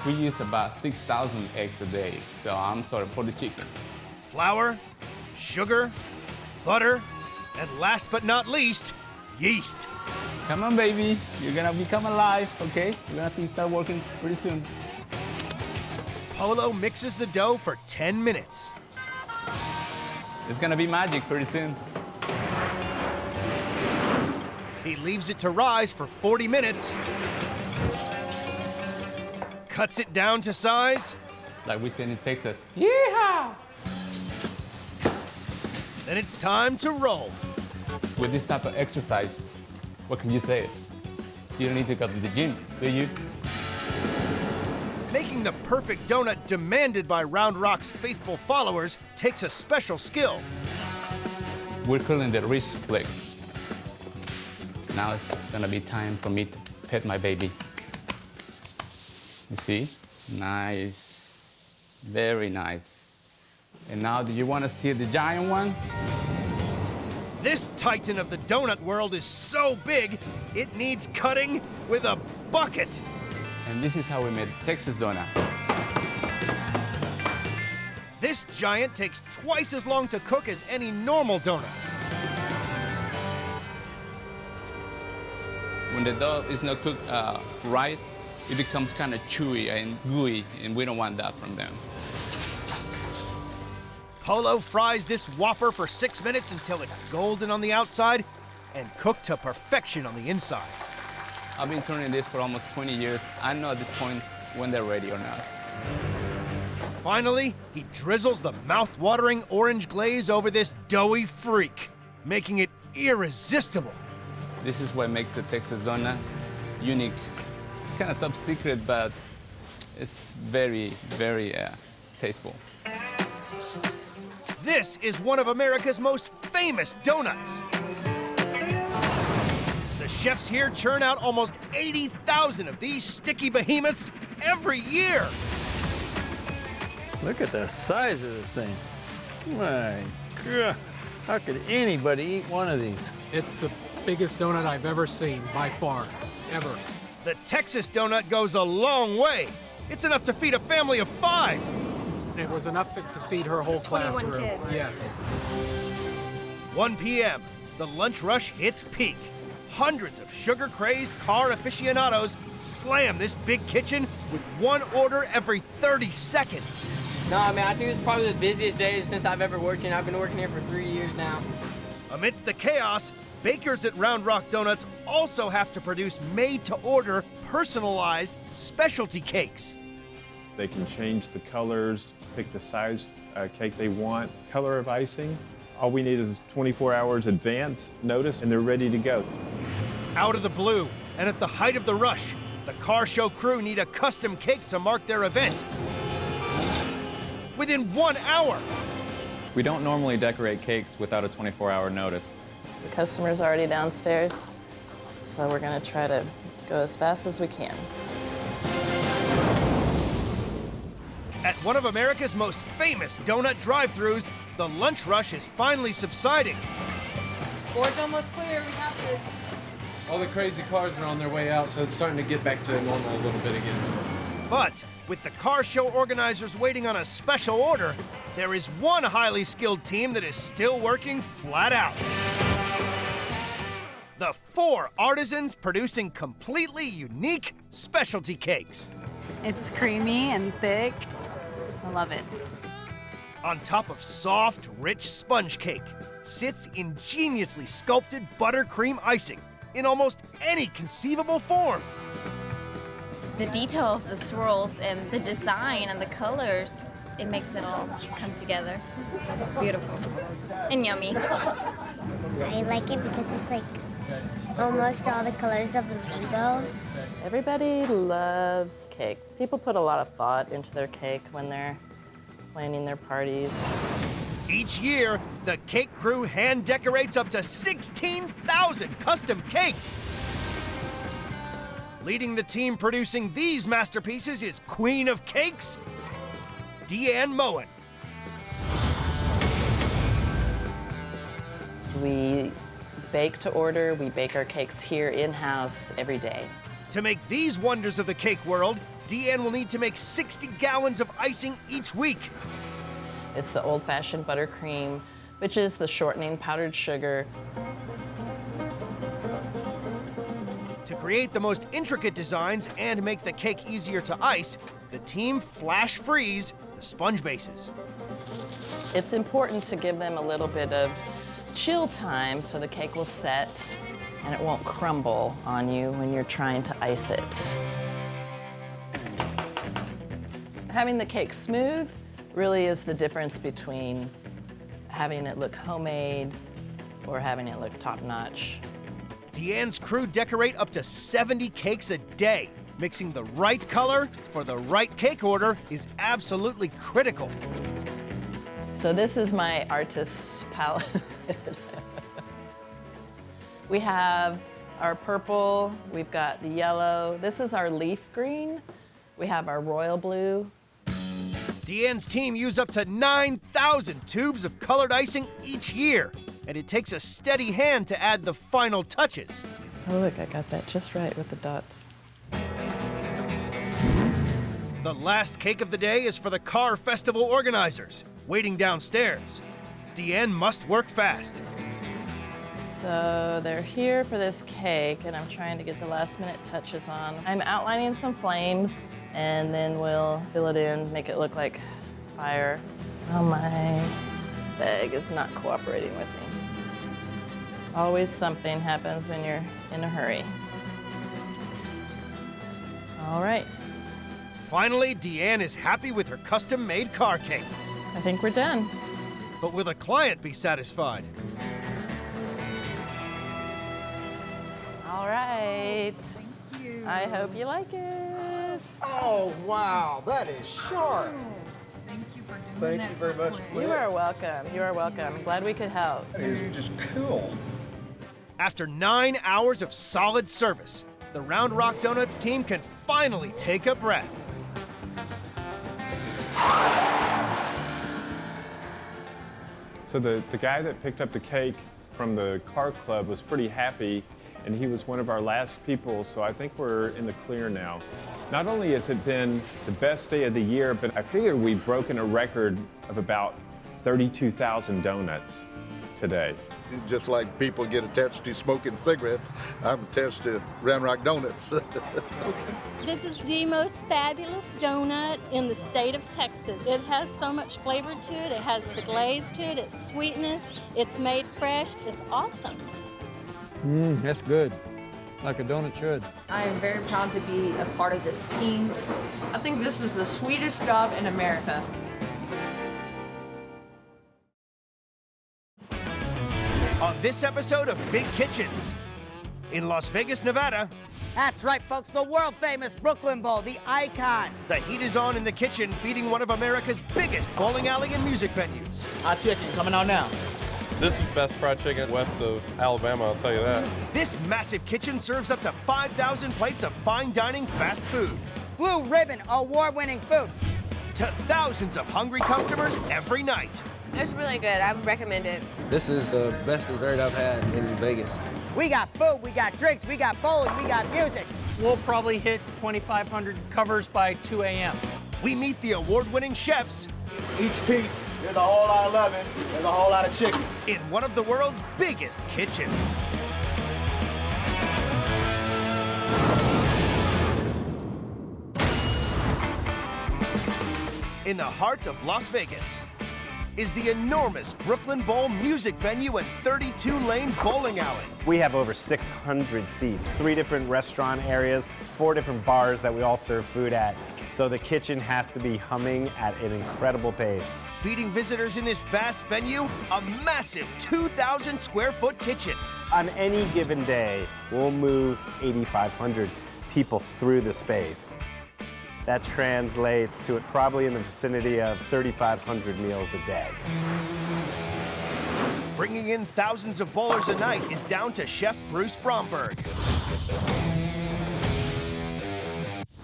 We use about 6,000 eggs a day, so I'm sorry for the chicken. Flour, sugar, butter, And last but not least, yeast. Come on, baby. You're gonna become alive, okay? You're gonna have to start working pretty soon. Polo mixes the dough for 10 minutes. It's gonna be magic pretty soon. He leaves it to rise for 40 minutes. Cuts it down to size. Like we said in Texas. Yeehaw! Then it's time to roll. With this type of exercise, what can you say? You don't need to go to the gym, do you? Making the perfect donut demanded by Round Rock's faithful followers takes a special skill. We're calling the wrist flex. Now it's gonna be time for me to pet my baby. You see? Nice. Very nice. And now, do you want to see the giant one? This titan of the donut world is so big, it needs cutting with a bucket. And this is how we made Texas donut. This giant takes twice as long to cook as any normal donut. When the dough is not cooked right, it becomes kind of chewy and gooey, and we don't want that from them. Polo fries this whopper for 6 minutes until it's golden on the outside and cooked to perfection on the inside. I've been turning this for almost 20 years. I know at this point when they're ready or not. Finally, he drizzles the mouth-watering orange glaze over this doughy freak, making it irresistible. This is what makes the Texas donut unique. Kind of top secret, but it's very, very tasteful. This is one of America's most famous donuts. The chefs here churn out almost 80,000 of these sticky behemoths every year. Look at the size of this thing. My God, how could anybody eat one of these? It's the biggest donut I've ever seen, by far, ever. The Texas donut goes a long way. It's enough to feed a family of 5. It was enough to feed her whole 21 classroom. kids. Yes. 1 p.m., the lunch rush hits peak. Hundreds of sugar-crazed car aficionados slam this big kitchen with one order every 30 seconds. No, I mean, I think it's probably the busiest day since I've ever worked here. I've been working here for 3 years now. Amidst the chaos, bakers at Round Rock Donuts also have to produce made-to-order, personalized specialty cakes. They can change the colors, pick the size cake they want, color of icing. All we need is 24 hours advance notice, and they're ready to go. Out of the blue, and at the height of the rush, the car show crew need a custom cake to mark their event. Within 1 hour. We don't normally decorate cakes without a 24-hour notice. The customer's already downstairs, so we're gonna try to go as fast as we can. At one of America's most famous donut drive-thrus, the lunch rush is finally subsiding. Board's almost clear, we got this. All the crazy cars are on their way out, so it's starting to get back to normal a little bit again. But with the car show organizers waiting on a special order, there is one highly skilled team that is still working flat out. The 4 artisans producing completely unique specialty cakes. It's creamy and thick. I love it. On top of soft, rich sponge cake sits ingeniously sculpted buttercream icing in almost any conceivable form. The detail of the swirls and the design and the colors, it makes it all come together. It's beautiful and yummy. I like it because it's like almost all the colors of the rainbow. Everybody loves cake. People put a lot of thought into their cake when they're planning their parties. Each year, the cake crew hand decorates up to 16,000 custom cakes. Leading the team producing these masterpieces is Queen of Cakes, Deanne Moen. We bake to order. We bake our cakes here in-house every day. To make these wonders of the cake world, Deanne will need to make 60 gallons of icing each week. It's the old-fashioned buttercream which is the shortening powdered sugar. To create the most intricate designs and make the cake easier to ice, the team flash freeze the sponge bases. It's important to give them a little bit of chill time so the cake will set and it won't crumble on you when you're trying to ice it. Having the cake smooth really is the difference between having it look homemade or having it look top-notch. Deanne's crew decorate up to 70 cakes a day. Mixing the right color for the right cake order is absolutely critical. So this is my artist's palette. We have our purple, we've got the yellow. This is our leaf green. We have our royal blue. Deanne's team use up to 9,000 tubes of colored icing each year, and it takes a steady hand to add the final touches. Oh look, I got that just right with the dots. The last cake of the day is for the car festival organizers, waiting downstairs. Deanne must work fast. So they're here for this cake, and I'm trying to get the last minute touches on. I'm outlining some flames, and then we'll fill it in, make it look like fire. Oh, my bag is not cooperating with me. Always something happens when you're in a hurry. All right. Finally, Deanne is happy with her custom-made car cake. I think we're done. But will the client be satisfied? All right. Thank you. I hope you like it. Oh, wow, that is sharp. Thank you for doing Thank that you very so much. quick. You are welcome. You are welcome. I'm glad we could help. That is just cool. After 9 hours of solid service, the Round Rock Donuts team can finally take a breath. So the guy that picked up the cake from the car club was pretty happy, and he was one of our last people, so I think we're in the clear now. Not only has it been the best day of the year, but I figure we've broken a record of about 32,000 donuts today. Just like people get attached to smoking cigarettes, I'm attached to Round Rock Donuts. This is the most fabulous donut in the state of Texas. It has so much flavor to it. It has the glaze to it, its sweetness, it's made fresh. It's awesome. That's good. Like a donut should. I am very proud to be a part of this team. I think this is the sweetest job in America. On this episode of Big Kitchens, in Las Vegas, Nevada, that's right, folks, the world-famous Brooklyn Bowl, the icon. the heat is on in the kitchen, feeding one of America's biggest bowling alley and music venues. Hot chicken coming on now. This is best fried chicken west of Alabama, I'll tell you that. This massive kitchen serves up to 5,000 plates of fine dining fast food. Blue Ribbon award-winning food. To thousands of hungry customers every night. It's really good. I would recommend it. This is the best dessert I've had in Vegas. We got food, we got drinks, we got bowling, we got music. We'll probably hit 2,500 covers by 2 a.m. We meet the award-winning chefs. Each piece, there's a whole lot of lemon, there's a whole lot of chicken. In one of the world's biggest kitchens. In the heart of Las Vegas is the enormous Brooklyn Bowl music venue and 32-lane bowling alley. We have over 600 seats, 3 different restaurant areas, 4 different bars that we all serve food at. So the kitchen has to be humming at an incredible pace. Feeding visitors in this vast venue, a massive 2,000 square foot kitchen. On any given day, we'll move 8,500 people through the space. That translates to probably in the vicinity of 3,500 meals a day. Bringing in thousands of bowlers a night is down to Chef Bruce Bromberg,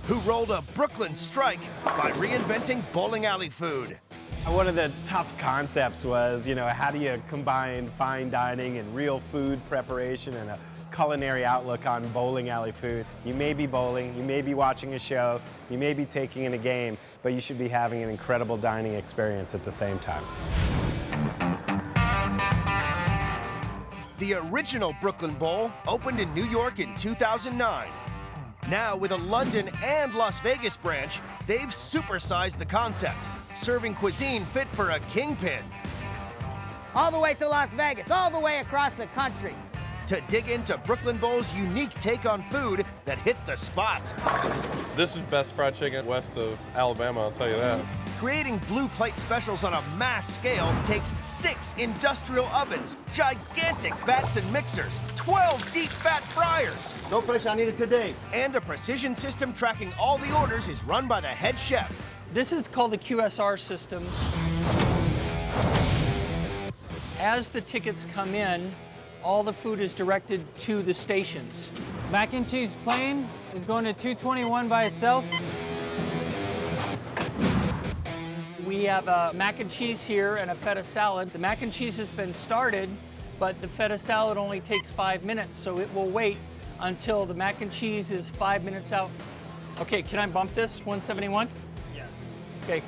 who rolled a Brooklyn strike by reinventing bowling alley food. One of the tough concepts was, how do you combine fine dining and real food preparation and a culinary outlook on bowling alley food? You may be bowling, you may be watching a show, you may be taking in a game, but you should be having an incredible dining experience at the same time. The original Brooklyn Bowl opened in New York in 2009. Now, with a London and Las Vegas branch, they've supersized the concept, serving cuisine fit for a kingpin. All the way to Las Vegas, all the way across the country. To dig into Brooklyn Bowl's unique take on food that hits the spot. This is best fried chicken west of Alabama, I'll tell you that. Creating blue plate specials on a mass scale takes 6 industrial ovens, gigantic vats and mixers, 12 deep fat fryers. No pressure, I need it today. And a precision system tracking all the orders is run by the head chef. This is called the QSR system. As the tickets come in, all the food is directed to the stations. Mac and cheese plain is going to 221 by itself. We have a mac and cheese here and a feta salad. The mac and cheese has been started, but the feta salad only takes 5 minutes, so it will wait until the mac and cheese is 5 minutes out. Okay, can I bump this, 171? Yeah. Okay.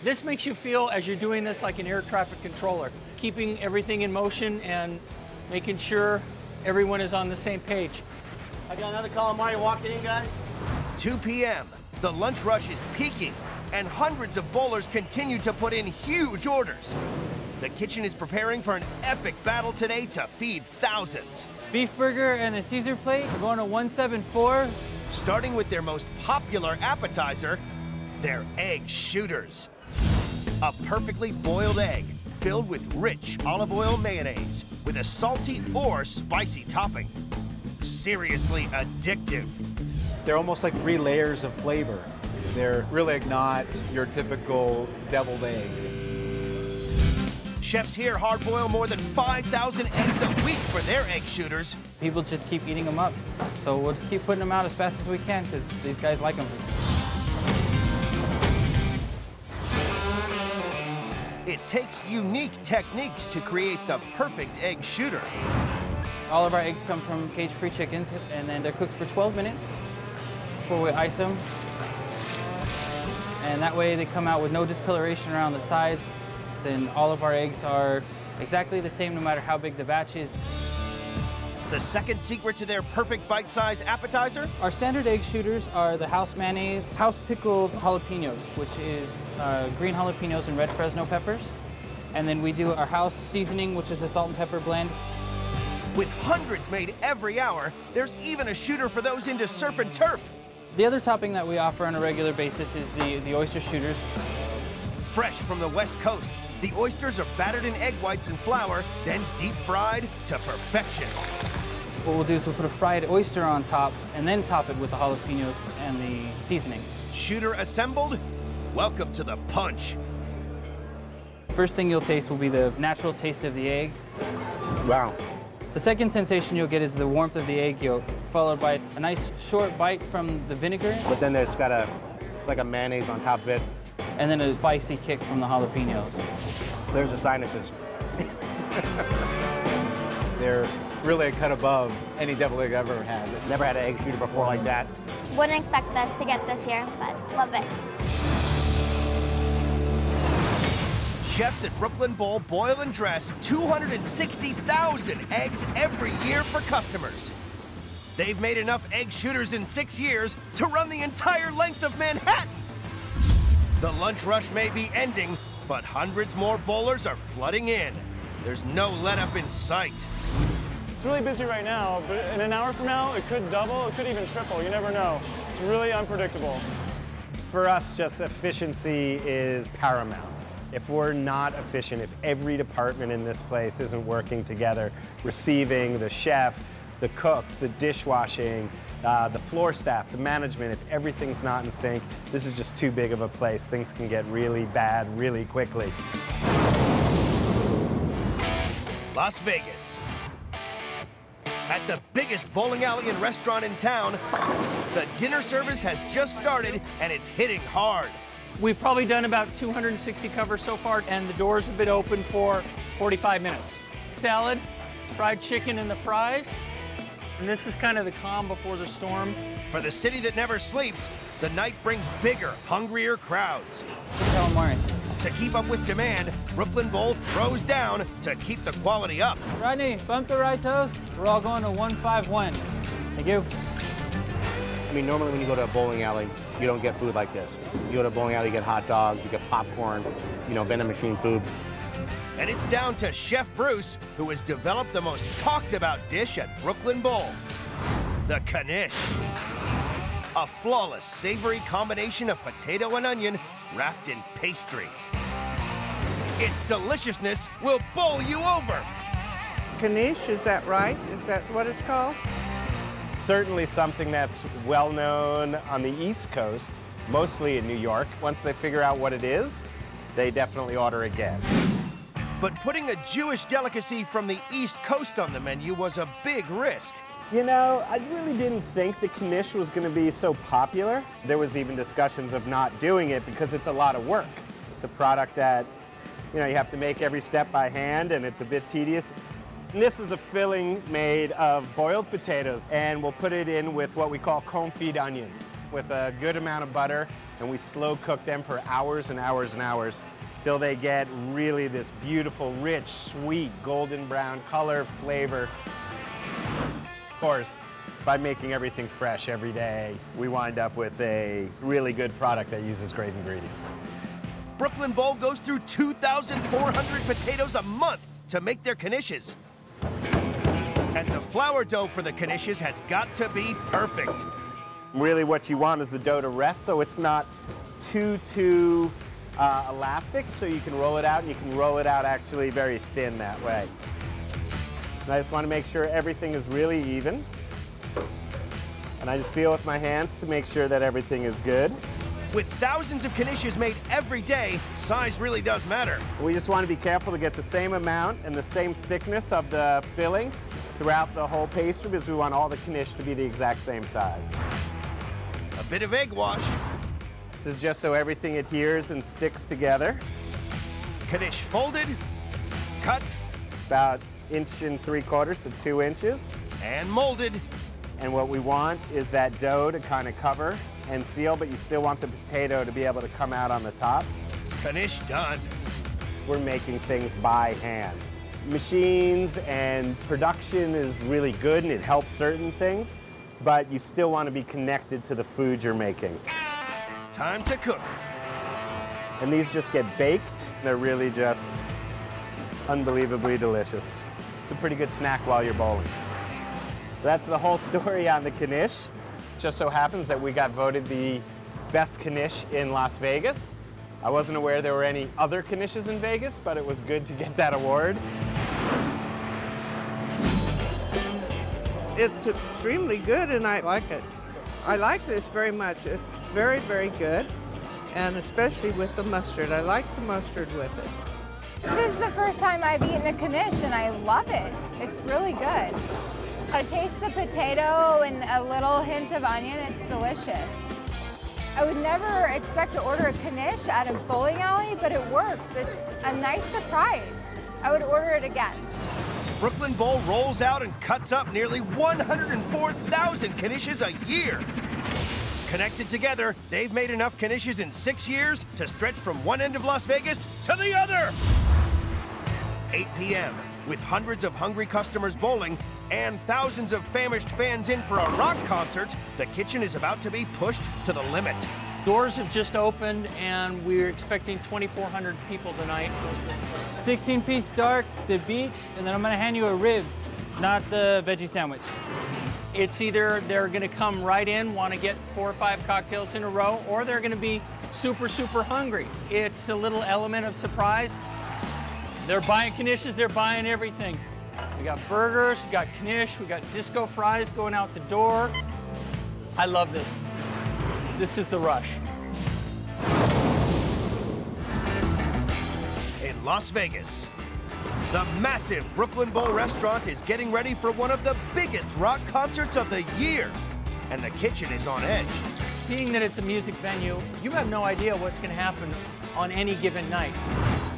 This makes you feel, as you're doing this, like an air traffic controller, keeping everything in motion and making sure everyone is on the same page. I got another calamari walking in, guys. 2 p.m. The lunch rush is peaking, and hundreds of bowlers continue to put in huge orders. The kitchen is preparing for an epic battle today to feed thousands. Beef burger and a Caesar plate are going to 174. Starting with their most popular appetizer, their egg shooters. A perfectly boiled egg filled with rich olive oil mayonnaise with a salty or spicy topping. Seriously addictive. They're almost like 3 layers of flavor. They're really not your typical deviled egg. Chefs here hard-boil more than 5,000 eggs a week for their egg shooters. People just keep eating them up. So we'll just keep putting them out as fast as we can because these guys like them. It takes unique techniques to create the perfect egg shooter. All of our eggs come from cage-free chickens, and then they're cooked for 12 minutes before we ice them. And that way they come out with no discoloration around the sides. Then all of our eggs are exactly the same no matter how big the batch is. The second secret to their perfect bite-sized appetizer? Our standard egg shooters are the house mayonnaise, house pickled jalapenos, which is green jalapenos and red Fresno peppers. And then we do our house seasoning, which is a salt and pepper blend. With hundreds made every hour, there's even a shooter for those into surf and turf. The other topping that we offer on a regular basis is the oyster shooters. Fresh from the West Coast, the oysters are battered in egg whites and flour, then deep fried to perfection. What we'll do is we'll put a fried oyster on top and then top it with the jalapenos and the seasoning. Shooter assembled? Welcome to the punch. First thing you'll taste will be the natural taste of the egg. Wow. The second sensation you'll get is the warmth of the egg yolk, followed by a nice short bite from the vinegar. But then it's got like a mayonnaise on top of it. And then a spicy kick from the jalapenos. There's the sinuses. They're really a cut above any deviled egg I've ever had. Never had an egg shooter before like that. Wouldn't expect us to get this here, but love it. Chefs at Brooklyn Bowl boil and dress 260,000 eggs every year for customers. They've made enough egg shooters in 6 years to run the entire length of Manhattan. The lunch rush may be ending, but hundreds more bowlers are flooding in. There's no let-up in sight. It's really busy right now, but in an hour from now, it could double, it could even triple, you never know. It's really unpredictable. For us, just efficiency is paramount. If we're not efficient, if every department in this place isn't working together, receiving, the chef, the cooks, the dishwashing, the floor staff, the management, if everything's not in sync, this is just too big of a place. Things can get really bad really quickly. Las Vegas. At the biggest bowling alley and restaurant in town, the dinner service has just started and it's hitting hard. We've probably done about 260 covers so far, and the doors have been open for 45 minutes. Salad, fried chicken and the fries, and this is kind of the calm before the storm. For the city that never sleeps, the night brings bigger, hungrier crowds. Calamari. To keep up with demand, Brooklyn Bowl throws down to keep the quality up. Rodney, bump the right toes. We're all going to 151. Thank you. I mean, normally when you go to a bowling alley, you don't get food like this. You go to a bowling alley, you get hot dogs, you get popcorn, vending machine food. And it's down to Chef Bruce, who has developed the most talked about dish at Brooklyn Bowl, the knish. A flawless, savory combination of potato and onion wrapped in pastry. Its deliciousness will bowl you over. Knish, is that right? Is that what it's called? Certainly something that's well known on the East Coast, mostly in New York. Once they figure out what it is, they definitely order again. But putting a Jewish delicacy from the East Coast on the menu was a big risk. You know, I really didn't think the knish was going to be so popular. There was even discussions of not doing it because it's a lot of work. It's a product that, you have to make every step by hand, and it's a bit tedious. And this is a filling made of boiled potatoes, and we'll put it in with what we call confit onions with a good amount of butter, and we slow cook them for hours and hours and hours till they get really this beautiful, rich, sweet, golden brown color, flavor. Of course, by making everything fresh every day, we wind up with a really good product that uses great ingredients. Brooklyn Bowl goes through 2,400 potatoes a month to make their knishes. And the flour dough for the knishes has got to be perfect. Really what you want is the dough to rest so it's not too elastic, so you can roll it out, and you can roll it out actually very thin that way. And I just want to make sure everything is really even. And I just feel with my hands to make sure that everything is good. With thousands of knishes made every day, size really does matter. We just want to be careful to get the same amount and the same thickness of the filling throughout the whole pastry, because we want all the knish to be the exact same size. A bit of egg wash. This is just so everything adheres and sticks together. Knish folded, cut, about 1 3/4 to 2 inches. And molded. And what we want is that dough to kind of cover and seal, but you still want the potato to be able to come out on the top. Knish done. We're making things by hand. Machines and production is really good and it helps certain things, but you still want to be connected to the food you're making. Time to cook. And these just get baked. They're really just unbelievably delicious. It's a pretty good snack while you're bowling. That's the whole story on the knish. Just so happens that we got voted the best knish in Las Vegas. I wasn't aware there were any other knishes in Vegas, but it was good to get that award. It's extremely good, and I like it. I like this very much. It's very, very good, and especially with the mustard. I like the mustard with it. This is the first time I've eaten a knish, and I love it. It's really good. I taste the potato and a little hint of onion. It's delicious. I would never expect to order a knish at a bowling alley, but it works. It's a nice surprise. I would order it again. Brooklyn Bowl rolls out and cuts up nearly 104,000 knishes a year. Connected together, they've made enough knishes in 6 years to stretch from one end of Las Vegas to the other. 8 p.m. With hundreds of hungry customers bowling and thousands of famished fans in for a rock concert, the kitchen is about to be pushed to the limit. Doors have just opened and we're expecting 2,400 people tonight. 16-piece dark, the beach, and then I'm gonna hand you a ribs, not the veggie sandwich. It's either they're gonna come right in, wanna get 4 or 5 cocktails in a row, or they're gonna be super, super hungry. It's a little element of surprise. They're buying knishes, they're buying everything. We got burgers, we got knish, we got disco fries going out the door. I love this. This is the rush. In Las Vegas, the massive Brooklyn Bowl restaurant is getting ready for one of the biggest rock concerts of the year, and the kitchen is on edge. Being that it's a music venue, you have no idea what's gonna happen on any given night.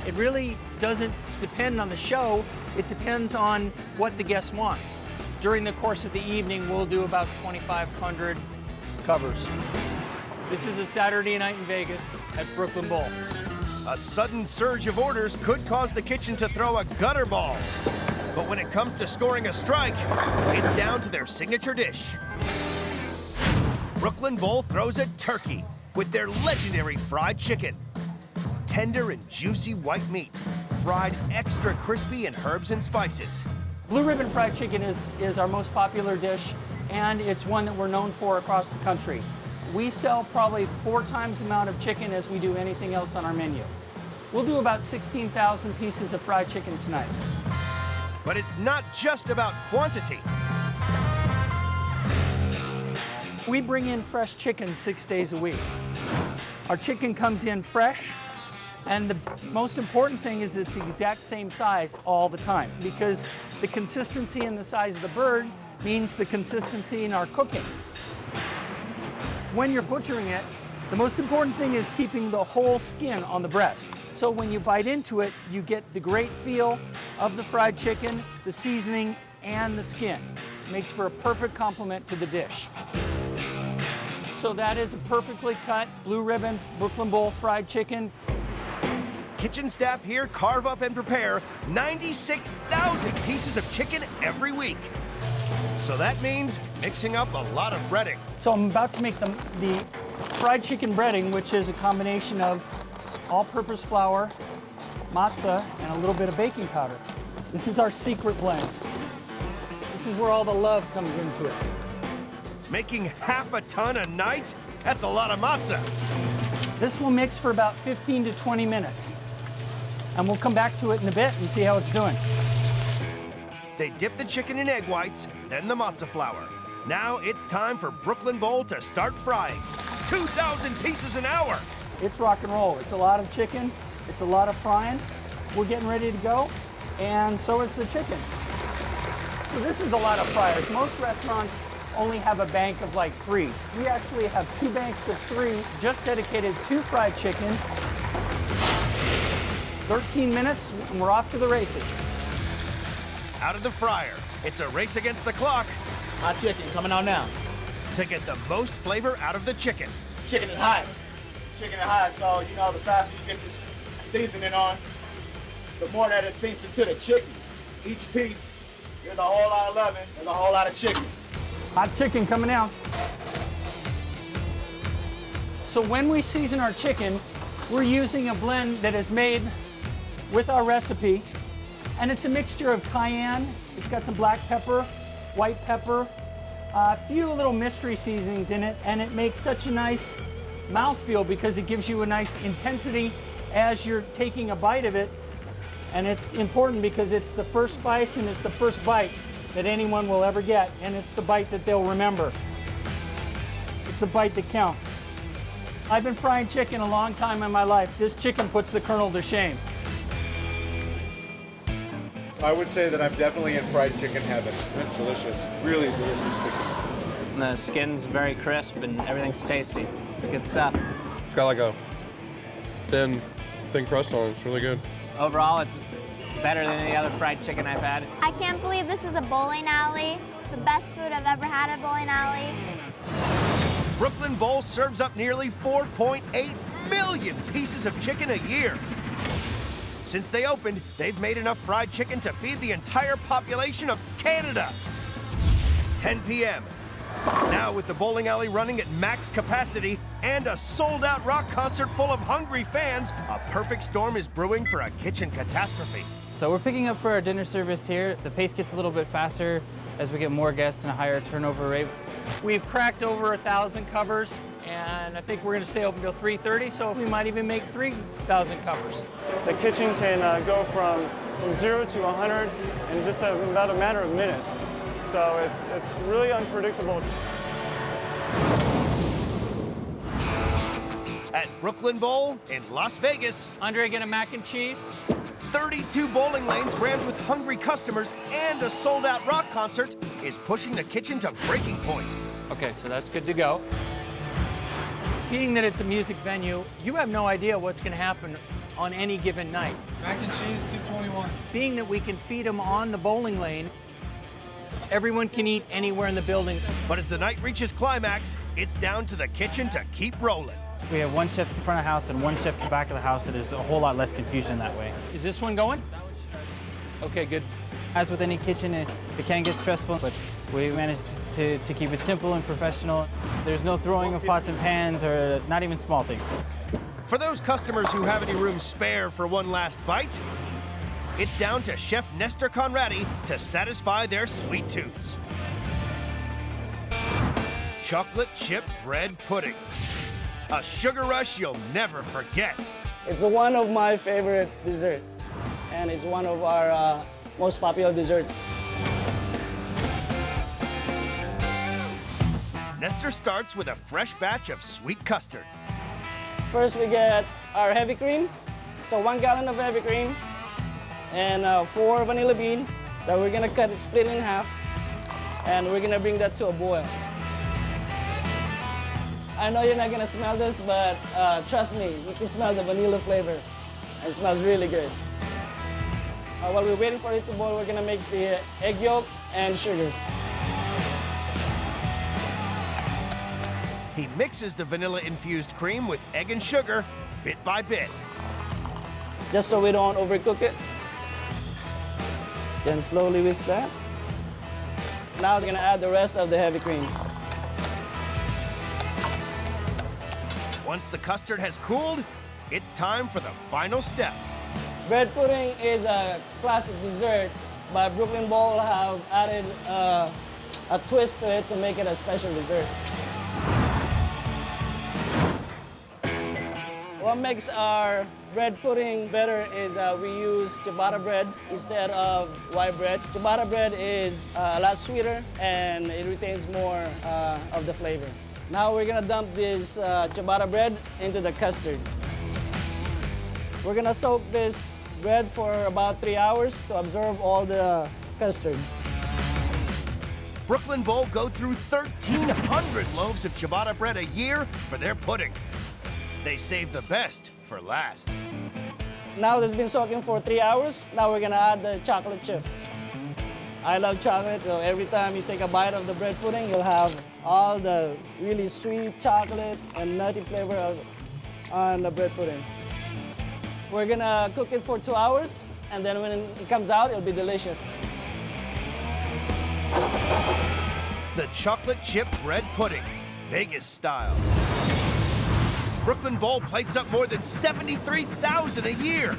It really doesn't depend on the show, it depends on what the guest wants. During the course of the evening, we'll do about 2,500 covers. This is a Saturday night in Vegas at Brooklyn Bowl. A sudden surge of orders could cause the kitchen to throw a gutter ball. But when it comes to scoring a strike, it's down to their signature dish. Brooklyn Bowl throws a turkey with their legendary fried chicken. Tender and juicy white meat, fried extra crispy in herbs and spices. Blue ribbon fried chicken is our most popular dish, and it's one that we're known for across the country. We sell probably 4 times the amount of chicken as we do anything else on our menu. We'll do about 16,000 pieces of fried chicken tonight. But it's not just about quantity. We bring in fresh chicken 6 days a week. Our chicken comes in fresh, and the most important thing is it's the exact same size all the time, because the consistency and the size of the bird means the consistency in our cooking. When you're butchering it, the most important thing is keeping the whole skin on the breast. So when you bite into it, you get the great feel of the fried chicken, the seasoning, and the skin. It makes for a perfect complement to the dish. So that is a perfectly cut blue ribbon Brooklyn Bowl fried chicken. Kitchen staff here carve up and prepare 96,000 pieces of chicken every week. So that means mixing up a lot of breading. So I'm about to make the fried chicken breading, which is a combination of all-purpose flour, matzah, and a little bit of baking powder. This is our secret blend. This is where all the love comes into it. Making half a ton a night? That's a lot of matzah. This will mix for about 15 to 20 minutes. And we'll come back to it in a bit and see how it's doing. They dip the chicken in egg whites, then the matzah flour. Now it's time for Brooklyn Bowl to start frying. 2,000 pieces an hour. It's rock and roll. It's a lot of chicken. It's a lot of frying. We're getting ready to go, and so is the chicken. So this is a lot of fryers. Most restaurants only have a bank of like 3. We actually have 2 banks of 3 just dedicated to fried chicken. 13 minutes, and we're off to the races. Out of the fryer, it's a race against the clock. Hot chicken coming out now. To get the most flavor out of the chicken. Chicken is hot. Chicken is hot, so you know the faster you get this seasoning on, the more that it sinks into the chicken. Each piece, there's a whole lot of loving, there's a whole lot of chicken. Hot chicken coming out. So when we season our chicken, we're using a blend that is made with our recipe, and it's a mixture of cayenne, it's got some black pepper, white pepper, a few little mystery seasonings in it, and it makes such a nice mouthfeel because it gives you a nice intensity as you're taking a bite of it. And it's important because it's the first spice and it's the first bite that anyone will ever get, and it's the bite that they'll remember. It's the bite that counts. I've been frying chicken a long time in my life. This chicken puts the Colonel to shame. I would say that I'm definitely in fried chicken heaven. It's delicious, really delicious chicken. And the skin's very crisp and everything's tasty. Good stuff. It's got like a thin crust on it. It's really good. Overall, it's better than any other fried chicken I've had. I can't believe this is a bowling alley. The best food I've ever had at a bowling alley. Brooklyn Bowl serves up nearly 4.8 million pieces of chicken a year. Since they opened, they've made enough fried chicken to feed the entire population of Canada. 10 p.m. Now with the bowling alley running at max capacity and a sold-out rock concert full of hungry fans, a perfect storm is brewing for a kitchen catastrophe. So we're picking up for our dinner service here. The pace gets a little bit faster as we get more guests and a higher turnover rate. We've cracked over 1,000 covers, and I think we're going to stay open till 3:30, so we might even make 3,000 covers. The kitchen can go from 0 to 100 in just about a matter of minutes. So it's really unpredictable. At Brooklyn Bowl in Las Vegas, Andre, get a mac and cheese. 32 bowling lanes rammed with hungry customers and a sold-out rock concert is pushing the kitchen to breaking point. Okay, so that's good to go. Being that it's a music venue, you have no idea what's going to happen on any given night. Mac and cheese, 221. Being that we can feed them on the bowling lane, everyone can eat anywhere in the building. But as the night reaches climax, it's down to the kitchen to keep rolling. We have one chef in front of the house and one chef in the back of the house. There's a whole lot less confusion that way. Is this one going? Okay, good. As with any kitchen, it can get stressful, but we managed to keep it simple and professional. There's no throwing of pots and pans or not even small things. For those customers who have any room spare for one last bite, it's down to Chef Nestor Conradi to satisfy their sweet tooths. Chocolate chip bread pudding. A sugar rush you'll never forget. It's one of my favorite desserts, and it's one of our most popular desserts. Nestor starts with a fresh batch of sweet custard. First, we get our heavy cream. So 1 gallon of heavy cream and 4 vanilla beans that we're gonna cut it, split in half, and we're gonna bring that to a boil. I know you're not gonna smell this, but trust me, you can smell the vanilla flavor. It smells really good. While we're waiting for it to boil, we're gonna mix the egg yolk and sugar. He mixes the vanilla-infused cream with egg and sugar, bit by bit. Just so we don't overcook it. Then slowly whisk that. Now we're gonna add the rest of the heavy cream. Once the custard has cooled, it's time for the final step. Bread pudding is a classic dessert, but Brooklyn Bowl have added a twist to it to make it a special dessert. What makes our bread pudding better is that we use ciabatta bread instead of white bread. Ciabatta bread is a lot sweeter and it retains more of the flavor. Now we're gonna dump this ciabatta bread into the custard. We're gonna soak this bread for about 3 hours to absorb all the custard. Brooklyn Bowl go through 1,300 loaves of ciabatta bread a year for their pudding. They save the best for last. Now it's been soaking for 3 hours. Now we're gonna add the chocolate chip. I love chocolate, so every time you take a bite of the bread pudding, you'll have all the really sweet chocolate and nutty flavor on the bread pudding. We're gonna cook it for 2 hours, and then when it comes out, it'll be delicious. The chocolate chip bread pudding, Vegas style. Brooklyn Bowl plates up more than 73,000 a year.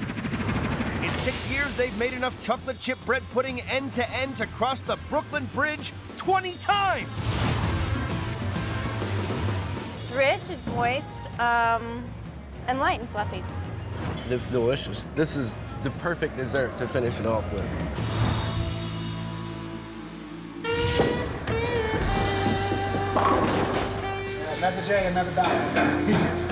In 6 years, they've made enough chocolate chip bread pudding end to end to cross the Brooklyn Bridge 20 times. It's rich, it's moist, and light and fluffy. Delicious. This is the perfect dessert to finish it off with. Another day, another dollar.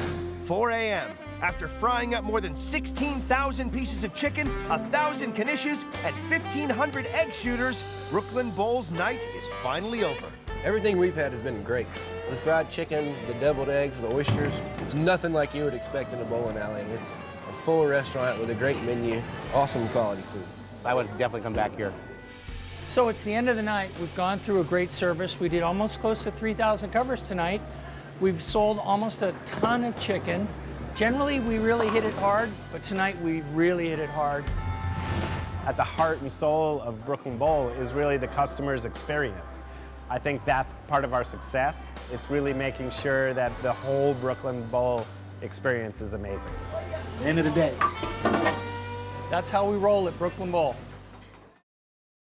4 a.m. After frying up more than 16,000 pieces of chicken, 1,000 knishes, and 1,500 egg shooters, Brooklyn Bowl's night is finally over. Everything we've had has been great. The fried chicken, the deviled eggs, the oysters, it's nothing like you would expect in a bowling alley. It's a full restaurant with a great menu, awesome quality food. I would definitely come back here. So it's the end of the night. We've gone through a great service. We did almost close to 3,000 covers tonight. We've sold almost a ton of chicken. Generally, we really hit it hard, but tonight we really hit it hard. At the heart and soul of Brooklyn Bowl is really the customer's experience. I think that's part of our success. It's really making sure that the whole Brooklyn Bowl experience is amazing. End of the day. That's how we roll at Brooklyn Bowl.